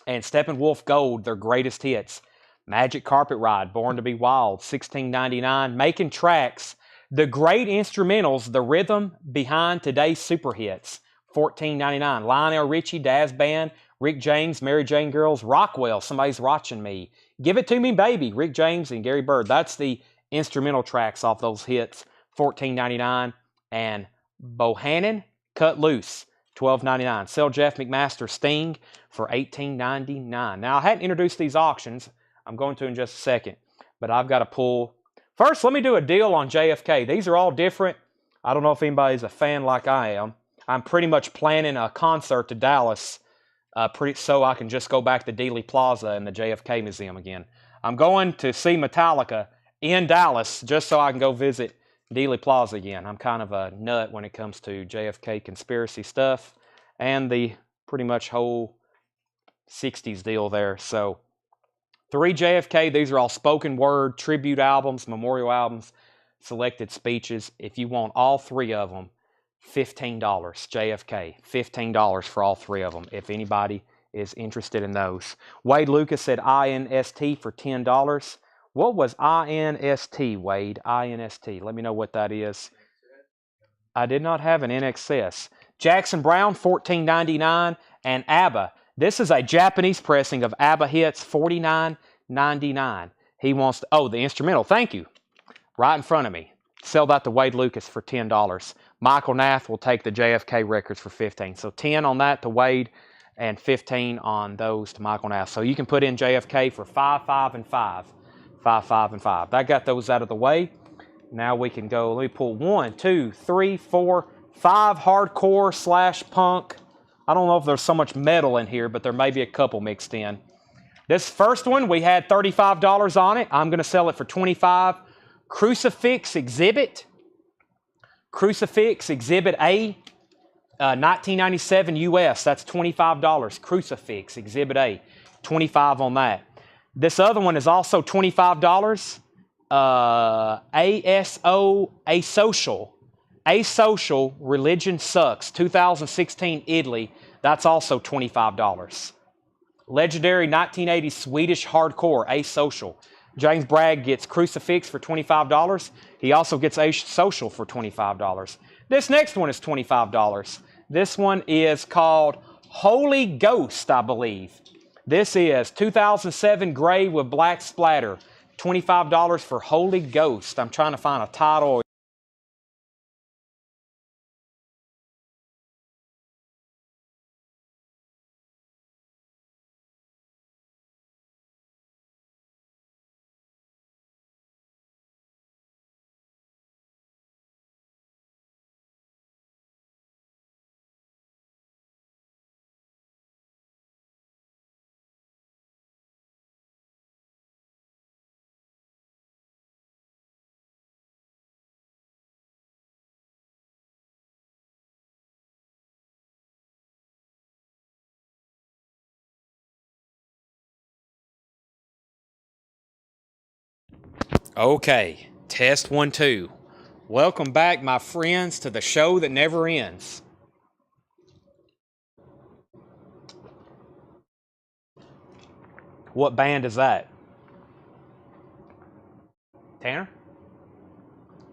And Steppenwolf Gold, their greatest hits. Magic Carpet Ride, Born to Be Wild, $16.99. Making Tracks, the great instrumentals, the rhythm behind today's super hits, $14.99. Lionel Richie, Daz Band, Rick James, Mary Jane Girls, Rockwell, Somebody's Watching Me, Give It To Me Baby, Rick James and Gary Bird. That's the instrumental tracks off those hits, $14.99. And Bohannon, Cut Loose, $12.99. Sell Jeff McMaster Sting for $18.99. Now, I hadn't introduced these auctions. I'm going to in just a second, but I've got to pull. First, let me do a deal on JFK. These are all different. I don't know if anybody's a fan like I am. I'm pretty much planning a concert to Dallas so I can just go back to Dealey Plaza and the JFK Museum again. I'm going to see Metallica in Dallas just so I can go visit Dealey Plaza again. I'm kind of a nut when it comes to JFK conspiracy stuff and the pretty much whole 60s deal there. So 3 JFK, these are all spoken word, tribute albums, memorial albums, selected speeches. If you want all 3 of them, $15, JFK, $15 for all 3 of them, if anybody is interested in those. Wade Lucas said INST for $10. What was INST, Wade? INST. Let me know what that is. I did not have an NXS. Jackson Brown, $14.99. And ABBA. This is a Japanese pressing of ABBA hits, $49.99. He wants to, the instrumental. Thank you. Right in front of me. Sell that to Wade Lucas for $10. Michael Nath will take the JFK records for $15. So 10 on that to Wade and 15 on those to Michael Nath. So you can put in JFK for 5, 5, and 5. 5, 5, and 5. That got those out of the way. Now we can go, let me pull 1, 2, 3, 4, 5 hardcore / punk. I don't know if there's so much metal in here, but there may be a couple mixed in. This first one, we had $35 on it. I'm going to sell it for $25. Crucifix Exhibit. Crucifix Exhibit A, 1997 US. That's $25. Crucifix Exhibit A, $25 on that. This other one is also $25. Asocial Religion Sucks, 2016 Italy. That's also $25. Legendary 1980 Swedish hardcore, Asocial. James Bragg gets Crucifix for $25. He also gets Asocial for $25. This next one is $25. This one is called Holy Ghost, I believe. This is 2007 gray with black splatter. $25 for Holy Ghost. I'm trying to find a title. Okay, test 1, 2. Welcome back, my friends, to the show that never ends. What band is that? Tanner?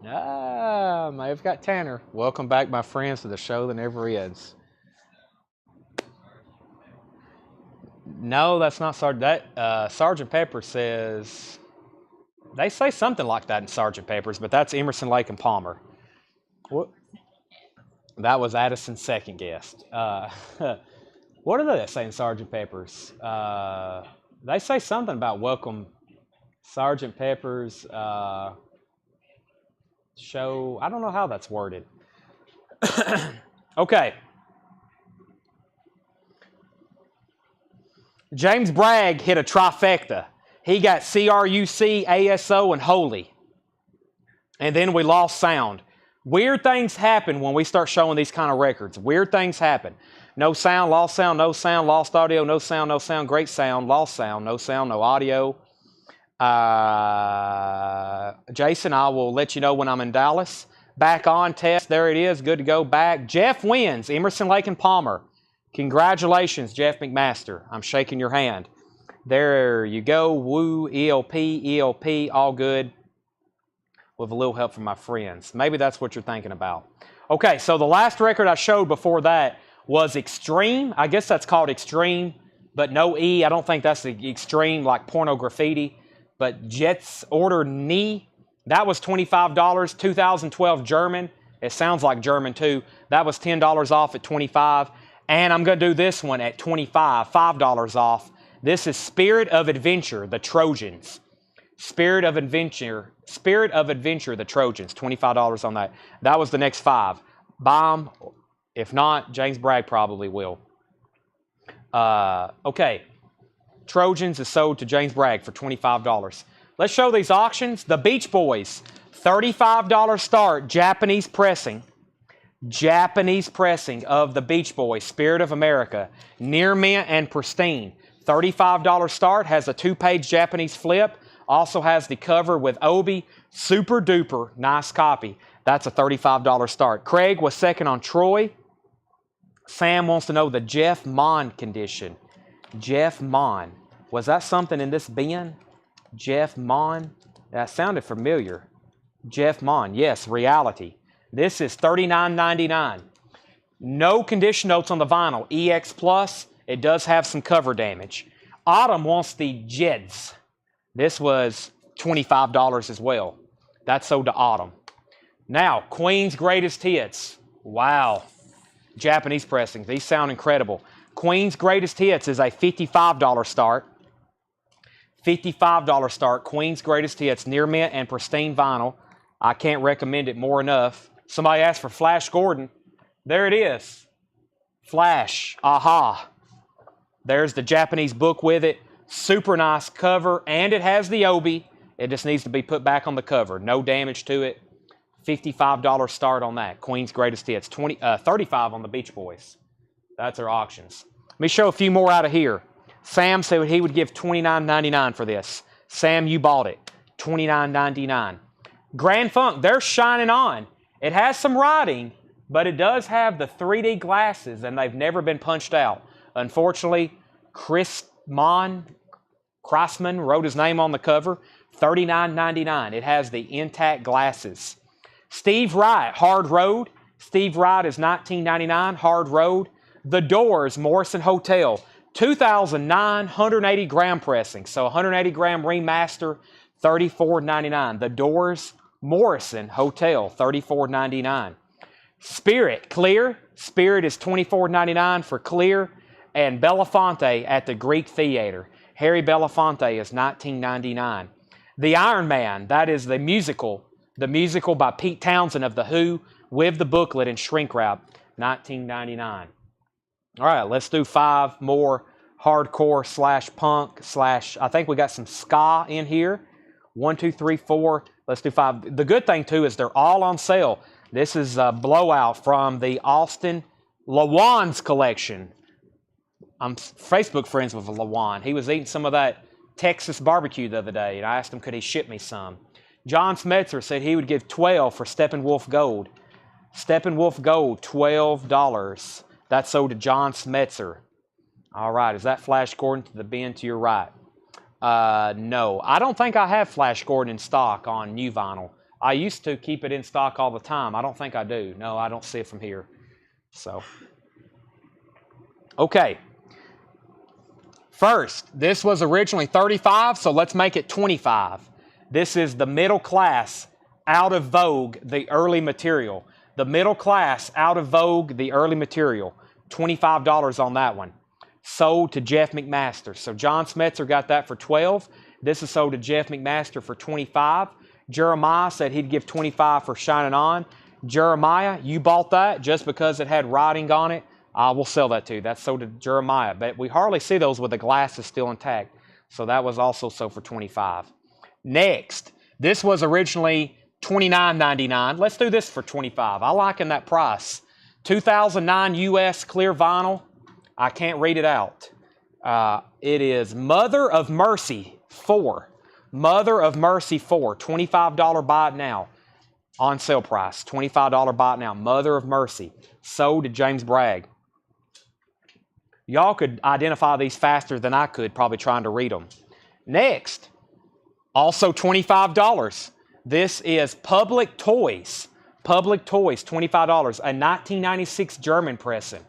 Ah, may have got Tanner. Welcome back, my friends, to the show that never ends. No, that's not Sergeant. That Sergeant Pepper says. They say something like that in Sergeant Pepper's, but that's Emerson, Lake and Palmer. What? That was Addison's second guest. What do they say in Sergeant Pepper's? They say something about welcome Sergeant Pepper's show. I don't know how that's worded. Okay. James Bragg hit a trifecta. He got CRUC, ASO, and Holy. And then we lost sound. Weird things happen when we start showing these kind of records. Weird things happen. No sound, lost audio, no sound, great sound, lost sound, no audio. Jason, I will let you know when I'm in Dallas. Back on test, there it is, good to go back. Jeff wins, Emerson, Lake and Palmer. Congratulations, Jeff McMaster. I'm shaking your hand. There you go. Woo, ELP, all good. With a little help from my friends. Maybe that's what you're thinking about. Okay, so the last record I showed before that was Extreme. I guess that's called Extreme, but no E. I don't think that's the Extreme like porno graffiti. But Jets Order Knee, that was $25. 2012 German. It sounds like German too. That was $10 off at $25. And I'm going to do this one at $25, $5 off. This is Spirit of Adventure, the Trojans. Spirit of Adventure, the Trojans, $25 on that. That was the next 5. Bomb. If not, James Bragg probably will. Okay. Trojans is sold to James Bragg for $25. Let's show these auctions. The Beach Boys, $35 start, Japanese pressing. Japanese pressing of the Beach Boys, Spirit of America, near mint and pristine. $35 start, has a 2-page Japanese flip, also has the cover with Obi, super duper, nice copy. That's a $35 start. Craig was second on Troy. Sam wants to know the Jeff Mon condition. Jeff Mon. Was that something in this bin? Jeff Mon? That sounded familiar. Jeff Mon. Yes, reality. This is $39.99. No condition notes on the vinyl. EX Plus. It does have some cover damage. Autumn wants the Jeds. This was $25 as well. That's sold to Autumn. Now, Queen's Greatest Hits. Wow. Japanese pressing. These sound incredible. Queen's Greatest Hits is a $55 start. $55 start. Queen's Greatest Hits. Near mint and pristine vinyl. I can't recommend it more enough. Somebody asked for Flash Gordon. There it is. Flash. Aha. There's the Japanese book with it. Super nice cover. And it has the Obi. It just needs to be put back on the cover. No damage to it. $55 start on that. Queen's Greatest Hits. $35 on the Beach Boys. That's our auctions. Let me show a few more out of here. Sam said he would give $29.99 for this. Sam, you bought it. $29.99. Grand Funk, they're shining on. It has some writing, but it does have the 3D glasses, and they've never been punched out. Unfortunately, Crossman wrote his name on the cover. $39.99. It has the intact glasses. Steve Wright, Hard Road. Steve Wright is $19.99. Hard Road. The Doors, Morrison Hotel. 2009, 180 gram pressing. So 180 gram remaster, $34.99. The Doors, Morrison Hotel, $34.99. Spirit, Clear. Spirit is $24.99 for Clear. And Belafonte at the Greek Theater. Harry Belafonte is $19.99. The Iron Man, that is the musical by Pete Townsend of The Who with the booklet and shrink wrap, $19.99. All right, let's do 5 more hardcore / punk / I think we got some ska in here. 1, 2, 3, 4. Let's do 5. The good thing, too, is they're all on sale. This is a blowout from the Austin Lawan's collection. I'm Facebook friends with Lawan. He was eating some of that Texas barbecue the other day, and I asked him, could he ship me some? John Smetzer said he would give $12 for Steppenwolf Gold. Steppenwolf Gold, $12. That's sold to John Smetzer. All right, is that Flash Gordon to the bin to your right? No, I don't think I have Flash Gordon in stock on new vinyl. I used to keep it in stock all the time. I don't think I do. No, I don't see it from here. So, okay. First, this was originally $35, so let's make it $25. This is the Middle Class, Out of Vogue, the early material. The Middle Class, Out of Vogue, the early material. $25 on that one. Sold to Jeff McMaster. So John Smetzer got that for $12. This is sold to Jeff McMaster for $25. Jeremiah said he'd give $25 for Shining On. Jeremiah, you bought that just because it had writing on it. I will sell that to you. That's sold to Jeremiah. But we hardly see those with the glasses still intact. So that was also sold for $25. Next, this was originally $29.99. Let's do this for $25. I liking that price. 2009 US clear vinyl. I can't read it out. It is Mother of Mercy 4. Mother of Mercy 4. $25 buy it now. On sale price. $25 buy it now. Mother of Mercy. Sold to James Bragg. Y'all could identify these faster than I could, probably trying to read them. Next, also $25. This is Public Toys. Public Toys, $25. A 1996 German pressing.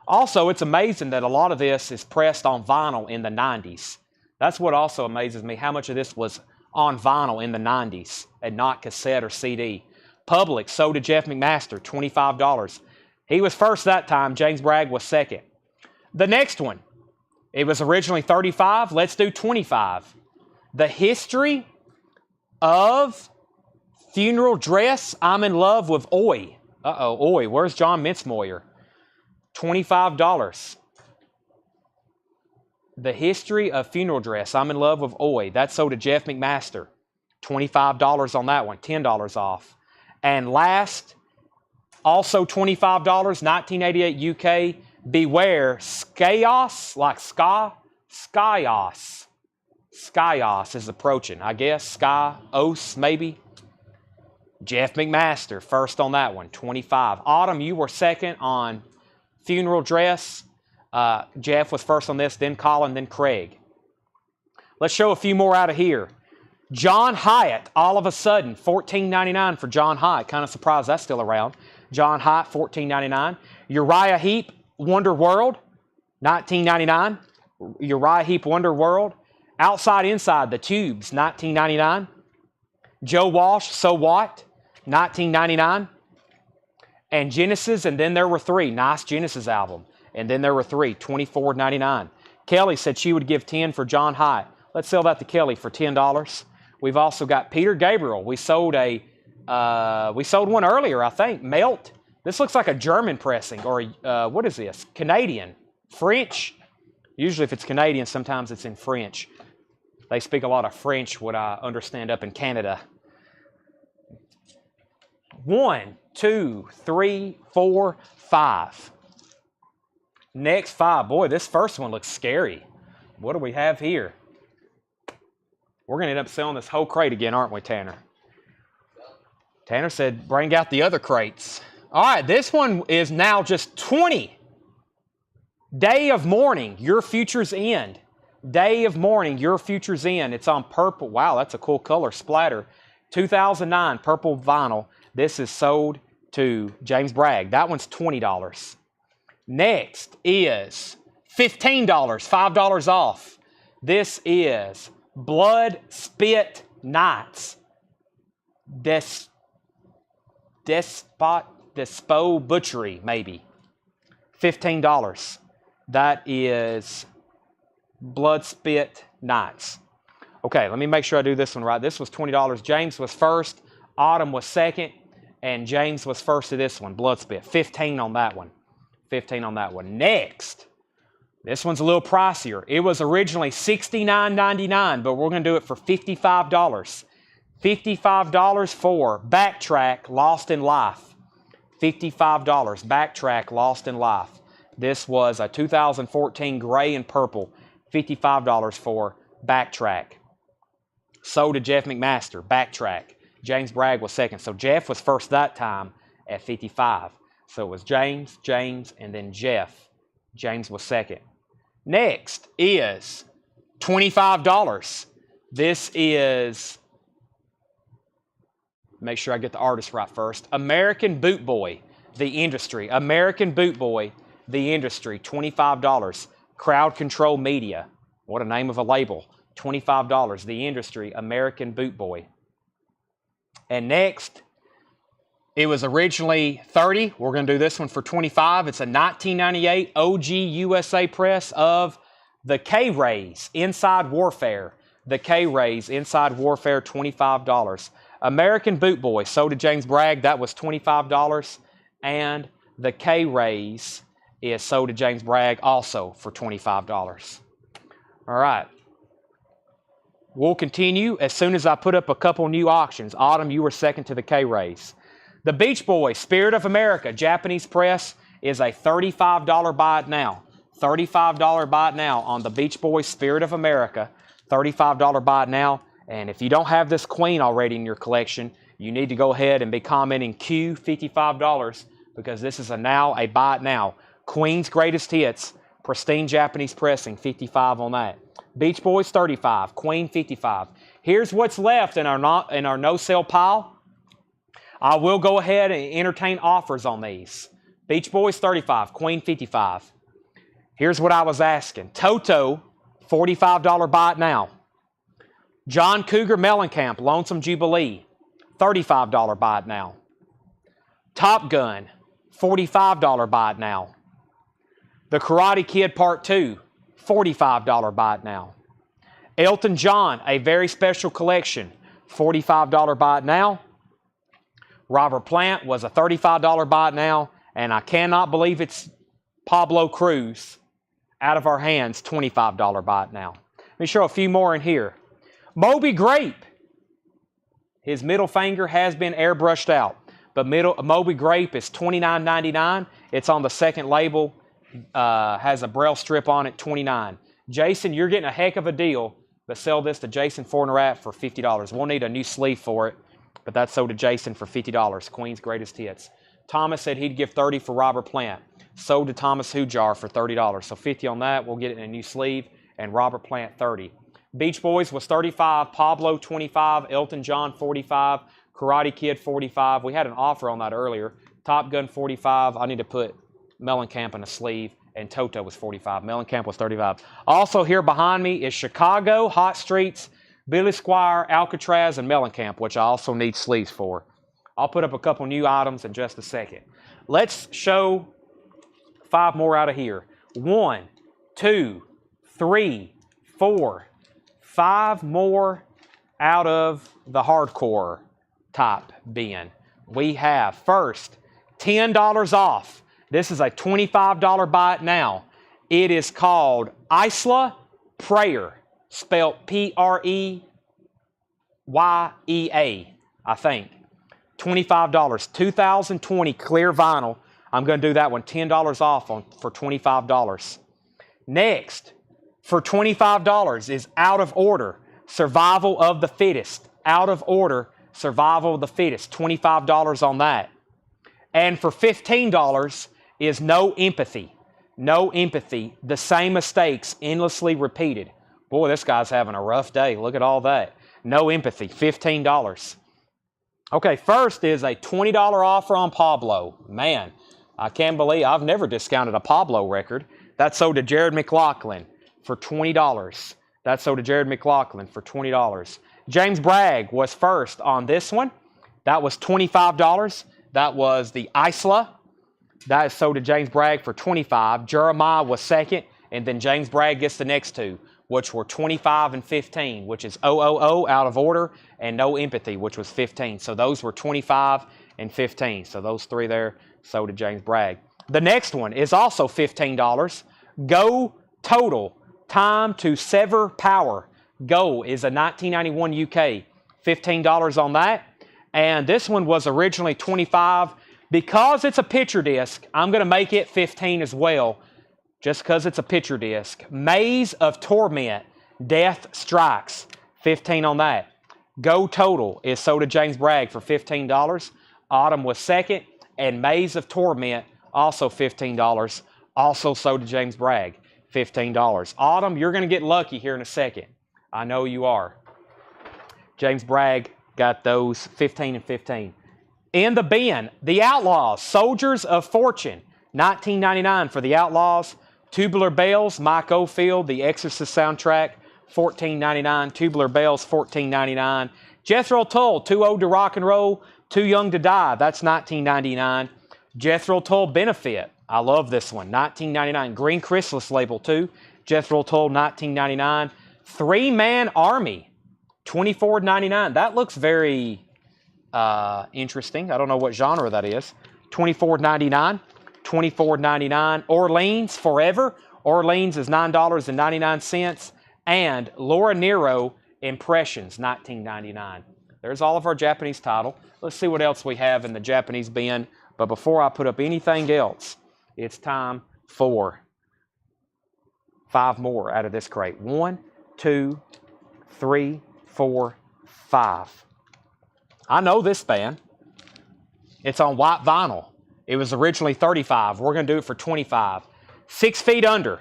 Also, it's amazing that a lot of this is pressed on vinyl in the 90s. That's what also amazes me, how much of this was on vinyl in the 90s and not cassette or CD. Public, sold to Jeff McMaster, $25. He was first that time. James Bragg was second. The next one, it was originally $35. Let's do $25. The History of Funeral Dress, I'm in Love with Oi. Uh-oh, Oi, where's John Mintzmoyer? $25. The History of Funeral Dress. I'm in Love with Oi. That's sold to Jeff McMaster. $25 on that one. $10 off. And last, also $25, 1988 UK. Beware, Skyos, like ska, Skyos. Skyos is approaching, I guess. Skyos, maybe. Jeff McMaster, first on that one, 25. Autumn, you were second on Funeral Dress. Jeff was first on this, then Colin, then Craig. Let's show a few more out of here. John Hyatt, all of a sudden, $14.99 for John Hyatt. Kind of surprised that's still around. John Hyatt, $14.99. Uriah Heep, Wonder World, $19.99. Uriah Heep, Wonder World. Outside Inside, The Tubes, $19.99. Joe Walsh, So What, $19.99. And Genesis, and Then There Were Three. Nice Genesis album. And Then There Were Three, $24.99. Kelly said she would give $10 for John Hyatt. Let's sell that to Kelly for $10. We've also got Peter Gabriel. We sold one earlier, I think. Melt. This looks like a German pressing, or what is this? Canadian. French. Usually if it's Canadian, sometimes it's in French. They speak a lot of French, what I understand, up in Canada. 1, 2, 3, 4, 5. Next 5. Boy, this first one looks scary. What do we have here? We're going to end up selling this whole crate again, aren't we, Tanner? Tanner said, bring out the other crates. All right, this one is now just 20. Day of Mourning, Your Future's End. Day of Mourning, Your Future's End. It's on purple. Wow, that's a cool color splatter. 2009, purple vinyl. This is sold to James Bragg. That one's $20. Next is $15, $5 off. This is Blood, Spit, Nights. Despo Butchery, maybe. $15. That is Blood, Spit, Nights. Okay, let me make sure I do this one right. This was $20. James was first. Autumn was second. And James was first to this one, Blood, Spit. $15 on that one. $15 on that one. Next. This one's a little pricier. It was originally $69.99, but we're going to do it for $55. $55 for Backtrack, Lost in Life. $55. Backtrack, Lost in Life. This was a 2014 gray and purple. $55 for Backtrack. Sold to Jeff McMaster, Backtrack. James Bragg was second. So Jeff was first that time at $55. So it was James, and then Jeff. James was second. Next is $25. This is, make sure I get the artist right first, American Boot Boy, The Industry. American Boot Boy, The Industry, $25. Crowd Control Media. What a name of a label. $25. The Industry, American Boot Boy. And next, it was originally $30. We're going to do this one for $25. It's a 1998 OG USA press of the K-Rays, Inside Warfare. The K-Rays, Inside Warfare, $25. American Boot Boy, sold to James Bragg. That was $25. And the K-Rays is sold to James Bragg also for $25. All right. We'll continue as soon as I put up a couple new auctions. Autumn, you were second to the K-Rays. The Beach Boys, Spirit of America, Japanese press, is a $35 buy it now. $35 buy it now on the Beach Boys, Spirit of America. $35 buy it now. And if you don't have this Queen already in your collection, you need to go ahead and be commenting Q $55 because this is now a buy it now. Queen's Greatest Hits, pristine Japanese pressing, $55 on that. Beach Boys, $35. Queen, $55. Here's what's left in our no-sale pile. I will go ahead and entertain offers on these. Beach Boys, $35. Queen, $55. Here's what I was asking. Toto, $45 buy it now. John Cougar Mellencamp, Lonesome Jubilee, $35 buy it now. Top Gun, $45 buy it now. The Karate Kid Part 2, $45 buy it now. Elton John, A Very Special Collection, $45 buy it now. Robert Plant was a $35 buy it now. And I cannot believe it's Pablo Cruz, out of our hands, $25 buy it now. Let me show a few more in here. Moby Grape. His middle finger has been airbrushed out. But Moby Grape is $29.99. It's on the second label. Has a braille strip on it, $29. Jason, you're getting a heck of a deal, but sell this to Jason Fornerat for $50. We'll need a new sleeve for it, but that's sold to Jason for $50. Queen's Greatest Hits. Thomas said he'd give $30 for Robert Plant. Sold to Thomas Hujar for $30. So $50 on that. We'll get it in a new sleeve. And Robert Plant, $30. Beach Boys was $35. Pablo, $25. Elton John, $45. Karate Kid, $45. We had an offer on that earlier. Top Gun, $45. I need to put Mellencamp in a sleeve. And Toto was $45. Mellencamp was $35. Also here behind me is Chicago, Hot Streets, Billy Squire, Alcatraz, and Mellencamp, which I also need sleeves for. I'll put up a couple new items in just a second. Let's show 5 more out of here. 1, 2, 3, 4, 5 more out of the hardcore type bin. We have first $10 off. This is a $25 buy it now. It is called Isla Prayer, spelled Preyeya, I think. $25. 2020 clear vinyl. I'm going to do that one $10 off for $25. Next, for $25 is Out of Order, Survival of the Fittest. Out of Order, Survival of the Fittest. $25 on that. And for $15 is No Empathy. No Empathy. The Same Mistakes Endlessly Repeated. Boy, this guy's having a rough day. Look at all that. No Empathy. $15. Okay, first is a $20 offer on Pablo. Man, I can't believe I've never discounted a Pablo record. That's sold to Jared McLaughlin for $20. That's sold to Jared McLaughlin for $20. James Bragg was first on this one. That was $25. That was the Isla. That is sold to James Bragg for $25. Jeremiah was second, and then James Bragg gets the next two, which were $25 and $15, which is OOO, Out of Order, and No Empathy, which was $15. So those were $25 and $15. So those 3 there sold to James Bragg. The next one is also $15. Go Total, Time to Sever Power. Go is a 1991 UK. $15 on that. And this one was originally $25. Because it's a picture disc, I'm going to make it $15 as well, just because it's a picture disc. Maze of Torment, Death Strikes, $15 on that. Go Total is sold to James Bragg for $15. Autumn was second, and Maze of Torment, also $15, also sold to James Bragg, $15. Autumn, you're going to get lucky here in a second. I know you are. James Bragg got those 15 and 15. In the bin, The Outlaws, Soldiers of Fortune, $19.99 for The Outlaws. Tubular Bells, Mike Oldfield, The Exorcist soundtrack, $14.99. Tubular Bells, $14.99. Jethro Tull, Too Old to Rock and Roll, Too Young to Die, that's $19.99. Jethro Tull Benefit, I love this one, $19.99. Green Chrysalis label too. Jethro Tull, $19.99. 3-Man Army, $24.99. That looks very interesting. I don't know what genre that is. $24.99. $24.99. Orleans Forever. Orleans is $9.99. And Laura Nero Impressions, $19.99. There's all of our Japanese title. Let's see what else we have in the Japanese bin. But before I put up anything else, it's time for 5 more out of this crate. 1, 2, 3, 4, 5. I know this band. It's on white vinyl. It was originally $35. We're going to do it for $25. 6 Feet Under.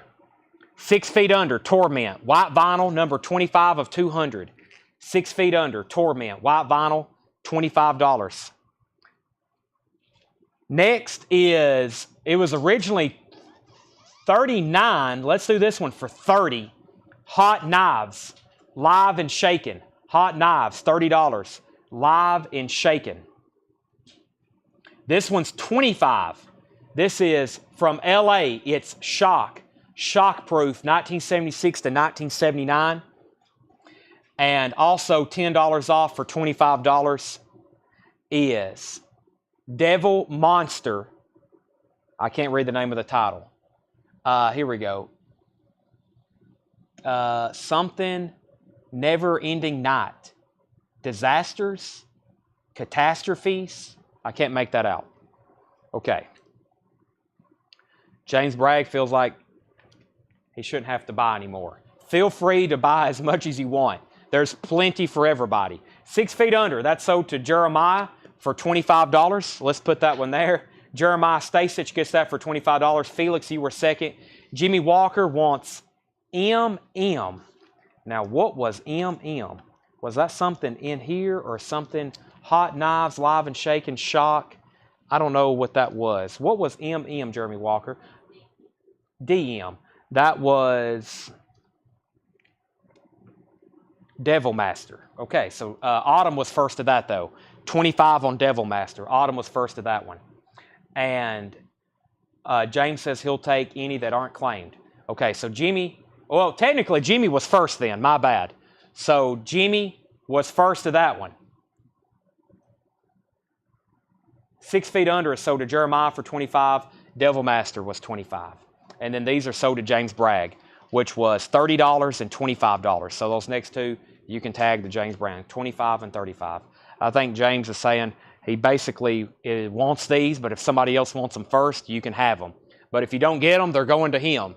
6 Feet Under, Torment. White vinyl, number 25 of 200. 6 Feet Under, Torment. White vinyl, $25. Next is, it was originally $39. Let's do this one for $30. Hot Knives, Live and Shaken. Hot Knives, $30. Live and Shaken. This one's $25. This is from LA. It's Shock. Shockproof, 1976 to 1979. And also $10 off for $25 is Devil Monster. I can't read the name of the title. Here we go. something never-ending night. Disasters, catastrophes. I can't make that out. Okay. James Bragg feels like he shouldn't have to buy anymore. Feel free to buy as much as you want. There's plenty for everybody. 6 Feet Under, that's sold to Jeremiah for $25. Let's put that one there. Jeremiah Stasich gets that for $25. Felix, you were second. Jimmy Walker wants MM. Now, what was MM? Was that something in here or something? Hot Knives, Live and Shake and Shock. I don't know what that was. What was MM, Jeremy Walker? DM. That was Devil Master. Okay, so Autumn was first to that, though. 25 on Devil Master. Autumn was first to that one. And James says he'll take any that aren't claimed. Okay, so Jimmy, well, technically Jimmy was first then. My bad. So Jimmy was first to that one. 6 Feet Under is sold to Jeremiah for $25. Devil Master was $25. And then these are sold to James Bragg, which was $30 and $25. So those next two, you can tag the James Bragg, $25 and $35. I think James is saying he basically wants these, but if somebody else wants them first, you can have them. But if you don't get them, they're going to him.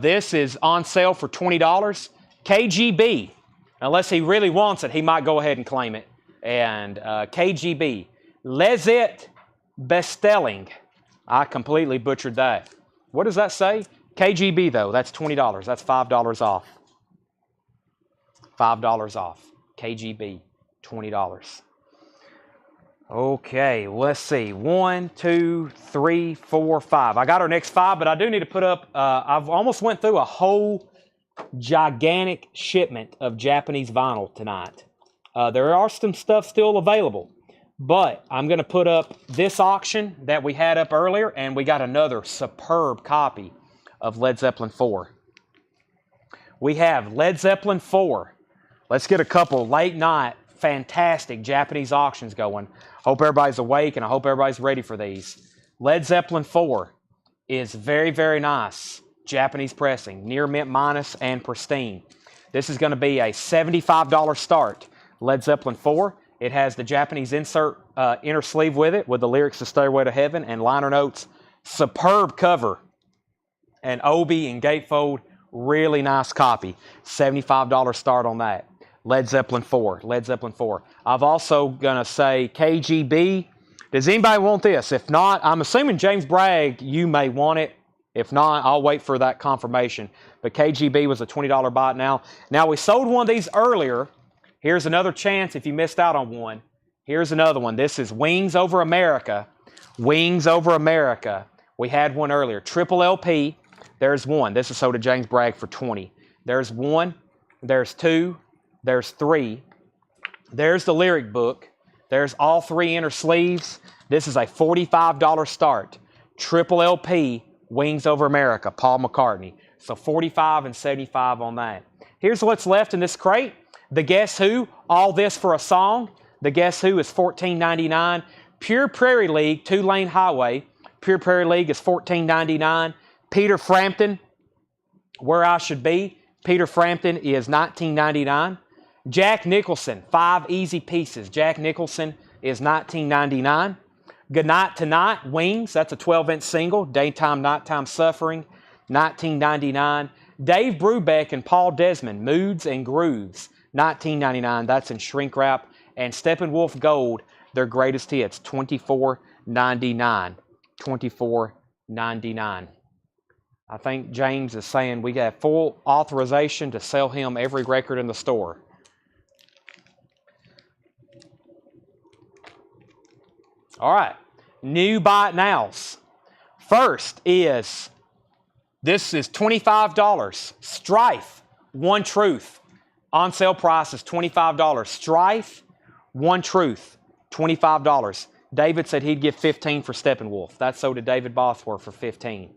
This is on sale for $20. KGB. Unless he really wants it, he might go ahead and claim it. And KGB. Lezet Bestelling. I completely butchered that. What does that say? KGB, though, that's $20. That's $5 off. $5 off. KGB, $20. Okay, let's see. 1, 2, 3, 4, 5. I got our next 5, but I do need to put up, I've almost went through a whole gigantic shipment of Japanese vinyl tonight. There are some stuff still available, but I'm going to put up this auction that we had up earlier, and we got another superb copy of Led Zeppelin 4. We have Led Zeppelin 4. Let's get a couple late night, fantastic Japanese auctions going. Hope everybody's awake, and I hope everybody's ready for these. Led Zeppelin 4 is very, very nice. Japanese pressing, near mint minus and pristine. This is going to be a $75 start. Led Zeppelin 4. It has the Japanese insert inner sleeve with it, with the lyrics to Stairway to Heaven and liner notes. Superb cover. And Obi and gatefold, really nice copy. $75 start on that. Led Zeppelin 4. Led Zeppelin 4. I've also going to say KGB. Does anybody want this? If not, I'm assuming James Bragg, you may want it. If not, I'll wait for that confirmation. But KGB was a $20 bot now. Now, we sold one of these earlier. Here's another chance if you missed out on one. Here's another one. This is Wings Over America. Wings Over America. We had one earlier. Triple LP. There's one. This is sold to James Bragg for $20. There's one. There's two. There's three. There's the lyric book. There's all three inner sleeves. This is a $45 start. Triple LP, Wings Over America, Paul McCartney. So $45 and $75 on that. Here's what's left in this crate. The Guess Who, All This for a Song. The Guess Who is $14.99. Pure Prairie League, 2-lane highway. Pure Prairie League is $14.99. Peter Frampton, Where I Should Be. Peter Frampton is $19.99. Jack Nicholson, 5 Easy Pieces. Jack Nicholson is $19.99. Goodnight Tonight, Wings, that's a 12-inch single. Daytime, Nighttime Suffering, $19.99. Dave Brubeck and Paul Desmond, Moods and Grooves, $19.99. That's in shrink wrap. And Steppenwolf Gold, their greatest hits, $24.99. $24.99. I think James is saying we got full authorization to sell him every record in the store. All right, new buy it nows. First is, this is $25. Strife, One Truth. On sale price is $25. Strife, One Truth, $25. David said he'd give $15 for Steppenwolf. That's sold to David Bosworth for $15.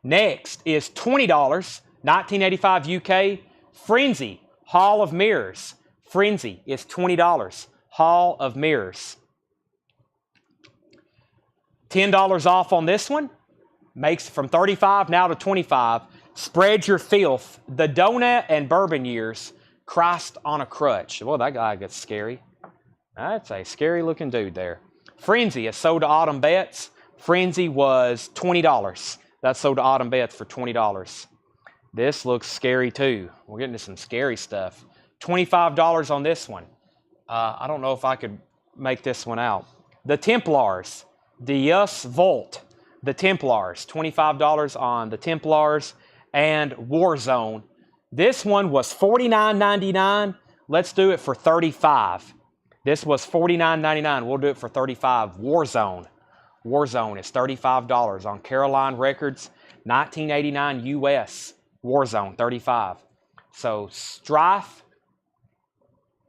Next is $20, 1985 UK, Frenzy, Hall of Mirrors. Frenzy is $20, Hall of Mirrors. $10 off on this one, makes from $35 now to $25. Spread Your Filth, The Donut and Bourbon Years, Christ on a Crutch. Well, that guy gets scary. That's a scary looking dude there. Frenzy is sold to Autumn Betts. Frenzy was $20. That's sold to Autumn Betts for $20. This looks scary too. We're getting to some scary stuff. $25 on this one. I don't know if I could make this one out. The Templars, Dios Volt, the Templars, $25 on the Templars, and Warzone. This one was $49.99. Let's do it for $35. This was $49.99. We'll do it for $35. Warzone. Warzone is $35 on Caroline Records, 1989 US. Warzone, $35. So Strife,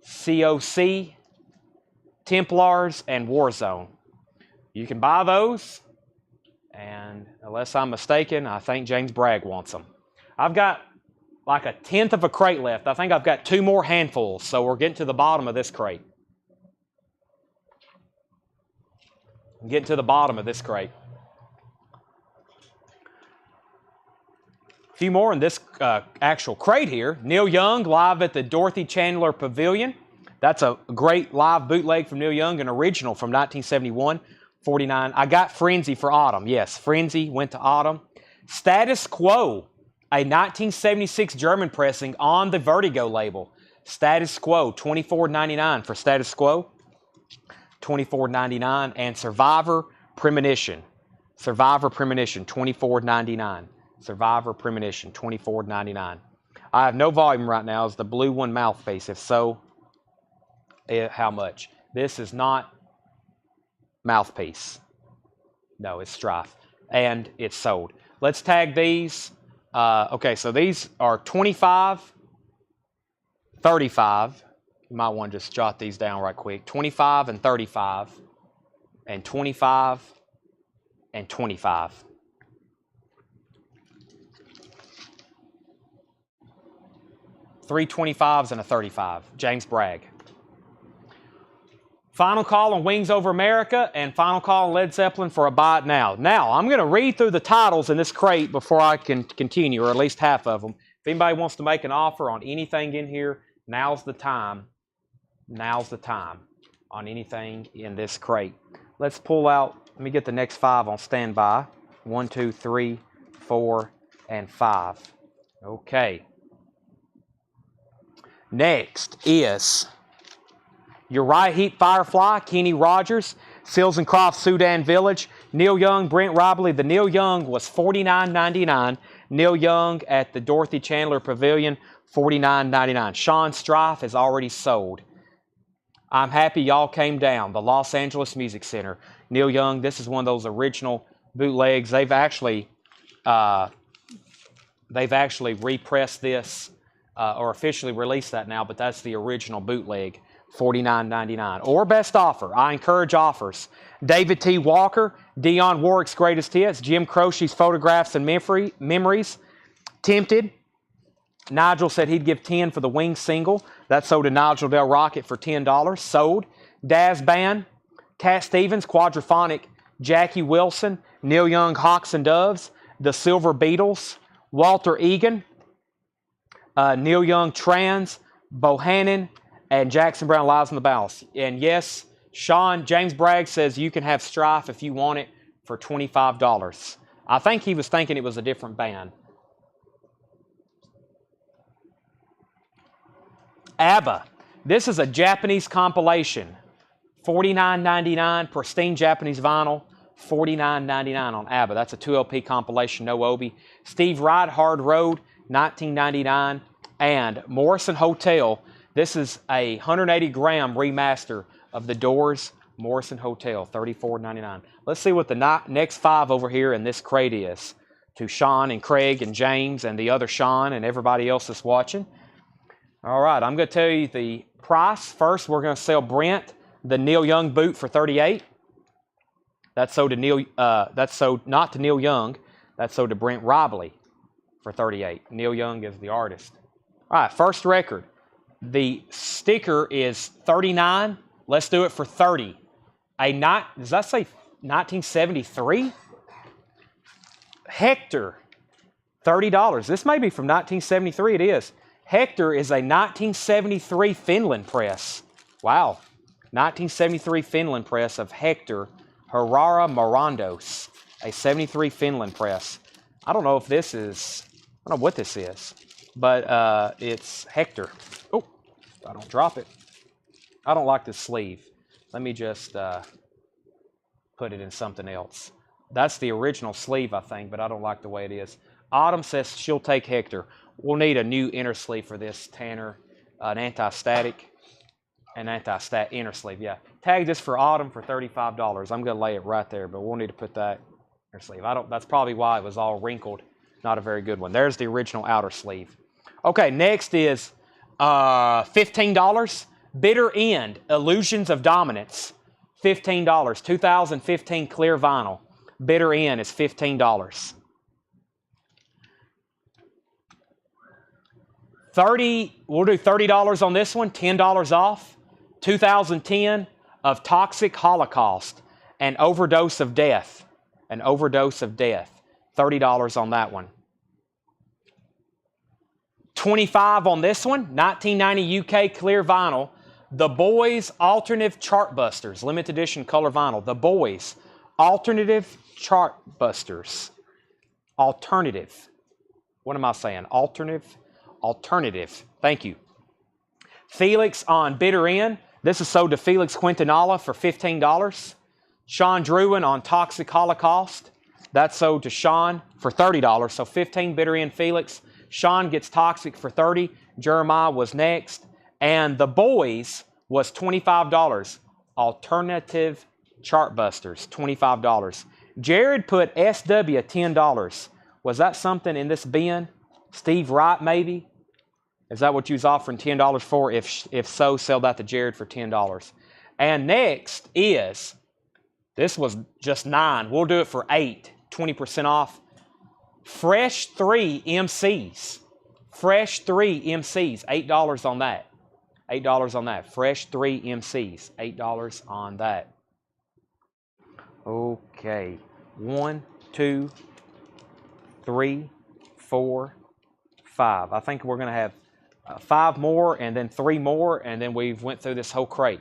COC, Templars, and Warzone. You can buy those, and unless I'm mistaken, I think James Bragg wants them. I've got like a tenth of a crate left. I think I've got 2 more handfuls, so we're getting to the bottom of this crate. I'm getting to the bottom of this crate. A few more in this actual crate here. Neil Young live at the Dorothy Chandler Pavilion. That's a great live bootleg from Neil Young, an original from 1971, $49. I got Frenzy for Autumn. Yes, Frenzy went to Autumn. Status Quo, a 1976 German pressing on the Vertigo label. Status Quo, $24.99 for Status Quo. $24.99. And Survivor Premonition. Survivor Premonition, $24.99. Survivor Premonition, $24.99. I have no volume right now. Is the blue one mouthpiece? If so, how much? This is not mouthpiece. No, it's Strife. And it's sold. Let's tag these. Okay, so these are 25, 35. You might want to just jot these down right quick. 25 and 35, and 25 and 25. Three 25s and a 35. James Bragg. Final call on Wings Over America and final call on Led Zeppelin for a Buy It Now. Now, I'm going to read through the titles in this crate before I can continue, or at least half of them. If anybody wants to make an offer on anything in here, now's the time. Now's the time on anything in this crate. Let's pull out, let me get the next 5 on standby. 1, 2, 3, 4, and 5. Okay. Next is Uriah Heep Firefly, Kenny Rogers, Seals and Crofts, Sudan Village, Neil Young, Brent Robley. The Neil Young was $49.99. Neil Young at the Dorothy Chandler Pavilion, $49.99. Sean Strife is already sold. I'm happy y'all came down. The Los Angeles Music Center. Neil Young, this is one of those original bootlegs. They've actually repressed this or officially released that now, but that's the original bootleg, $49.99. Or best offer. I encourage offers. David T. Walker, Dionne Warwick's Greatest Hits, Jim Croce's Photographs and Memories, Tempted. Nigel said he'd give 10 for the Wings single. That sold to Nigel Del Rocket for $10. Sold. Daz Band, Cat Stevens, Quadraphonic, Jackie Wilson, Neil Young, Hawks and Doves, The Silver Beatles, Walter Egan, Neil Young, Trans, Bohannon, and Jackson Browne, Lives in the Balance. And yes, Sean, James Bragg says you can have Strife if you want it for $25. I think he was thinking it was a different band. ABBA. This is a Japanese compilation. $49.99, pristine Japanese vinyl. $49.99 on ABBA. That's a 2LP compilation, no Obi. Steve Wright, Hard Road, $19.99. And Morrison Hotel. This is a 180-gram remaster of The Doors' Morrison Hotel, $34.99. Let's see what the next 5 over here in this crate is. To Sean and Craig and James and the other Sean and everybody else that's watching. All right, I'm going to tell you the price. First, we're going to sell Brent the Neil Young boot for $38. That's sold to Neil. That's sold not to Neil Young. That's sold to Brent Robley for $38. Neil Young is the artist. All right, first record. The sticker is $39. Let's do it for $30. Does that say 1973? Hector. $30. This may be from 1973. It is. Hector is a 1973 Finland press. Wow. 1973 Finland press of Hector Herrera Morandos. A 73 Finland press. I don't know if this is, I don't know what this is, but it's Hector. Oh, I don't drop it. I don't like this sleeve. Let me just put it in something else. That's the original sleeve, I think, but I don't like the way it is. Autumn says she'll take Hector. We'll need a new inner sleeve for this, Tanner. An anti-static. An anti-stat inner sleeve, yeah. Tag this for Autumn for $35. I'm going to lay it right there, but we'll need to put that inner sleeve. That's probably why it was all wrinkled. Not a very good one. There's the original outer sleeve. Okay, next is $15. Bitter End, Illusions of Dominance. $15. 2015 clear vinyl. Bitter End is $15. We'll do $30 on this one, $10 off. 2010 of Toxic Holocaust, An Overdose of Death. An Overdose of Death. $30 on that one. $25 on this one, 1990 UK clear vinyl. The Boys Alternative Chartbusters, limited edition color vinyl. The Boys Alternative Chartbusters. Alternative. What am I saying? Alternative. Thank you. Felix on Bitter End. This is sold to Felix Quintanilla for $15. Sean Druin on Toxic Holocaust. That's sold to Sean for $30. So $15 Bitter End Felix. Sean gets Toxic for $30. Jeremiah was next. And The Boys was $25. Alternative Chartbusters, $25. Jared put SW $10. Was that something in this bin? Steve Wright, maybe? Is that what you was offering $10 for? If so, sell that to Jared for $10. And next is, this was just $9. We'll do it for $8, 20% off. Fresh 3 MCs. Fresh 3 MCs, $8 on that. $8 on that. Fresh 3 MCs, $8 on that. Okay. 1, 2, 3, 4, 5. I think we're going to have 5 more and then 3 more, and then we've went through this whole crate.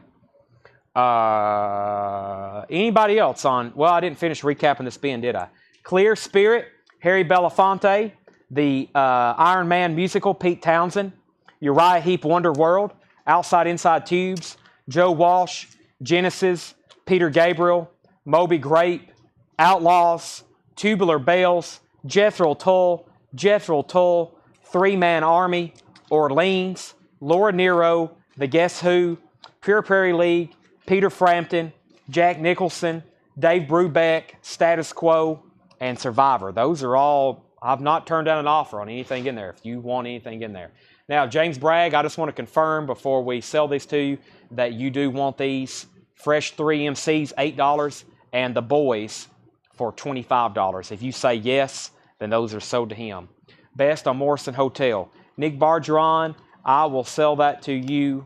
Anybody else on? Well, I didn't finish recapping this bin, did I? Clear Spirit, Harry Belafonte, the Iron Man musical, Pete Townsend, Uriah Heep, Wonder World, Outside Inside Tubes, Joe Walsh, Genesis, Peter Gabriel, Moby Grape, Outlaws, Tubular Bells, Jethro Tull, 3-Man Army, Orleans, Laura Nero, The Guess Who, Pure Prairie League, Peter Frampton, Jack Nicholson, Dave Brubeck, Status Quo, and Survivor. Those are all, I've not turned down an offer on anything in there if you want anything in there. Now, James Bragg, I just want to confirm before we sell these to you that you do want these. Fresh 3 MCs, $8, and The Boys for $25. If you say yes, then those are sold to him. Best on Morrison Hotel. Nick Bargeron, I will sell that to you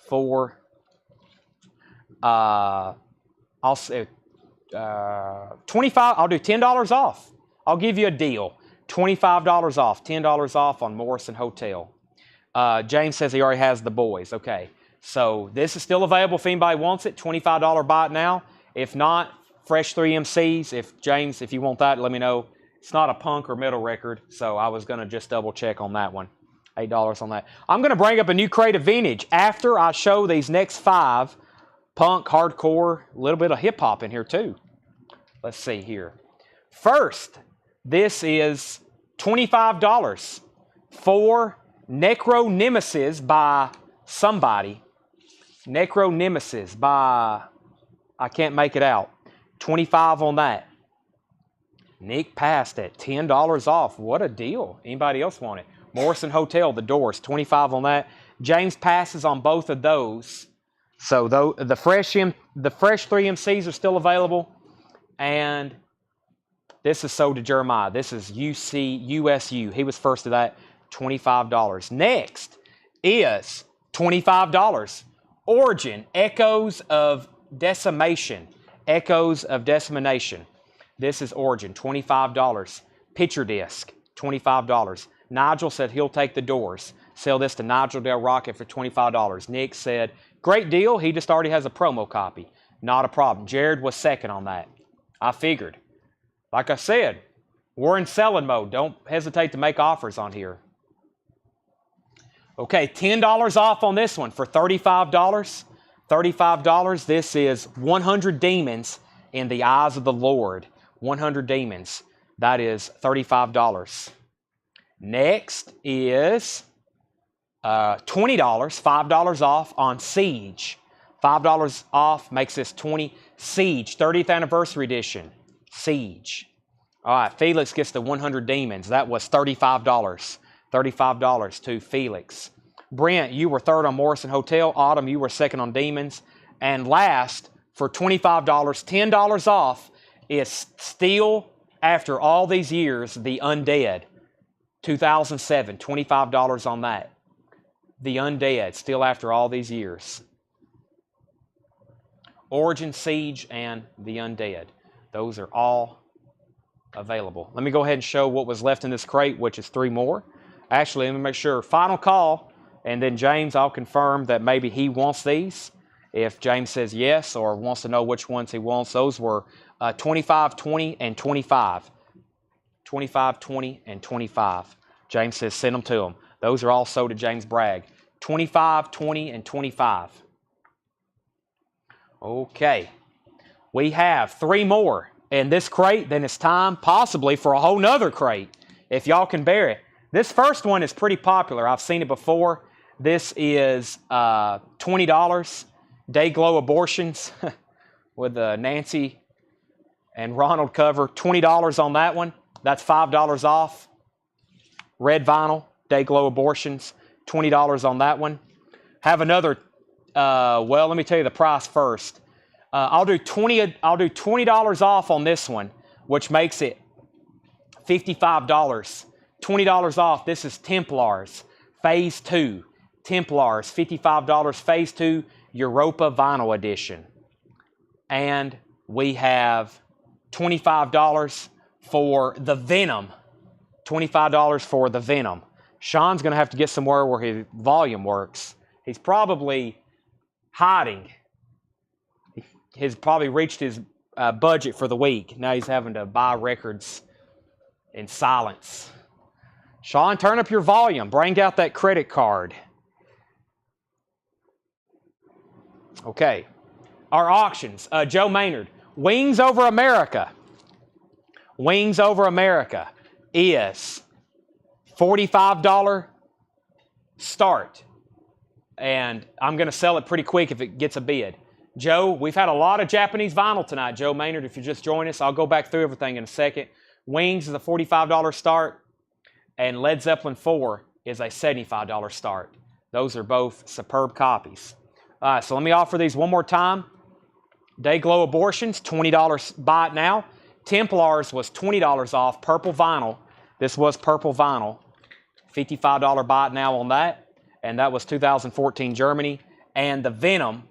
for, I'll say, 25. I'll do $10 off. I'll give you a deal. $25 off. $10 off on Morrison Hotel. James says he already has The Boys. Okay. So this is still available if anybody wants it. $25 buy it now. If not, Fresh 3 MCs. James, if you want that, let me know. It's not a punk or metal record, so I was going to just double check on that one. $8 on that. I'm going to bring up a new crate of vintage after I show these next 5. Punk, hardcore, a little bit of hip-hop in here too. Let's see here. First, this is $25 for Necro Nemesis by somebody. Necro Nemesis by, I can't make it out. $25 on that. Nick passed at $10 off. What a deal. Anybody else want it? Morrison Hotel, The Doors, $25 on that. James passes on both of those. So the fresh 3 MCs are still available. And this is sold to Jeremiah. This is USU. He was first to that, $25. Next is $25. Origin, Echoes of Decimation. Echoes of Decimation. This is Origin, $25. Picture disc, $25. Nigel said he'll take the doors. Sell this to Nigel Del Rocket for $25. Nick said, great deal. He just already has a promo copy. Not a problem. Jared was second on that. I figured. Like I said, we're in selling mode. Don't hesitate to make offers on here. Okay, $10 off on this one for $35. $35. This is 100 demons in the eyes of the Lord. 100 demons. That is $35. Next is $20, $5 off on Siege. $5 off makes this 20. Siege, 30th anniversary edition. Siege. All right, Felix gets the 100 demons. That was $35. $35 to Felix. Brent, you were third on Morrison Hotel. Autumn, you were second on Demons. And last, for $25, $10 off, is still, after all these years, The Undead. 2007, $25 on that. The Undead, still after all these years. Origin, Siege, and The Undead. Those are all available. Let me go ahead and show what was left in this crate, which is 3 more. Actually, let me make sure. Final call, and then James, I'll confirm that maybe he wants these. If James says yes or wants to know which ones he wants, those were 25, 20, and 25. 25, 20, and 25. James says send them to him. Those are all sold to James Bragg. 25, 20, and 25. Okay. We have 3 more in this crate. Then it's time possibly for a whole nother crate, if y'all can bear it. This first one is pretty popular. I've seen it before. This is $20. Dayglow Abortions with the Nancy and Ronald cover. $20 on that one. That's $5 off. Red vinyl, Dayglow Abortions. $20 on that one. Have another, well, let me tell you the price first. I'll do $20 off on this one, which makes it $55. $20 off. This is Templars, Phase 2. Templars, $55, Phase 2, Europa Vinyl Edition. And we have $25 for the Venom. $25 for the Venom. Sean's going to have to get somewhere where his volume works. He's probably hiding. He's probably reached his budget for the week. Now he's having to buy records in silence. Sean, turn up your volume. Bring out that credit card. Okay. Our auctions. Joe Maynard. Wings Over America. Wings Over America is $45 start. And I'm going to sell it pretty quick if it gets a bid. Joe, we've had a lot of Japanese vinyl tonight. Joe Maynard, if you just joined us, I'll go back through everything in a second. Wings is a $45 start. And Led Zeppelin 4 is a $75 start. Those are both superb copies. All right, so let me offer these one more time. Dayglow Abortions, $20 buy it now. Templars was $20 off, purple vinyl. This was purple vinyl. $55 buy it now on that. And that was 2014 Germany. And the Venom,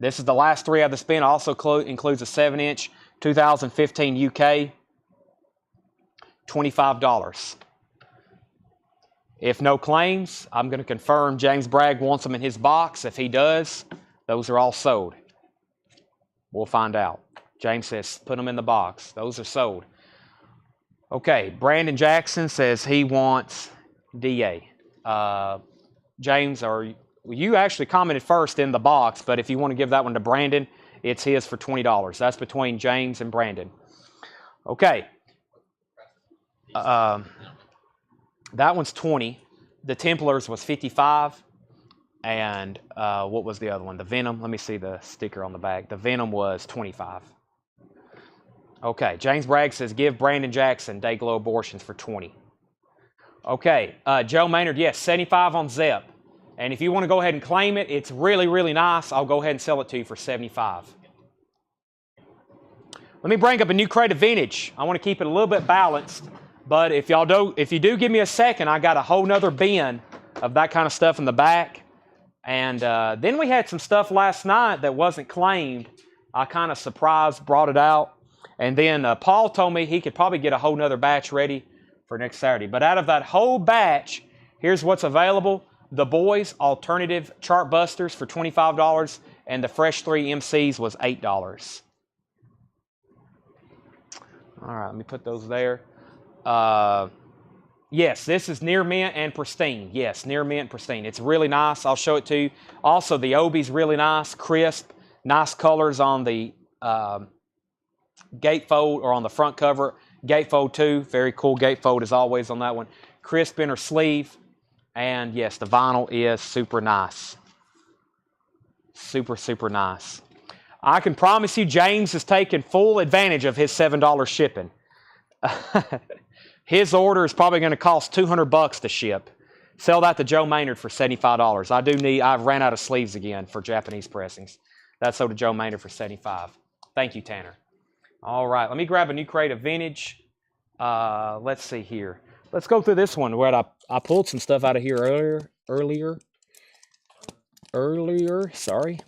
this is the last 3 I have to spin. Also includes a 7-inch 2015 UK. $25. If no claims, I'm going to confirm James Bragg wants them in his box. If he does, those are all sold. We'll find out. James says, put them in the box. Those are sold. Okay, Brandon Jackson says he wants DA. James, you actually commented first in the box, but if you want to give that one to Brandon, it's his for $20. That's between James and Brandon. Okay. That one's 20. The Templars was 55. And what was the other one? The Venom. Let me see the sticker on the back. The Venom was 25. Okay. James Bragg says, give Brandon Jackson Dayglow Abortions for 20. Okay. Joe Maynard, yes, 75 on Zep. And if you want to go ahead and claim it, it's really, really nice. I'll go ahead and sell it to you for 75. Let me bring up a new crate of vintage. I want to keep it a little bit balanced. But if you do give me a second, I got a whole nother bin of that kind of stuff in the back. And then we had some stuff last night that wasn't claimed. I kind of surprised, brought it out. And then Paul told me he could probably get a whole nother batch ready for next Saturday. But out of that whole batch, here's what's available. The Boys Alternative Chart Busters for $25, and the Fresh 3 MCs was $8. All right, let me put those there. Yes, this is near mint and pristine. Yes, near mint and pristine. It's really nice. I'll show it to you. Also, the Obi's really nice, crisp, nice colors on the gatefold or on the front cover. Gatefold too, very cool gatefold as always on that one. Crisp inner sleeve, and yes, the vinyl is super nice. Super, super nice. I can promise you James is taking full advantage of his $7 shipping. His order is probably going to cost $200 to ship. Sell that to Joe Maynard for $75. I've ran out of sleeves again for Japanese pressings. That's sold to Joe Maynard for $75. Thank you, Tanner. All right, let me grab a new crate of vintage. Let's see here. Let's go through this one where I pulled some stuff out of here earlier. Sorry.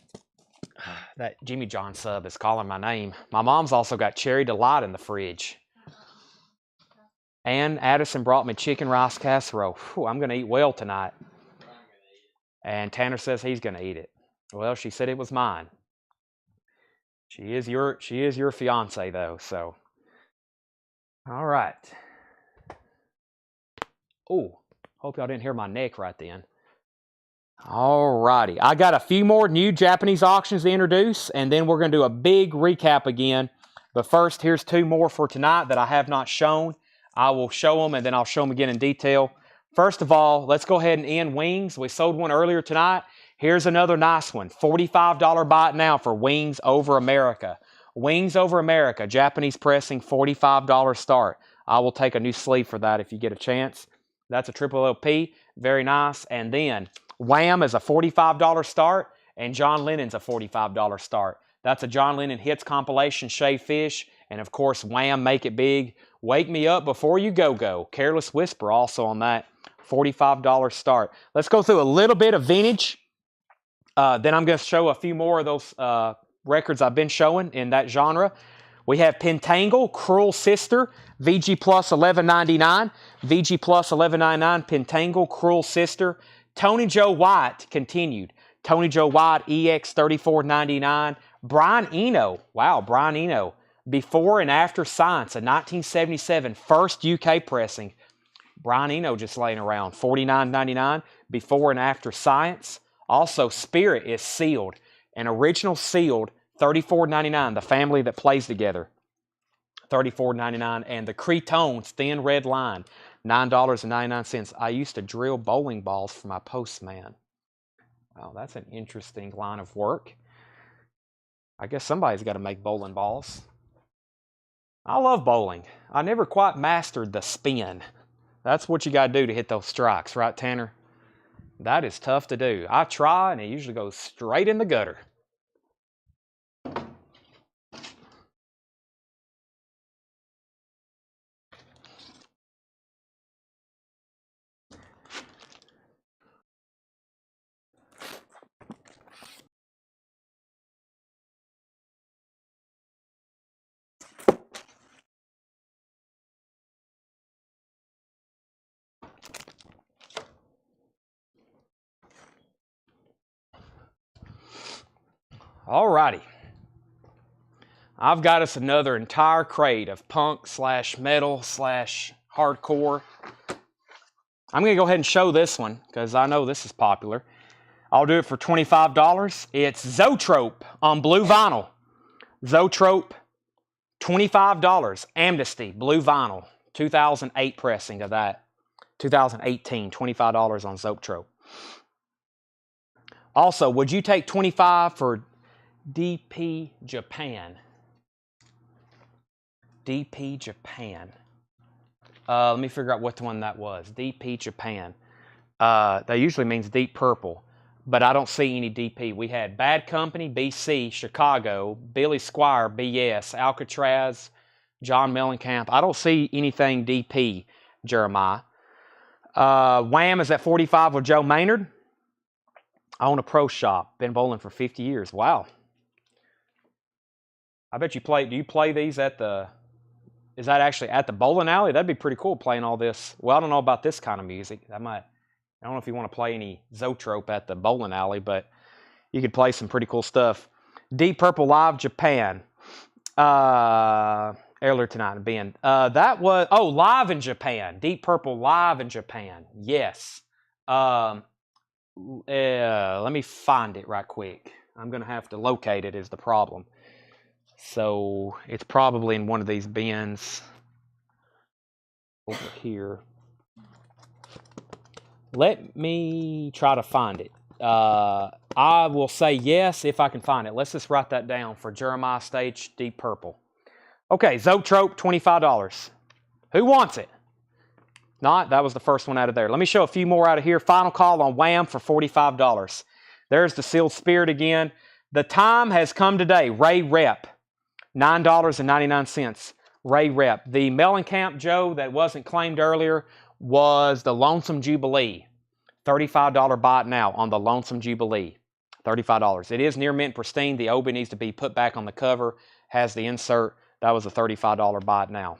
That Jimmy John sub is calling my name. My mom's also got Cherry Delight in the fridge. And Addison brought me chicken rice casserole. Whew, I'm going to eat well tonight. And Tanner says he's going to eat it. Well, she said it was mine. She is your fiance though, so. All right. Oh, hope y'all didn't hear my neck right then. All righty. I got a few more new Japanese auctions to introduce, and then we're going to do a big recap again. But first, here's two more for tonight that I have not shown. I will show them, and then I'll show them again in detail. First of all, let's go ahead and end Wings. We sold one earlier tonight. Here's another nice one. $45 buy it now for Wings Over America. Wings Over America, Japanese pressing, $45 start. I will take a new sleeve for that if you get a chance. That's a triple LP. Very nice. And then Wham is a $45 start, and John Lennon's a $45 start. That's a John Lennon Hits compilation, Shaved Fish, and of course, Wham, Make It Big. Wake Me Up Before You Go. Careless Whisper also on that. $45 start. Let's go through a little bit of vintage. Then I'm going to show a few more of those records I've been showing in that genre. We have Pentangle, Cruel Sister, VG Plus $11.99. VG Plus $11.99, Pentangle, Cruel Sister. Tony Joe White continued. Tony Joe White, EX $34.99. Brian Eno. Wow, Brian Eno. Before and After Science, a 1977 first UK pressing. Brian Eno just laying around, $49.99. Before and After Science. Also, Spirit is sealed. An original sealed, $34.99. The family that plays together, $34.99. And the Cretones, Thin Red Line, $9.99. I used to drill bowling balls for my postman. Wow, that's an interesting line of work. I guess somebody's got to make bowling balls. I love bowling. I never quite mastered the spin. That's what you got to do to hit those strikes, right, Tanner? That is tough to do. I try, and it usually goes straight in the gutter. Alrighty. I've got us another entire crate of punk / metal / hardcore. I'm going to go ahead and show this one because I know this is popular. I'll do it for $25. It's Zoetrope on blue vinyl. Zoetrope, $25. Amnesty, blue vinyl. 2008 pressing of that. 2018, $25 on Zoetrope. Also, would you take $25 for DP Japan? DP Japan. Let me figure out what the one that was. DP Japan. That usually means Deep Purple, but I don't see any DP. We had Bad Company, BC, Chicago, Billy Squire, BS, Alcatraz, John Mellencamp. I don't see anything DP, Jeremiah. Wham is at $45 with Joe Maynard. I own a pro shop. Been bowling for 50 years. Wow. I bet you play. Do you play these at the? Is that actually at the bowling alley? That'd be pretty cool playing all this. Well, I don't know about this kind of music. I don't know if you want to play any Zoetrope at the bowling alley, but you could play some pretty cool stuff. Deep Purple Live Japan. Earlier tonight, Ben. That was live in Japan. Deep Purple live in Japan. Yes. Let me find it right quick. I'm gonna have to locate it. Is the problem? So it's probably in one of these bins over here. Let me try to find it. I will say yes if I can find it. Let's just write that down for Jeremiah Stage Deep Purple. Okay, Zoetrope, $25. Who wants it? Not? That was the first one out of there. Let me show a few more out of here. Final call on Wham for $45. There's the Sealed Spirit again. The time has come today. Ray Rep, $9.99. Ray Rep. The Mellencamp Joe that wasn't claimed earlier was the Lonesome Jubilee. $35 buy it now on the Lonesome Jubilee. $35. It is near mint pristine. The obi needs to be put back on the cover. Has the insert. That was a $35 buy it now.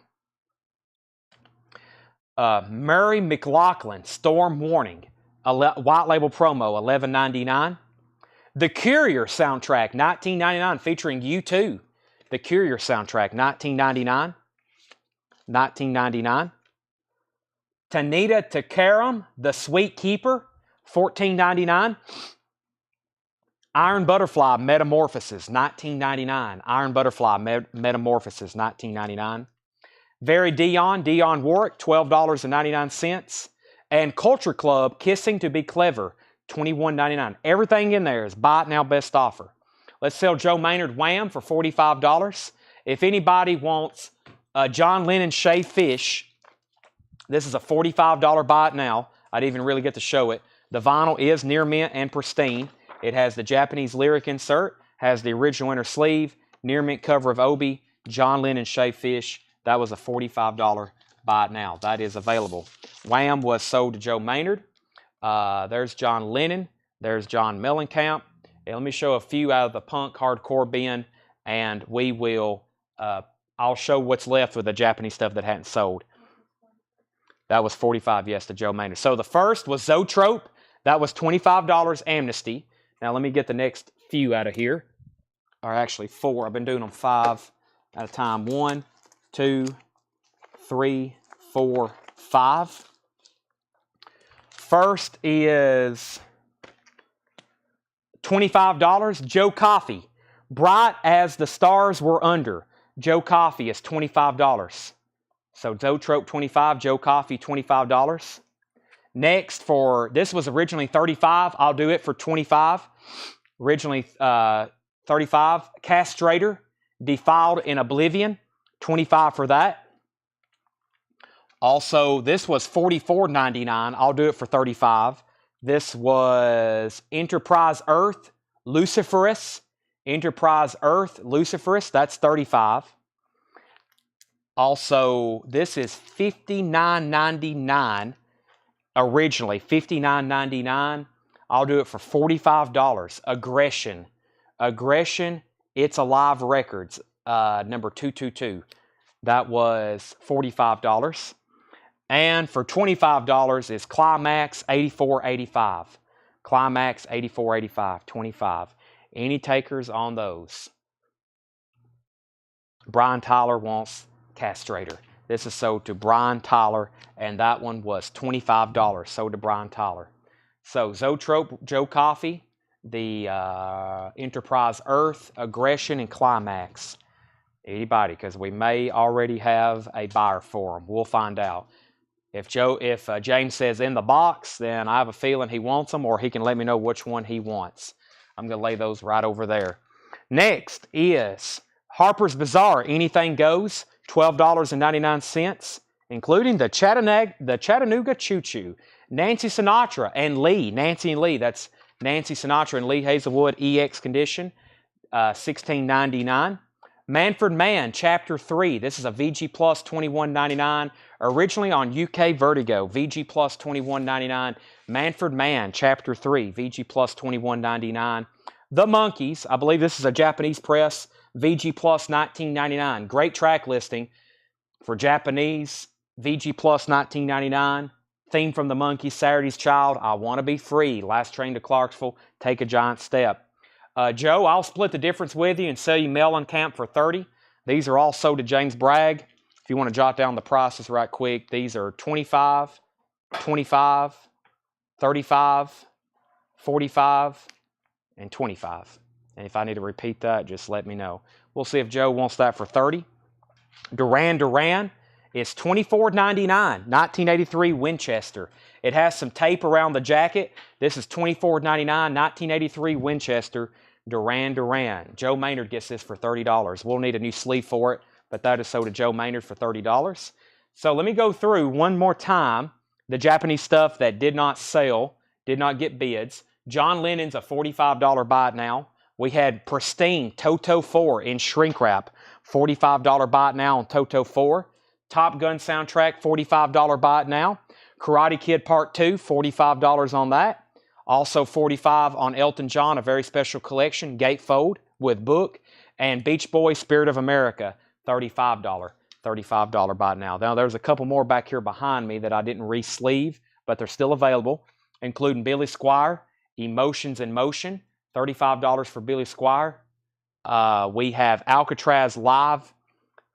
Murray McLaughlin, Storm Warning. White label promo, $11.99. The Courier soundtrack, $19.99, featuring U2. The Courier soundtrack, $19.99. $19.99. Tanita Takaram, The Sweet Keeper, $14.99. Iron Butterfly Metamorphosis, $19.99. Iron Butterfly Metamorphosis, $19.99. Very Dionne Warwick, $12.99. And Culture Club, Kissing to Be Clever, $21.99. Everything in there is buy it now, best offer. Let's sell Joe Maynard Wham for $45. If anybody wants John Lennon Shaved Fish, this is a $45 buy it now. I didn't even really get to show it. The vinyl is near mint and pristine. It has the Japanese lyric insert, has the original inner sleeve, near mint cover of Obi, John Lennon Shaved Fish. That was a $45 buy it now. That is available. Wham was sold to Joe Maynard. There's John Lennon. There's John Mellencamp. And let me show a few out of the punk hardcore bin, and we will. I'll show what's left with the Japanese stuff that hadn't sold. That was $45, yes, to Joe Maynard. So the first was Zoetrope. That was $25 Amnesty. Now let me get the next few out of here. Or actually 4. I've been doing them 5 at a time. 1, 2, 3, 4, 5. First is $25. Joe Coffey. Bright as the Stars Were Under. Joe Coffey is $25. So Zoetrope, $25. Joe Coffey, $25. Next this was originally $35. I'll do it for $25. Originally $35. Castrator, Defiled in Oblivion, $25 for that. Also, this was $44.99. I'll do it for $35. This was Enterprise Earth, Luciferus. Enterprise Earth, Luciferus, that's $35. Also, this is $59.99. Originally, $59.99. I'll do it for $45. Aggression, It's Alive Records, number 222. That was $45. And for $25 is Climax 8485. Climax 8485, $25. Any takers on those? Brian Tyler wants Castrator. This is sold to Brian Tyler, and that one was $25, sold to Brian Tyler. So Zoetrope, Joe Coffey, the Enterprise Earth, Aggression, and Climax. Anybody, because we may already have a buyer for them. We'll find out. If James says in the box, then I have a feeling he wants them, or he can let me know which one he wants. I'm going to lay those right over there. Next is Harper's Bazaar, Anything Goes, $12.99, including the Chattanooga Choo Choo, Nancy Sinatra and Lee, Nancy and Lee. That's Nancy Sinatra and Lee Hazelwood EX condition, $16.99. Manfred Mann, Chapter 3. This is a VG Plus, $21.99. Originally on UK Vertigo, VG Plus, $21.99. Manfred Mann, Chapter 3, VG Plus, $21.99. The Monkees. I believe this is a Japanese press. VG Plus $19.99. Great track listing for Japanese. VG Plus $19.99. Theme from the Monkey, Saturday's Child, I Want to Be Free. Last Train to Clarksville, Take a Giant Step. Joe, I'll split the difference with you and sell you Mellencamp for $30. These are all sold to James Bragg. If you want to jot down the prices right quick, these are $25, $25, $35, $45, and $25. And if I need to repeat that, just let me know. We'll see if Joe wants that for $30. Duran Duran is $24.99, 1983 Winchester. It has some tape around the jacket. This is $24.99, 1983 Winchester Duran Duran. Joe Maynard gets this for $30. We'll need a new sleeve for it, but that is sold to Joe Maynard for $30. So let me go through one more time the Japanese stuff that did not sell, did not get bids. John Lennon's a $45 buy it now. We had Pristine Toto 4 in shrink wrap, $45 buy it now on Toto 4. Top Gun soundtrack, $45 buy it now. Karate Kid Part 2, $45 on that. Also $45 on Elton John, a very special collection, gatefold with book. And Beach Boys Spirit of America, $35 buy it now. Now there's a couple more back here behind me that I didn't re-sleeve, but they're still available, including Billy Squier, Emotions in Motion, $35 for Billy Squier. We have Alcatraz Live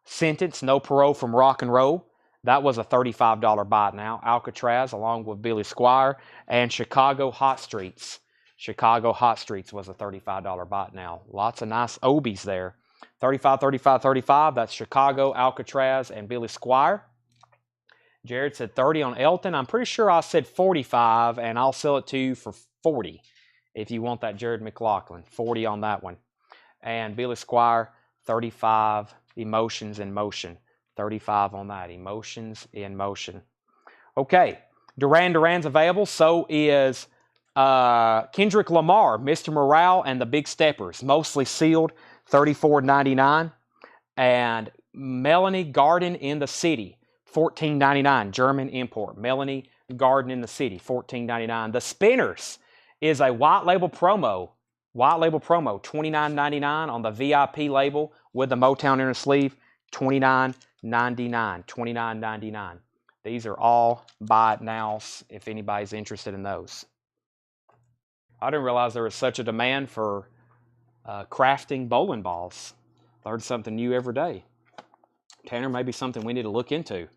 Sentence, No Parole from Rock and Roll. That was a $35 buy it now. Alcatraz along with Billy Squier. And Chicago Hot Streets. Chicago Hot Streets was a $35 buy it now. Lots of nice Obies there. 35, 35, 35. That's Chicago, Alcatraz, and Billy Squier. Jared said 30 on Elton. I'm pretty sure I said 45, and I'll sell it to you for 40 if you want that Jared McLaughlin. 40 on that one. And Billy Squier, 35, Emotions in Motion. 35 on that, Emotions in Motion. Okay, Duran Duran's available. So is Kendrick Lamar, Mr. Morale, and the Big Steppers. Mostly sealed, $34.99. And Melanie Garden in the City, $14.99. German import. Melanie Garden in the City, $14.99. The Spinners is a white label promo. White label promo, $29.99 on the VIP label with the Motown inner sleeve, $29.99. $29.99. These are all buy it nows if anybody's interested in those. I didn't realize there was such a demand for crafting bowling balls. Learn something new every day. Tanner, maybe something we need to look into.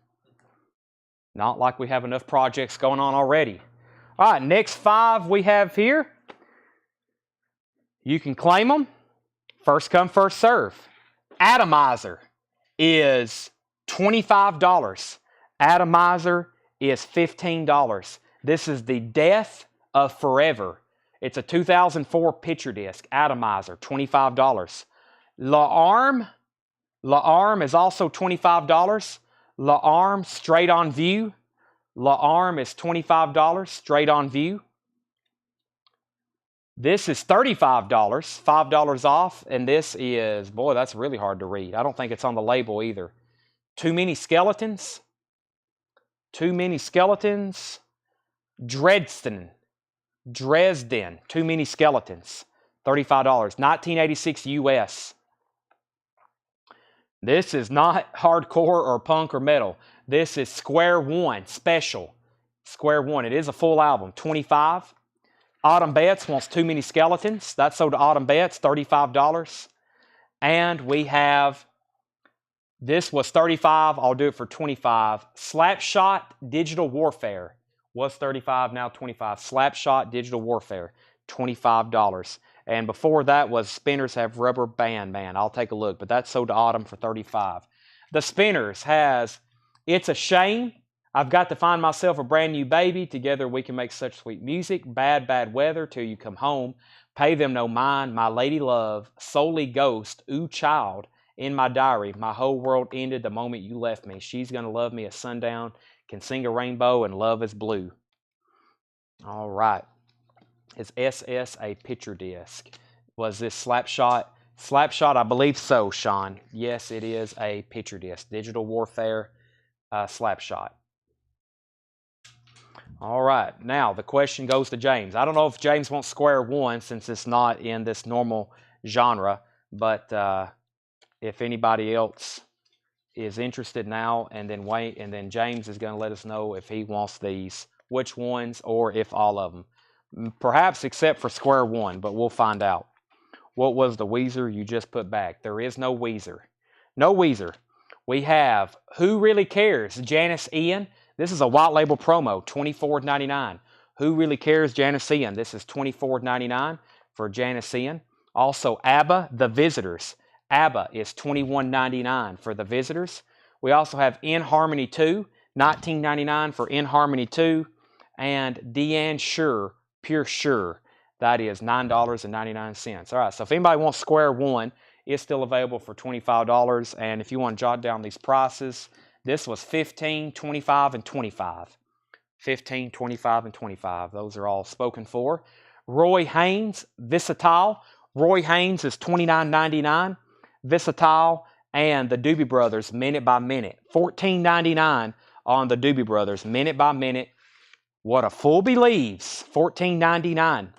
Not like we have enough projects going on already. All right, next 5 we have here. You can claim them. First come, first serve. Atomizer is $25. Atomizer is $15. This is the Death of Forever. It's a 2004 picture disc. Atomizer, $25. La Arm is also $25. La Arm, Straight on View. La Arm is $25, Straight on View. This is $35, $5 off, and this is, boy, that's really hard to read. I don't think it's on the label either. Too Many Skeletons. Too Many Skeletons. Dresden. Too Many Skeletons. $35. 1986 US. This is not hardcore or punk or metal. This is Square One Special. Square One. It is a full album. $25. Autumn Betts wants Too Many Skeletons. That's sold to Autumn Betts, $35. And we have, this was $35. I'll do it for $25. Slapshot Digital Warfare was $35, now $25. Slapshot Digital Warfare, $25. And before that was Spinners Have Rubber Band Man. I'll take a look, but that's sold to Autumn for $35. The Spinners has It's a Shame. I've got to find myself a brand new baby. Together we can make such sweet music. Bad, bad weather till you come home. Pay them no mind. My lady love. Solely ghost. Ooh, child. In my diary. My whole world ended the moment you left me. She's going to love me at sundown. Can sing a rainbow and love is blue. All right. Is SS a picture disc? Was this Slapshot? Slapshot, I believe so, Sean. Yes, it is a picture disc. Digital Warfare Slapshot. All right, now the question goes to James. I don't know if James wants Square One since it's not in this normal genre, but if anybody else is interested now, and then wait, and then James is going to let us know if he wants these, which ones, or if all of them. Perhaps except for square one, but we'll find out. What was the Weezer you just put back? There is no Weezer. No Weezer. We have Who Really Cares? Janice Ian. This is a white label promo, $24.99. Who Really Cares? Janice Ian. This is $24.99 for Janice Ian. Also, ABBA, The Visitors. ABBA is $21.99 for The Visitors. We also have In Harmony 2, $19.99 for In Harmony 2. And Deanne Sure, Pure Sure. That is $9.99. All right, so if anybody wants square one, it's still available for $25. And if you want to jot down these prices, this was $15, $25, and $25. $15, $25, and $25. Those are all spoken for. Roy Haynes, Visital. Roy Haynes is $29.99. Visital and the Doobie Brothers, Minute by Minute. $14.99 on the Doobie Brothers, Minute by Minute. What a Fool Believes, $14.99.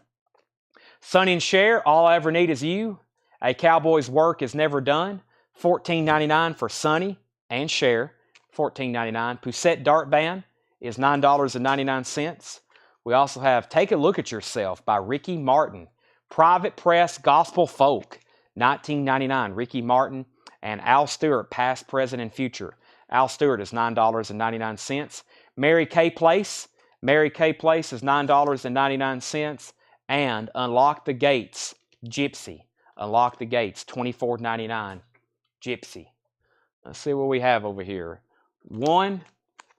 Sonny and Cher, All I Ever Need Is You. A Cowboy's Work Is Never Done, $14.99 for Sonny and Cher, $14.99. Poussette Dart Band is $9.99. We also have Take a Look at Yourself by Ricky Martin. Private Press Gospel Folk, $19.99. Ricky Martin and Al Stewart, Past, Present, and Future. Al Stewart is $9.99. Mary Kay Place. Mary Kay Place is $9.99. And Unlock the Gates, Gypsy. Unlock the Gates, $24.99. Gypsy. Let's see what we have over here. 1,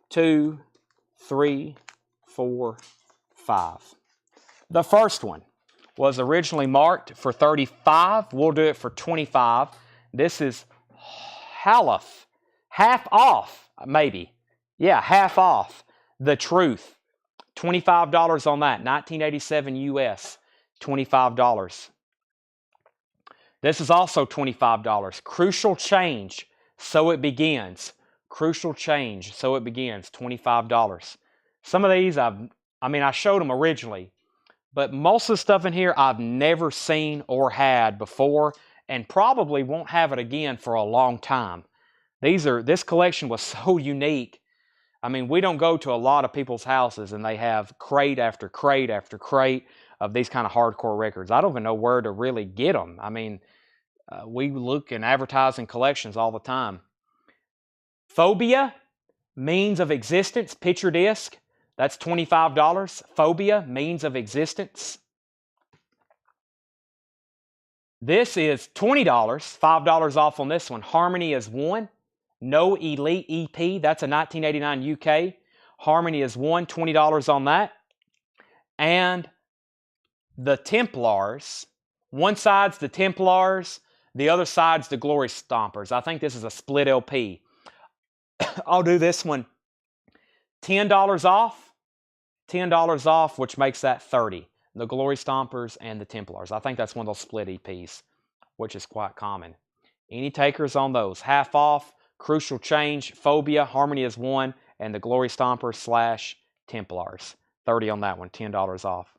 2, 3, 4, 5. The first one was originally marked for $35. We'll do it for $25. This is half off, maybe. Yeah, half off. The Truth. $25 on that. 1987 US. $25. This is also $25. Crucial Change. So It Begins. Crucial Change. So It Begins. $25. Some of these I showed them originally, but most of the stuff in here I've never seen or had before, and probably won't have it again for a long time. This collection was so unique. I mean, we don't go to a lot of people's houses and they have crate after crate after crate of these kind of hardcore records. I don't even know where to really get them. I mean, we look in advertising collections all the time. Phobia, Means of Existence, picture disc. That's $25. Phobia, Means of Existence. This is $20, $5 off on this one. Harmony is One. No Elite EP, that's a 1989 UK. Harmony is One, $20 on that. And the Templars. One side's the Templars, the other side's the Glory Stompers. I think this is a split LP. I'll do this one $10 off. $10 off, which makes that $30. The Glory Stompers and the Templars. I think that's one of those split EPs, which is quite common. Any takers on those? Half off. Crucial Change, Phobia, Harmony is One, and the Glory Stompers / Templars. $30 on that one, $10 off.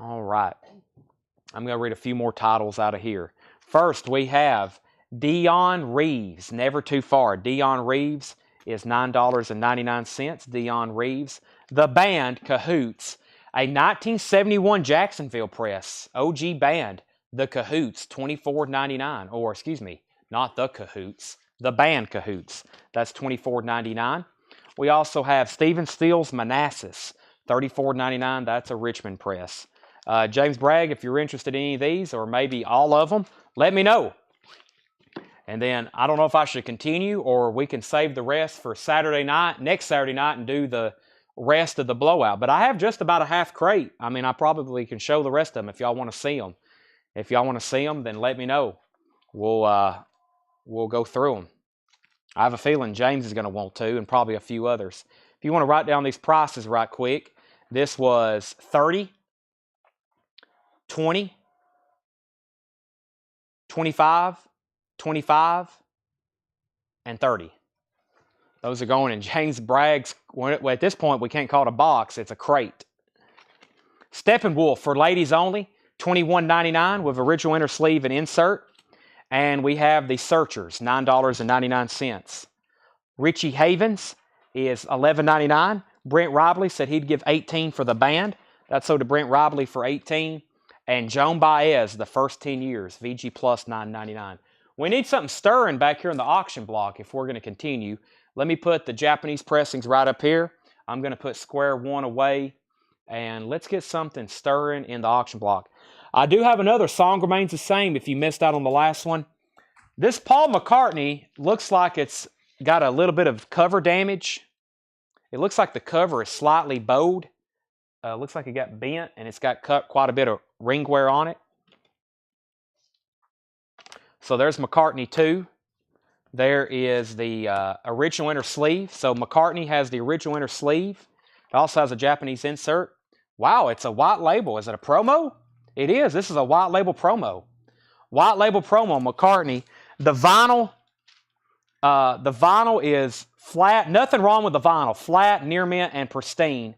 All right. I'm going to read a few more titles out of here. First, we have Dion Reeves, Never Too Far. Dion Reeves is $9.99. Dion Reeves. The Band, Cahoots, a 1971 Jacksonville press, OG band, The Cahoots, $24.99. Or, excuse me, not The Cahoots, The Band Cahoots. That's $24.99. We also have Stephen Stills' Manassas, $34.99. That's a Richmond press. James Bragg, if you're interested in any of these, or maybe all of them, let me know. And then I don't know if I should continue, or we can save the rest for next Saturday night, and do the rest of the blowout. But I have just about a half crate. I mean, I probably can show the rest of them if y'all want to see them. If y'all want to see them, then let me know. We'll go through them. I have a feeling James is going to want to, and probably a few others. If you want to write down these prices right quick, this was $30, $20, $25, $25, and $30. Those are going in James Bragg's. Well, at this point, we can't call it a box. It's a crate. Steppenwolf for ladies only, $21.99 with original inner sleeve and insert. And we have the Searchers, $9.99. Richie Havens is $11.99. Brent Robley said he'd give $18 for the band. That's sold to Brent Robley for $18. And Joan Baez, the first 10 years, VG Plus $9.99. We need something stirring back here in the auction block if we're going to continue. Let me put the Japanese pressings right up here. I'm going to put square one away. And let's get something stirring in the auction block. I do have another Song Remains the Same if you missed out on the last one. This Paul McCartney looks like it's got a little bit of cover damage. It looks like the cover is slightly bowed. Looks like it got bent and it's got quite a bit of ring wear on it. So there's McCartney 2. There is the original inner sleeve. So McCartney has the original inner sleeve. It also has a Japanese insert. Wow, it's a white label. Is it a promo? It is. This is a white label promo. White label promo, McCartney. The vinyl is flat. Nothing wrong with the vinyl. Flat, near mint, and pristine.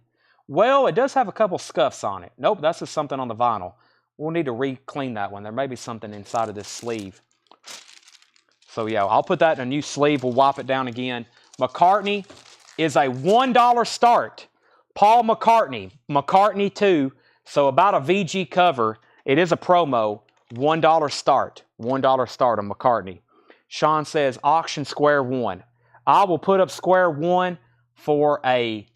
Well, it does have a couple scuffs on it. Nope, that's just something on the vinyl. We'll need to re-clean that one. There may be something inside of this sleeve. So yeah, I'll put that in a new sleeve. We'll wipe it down again. McCartney is a $1 start. Paul McCartney, McCartney 2. So about a VG cover. It is a promo. $1 start. $1 start on McCartney. Sean says auction square one. I will put up square one for a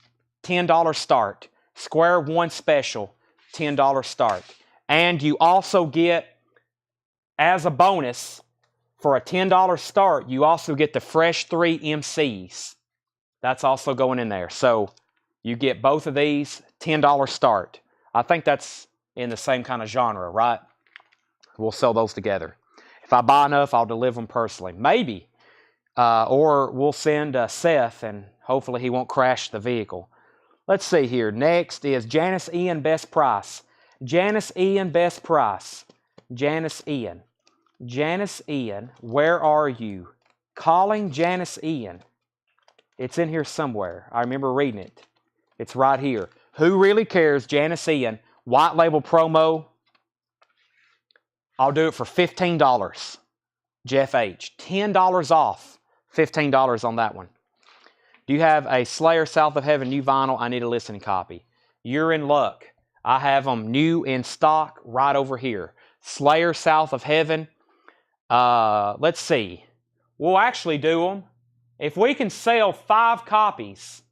$10 start. Square one special, $10 start. And you also get, as a bonus, for a $10 start, you also get the Fresh 3 MCs. That's also going in there. So you get both of these, $10 start. I think that's in the same kind of genre, right? We'll sell those together. If I buy enough, I'll deliver them personally. Maybe. Or we'll send Seth, and hopefully he won't crash the vehicle. Let's see here. Next is Janice Ian Best Price. Janice Ian Best Price. Janice Ian. Janice Ian, where are you? Calling Janice Ian. It's in here somewhere. I remember reading it. It's right here. Who really cares? Janice Ian. White label promo. I'll do it for $15. Jeff H. $10 off. $15 on that one. Do you have a Slayer South of Heaven new vinyl? I need a listening copy. You're in luck. I have them new in stock right over here. Slayer South of Heaven. Let's see. We'll actually do them. If we can sell 5 copies,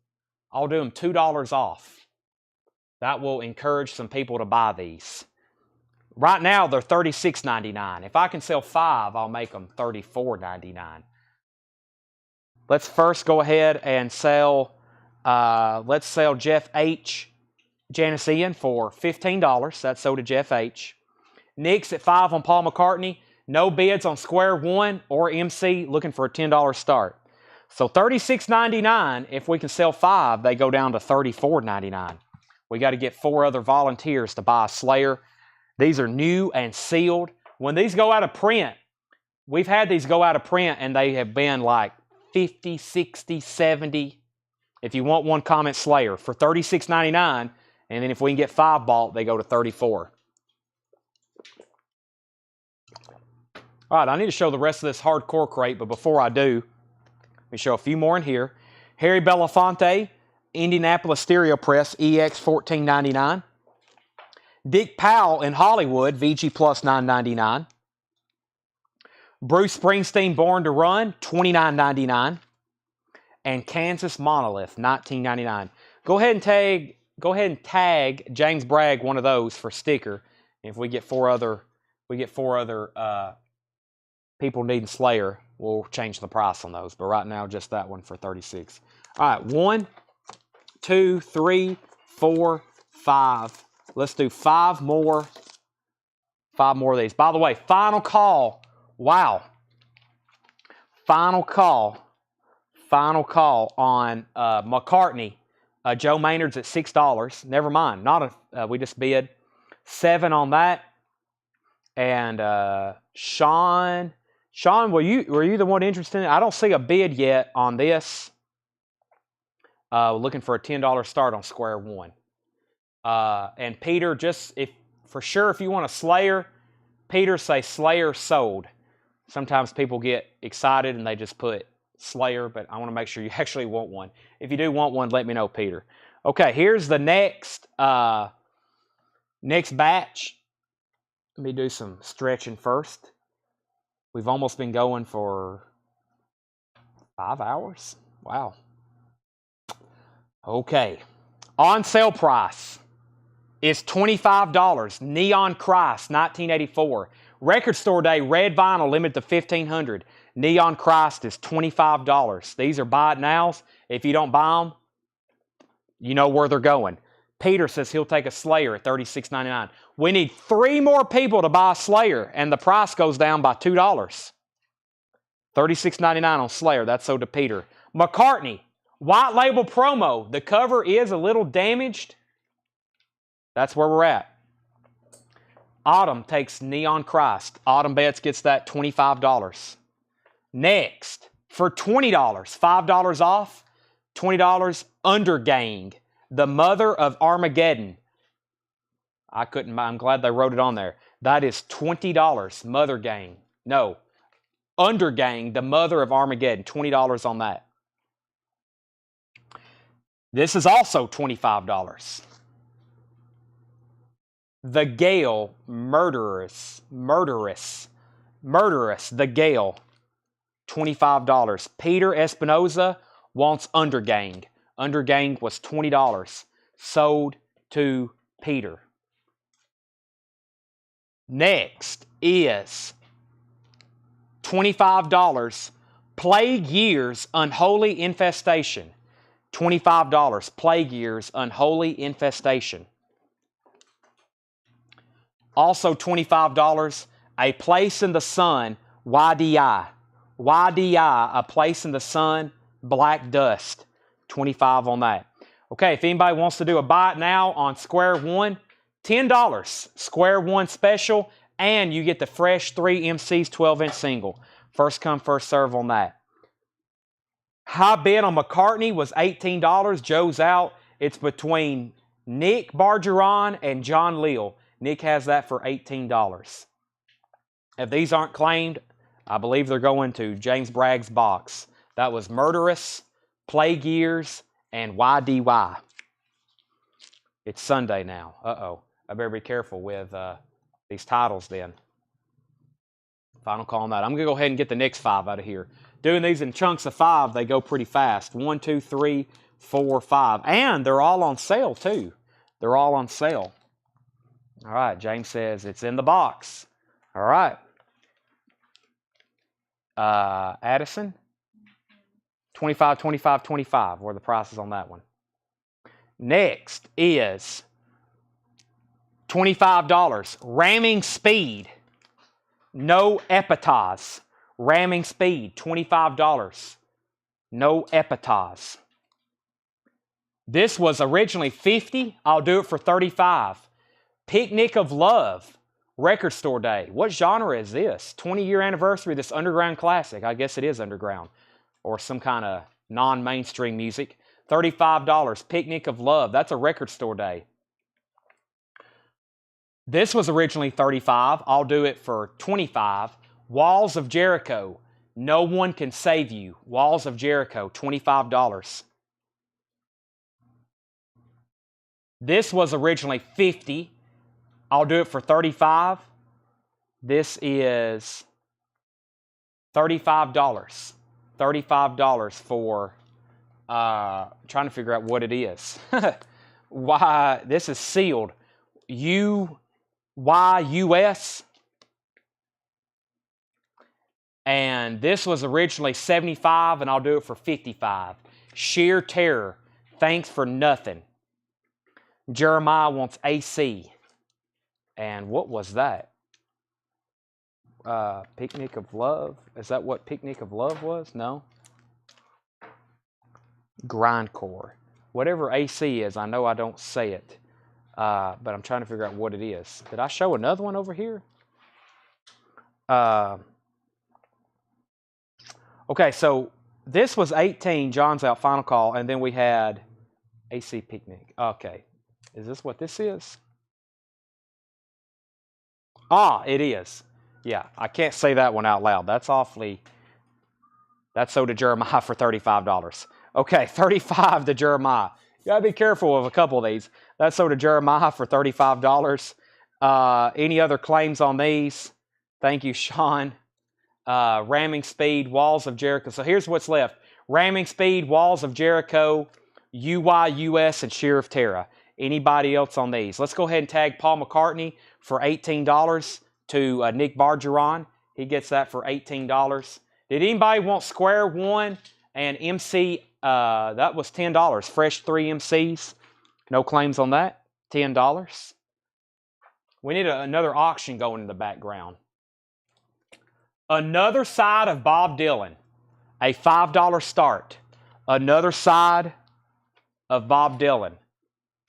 I'll do them $2 off. That will encourage some people to buy these. Right now, they're $36.99. If I can sell 5, I'll make them $34.99. Let's first go ahead and sell, let's sell Jeff H. Janice Ian for $15. That's sold to Jeff H. Nick's at 5 on Paul McCartney. No bids on Square One or MC, looking for a $10 start. So $36.99, if we can sell 5, they go down to $34.99. We got to get 4 other volunteers to buy a Slayer. These are new and sealed. When these go out of print, we've had these go out of print and they have been like 50, 60, 70. If you want one, comment Slayer for $36.99. And then if we can get 5 bought, they go to $34. All right, I need to show the rest of this hardcore crate, but before I do, let me show a few more in here. Harry Belafonte, Indianapolis Stereo Press, EX $14.99. Dick Powell in Hollywood, VG Plus $9.99. Bruce Springsteen, Born to Run, $29.99. And Kansas Monolith, $19.99. Go ahead and tag James Bragg one of those for sticker. If we get 4 other people needing Slayer, we'll change the price on those. But right now, just that one for $36. All right, 1, 2, 3, 4, 5. Let's do 5 more. 5 more of these. By the way, final call. Wow. Final call. Final call on McCartney. Joe Maynard's at $6. Never mind. We just bid 7 on that. And Sean, were you the one interested in it? I don't see a bid yet on this. Looking for a $10 start on Square One. And Peter, just if for sure, if you want a Slayer, Peter say Slayer sold. Sometimes people get excited and they just put Slayer, but I want to make sure you actually want one. If you do want one, let me know, Peter. Okay, here's the next batch. Let me do some stretching first. We've almost been going for 5 hours. Wow. Okay. On sale price is $25. Neon Christ, 1984. Record store day, red vinyl, limited to 1,500. Neon Christ is $25. These are buy it nows. If you don't buy them, you know where they're going. Peter says he'll take a Slayer at $36.99. We need 3 more people to buy a Slayer, and the price goes down by $2. $36.99 on Slayer. That's sold to Peter. McCartney, white label promo. The cover is a little damaged. That's where we're at. Autumn takes Neon Christ. Autumn Bets gets that $25. Next, for $20, $5 off, $20, Undergang, the mother of Armageddon. I'm glad they wrote it on there. That is $20, Mother Gang. No, Undergang, the mother of Armageddon, $20 on that. This is also $25. The Gale, Murderous, The Gale, $25. Peter Espinoza wants Undergang. Undergang was $20. Sold to Peter. Next is $25. Plague Years, Unholy Infestation. $25. Plague Years, Unholy Infestation. Also $25, A Place in the Sun, YDI. YDI, A Place in the Sun, Black Dust. $25 on that. Okay, if anybody wants to do a buy it now on Square One, $10. Square One special, and you get the fresh 3 MCs 12-inch single. First come, first serve on that. High bid on McCartney was $18. Joe's out. It's between Nick Bargeron and John Leal. Nick has that for $18. If these aren't claimed, I believe they're going to James Bragg's box. That was Murderous, Plague Years, and YDY. It's Sunday now. Uh-oh. I better be careful with these titles then. Final call on that. I'm going to go ahead and get the next 5 out of here. Doing these in chunks of 5, they go pretty fast. 1, 2, 3, 4, 5. And they're all on sale, too. They're all on sale. All right, James says it's in the box. All right. Addison, 25, 25, 25. What are the prices on that one? Next is $25. Ramming Speed. No epitaph. Ramming Speed, $25. No epitaph. This was originally $50. I'll do it for $35. Picnic of Love, Record Store Day. What genre is this? 20-year anniversary of this underground classic. I guess it is underground or some kind of non-mainstream music. $35. Picnic of Love. That's a Record Store Day. This was originally $35. I'll do it for $25. Walls of Jericho. No One Can Save You. Walls of Jericho. $25. This was originally $50. I'll do it for $35. This is $35. $35 for, trying to figure out what it is. Why, this is sealed. UYUS. And this was originally $75, and I'll do it for $55. Sheer Terror. Thanks for Nothing. Jeremiah wants AC. And what was that? Picnic of Love? Is that what Picnic of Love was? No. Grindcore. Whatever AC is, I know I don't say it. But I'm trying to figure out what it is. Did I show another one over here? Okay, so this was 18, John's out, final call, and then we had AC Picnic. Okay. Is this what this is? Ah, it is. Yeah, I can't say that one out loud. That's sold to Jeremiah for $35. Okay, 35 to Jeremiah. You gotta be careful of a couple of these. That's sold to Jeremiah for $35. Any other claims on these? Thank you, Sean. Ramming speed, walls of Jericho. So here's what's left. Ramming speed, walls of Jericho, UYUS, and Shear of Terror. Anybody else on these? Let's go ahead and tag Paul McCartney for $18 to Nick Bargeron. He gets that for $18. Did anybody want Square One and MC? That was $10. Fresh 3 MCs. No claims on that. $10. We need another auction going in the background. Another side of Bob Dylan. A $5 start. Another side of Bob Dylan.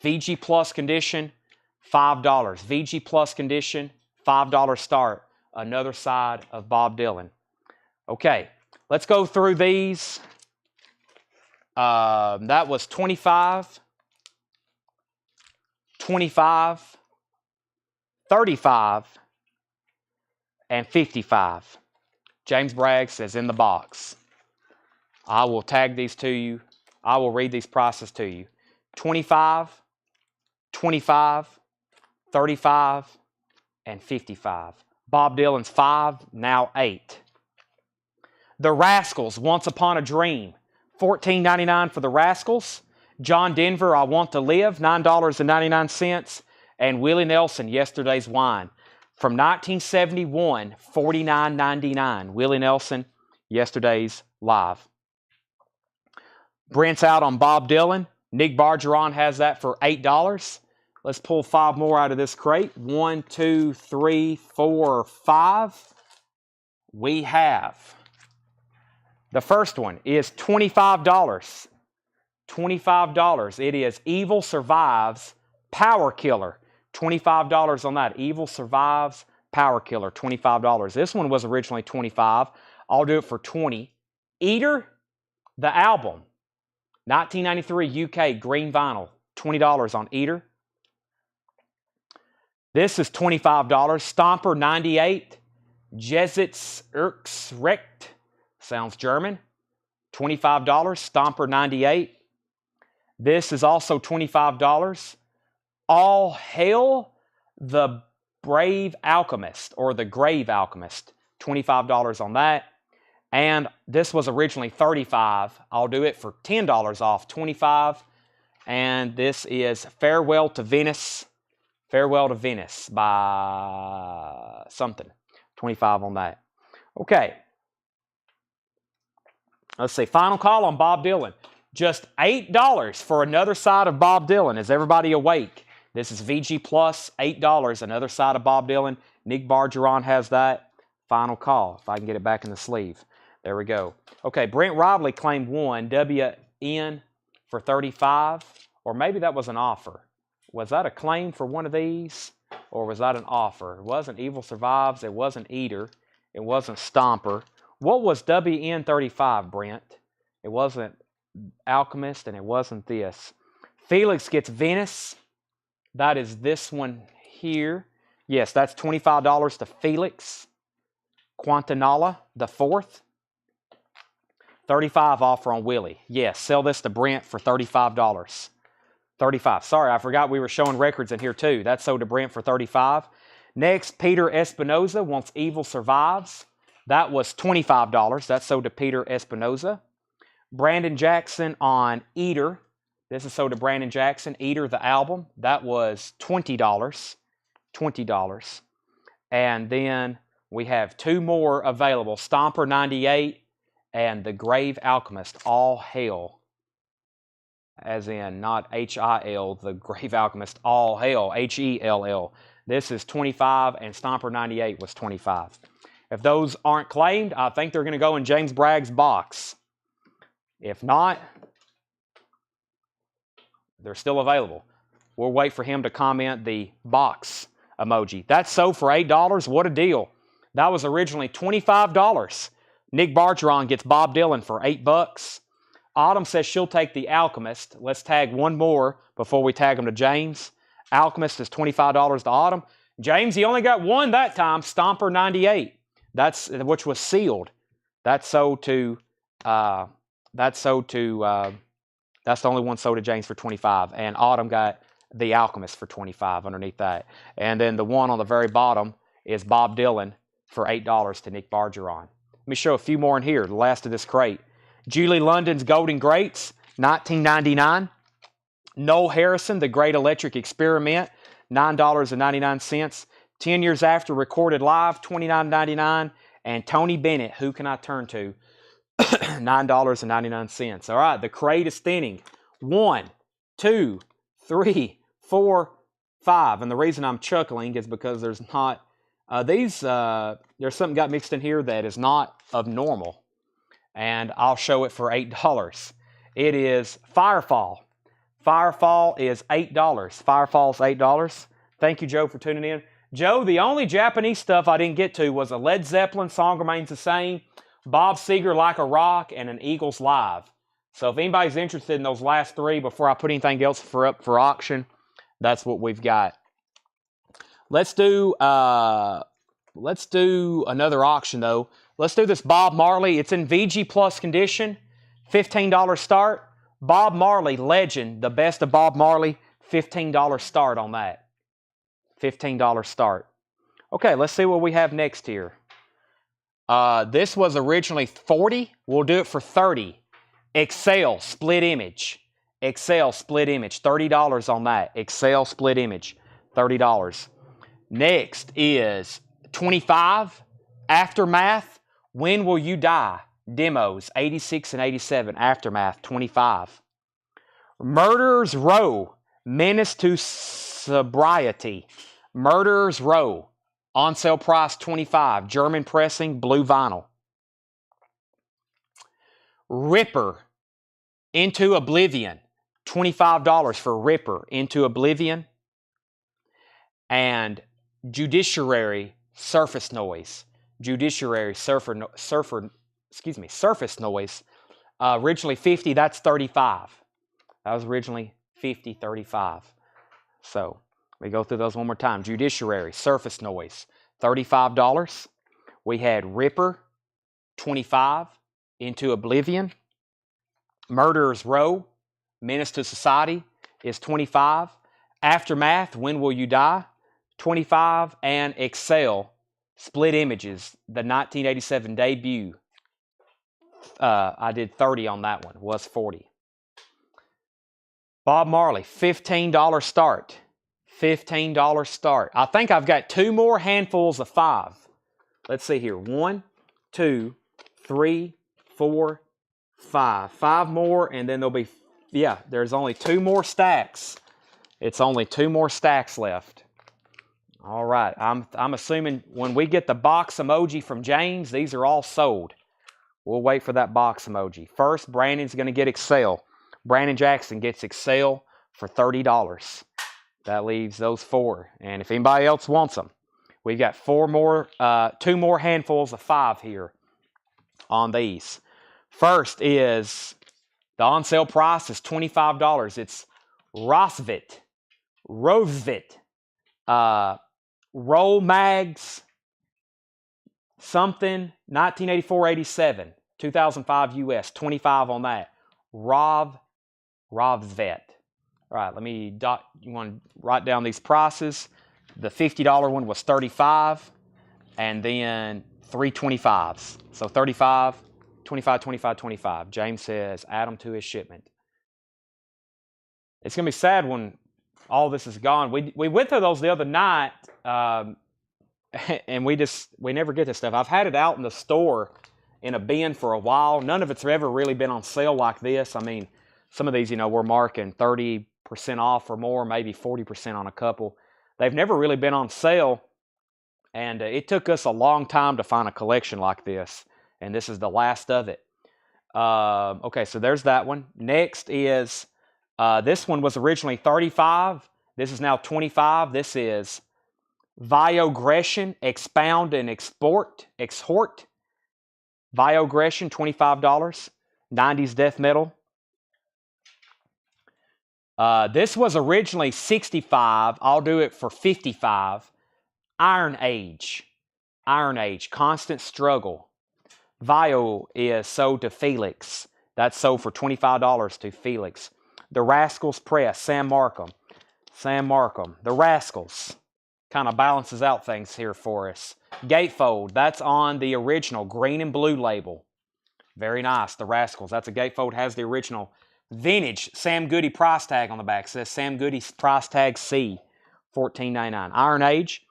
VG Plus condition, $5. VG Plus condition, $5 start. Another side of Bob Dylan. Okay, let's go through these. That was 25, 25, 35, and 55. James Bragg says in the box. I will tag these to you. I will read these prices to you. 25, 25, 35, and 55. Bob Dylan's 5, now 8. The Rascals, Once Upon a Dream. $14.99 for the Rascals. John Denver, I Want to Live, $9.99. And Willie Nelson, Yesterday's Wine. From 1971, $49.99. Willie Nelson, Yesterday's Live. Brent's out on Bob Dylan. Nick Bargeron has that for $8. Let's pull 5 more out of this crate. 1, 2, 3, 4, 5. We have. The first one is $25. $25. It is Evil Survives Power Killer. $25 on that. Evil Survives Power Killer. $25. This one was originally $25. I'll do it for $20. Eater, the album. 1993 UK green vinyl. $20 on Eater. This is $25. Stomper 98. Jesitz Erksrecht. Sounds German. $25. Stomper 98. This is also $25. All Hail the Brave Alchemist or the Grave Alchemist. $25 on that. And this was originally $35. I'll do it for $10 off, $25. And this is Farewell to Venice. Farewell to Venice by something. $25 on that. Okay. Let's see. Final call on Bob Dylan. Just $8 for another side of Bob Dylan. Is everybody awake? This is VG Plus, $8. Another side of Bob Dylan. Nick Bargeron has that. Final call. If I can get it back in the sleeve. There we go. Okay, Brent Robley claimed one. WN for $35. Or maybe that was an offer. Was that a claim for one of these? Or was that an offer? It wasn't Evil Survives. It wasn't Eater. It wasn't Stomper. What was WN35, Brent? It wasn't Alchemist, and it wasn't this. Felix gets Venice. That is this one here. Yes, that's $25 to Felix. Quantanala, the 4th. $35 offer on Willie. Yes, sell this to Brent for $35. $35. Sorry, I forgot we were showing records in here too. That's sold to Brent for $35. Next, Peter Espinoza wants Evil Survives. That was $25. That's sold to Peter Espinoza. Brandon Jackson on Eater. This is sold to Brandon Jackson. Eater, the album. That was $20. $20. And then we have 2 more available. Stomper 98 and The Grave Alchemist. All Hail. As in, not H-I-L, The Grave Alchemist. All Hail. H-E-L-L. This is $25 and Stomper 98 was $25. If those aren't claimed, I think they're going to go in James Bragg's box. If not, they're still available. We'll wait for him to comment the box emoji. That's sold for $8. What a deal. That was originally $25. Nick Bargeron gets Bob Dylan for $8. Autumn says she'll take the Alchemist. Let's tag one more before we tag him to James. Alchemist is $25 to Autumn. James, he only got one that time. Stomper 98. Which was sealed. That's sold to. That's the only one sold to James for 25. And Autumn got the Alchemist for 25 underneath that. And then the one on the very bottom is Bob Dylan for $8 to Nick Bargeron. Let me show a few more in here. The last of this crate. Julie London's Golden Greats, 1999. Noel Harrison, The Great Electric Experiment, $9.99. 10 years after, recorded live, $29.99. And Tony Bennett, Who Can I Turn To? $9.99. All right, the crate is thinning. 1, 2, 3, 4, 5. And the reason I'm chuckling is because there's not there's something got mixed in here that is not of normal. And I'll show it for $8. It is Firefall. Firefall is $8. Firefall's $8. Thank you, Joe, for tuning in. Joe, the only Japanese stuff I didn't get to was a Led Zeppelin Song Remains the Same, Bob Seger Like a Rock, and an Eagles Live. So if anybody's interested in those last three before I put anything else up for auction, that's what we've got. Let's do another auction though. Let's do this Bob Marley. It's in VG Plus condition. $15 start. Bob Marley, legend, the best of Bob Marley. $15 start on that. $15 start. Okay, let's see what we have next here. This was originally $40. We'll do it for $30. Excel split image. Excel split image. $30 on that. Excel split image. $30. Next is $25. Aftermath. When Will You Die? Demos. 86 and 87. Aftermath. $25. Murderer's Row. Menace to Sobriety. Murderer's Row. On sale price $25. German pressing, blue vinyl. Ripper. Into Oblivion. $25 for Ripper. Into Oblivion. And Judiciary Surface Noise. Judiciary Surface Noise. Originally $50. That's $35. That was originally $50, $35. So we go through those one more time. Judiciary, Surface Noise, $35. We had Ripper, $25. Into Oblivion. Murderer's Row, Menace to Society is $25. Aftermath, When Will You Die? $25. And Excel, Split Images, the 1987 debut. I did $30 on that one. Was $40. Bob Marley, $15 start. $15 start. I think I've got two more handfuls of 5. Let's see here. 1, 2, 3, 4, 5. 5 more, and then there'll be, there's only 2 more stacks. It's only 2 more stacks left. All right. I'm assuming when we get the box emoji from James, these are all sold. We'll wait for that box emoji. First, Brandon's going to get Excel. Brandon Jackson gets Excel for $30. That leaves those 4. And if anybody else wants them, we've got 2 more handfuls of 5 here on these. First is, the on sale price is $25. It's Rosvit, Roll Mags, something, 1984-87, 2005 US, $25 on that. Rovvet. All right, you want to write down these prices. The $50 one was $35, and then 3 $25s. So $35, $25, $25, $25. James says, add them to his shipment. It's going to be sad when all this is gone. We went through those the other night, and we never get this stuff. I've had it out in the store in a bin for a while. None of it's ever really been on sale like this. I mean, some of these, we're marking 30% off or more, maybe 40% on a couple. They've never really been on sale, and it took us a long time to find a collection like this, and this is the last of it. Okay, so there's that one. Next is, this one was originally $35. This is now $25. This is Viogression, Expound and Exhort. Viogression, $25. 90s death metal. This was originally $65. I'll do it for $55. Iron Age. Iron Age, constant struggle. Vio is sold to Felix. That's sold for $25 to Felix. The Rascals Press, Sam Markham. Sam Markham. The Rascals. Kind of balances out things here for us. Gatefold, that's on the original green and blue label. Very nice. The Rascals. That's a gatefold. Has the original vintage Sam Goody price tag on the back. It says Sam Goody price tag C, $14.99. Iron Age.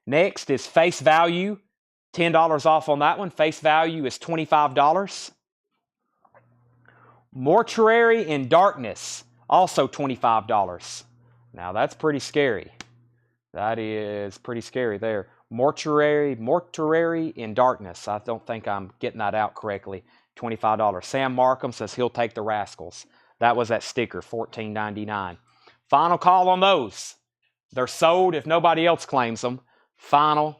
Next is Face Value. $10 off on that one. Face Value is $25. Mortuary in Darkness. Also $25. Now that's pretty scary. That is pretty scary there. Mortuary in Darkness. I don't think I'm getting that out correctly. $25. Sam Markham says he'll take the Rascals. That was that sticker, $14.99. Final call on those. They're sold if nobody else claims them. Final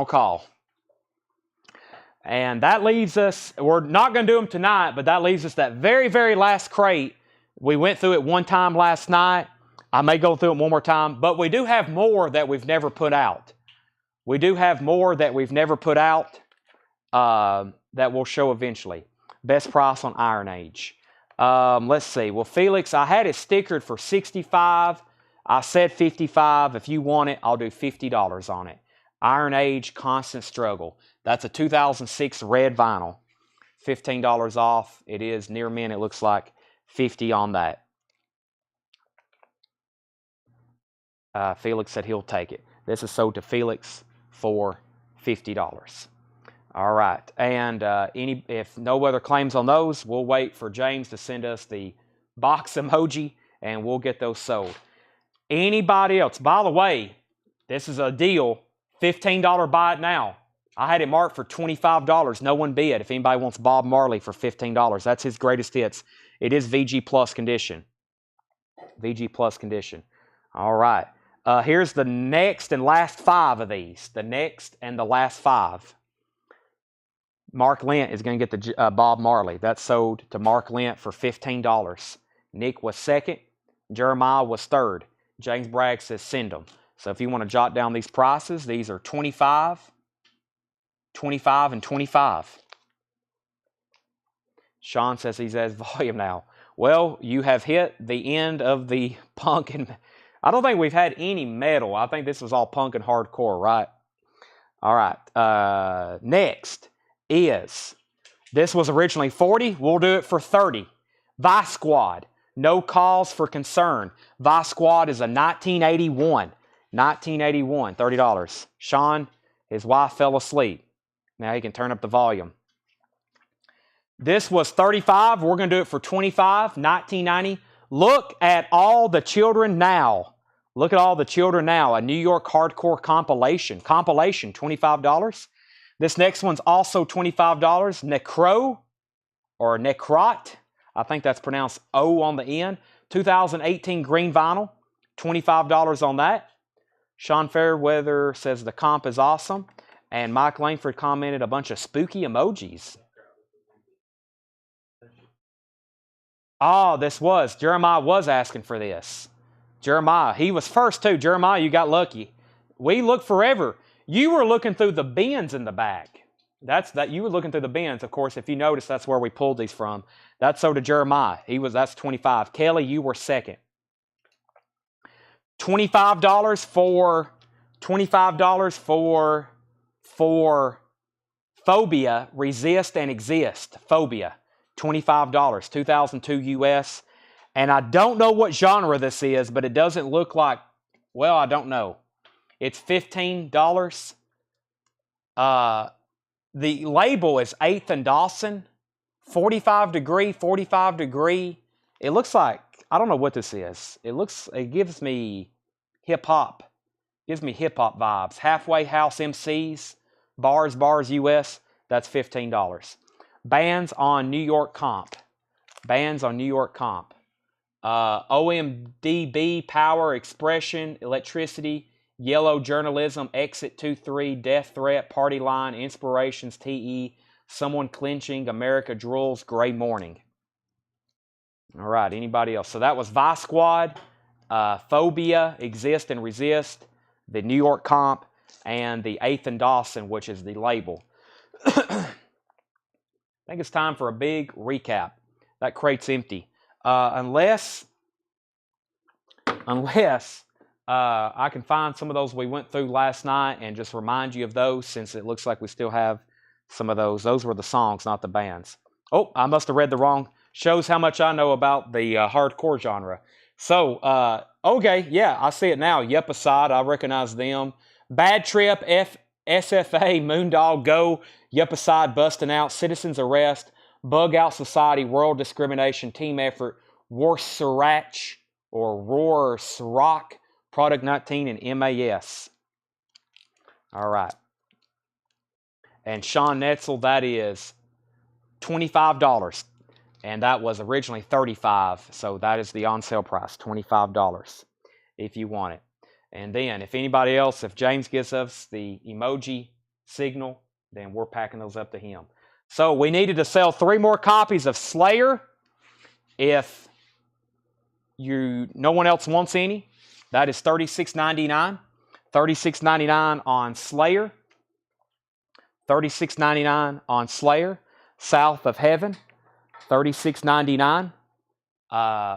call. And that leaves us, we're not going to do them tonight, but that leaves us that very, very last crate. We went through it one time last night. I may go through it one more time, but we do have more that we've never put out. We do have more that we've never put out that we'll show eventually. Best price on Iron Age. Let's see. Well, Felix, I had it stickered for $65. I said $55. If you want it, I'll do $50 on it. Iron Age, Constant Struggle. That's a 2006 red vinyl. $15 off. It is near mint. It looks like $50 on that. Felix said he'll take it. This is sold to Felix for $50. All right. And if no other claims on those, we'll wait for James to send us the box emoji, and we'll get those sold. Anybody else? By the way, this is a deal. $15 buy it now. I had it marked for $25. No one bid. If anybody wants Bob Marley for $15, that's his greatest hits. It is VG Plus condition. VG Plus condition. All right. Here's the next and last 5 of these. The next and the last 5. Mark Lent is going to get the Bob Marley. That's sold to Mark Lent for $15. Nick was second. Jeremiah was third. James Bragg says send them. So if you want to jot down these prices, these are $25, $25, and $25. Sean says he's at volume now. Well, you have hit the end of the punk and... I don't think we've had any metal. I think this was all punk and hardcore, right? All right. Next is, this was originally $40. We'll do it for $30. Vice Squad. No cause for concern. Vice Squad is a 1981. 1981. $30. Sean, his wife fell asleep. Now he can turn up the volume. This was $35. We're going to do it for $25. 1990. Look at all the children now. Look at all the children now. A New York hardcore compilation. Compilation, $25. This next one's also $25. Necro or Necrot. I think that's pronounced O on the end. 2018 green vinyl. $25 on that. Sean Fairweather says the comp is awesome. And Mike Langford commented a bunch of spooky emojis. Oh, Jeremiah was asking for this. Jeremiah, he was first too. Jeremiah, you got lucky. We looked forever. You were looking through the bins in the back. You were looking through the bins. Of course, if you notice, that's where we pulled these from. That's so to Jeremiah. That's $25. Kelly, you were second. $25 for Phobia, Resist and Exist. Phobia. $25, 2002 US. And I don't know what genre this is, but it doesn't look like, well, I don't know. It's $15. The label is 8th and Dawson. 45 degree. It looks like, I don't know what this is. It gives me hip hop. Gives me hip hop vibes. Halfway House MCs, Bars US. That's $15. Bands on New York Comp. OMDB, Power, Expression, Electricity, Yellow Journalism, Exit 23, Death Threat, Party Line, Inspirations, TE, Someone Clinching, America Drools, Gray Morning. All right, anybody else? So that was Vice Squad, Phobia, Exist and Resist, the New York comp, and the 8th and Dawson, which is the label. I think it's time for a big recap. That crate's empty. Unless I can find some of those we went through last night and just remind you of those, since it looks like we still have some of those. Those were the songs, not the bands. Oh, I must have read the wrong. Shows how much I know about the hardcore genre. So, okay, yeah, I see it now. Yep Aside, I recognize them. Bad Trip, SFA, Moondog, Go, Yep Aside, Busting Out, Citizens Arrest, Bug Out Society, World Discrimination, Team Effort, War Sriracha, or Roar Sriracha, Product 19, and MAS. All right. And Sean Netzel, that is $25. And that was originally $35. So that is the on sale price, $25 if you want it. And then if anybody else, if James gives us the emoji signal, then we're packing those up to him. So we needed to sell 3 more copies of Slayer. If no one else wants any, that is $36.99. $36.99 on Slayer. $36.99 on Slayer. South of Heaven, $36.99.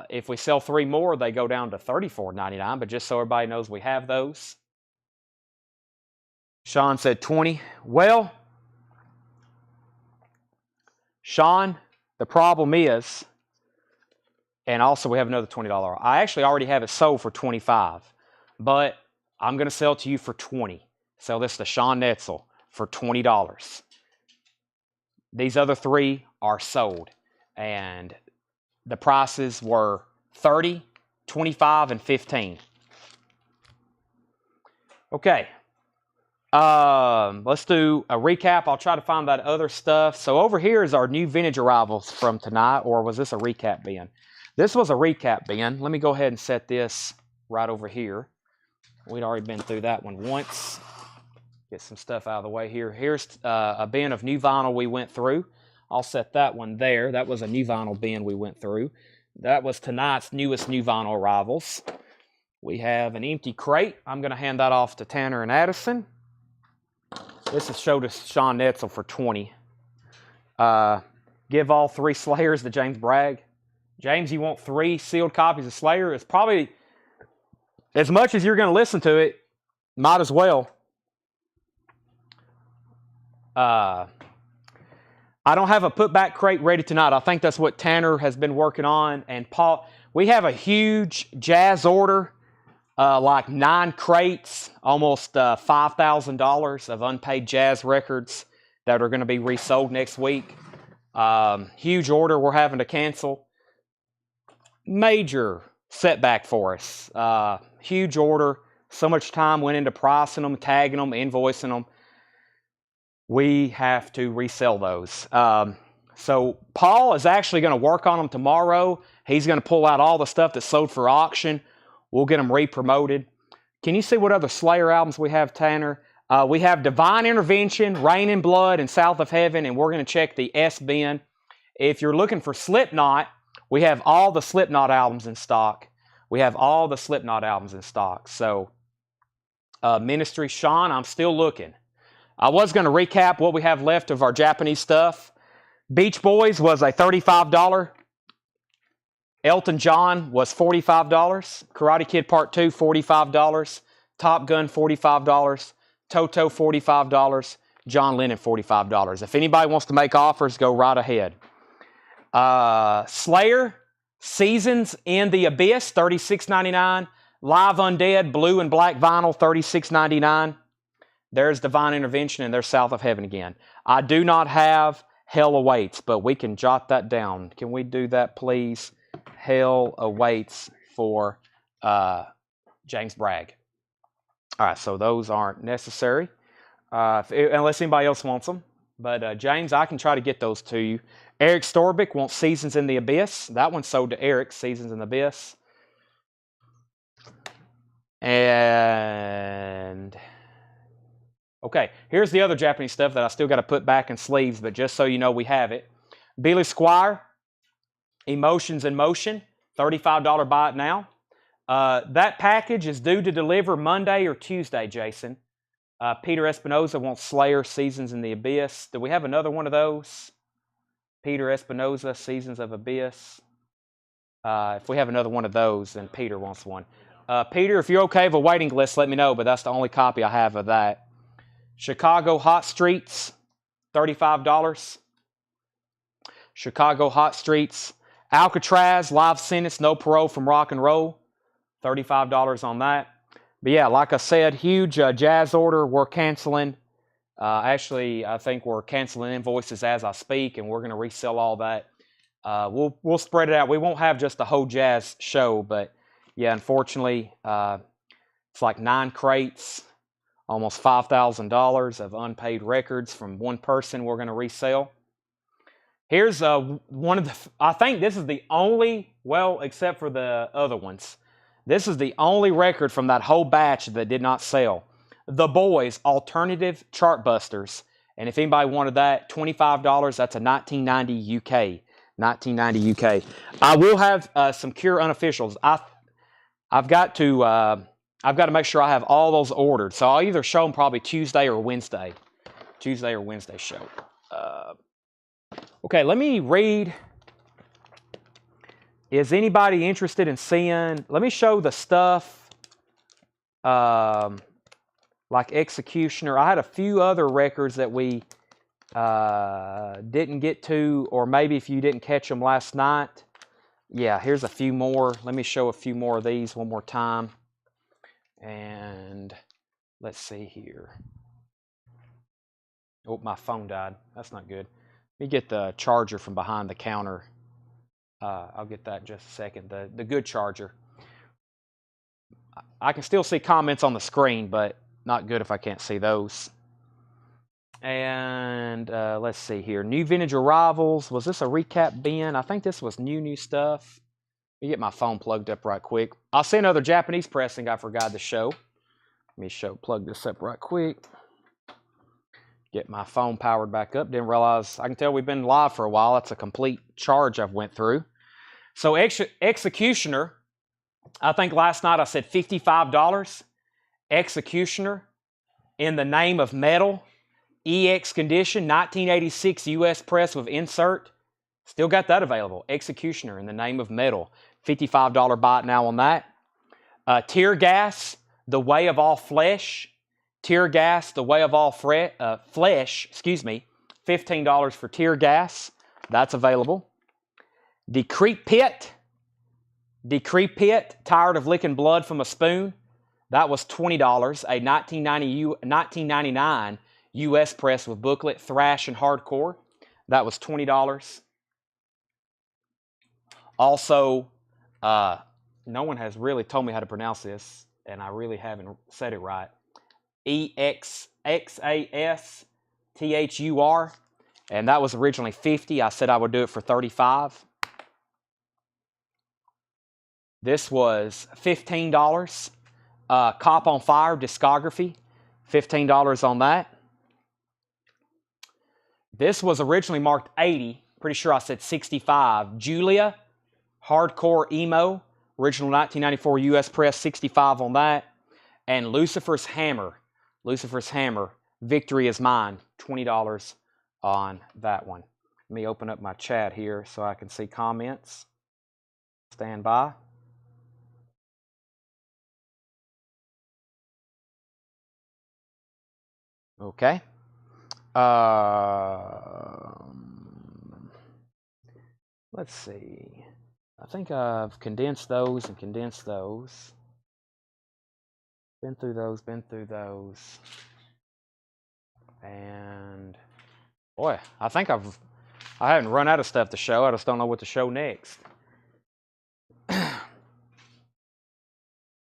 If we sell 3 more, they go down to $34.99, but just so everybody knows we have those. Sean said 20. Well, Sean, the problem is, and also we have another $20. I actually already have it sold for $25, but I'm going to sell it to you for $20. Sell this to Sean Netzel for $20. These other 3 are sold, and the prices were $30, $25, and $15. Okay. Let's do a recap. I'll try to find that other stuff. So over here is our new vintage arrivals from tonight, or was this a recap bin? This was a recap bin. Let me go ahead and set this right over here. We'd already been through that one once. Get some stuff out of the way here. Here's a bin of new vinyl we went through. I'll set that one there. That was a new vinyl bin we went through. That was tonight's newest new vinyl arrivals. We have an empty crate. I'm going to hand that off to Tanner and Addison. This is showed to Sean Netzel for $20. Give all 3 Slayers to James Bragg. James, you want 3 sealed copies of Slayer? It's probably, as much as you're going to listen to it, might as well. I don't have a putback crate ready tonight. I think that's what Tanner has been working on. And Paul, we have a huge jazz order, like 9 crates, almost $5,000 of unpaid jazz records that are going to be resold next week. Huge order we're having to cancel. Major setback for us. Huge order. So much time went into pricing them, tagging them, invoicing them. We have to resell those. So Paul is actually going to work on them tomorrow. He's going to pull out all the stuff that's sold for auction. We'll get them re-promoted. Can you see what other Slayer albums we have, Tanner? We have Divine Intervention, Rain in Blood, and South of Heaven, and we're going to check the S bin. If you're looking for Slipknot, we have all the Slipknot albums in stock. So, Ministry, Sean, I'm still looking. I was going to recap what we have left of our Japanese stuff. Beach Boys was a $35. Elton John was $45. Karate Kid Part 2, $45. Top Gun, $45. Toto, $45. John Lennon, $45. If anybody wants to make offers, go right ahead. Slayer, Seasons in the Abyss, $36.99. Live Undead, blue and black vinyl, $36.99. There's Divine Intervention, and there's South of Heaven again. I do not have Hell Awaits, but we can jot that down. Can we do that, please? Hell Awaits for James Bragg. All right, so those aren't necessary, unless anybody else wants them. But James, I can try to get those to you. Eric Storbick wants Seasons in the Abyss. That one's sold to Eric, Seasons in the Abyss. And okay, here's the other Japanese stuff that I still got to put back in sleeves, but just so you know we have it. Billy Squire, Emotions in Motion, $35 buy it now. That package is due to deliver Monday or Tuesday, Jason. Peter Espinoza wants Slayer, Seasons in the Abyss. Do we have another one of those? Peter Espinoza, Seasons of Abyss. If we have another one of those, then Peter wants one. Peter, if you're okay with a waiting list, let me know, but that's the only copy I have of that. Chicago Hot Streets, $35. Chicago Hot Streets. Alcatraz, live sentence, no parole from rock and roll, $35 on that. But yeah, like I said, huge jazz order. We're canceling. Actually, I think we're canceling invoices as I speak, and we're going to resell all that. We'll spread it out. We won't have just the whole jazz show, but yeah, unfortunately, it's like 9 crates, almost $5,000 of unpaid records from one person we're going to resell. Here's one of the, I think this is the only, well, except for the other ones, this is the only record from that whole batch that did not sell. The Boys, Alternative Chartbusters. And if anybody wanted that, $25, that's a 1990 UK. 1990 UK. I will have some Cure unofficials. I've got to make sure I have all those ordered. So I'll either show them probably Tuesday or Wednesday. Tuesday or Wednesday show. Okay, let me read. Is anybody interested in seeing? Let me show the stuff like Executioner. I had a few other records that we didn't get to, or maybe if you didn't catch them last night. Yeah, here's a few more. Let me show a few more of these one more time. And let's see here. Oh, my phone died. That's not good. Let me get the charger from behind the counter. I'll get that in just a second. The good charger. I can still see comments on the screen, but not good if I can't see those. And let's see here. New Vintage Arrivals. Was this a recap bin? I think this was new stuff. Let me get my phone plugged up right quick. I'll see another Japanese pressing I forgot to show. Let me plug this up right quick. Get my phone powered back up. Didn't realize, I can tell we've been live for a while. That's a complete charge I've went through. So Executioner, I think last night I said $55. Executioner, In the Name of Metal, EX condition, 1986 US press with insert. Still got that available. Executioner, In the Name of Metal. $55 buy it now on that. Tear Gas, The Way of All Flesh. Tear Gas, The Way of All Flesh, $15 for Tear Gas. That's available. Decrepit Pit, Tired of Licking Blood from a Spoon. That was $20. A 1999 US press with booklet, thrash and hardcore. That was $20. Also, no one has really told me how to pronounce this, and I really haven't said it right. EXASTHUR, and that was originally $50. I said I would do it for $35. This was $15. Cop on Fire discography, $15 on that. This was originally marked $80. Pretty sure I said $65. Julia, hardcore emo, original 1994 US press, $65 on that. And Lucifer's Hammer, Victory is Mine, $20 on that one. Let me open up my chat here so I can see comments. Stand by. Okay. Let's see. I think I've condensed those and condensed those. Been through those. And boy, I think I haven't run out of stuff to show. I just don't know what to show next.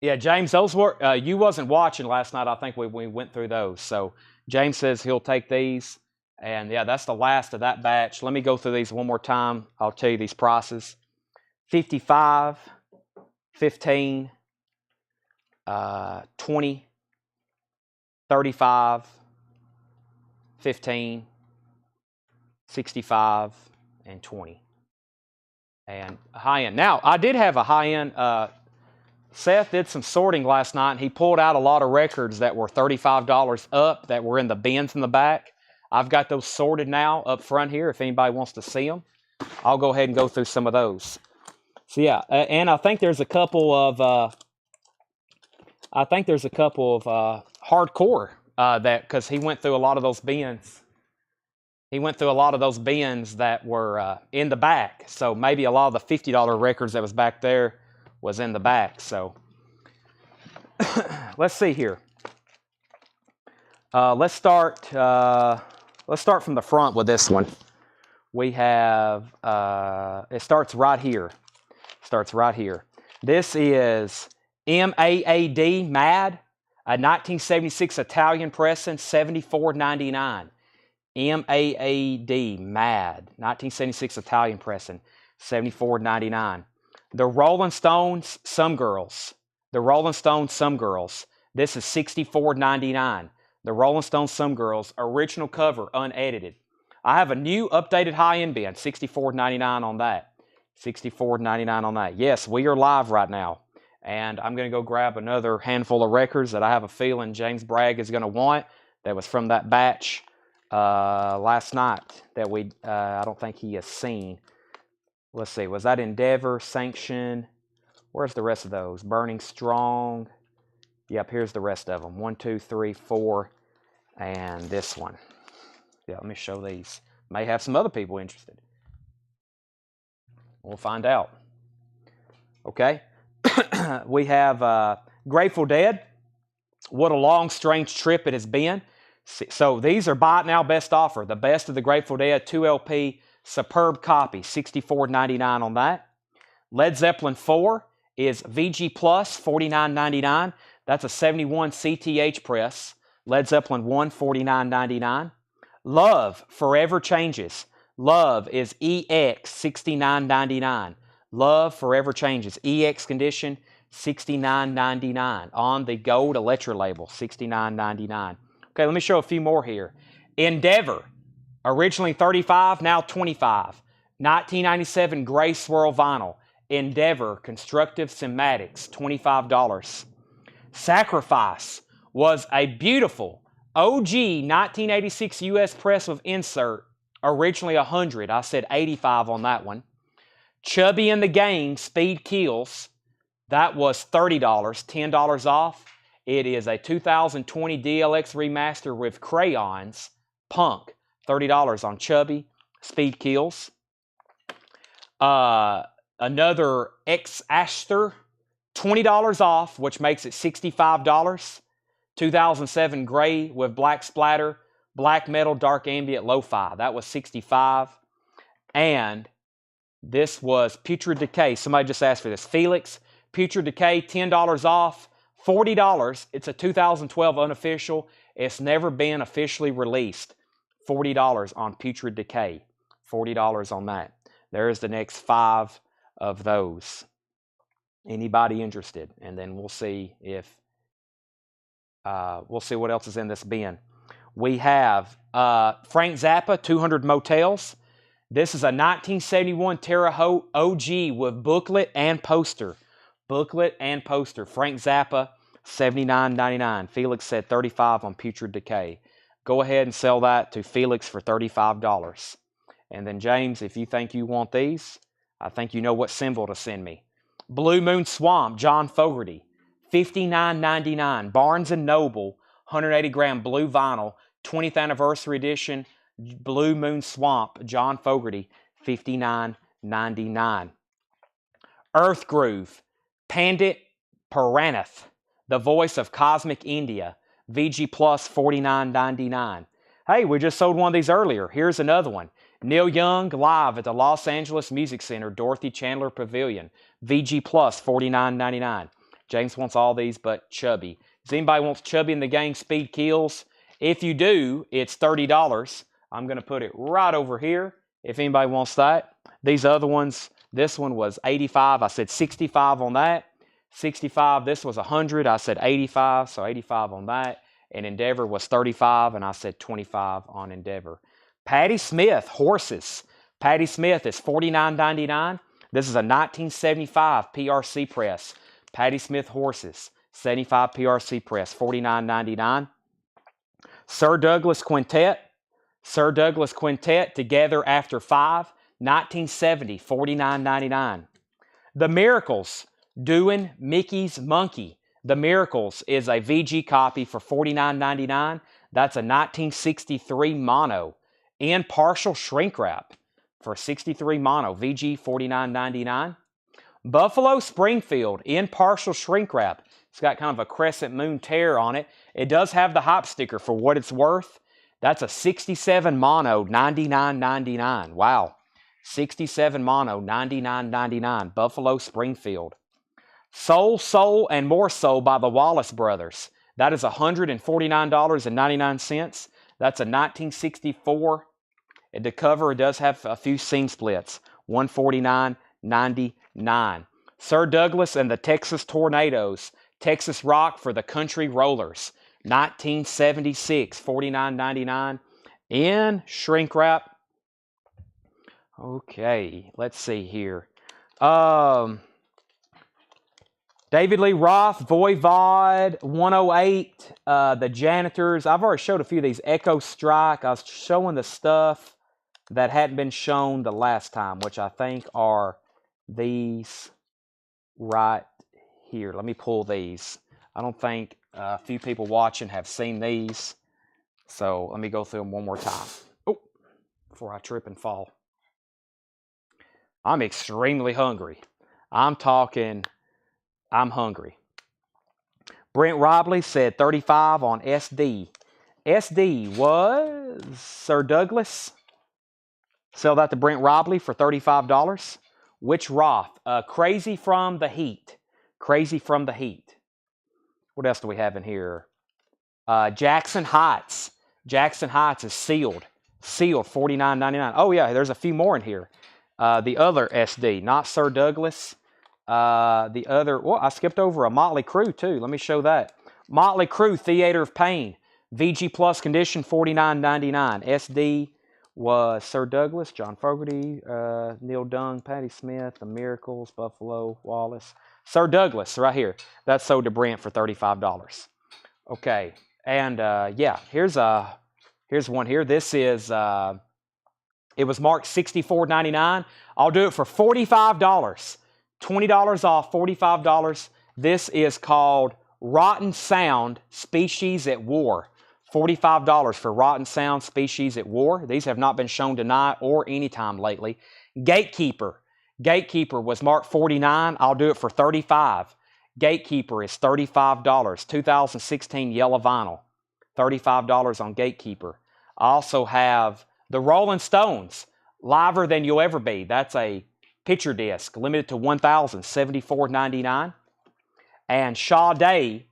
Yeah, James, those were you wasn't watching last night. I think we went through those. So James says he'll take these. And yeah, that's the last of that batch. Let me go through these one more time. I'll tell you these prices. 55, 15, 20, 35, 15, 65, and 20. And high end. Now, I did have a high end Seth did some sorting last night, and he pulled out a lot of records that were $35 up that were in the bins in the back. I've got those sorted now up front here if anybody wants to see them. I'll go ahead and go through some of those. So yeah, and I think there's a couple of hardcore that, because he went through a lot of those bins. He went through a lot of those bins that were in the back. So maybe a lot of the $50 records that was back there was in the back. So let's see here. Let's start from the front with this one. We have it starts right here. This is MAAD, MAD, a 1976 Italian pressing, $74.99. MAAD, MAD, 1976 Italian pressing, $74.99. The Rolling Stones, Some Girls. The Rolling Stones, Some Girls. This is $64.99. The Rolling Stones, Some Girls, original cover, unedited. I have a new updated high-end bin, $64.99 on that. $64.99 on that. Yes, we are live right now. And I'm going to go grab another handful of records that I have a feeling James Bragg is going to want. That was from that batch last night that I don't think he has seen. Let's see, was that Endeavor, Sanction? Where's the rest of those? Burning Strong. Yep, here's the rest of them. 1, 2, 3, 4, and this one. Yeah, let me show these. May have some other people interested. We'll find out. Okay. We have Grateful Dead. What a long, strange trip it has been. So these are buy it now, best offer. The best of the Grateful Dead, 2 LP, superb copy, $64.99 on that. Led Zeppelin 4 is VG Plus, $49.99. That's a 71 CTH press. Led Zeppelin 1, $49.99. Love, Forever Changes. Love is EX, $69.99. Love, Forever Changes. EX condition, $69.99. On the gold Electra label, $69.99. Okay, let me show a few more here. Endeavor, originally $35, now $25. 1997 gray swirl vinyl. Endeavor Constructive Cymatics, $25. Sacrifice was a beautiful OG 1986 US press with insert, originally 100. I said 85 on that one. Chubby in the Game, Speed Kills, that was $30, $10 off. It is a 2020 DLX remaster with crayons, Punk, $30 on Chubby, Speed Kills. Another X-Aster, $20 off, which makes it $65. 2007 gray with black splatter, black metal, dark ambient, lo-fi. That was $65. And this was Putrid Decay. Somebody just asked for this. Felix, Putrid Decay, $10 off, $40. It's a 2012 unofficial. It's never been officially released. $40 on Putrid Decay. $40 on that. There's the next 5 of those. Anybody interested? And then we'll see if we'll see what else is in this bin. We have Frank Zappa, 200 Motels. This is a 1971 Terre Haute OG with booklet and poster. Booklet and poster. Frank Zappa, $79.99. Felix said $35 on Putrid Decay. Go ahead and sell that to Felix for $35. And then James, if you think you want these, I think you know what symbol to send me. Blue Moon Swamp, John Fogerty, $59.99. Barnes & Noble, 180 gram blue vinyl, 20th anniversary edition, Blue Moon Swamp, John Fogerty, $59.99. Earth Groove, Pandit Paranath, the voice of Cosmic India, VG Plus, $49.99. Hey, we just sold one of these earlier. Here's another one. Neil Young live at the Los Angeles Music Center, Dorothy Chandler Pavilion, VG Plus, $49.99. James wants all these but Chubby. Does anybody wants Chubby in the Game Speed Kills? If you do, it's $30. I'm going to put it right over here if anybody wants that. These other ones, this one was $85. I said $65 on that. $65. This was $100. I said $85, so $85 on that. And Endeavor was $35, and I said $25 on Endeavor. Patti Smith, Horses. Patti Smith is $49.99. This is a 1975 PRC press. Patty Smith horses, 75 PRC press, $49.99. Sir Douglas Quintet. Sir Douglas Quintet, Together After 5, 1970, $49.99. The Miracles, Doing Mickey's Monkey. The Miracles is a VG copy for $49.99. That's a 1963 mono in partial shrink wrap for 63 mono, VG $49.99. Buffalo Springfield in partial shrink wrap. It's got kind of a crescent moon tear on it. It does have the hop sticker for what it's worth. That's a 67 mono, $99.99. Wow. 67 mono, $99.99. Buffalo Springfield. Soul, Soul, and More Soul by the Wallace Brothers. That is $149.99. That's a 1964. The cover does have a few seam splits. $149.99. Sir Douglas and the Texas Tornadoes. Texas Rock for the Country Rollers. 1976, $49.99 in shrink wrap. Okay, let's see here. David Lee Roth, Voivod, 108, the Janitors. I've already showed a few of these. Echo Strike. I was showing the stuff that hadn't been shown the last time, which I think are these right here. Let me pull these. I don't think a few people watching have seen these. So let me go through them one more time. Oh, before I trip and fall. I'm extremely hungry. I'm hungry. Brent Robley said 35 on SD. SD was Sir Douglas. Sell that to Brent Robley for $35. Which Roth? Crazy from the Heat. Crazy from the Heat. What else do we have in here? Jackson Heights. Jackson Heights is sealed. Sealed, $49.99. Oh, yeah, there's a few more in here. The other SD, not Sir Douglas. The other, well, I skipped over a Motley Crue, too. Let me show that. Motley Crue, Theater of Pain. VG Plus condition, $49.99. SD was Sir Douglas, John Fogerty, Neil Dung, Patti Smith, The Miracles, Buffalo, Wallace. Sir Douglas, right here. That's sold to Brent for $35. Okay, and yeah, here's one here. This is, it was marked $64.99. I'll do it for $45. $20 off, $45. This is called Rotten Sound, Species at War. $45 for Rotten Sound, Species at War. These have not been shown tonight or anytime lately. Gatekeeper. Gatekeeper was marked $49. I'll do it for $35. Gatekeeper is $35. 2016 yellow vinyl. $35 on Gatekeeper. I also have the Rolling Stones, Liver Than You'll Ever Be. That's a picture disc, limited to 1,000, $74.99. And Sade,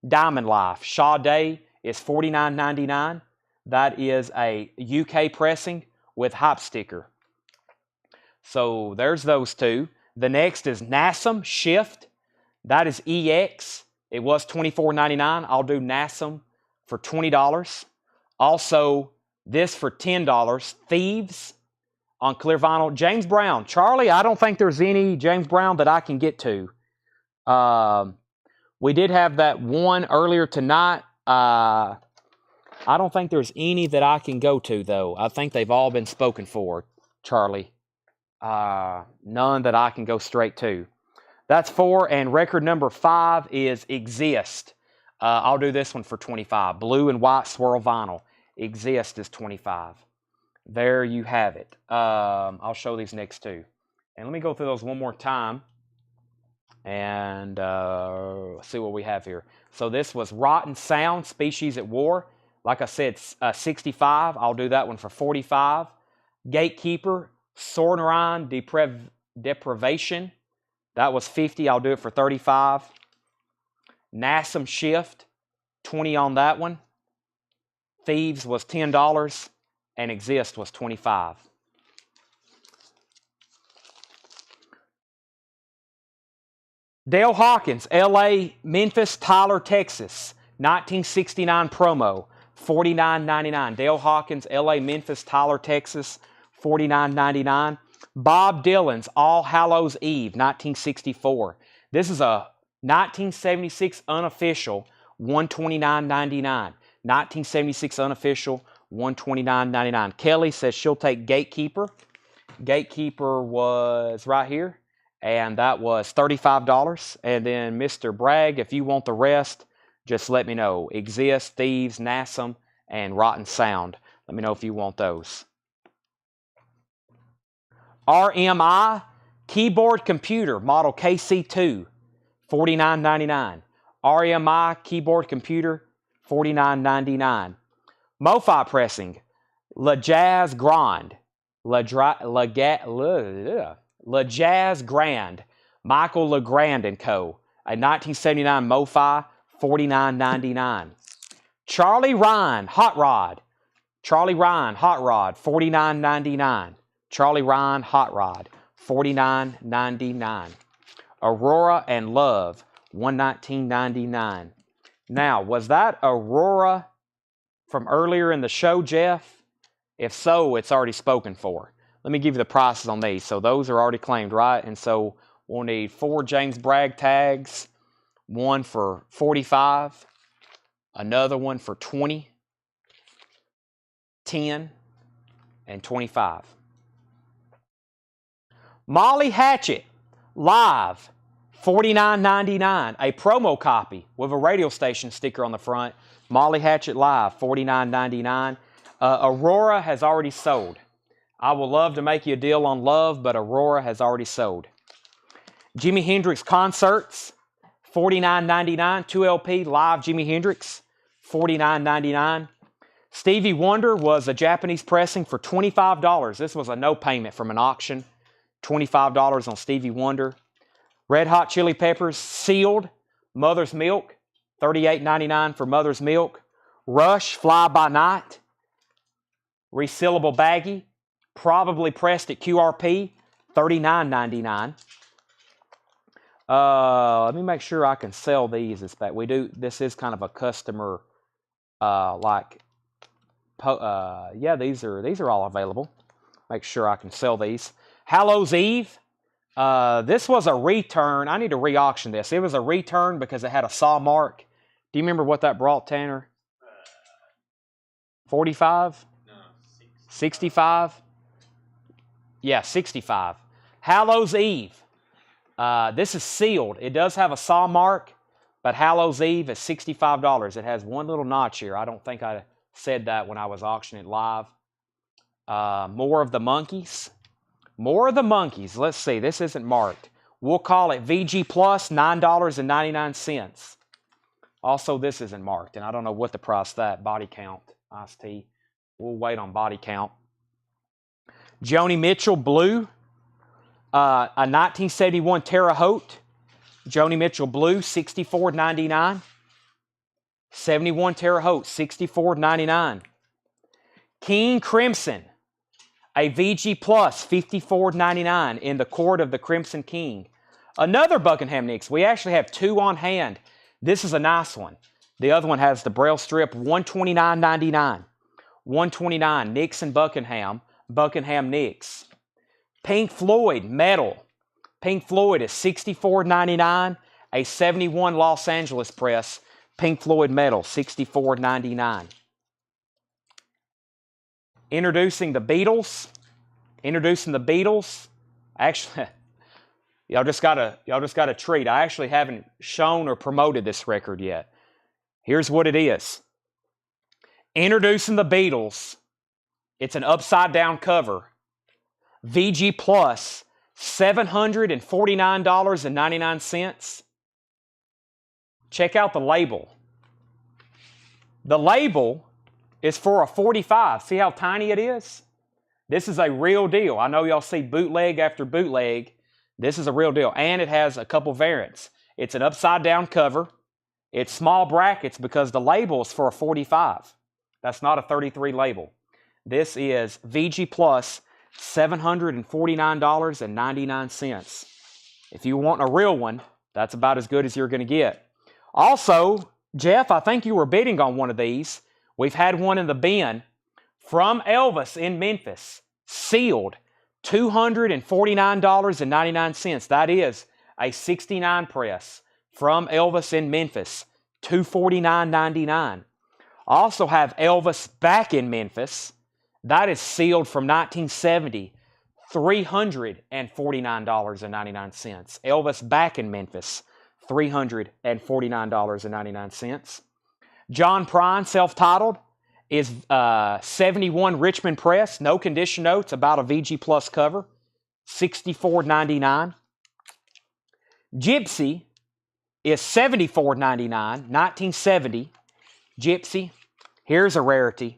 Diamond Life. Sade is $49.99. That is a UK pressing with hop sticker. So there's those two. The next is NASM Shift. That is EX. It was $24.99. I'll do NASM for $20. Also, this for $10. Thieves on clear vinyl. James Brown. Charlie, I don't think there's any James Brown that I can get to. We did have that one earlier tonight. I don't think there's any that I can go to, though. I think they've all been spoken for, Charlie. None that I can go straight to. That's 4, and record number 5 is Exist. I'll do this one for $25. Blue and white swirl vinyl. Exist is $25. There you have it. I'll show these next two. And let me go through those one more time and see what we have here. So this was Rotten Sound, Species at War. Like I said, 65. I'll do that one for $45. Gatekeeper, Sonoran Deprivation. That was $50. I'll do it for $35. NASM Shift, $20 on that one. Thieves was $10. And Exist was $25. Dale Hawkins, LA, Memphis, Tyler, Texas. 1969 promo, $49.99. Dale Hawkins, LA, Memphis, Tyler, Texas, $49.99. Bob Dylan's All Hallows Eve, 1964. This is a 1976 unofficial, $129.99. 1976 unofficial, $129.99. Kelly says she'll take Gatekeeper. Gatekeeper was right here, and that was $35. And then Mr. Bragg, if you want the rest, just let me know. Exist, Thieves, Nasum, and Rotten Sound. Let me know if you want those. RMI keyboard computer model KC2, $49.99. RMI keyboard computer, $49.99. MoFi pressing, La Jazz Grand, La Jazz Grand, Michael LeGrand & Co. A 1979 MoFi, $49.99. Charlie Ryan Hot Rod, Charlie Ryan Hot Rod, $49.99. Charlie Ryan Hot Rod, $49.99. Aurora and Love, $119.99. Now, was that Aurora from earlier in the show, Jeff? If so, it's already spoken for. Let me give you the prices on these. So those are already claimed, right? And so we'll need 4 James Bragg tags, one for $45, another one for $20, $10, and $25. Molly Hatchet Live, $49.99. A promo copy with a radio station sticker on the front. Molly Hatchet Live, $49.99. Aurora has already sold. I would love to make you a deal on Love, but Aurora has already sold. Jimi Hendrix Concerts, $49.99. 2LP Live Jimi Hendrix, $49.99. Stevie Wonder was a Japanese pressing for $25. This was a no payment from an auction. $25 on Stevie Wonder. Red Hot Chili Peppers Sealed Mother's Milk, $38.99 for Mother's Milk. Rush Fly By Night, resealable baggie, probably pressed at QRP, $39.99. Let me make sure I can sell these. This is kind of a customer yeah, these are all available. Make sure I can sell these. Hallows Eve. This was a return. I need to re-auction this. It was a return because it had a saw mark. Do you remember what that brought, Tanner? 45? No, 65? Yeah, 65. Hallows Eve. This is sealed. It does have a saw mark, but Hallows Eve is $65. It has one little notch here. I don't think I said that when I was auctioning it live. More of the Monkeys. More of the Monkeys. Let's see. This isn't marked. We'll call it VG Plus, $9.99. Also, this isn't marked, and I don't know what the price that. Body count. Ice tea. We'll wait on body count. Joni Mitchell Blue. A 1971 Terre Haute. Joni Mitchell Blue, $64.99. 71 Terre Haute, $64.99. King Crimson. A VG Plus, $54.99 in the Court of the Crimson King. Another Buckingham Nicks. We actually have 2 on hand. This is a nice one. The other one has the Braille strip, $129.99. $129, Nicks and Buckingham. Buckingham Nicks. Pink Floyd Metal. Pink Floyd is $64.99. A 71 Los Angeles press. Pink Floyd Metal, $64.99. Introducing the Beatles. Introducing the Beatles. Actually, y'all just got a treat. I actually haven't shown or promoted this record yet. Here's what it is. Introducing the Beatles. It's an upside down cover. VG Plus, $749.99. Check out the label. The label is for a 45. See how tiny it is? This is a real deal. I know y'all see bootleg after bootleg. This is a real deal. And it has a couple variants. It's an upside down cover. It's small brackets because the label is for a 45. That's not a 33 label. This is VG Plus, $749.99. If you want a real one, that's about as good as you're going to get. Also, Jeff, I think you were bidding on one of these. We've had one in the bin from Elvis in Memphis, sealed, $249.99. That is a 69 press, from Elvis in Memphis, $249.99. Also have Elvis back in Memphis. That is sealed from 1970, $349.99. Elvis back in Memphis, $349.99. John Prine, self-titled, is 71 Richmond Press, no condition notes, about a VG Plus cover, $64.99. Gypsy is $74.99, 1970. Gypsy. Here's a rarity.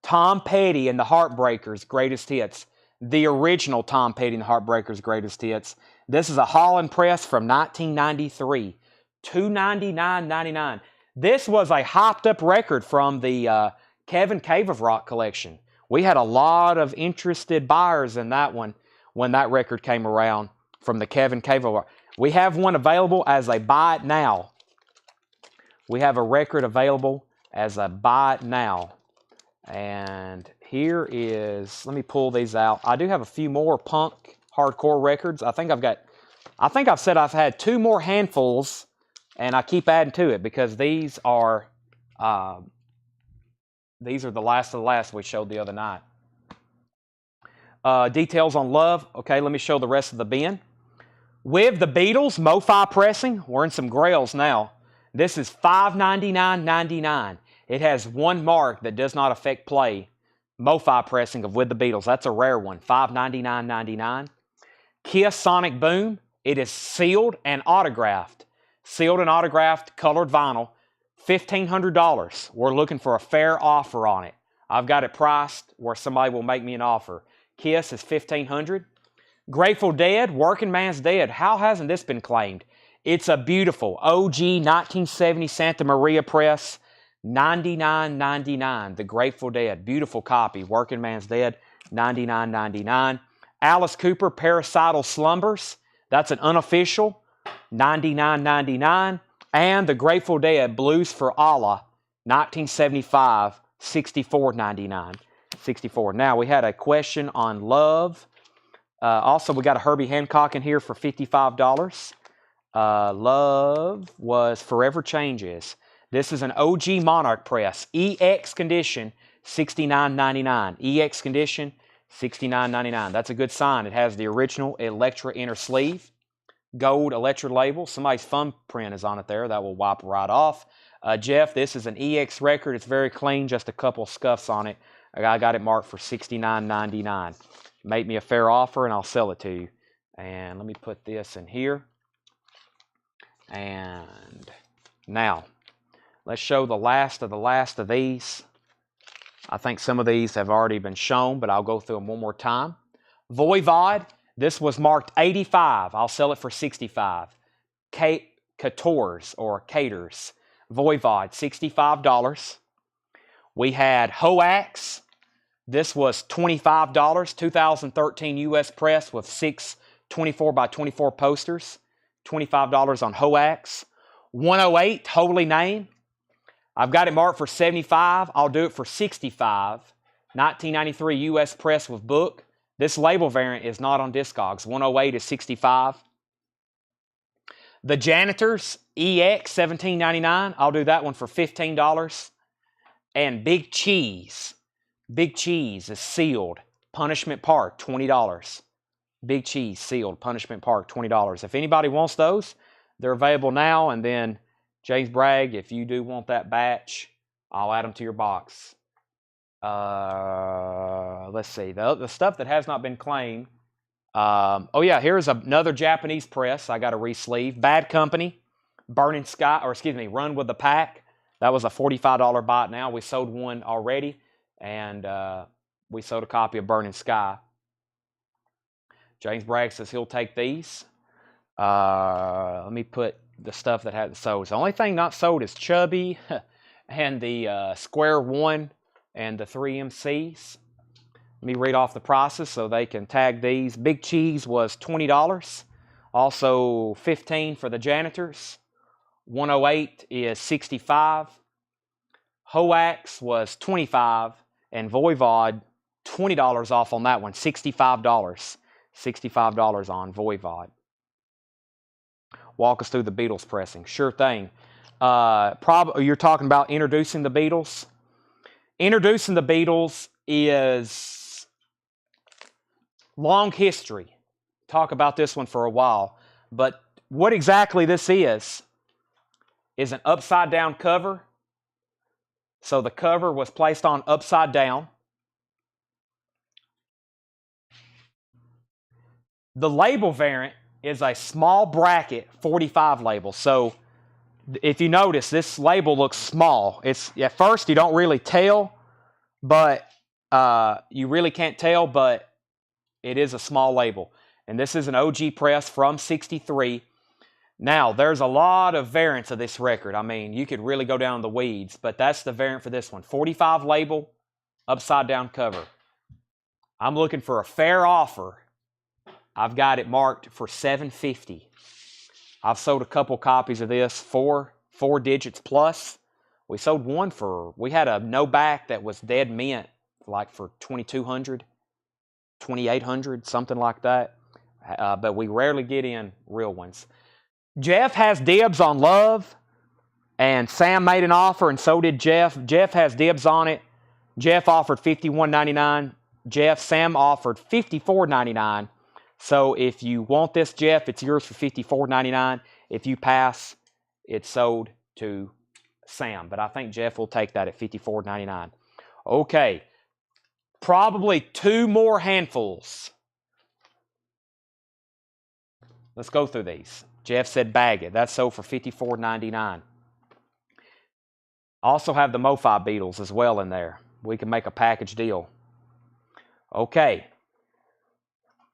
Tom Petty and the Heartbreakers, Greatest Hits. The original Tom Petty and the Heartbreakers, Greatest Hits. This is a Holland press from 1993. $299.99. This was a hopped up record from the Kevin Cave of Rock collection. We had a lot of interested buyers in that one when that record came around from the Kevin Cave of Rock. We have one available as a buy it now. We have a record available as a buy it now. And here is, let me pull these out. I do have a few more punk hardcore records. I think I've said I've had 2 more handfuls, and I keep adding to it because these are the last of the last we showed the other night. Details on Love. Okay, let me show the rest of the bin. With the Beatles, MoFi pressing, we're in some grails now. This is $599.99. It has one mark that does not affect play. MoFi pressing of With the Beatles. That's a rare one. $599.99. Kiss Sonic Boom. It is sealed and autographed. Sealed and autographed colored vinyl. $1,500. We're looking for a fair offer on it. I've got it priced where somebody will make me an offer. Kiss is $1,500. Grateful Dead, Working Man's Dead. How hasn't this been claimed? It's a beautiful OG 1970 Santa Maria press, $99.99. The Grateful Dead, beautiful copy. Working Man's Dead, $99.99. Alice Cooper, Parasital Slumbers. That's an unofficial, $99.99. And the Grateful Dead, Blues for Allah, 1975, $64.99. $64. Now, we had a question on Love. Also, we got a Herbie Hancock in here for $55. Love was Forever Changes. This is an OG Monarch press. EX condition, $69.99. EX condition, $69.99. That's a good sign. It has the original Electra inner sleeve. Gold Electra label. Somebody's thumbprint is on it there. That will wipe right off. Jeff, this is an EX record. It's very clean, just a couple scuffs on it. I got it marked for $69.99. Make me a fair offer and I'll sell it to you. And let me put this in here. And now, let's show the last of these. I think some of these have already been shown, but I'll go through them one more time. Voivod, this was marked 85. I'll sell it for 65. Cators or Caters, Voivod, $65. We had Hoax. This was $25, 2013 U.S. press with 6 24 by 24 posters. $25 on Hoax. 108, Holy Name. I've got it marked for 75. I'll do it for 65. 1993 U.S. press with book. This label variant is not on Discogs. 108 is 65. The Janitors, EX, $17.99. I'll do that one for $15. And Big Cheese. Big Cheese is sealed. Punishment Park, $20. Big Cheese, sealed. Punishment Park, $20. If anybody wants those, they're available now. And then, James Bragg, if you do want that batch, I'll add them to your box. Let's see. The stuff that has not been claimed. Oh, yeah, here's another Japanese press. I got a re-sleeve. Bad Company, Burning Sky, or excuse me, Run with the Pack. That was a $45 buy now. We sold one already. And we sold a copy of Burning Sky. James Bragg says he'll take these. Let me put the stuff that hasn't sold. The only thing not sold is Chubby and the Square One and the 3MCs. Let me read off the prices so they can tag these. Big Cheese was $20. Also $15 for the Janitors. 108 is $65. Hoax was $25. And Voivod, $20 off on that one, $65. $65 on Voivod. walk us through the Beatles pressing. Sure thing. You're talking about introducing the Beatles. Introducing the Beatles is long history. Talk about this one for a while. But what exactly this is an upside down cover. So the cover was placed on upside down. The label variant is a small bracket 45 label. So if you notice, this label looks small. It's at first you don't really tell, but you really can't tell, but it is a small label. And this is an OG press from '63. Now, there's a lot of variants of this record. I mean, you could really go down the weeds, but that's the variant for this one. 45 label, upside down cover. I'm looking for a fair offer. I've got it marked for $7.50. I've sold a couple copies of this, four digits plus. We sold one we had a no back that was dead mint, like for $2,200, $2,800, something like that. But we rarely get in real ones. Jeff has dibs on Love, and Sam made an offer, and so did Jeff. Jeff has dibs on it. Jeff offered $51.99. Sam offered $54.99. So if you want this, Jeff, it's yours for $54.99. If you pass, it's sold to Sam. But I think Jeff will take that at $54.99. Okay. Probably two more handfuls. Let's go through these. Jeff said bag it. That's sold for $54.99. Also have the MoFi Beatles as well in there. We can make a package deal. Okay.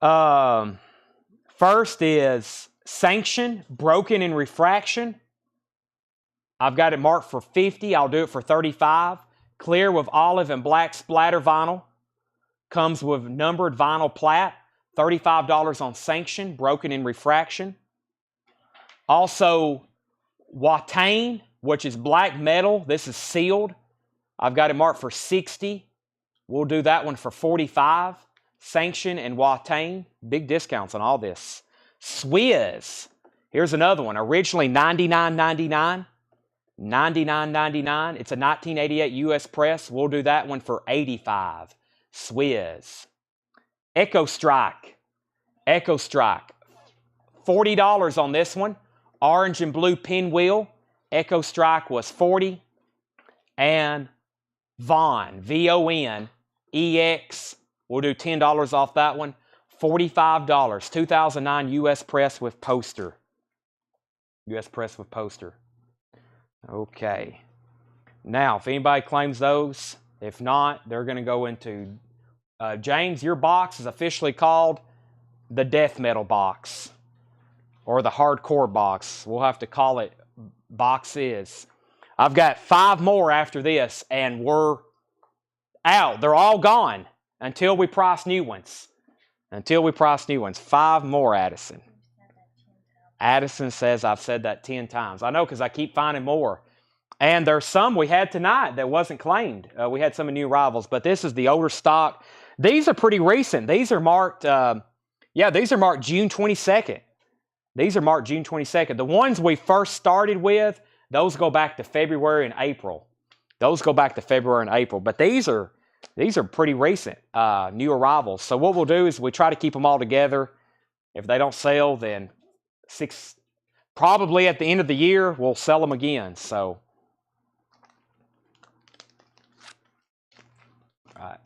First is Sanction, Broken in Refraction. I've got it marked for $50. I'll do it for $35. Clear with olive and black splatter vinyl. Comes with numbered vinyl plat. $35 on Sanction, Broken in Refraction. Also, Watain, which is black metal. This is sealed. I've got it marked for $60. We'll do that one for $45. Sanction and Watain. Big discounts on all this. Swizz. Here's another one. Originally $99.99. $99.99. It's a 1988 US press. We'll do that one for $85. Swizz. Echo Strike. Echo Strike. $40 on this one. Orange and blue pinwheel. Echo Strike was $40. And Von. VON. EX. We'll do $10 off that one. $45. 2009 US press with poster. US press with poster. Okay. Now, if anybody claims those, if not, they're going to go into... James, your box is officially called the death metal box. Or the hardcore box. We'll have to call it boxes. I've got 5 more after this, and we're out. They're all gone. Until we price new ones. Until we price new ones. 5 more, Addison. Addison says I've said that 10 times. I know, because I keep finding more. And there's some we had tonight that wasn't claimed. We had some new arrivals, but this is the older stock. These are pretty recent. These are marked, these are marked June 22nd. These are marked June 22nd. The ones we first started with, those go back to February and April. Those go back to February and April. But these are pretty recent new arrivals. So what we'll do is we try to keep them all together. If they don't sell, then probably at the end of the year, we'll sell them again. So, all right.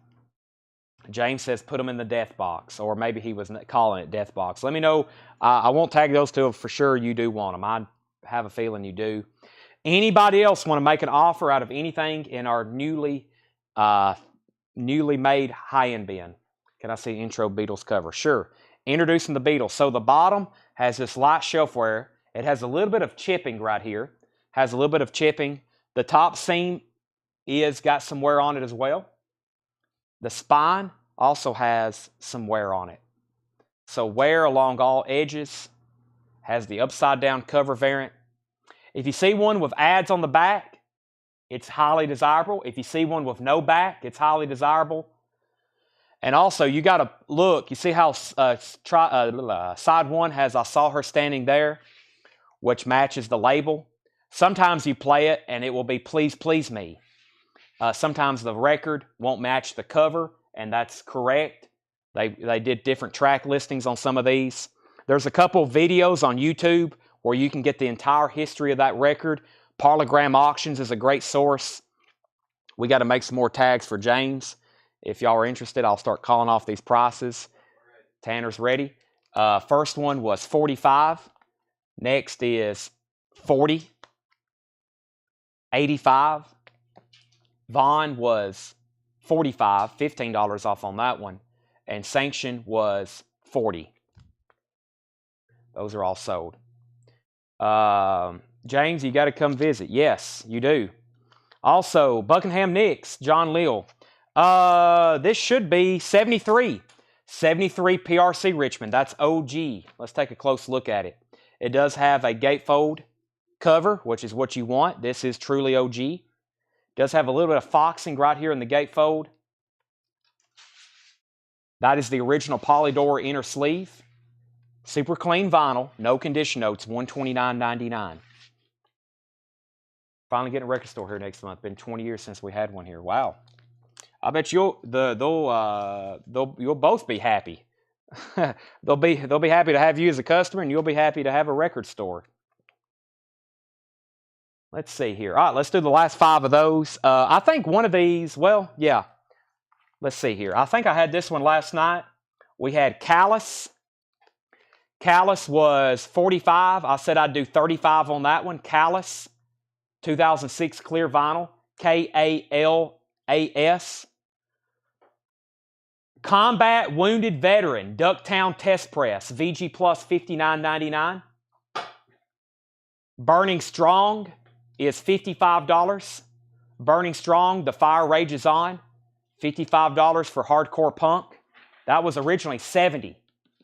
James says put them in the death box, or maybe he was calling it death box. Let me know. I won't tag those two for sure. You do want them. I have a feeling you do. Anybody else want to make an offer out of anything in our newly made high-end bin? Can I see intro Beatles cover? Sure. Introducing the Beatles. So the bottom has this light shelf wear. It has a little bit of chipping right here. Has a little bit of chipping. The top seam is got some wear on it as well. The spine also has some wear on it. So wear along all edges. Has the upside down cover variant. If you see one with ads on the back, it's highly desirable. If you see one with no back, it's highly desirable. And also, you got to look. You see how side one has I Saw Her Standing There? which matches the label. Sometimes you play it and it will be Please Please Me. Sometimes the record won't match the cover, and that's correct. They did different track listings on some of these. There's a couple videos on YouTube where you can get the entire history of that record. Parlogram Auctions is a great source. We got to make some more tags for James. If y'all are interested, I'll start calling off these prices. Tanner's ready. First one was 45. Next is 40. 85. Vaughn was 45, $15 off on that one. And Sanction was 40. Those are all sold. James, you got to come visit. Yes, you do. Also, Buckingham Nicks, John Leal. This should be 73. 73 PRC Richmond. That's OG. Let's take a close look at it. It does have a gatefold cover, which is what you want. This is truly OG. It does have a little bit of foxing right here in the gatefold. That is the original Polydor inner sleeve. Super clean vinyl, no condition notes, $129.99. Finally getting a record store here next month. Been 20 years since we had one here. Wow. I bet you'll both be happy. they'll be happy to have you as a customer, and you'll be happy to have a record store. Let's see here. All right, let's do the last 5 of those. I think one of these, well, yeah. Let's see here. I think I had this one last night. We had Callus. Callus was 45. I said I'd do 35 on that one. Callus, 2006 clear vinyl. K-A-L-A-S. Combat Wounded Veteran, Ducktown Test Press, VG Plus, $59.99. Burning Strong is $55. Burning Strong, The Fire Rages On, $55 for hardcore punk. That was originally $70.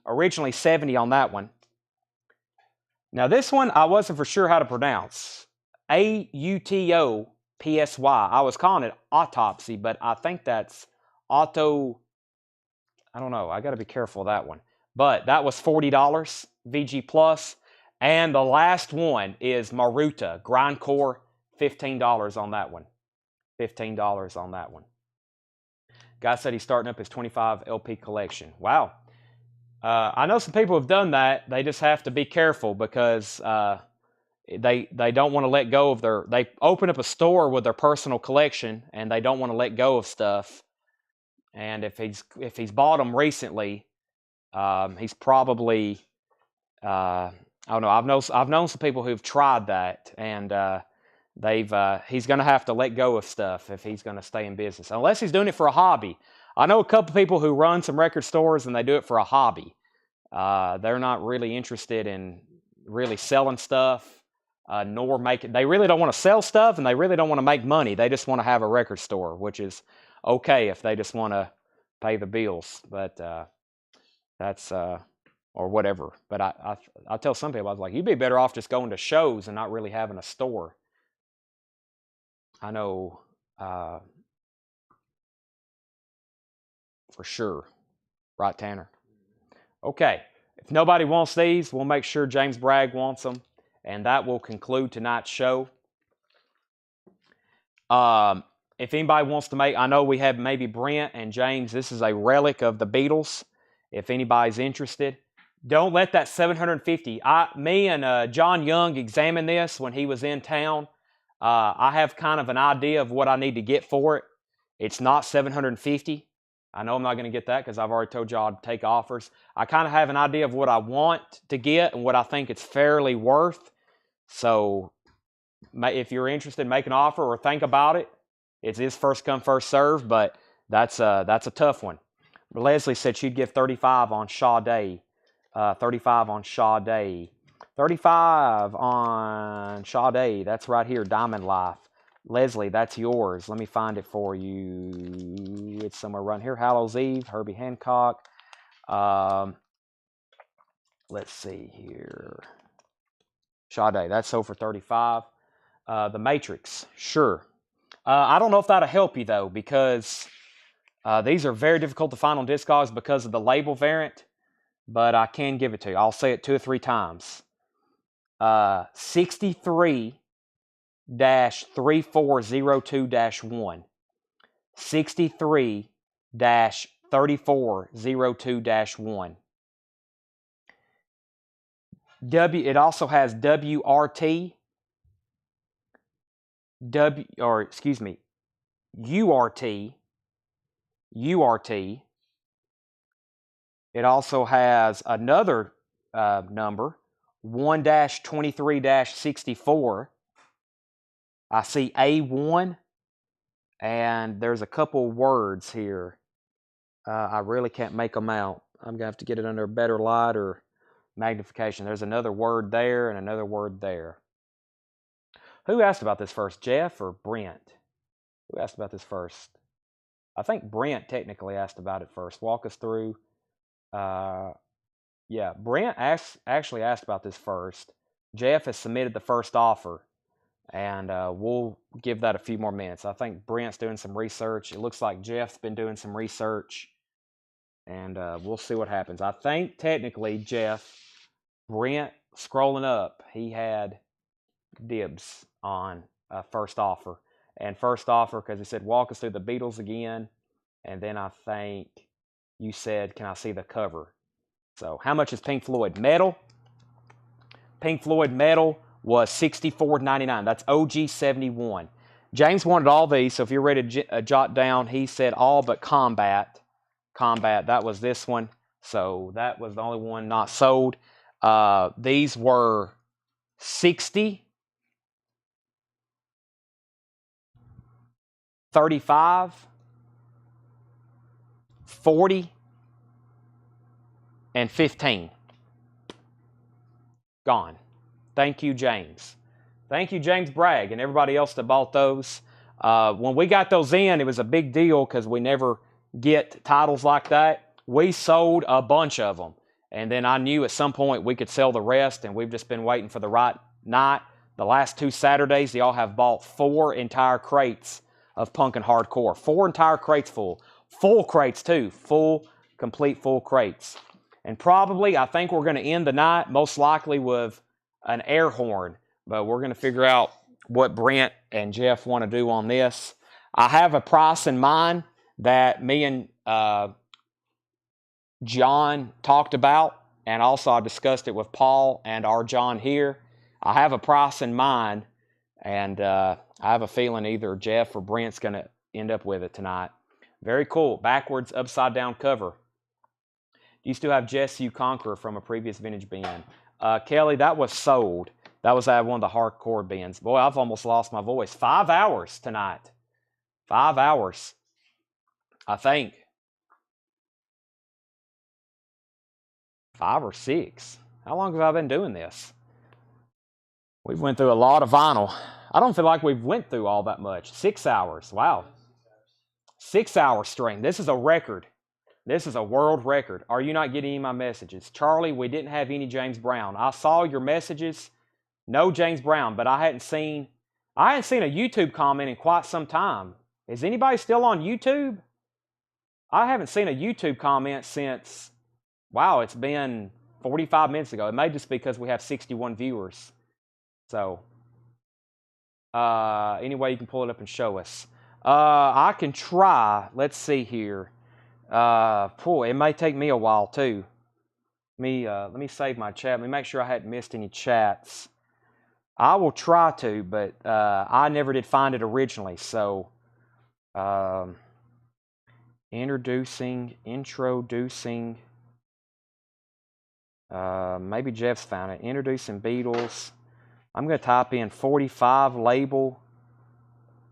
Originally $70 on that one. Now this one I wasn't for sure how to pronounce. A-U-T-O-P-S-Y. I was calling it Autopsy, but I think that's Auto... I don't know. I got to be careful of that one. But that was $40, VG Plus. And the last one is Maruta, Grindcore, $15 on that one. $15 on that one. Guy said he's starting up his 25 LP collection. Wow. I know some people have done that. They just have to be careful because they don't want to let go of their... They open up a store with their personal collection, and they don't want to let go of stuff. And if he's bought them recently, he's probably I don't know. I've known some people who've tried that, and he's going to have to let go of stuff if he's going to stay in business, unless he's doing it for a hobby. I know a couple people who run some record stores and they do it for a hobby. They're not really interested in really selling stuff, nor making. They really don't want to sell stuff, and they really don't want to make money. They just want to have a record store, which is okay if they just want to pay the bills, but that's or whatever. But I tell some people, I was like, you'd be better off just going to shows and not really having a store. I know for sure, right, Tanner? Okay, if nobody wants these, we'll make sure James Bragg wants them, and that will conclude tonight's show. If anybody wants to make, I know we have maybe Brent and James. This is a relic of the Beatles. If anybody's interested, don't let that 750. Me and John Young examined this when he was in town. I have kind of an idea of what I need to get for it. It's not 750. I know I'm not going to get that because I've already told y'all to take offers. I kind of have an idea of what I want to get and what I think it's fairly worth. So if you're interested, make an offer or think about it. It is first come, first serve, but that's a tough one. Leslie said she'd give 35 on Sade. 35 on Sade. 35 on Sade. That's right here, Diamond Life. Leslie, that's yours. Let me find it for you. It's somewhere around here. Hallows Eve, Herbie Hancock. Let's see here. Sade, that's sold for 35. The Matrix, sure. I don't know if that'll help you, though, because these are very difficult to find on Discogs because of the label variant, but I can give it to you. I'll say it 2 or 3 times. 63-3402-1. 63-3402-1. It also has WRT, URT. It also has another number, 1-23-64. I see A1, and there's a couple words here. I really can't make them out. I'm going to have to get it under better light or magnification. There's another word there and another word there. Who asked about this first, Jeff or Brent? Who asked about this first? I think Brent technically asked about it first. Walk us through. Yeah, Brent actually asked about this first. Jeff has submitted the first offer, and we'll give that a few more minutes. I think Brent's doing some research. It looks like Jeff's been doing some research, and we'll see what happens. I think technically, Jeff, Brent scrolling up, he had dibs on first offer. And first offer, because he said, walk us through the Beatles again. And then I think you said, can I see the cover? So how much is Pink Floyd? Metal. Pink Floyd Metal was $64.99. That's OG 71. James wanted all these, so if you're ready to jot down, he said all but Combat. Combat, that was this one. So that was the only one not sold. These were 60, 35, 40, and 15. Gone. Thank you, James. Thank you, James Bragg, and everybody else that bought those. When we got those in, it was a big deal because we never get titles like that. We sold a bunch of them, and then I knew at some point we could sell the rest, and we've just been waiting for the right night. The last 2 Saturdays, y'all have bought 4 entire crates of Punk and Hardcore. 4 entire crates full. Full crates, too. Complete full crates. And probably, I think we're going to end the night most likely with an air horn. But we're going to figure out what Brent and Jeff want to do on this. I have a price in mind that me and John talked about. And also I discussed it with Paul and our John here. I have a price in mind. And I have a feeling either Jeff or Brent's going to end up with it tonight. Very cool. Backwards, upside down cover. Do you still have Jess U Conqueror from a previous vintage bin? Kelly, that was sold. That was at one of the hardcore bins. Boy, I've almost lost my voice. 5 hours tonight. 5 hours. I think. 5 or 6. How long have I been doing this? We've went through a lot of vinyl. I don't feel like we've went through all that much. 6 hours. Wow. 6 hour stream. This is a record. This is a world record. Are you not getting any of my messages? Charlie, we didn't have any James Brown. I saw your messages. No James Brown, but I hadn't seen a YouTube comment in quite some time. Is anybody still on YouTube? I haven't seen a YouTube comment since, wow, it's been 45 minutes ago. It may just be because we have 61 viewers. So, anyway, you can pull it up and show us. I can try. Let's see here. It may take me a while too. Let me save my chat. Let me make sure I hadn't missed any chats. I will try to, but I never did find it originally. So, introducing. Maybe Jeff's found it. Introducing Beatles. I'm going to type in 45 label.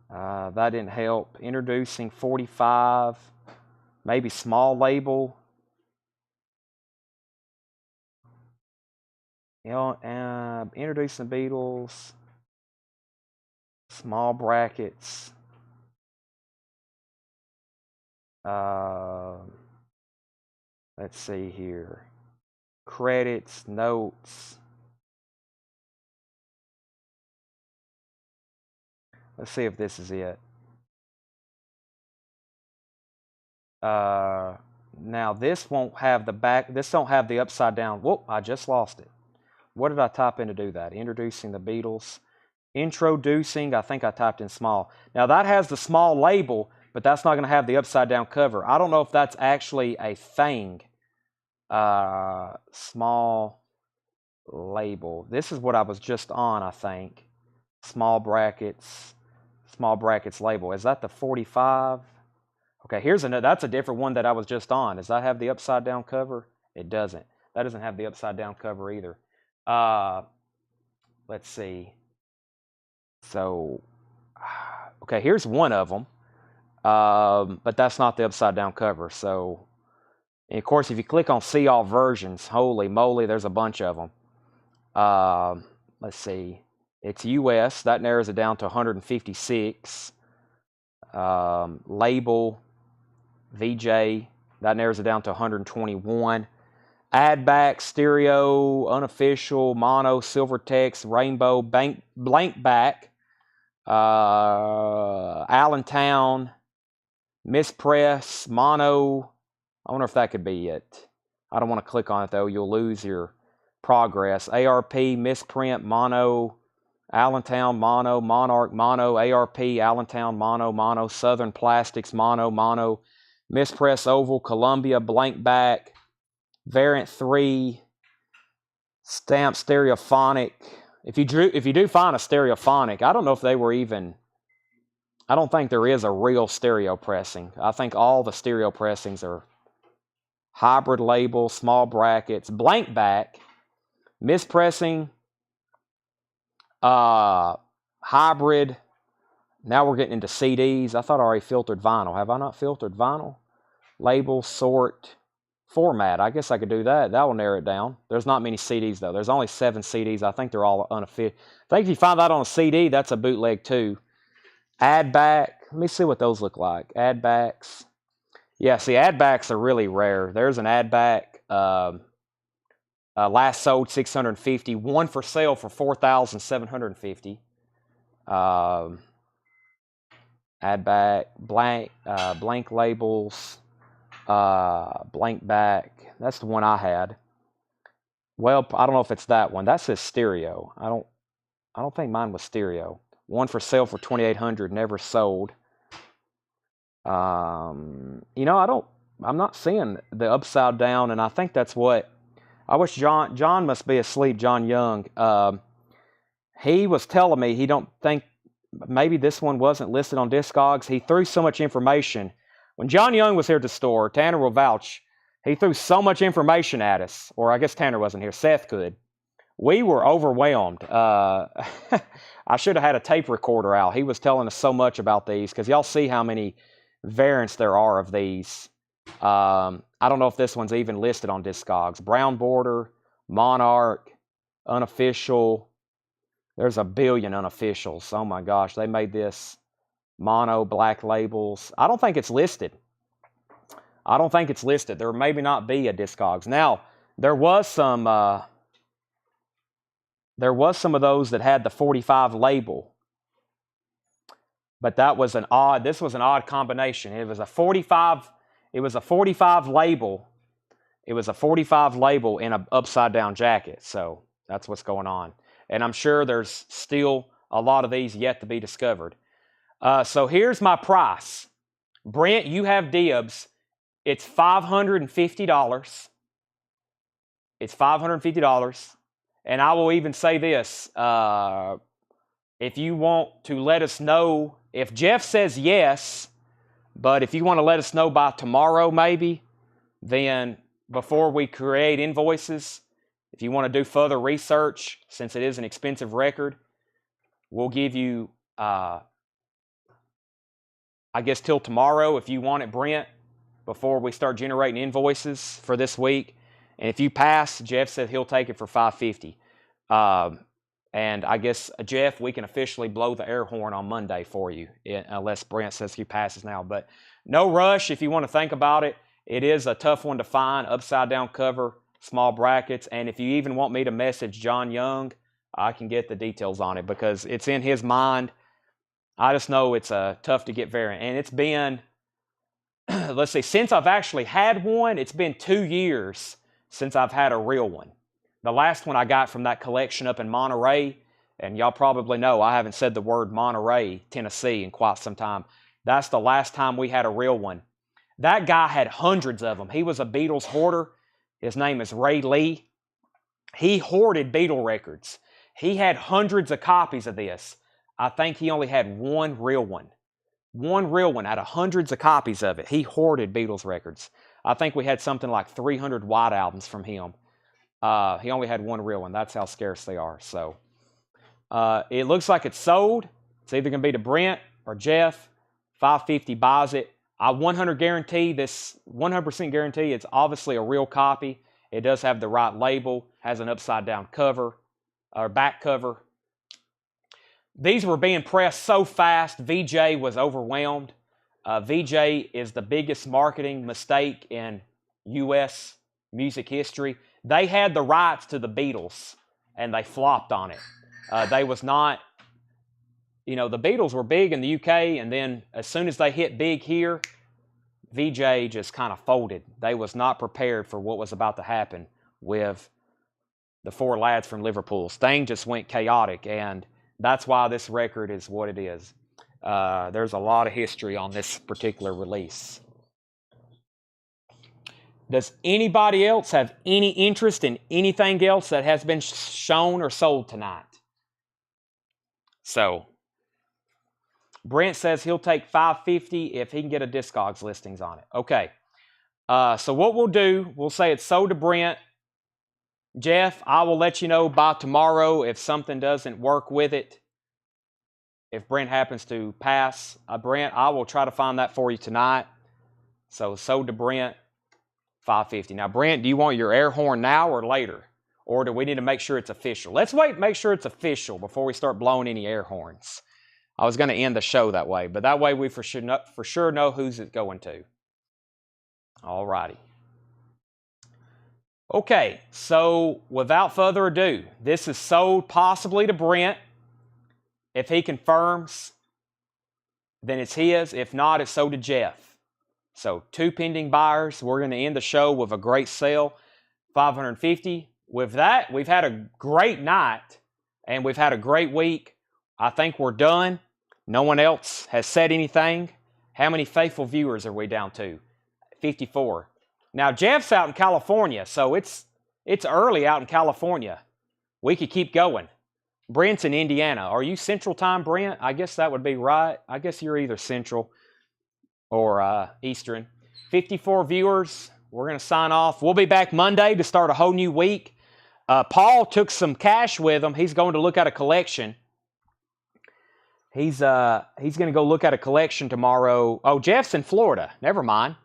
That didn't help. Introducing 45. Maybe small label. Introducing Beatles. Small brackets. Let's see here. Credits, notes. Let's see if this is it. Now this won't have the back. This don't have the upside down. Whoop! I just lost it. what did I type in to do that? Introducing the Beatles. Introducing, I think I typed in small. Now that has the small label, but that's not going to have the upside down cover. I don't know if that's actually a thing. Small label. This is what I was just on, I think. Small brackets label. Is that the 45? Okay, here's another. That's a different one that I was just on. Does that have the upside down cover? It doesn't. That doesn't have the upside down cover either. Let's see. So, okay, here's one of them. But that's not the upside down cover. So, and of course, if you click on see all versions, holy moly, there's a bunch of them. Let's see. It's US. That narrows it down to 156. Label, VJ. That narrows it down to 121. Add back, stereo, unofficial, mono, silver text, rainbow, blank back, Allentown, mispress, mono. I wonder if that could be it. I don't want to click on it though. You'll lose your progress. ARP, misprint, mono, Allentown, mono, Monarch, mono, ARP, Allentown, mono, Southern Plastics, mono, mispress, oval, Columbia, blank back, variant 3, stamp, stereophonic. If you do find a stereophonic, I don't know if they were even. I don't think there is a real stereo pressing. I think all the stereo pressings are hybrid label, small brackets, blank back, mispressing, hybrid. Now we're getting into CDs. I thought I already filtered vinyl. Have I not filtered vinyl? Label, sort, format. I guess I could do that. That will narrow it down. There's not many CDs though. There's only 7 CDs. I think they're all unofficial. I think if you find that on a CD, that's a bootleg too. Add back. Let me see what those look like. Add backs. Yeah, see, add backs are really rare. There's an add back. Last sold 650. One for sale for 4,750. Add back. Blank labels. Blank back. That's the one I had. Well, I don't know if it's that one. That says stereo. I don't think mine was stereo. One for sale for 2,800, never sold. I'm not seeing the upside down, and I think that's what. I wish John must be asleep. John Young. He was telling me he don't think maybe this one wasn't listed on Discogs. He threw so much information. When John Young was here at the store, Tanner will vouch, he threw so much information at us, or I guess Tanner wasn't here, Seth could. We were overwhelmed. I should have had a tape recorder out. He was telling us so much about these, because y'all see how many variants there are of these. I don't know if this one's even listed on Discogs. Brown border, Monarch, unofficial. There's a billion unofficials. Oh my gosh, they made this. Mono, black labels. I don't think it's listed. There may not be a Discogs. Now, there was some of those that had the 45 label. But this was an odd combination. It was a 45 label. It was a 45 label in an upside down jacket. So that's what's going on. And I'm sure there's still a lot of these yet to be discovered. So here's my price. Brent, you have dibs. It's $550. It's $550. And I will even say this. If you want to let us know, if Jeff says yes, but if you want to let us know by tomorrow maybe, then before we create invoices, if you want to do further research, since it is an expensive record, we'll give you, I guess, till tomorrow if you want it, Brent, before we start generating invoices for this week. And if you pass, Jeff said he'll take it for $550. And I guess, Jeff, we can officially blow the air horn on Monday for you, unless Brent says he passes now. But no rush if you want to think about it. It is a tough one to find, upside down cover, small brackets. And if you even want me to message John Young, I can get the details on it because it's in his mind. I just know it's tough to get variant. And it's been, let's see, since I've actually had one, it's been 2 years since I've had a real one. The last one I got from that collection up in Monterey, and y'all probably know I haven't said the word Monterey, Tennessee in quite some time. That's the last time we had a real one. That guy had hundreds of them. He was a Beatles hoarder. His name is Ray Lee. He hoarded Beatle records. He had hundreds of copies of this. I think he only had one real one. One real one out of hundreds of copies of it. He hoarded Beatles records. I think we had something like 300 white albums from him. He only had one real one. That's how scarce they are. So it looks like it's sold. It's either going to be to Brent or Jeff. $550 buys it. I 100% guarantee this. 100% guarantee it's obviously a real copy. It does have the right label. Has an upside down cover or back cover. These were being pressed so fast. VJ was overwhelmed. VJ is the biggest marketing mistake in U.S. music history. They had the rights to the Beatles, and they flopped on it. They was not, the Beatles were big in the UK, and then as soon as they hit big here, VJ just kind of folded. They was not prepared for what was about to happen with the four lads from Liverpool. Thing just went chaotic, and that's why this record is what it is. There's a lot of history on this particular release. Does anybody else have any interest in anything else that has been shown or sold tonight? So, Brent says he'll take $550 if he can get a Discogs listings on it. Okay. So what we'll do, we'll say it's sold to Brent. Jeff, I will let you know by tomorrow if something doesn't work with it. If Brent happens to pass, Brent, I will try to find that for you tonight. So sold to Brent, $550. Now, Brent, do you want your air horn now or later? Or do we need to make sure it's official? Let's wait and make sure it's official before we start blowing any air horns. I was going to end the show that way, but that way we for sure know who's it going to. All righty. Okay, so without further ado, this is sold possibly to Brent. If he confirms, then it's his. If not, it's sold to Jeff. So 2 pending buyers. We're going to end the show with a great sale, $550. With that, we've had a great night, and we've had a great week. I think we're done. No one else has said anything. How many faithful viewers are we down to? 54. Now, Jeff's out in California, so it's early out in California. We could keep going. Brent's in Indiana. Are you Central Time, Brent? I guess that would be right. I guess you're either Central or Eastern. 54 viewers. We're going to sign off. We'll be back Monday to start a whole new week. Paul took some cash with him. He's going to look at a collection. He's going to go look at a collection tomorrow. Oh, Jeff's in Florida. Never mind.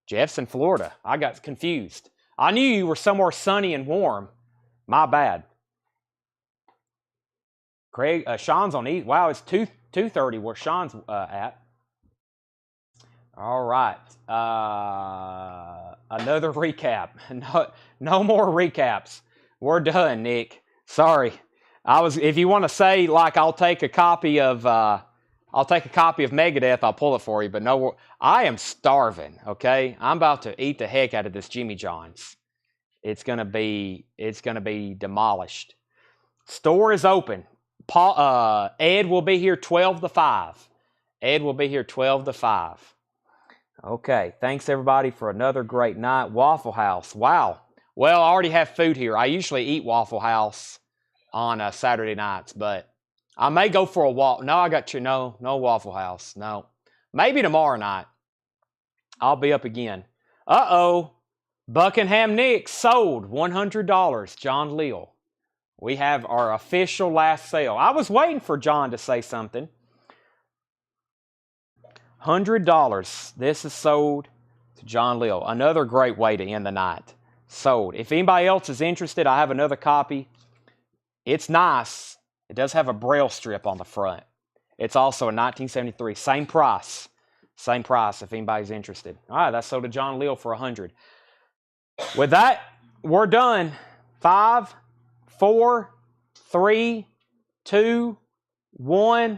Jeff's in Florida. I got confused. I knew you were somewhere sunny and warm. My bad. Craig, Sean's on East. Wow, it's 2:30 where Sean's at. All right. Another recap. No more recaps. We're done, Nick. Sorry. If you want to say like I'll take a copy of Megadeth, I'll pull it for you, but no, I am starving, okay? I'm about to eat the heck out of this Jimmy John's. It's gonna be demolished. Store is open. Ed will be here 12 to 5. Ed will be here 12 to 5. Okay, thanks everybody for another great night. Waffle House, wow. Well, I already have food here. I usually eat Waffle House on Saturday nights, but I may go for a walk. No, I got you. No Waffle House. No. Maybe tomorrow night. I'll be up again. Uh-oh. Buckingham Nicks sold $100. John Leal. We have our official last sale. I was waiting for John to say something. $100. This is sold to John Leal. Another great way to end the night. Sold. If anybody else is interested, I have another copy. It's nice. It does have a braille strip on the front. It's also a 1973. Same price. Same price if anybody's interested. All right, that's sold to John Leal for $100. With that, we're done. 5, 4, 3, 2, 1.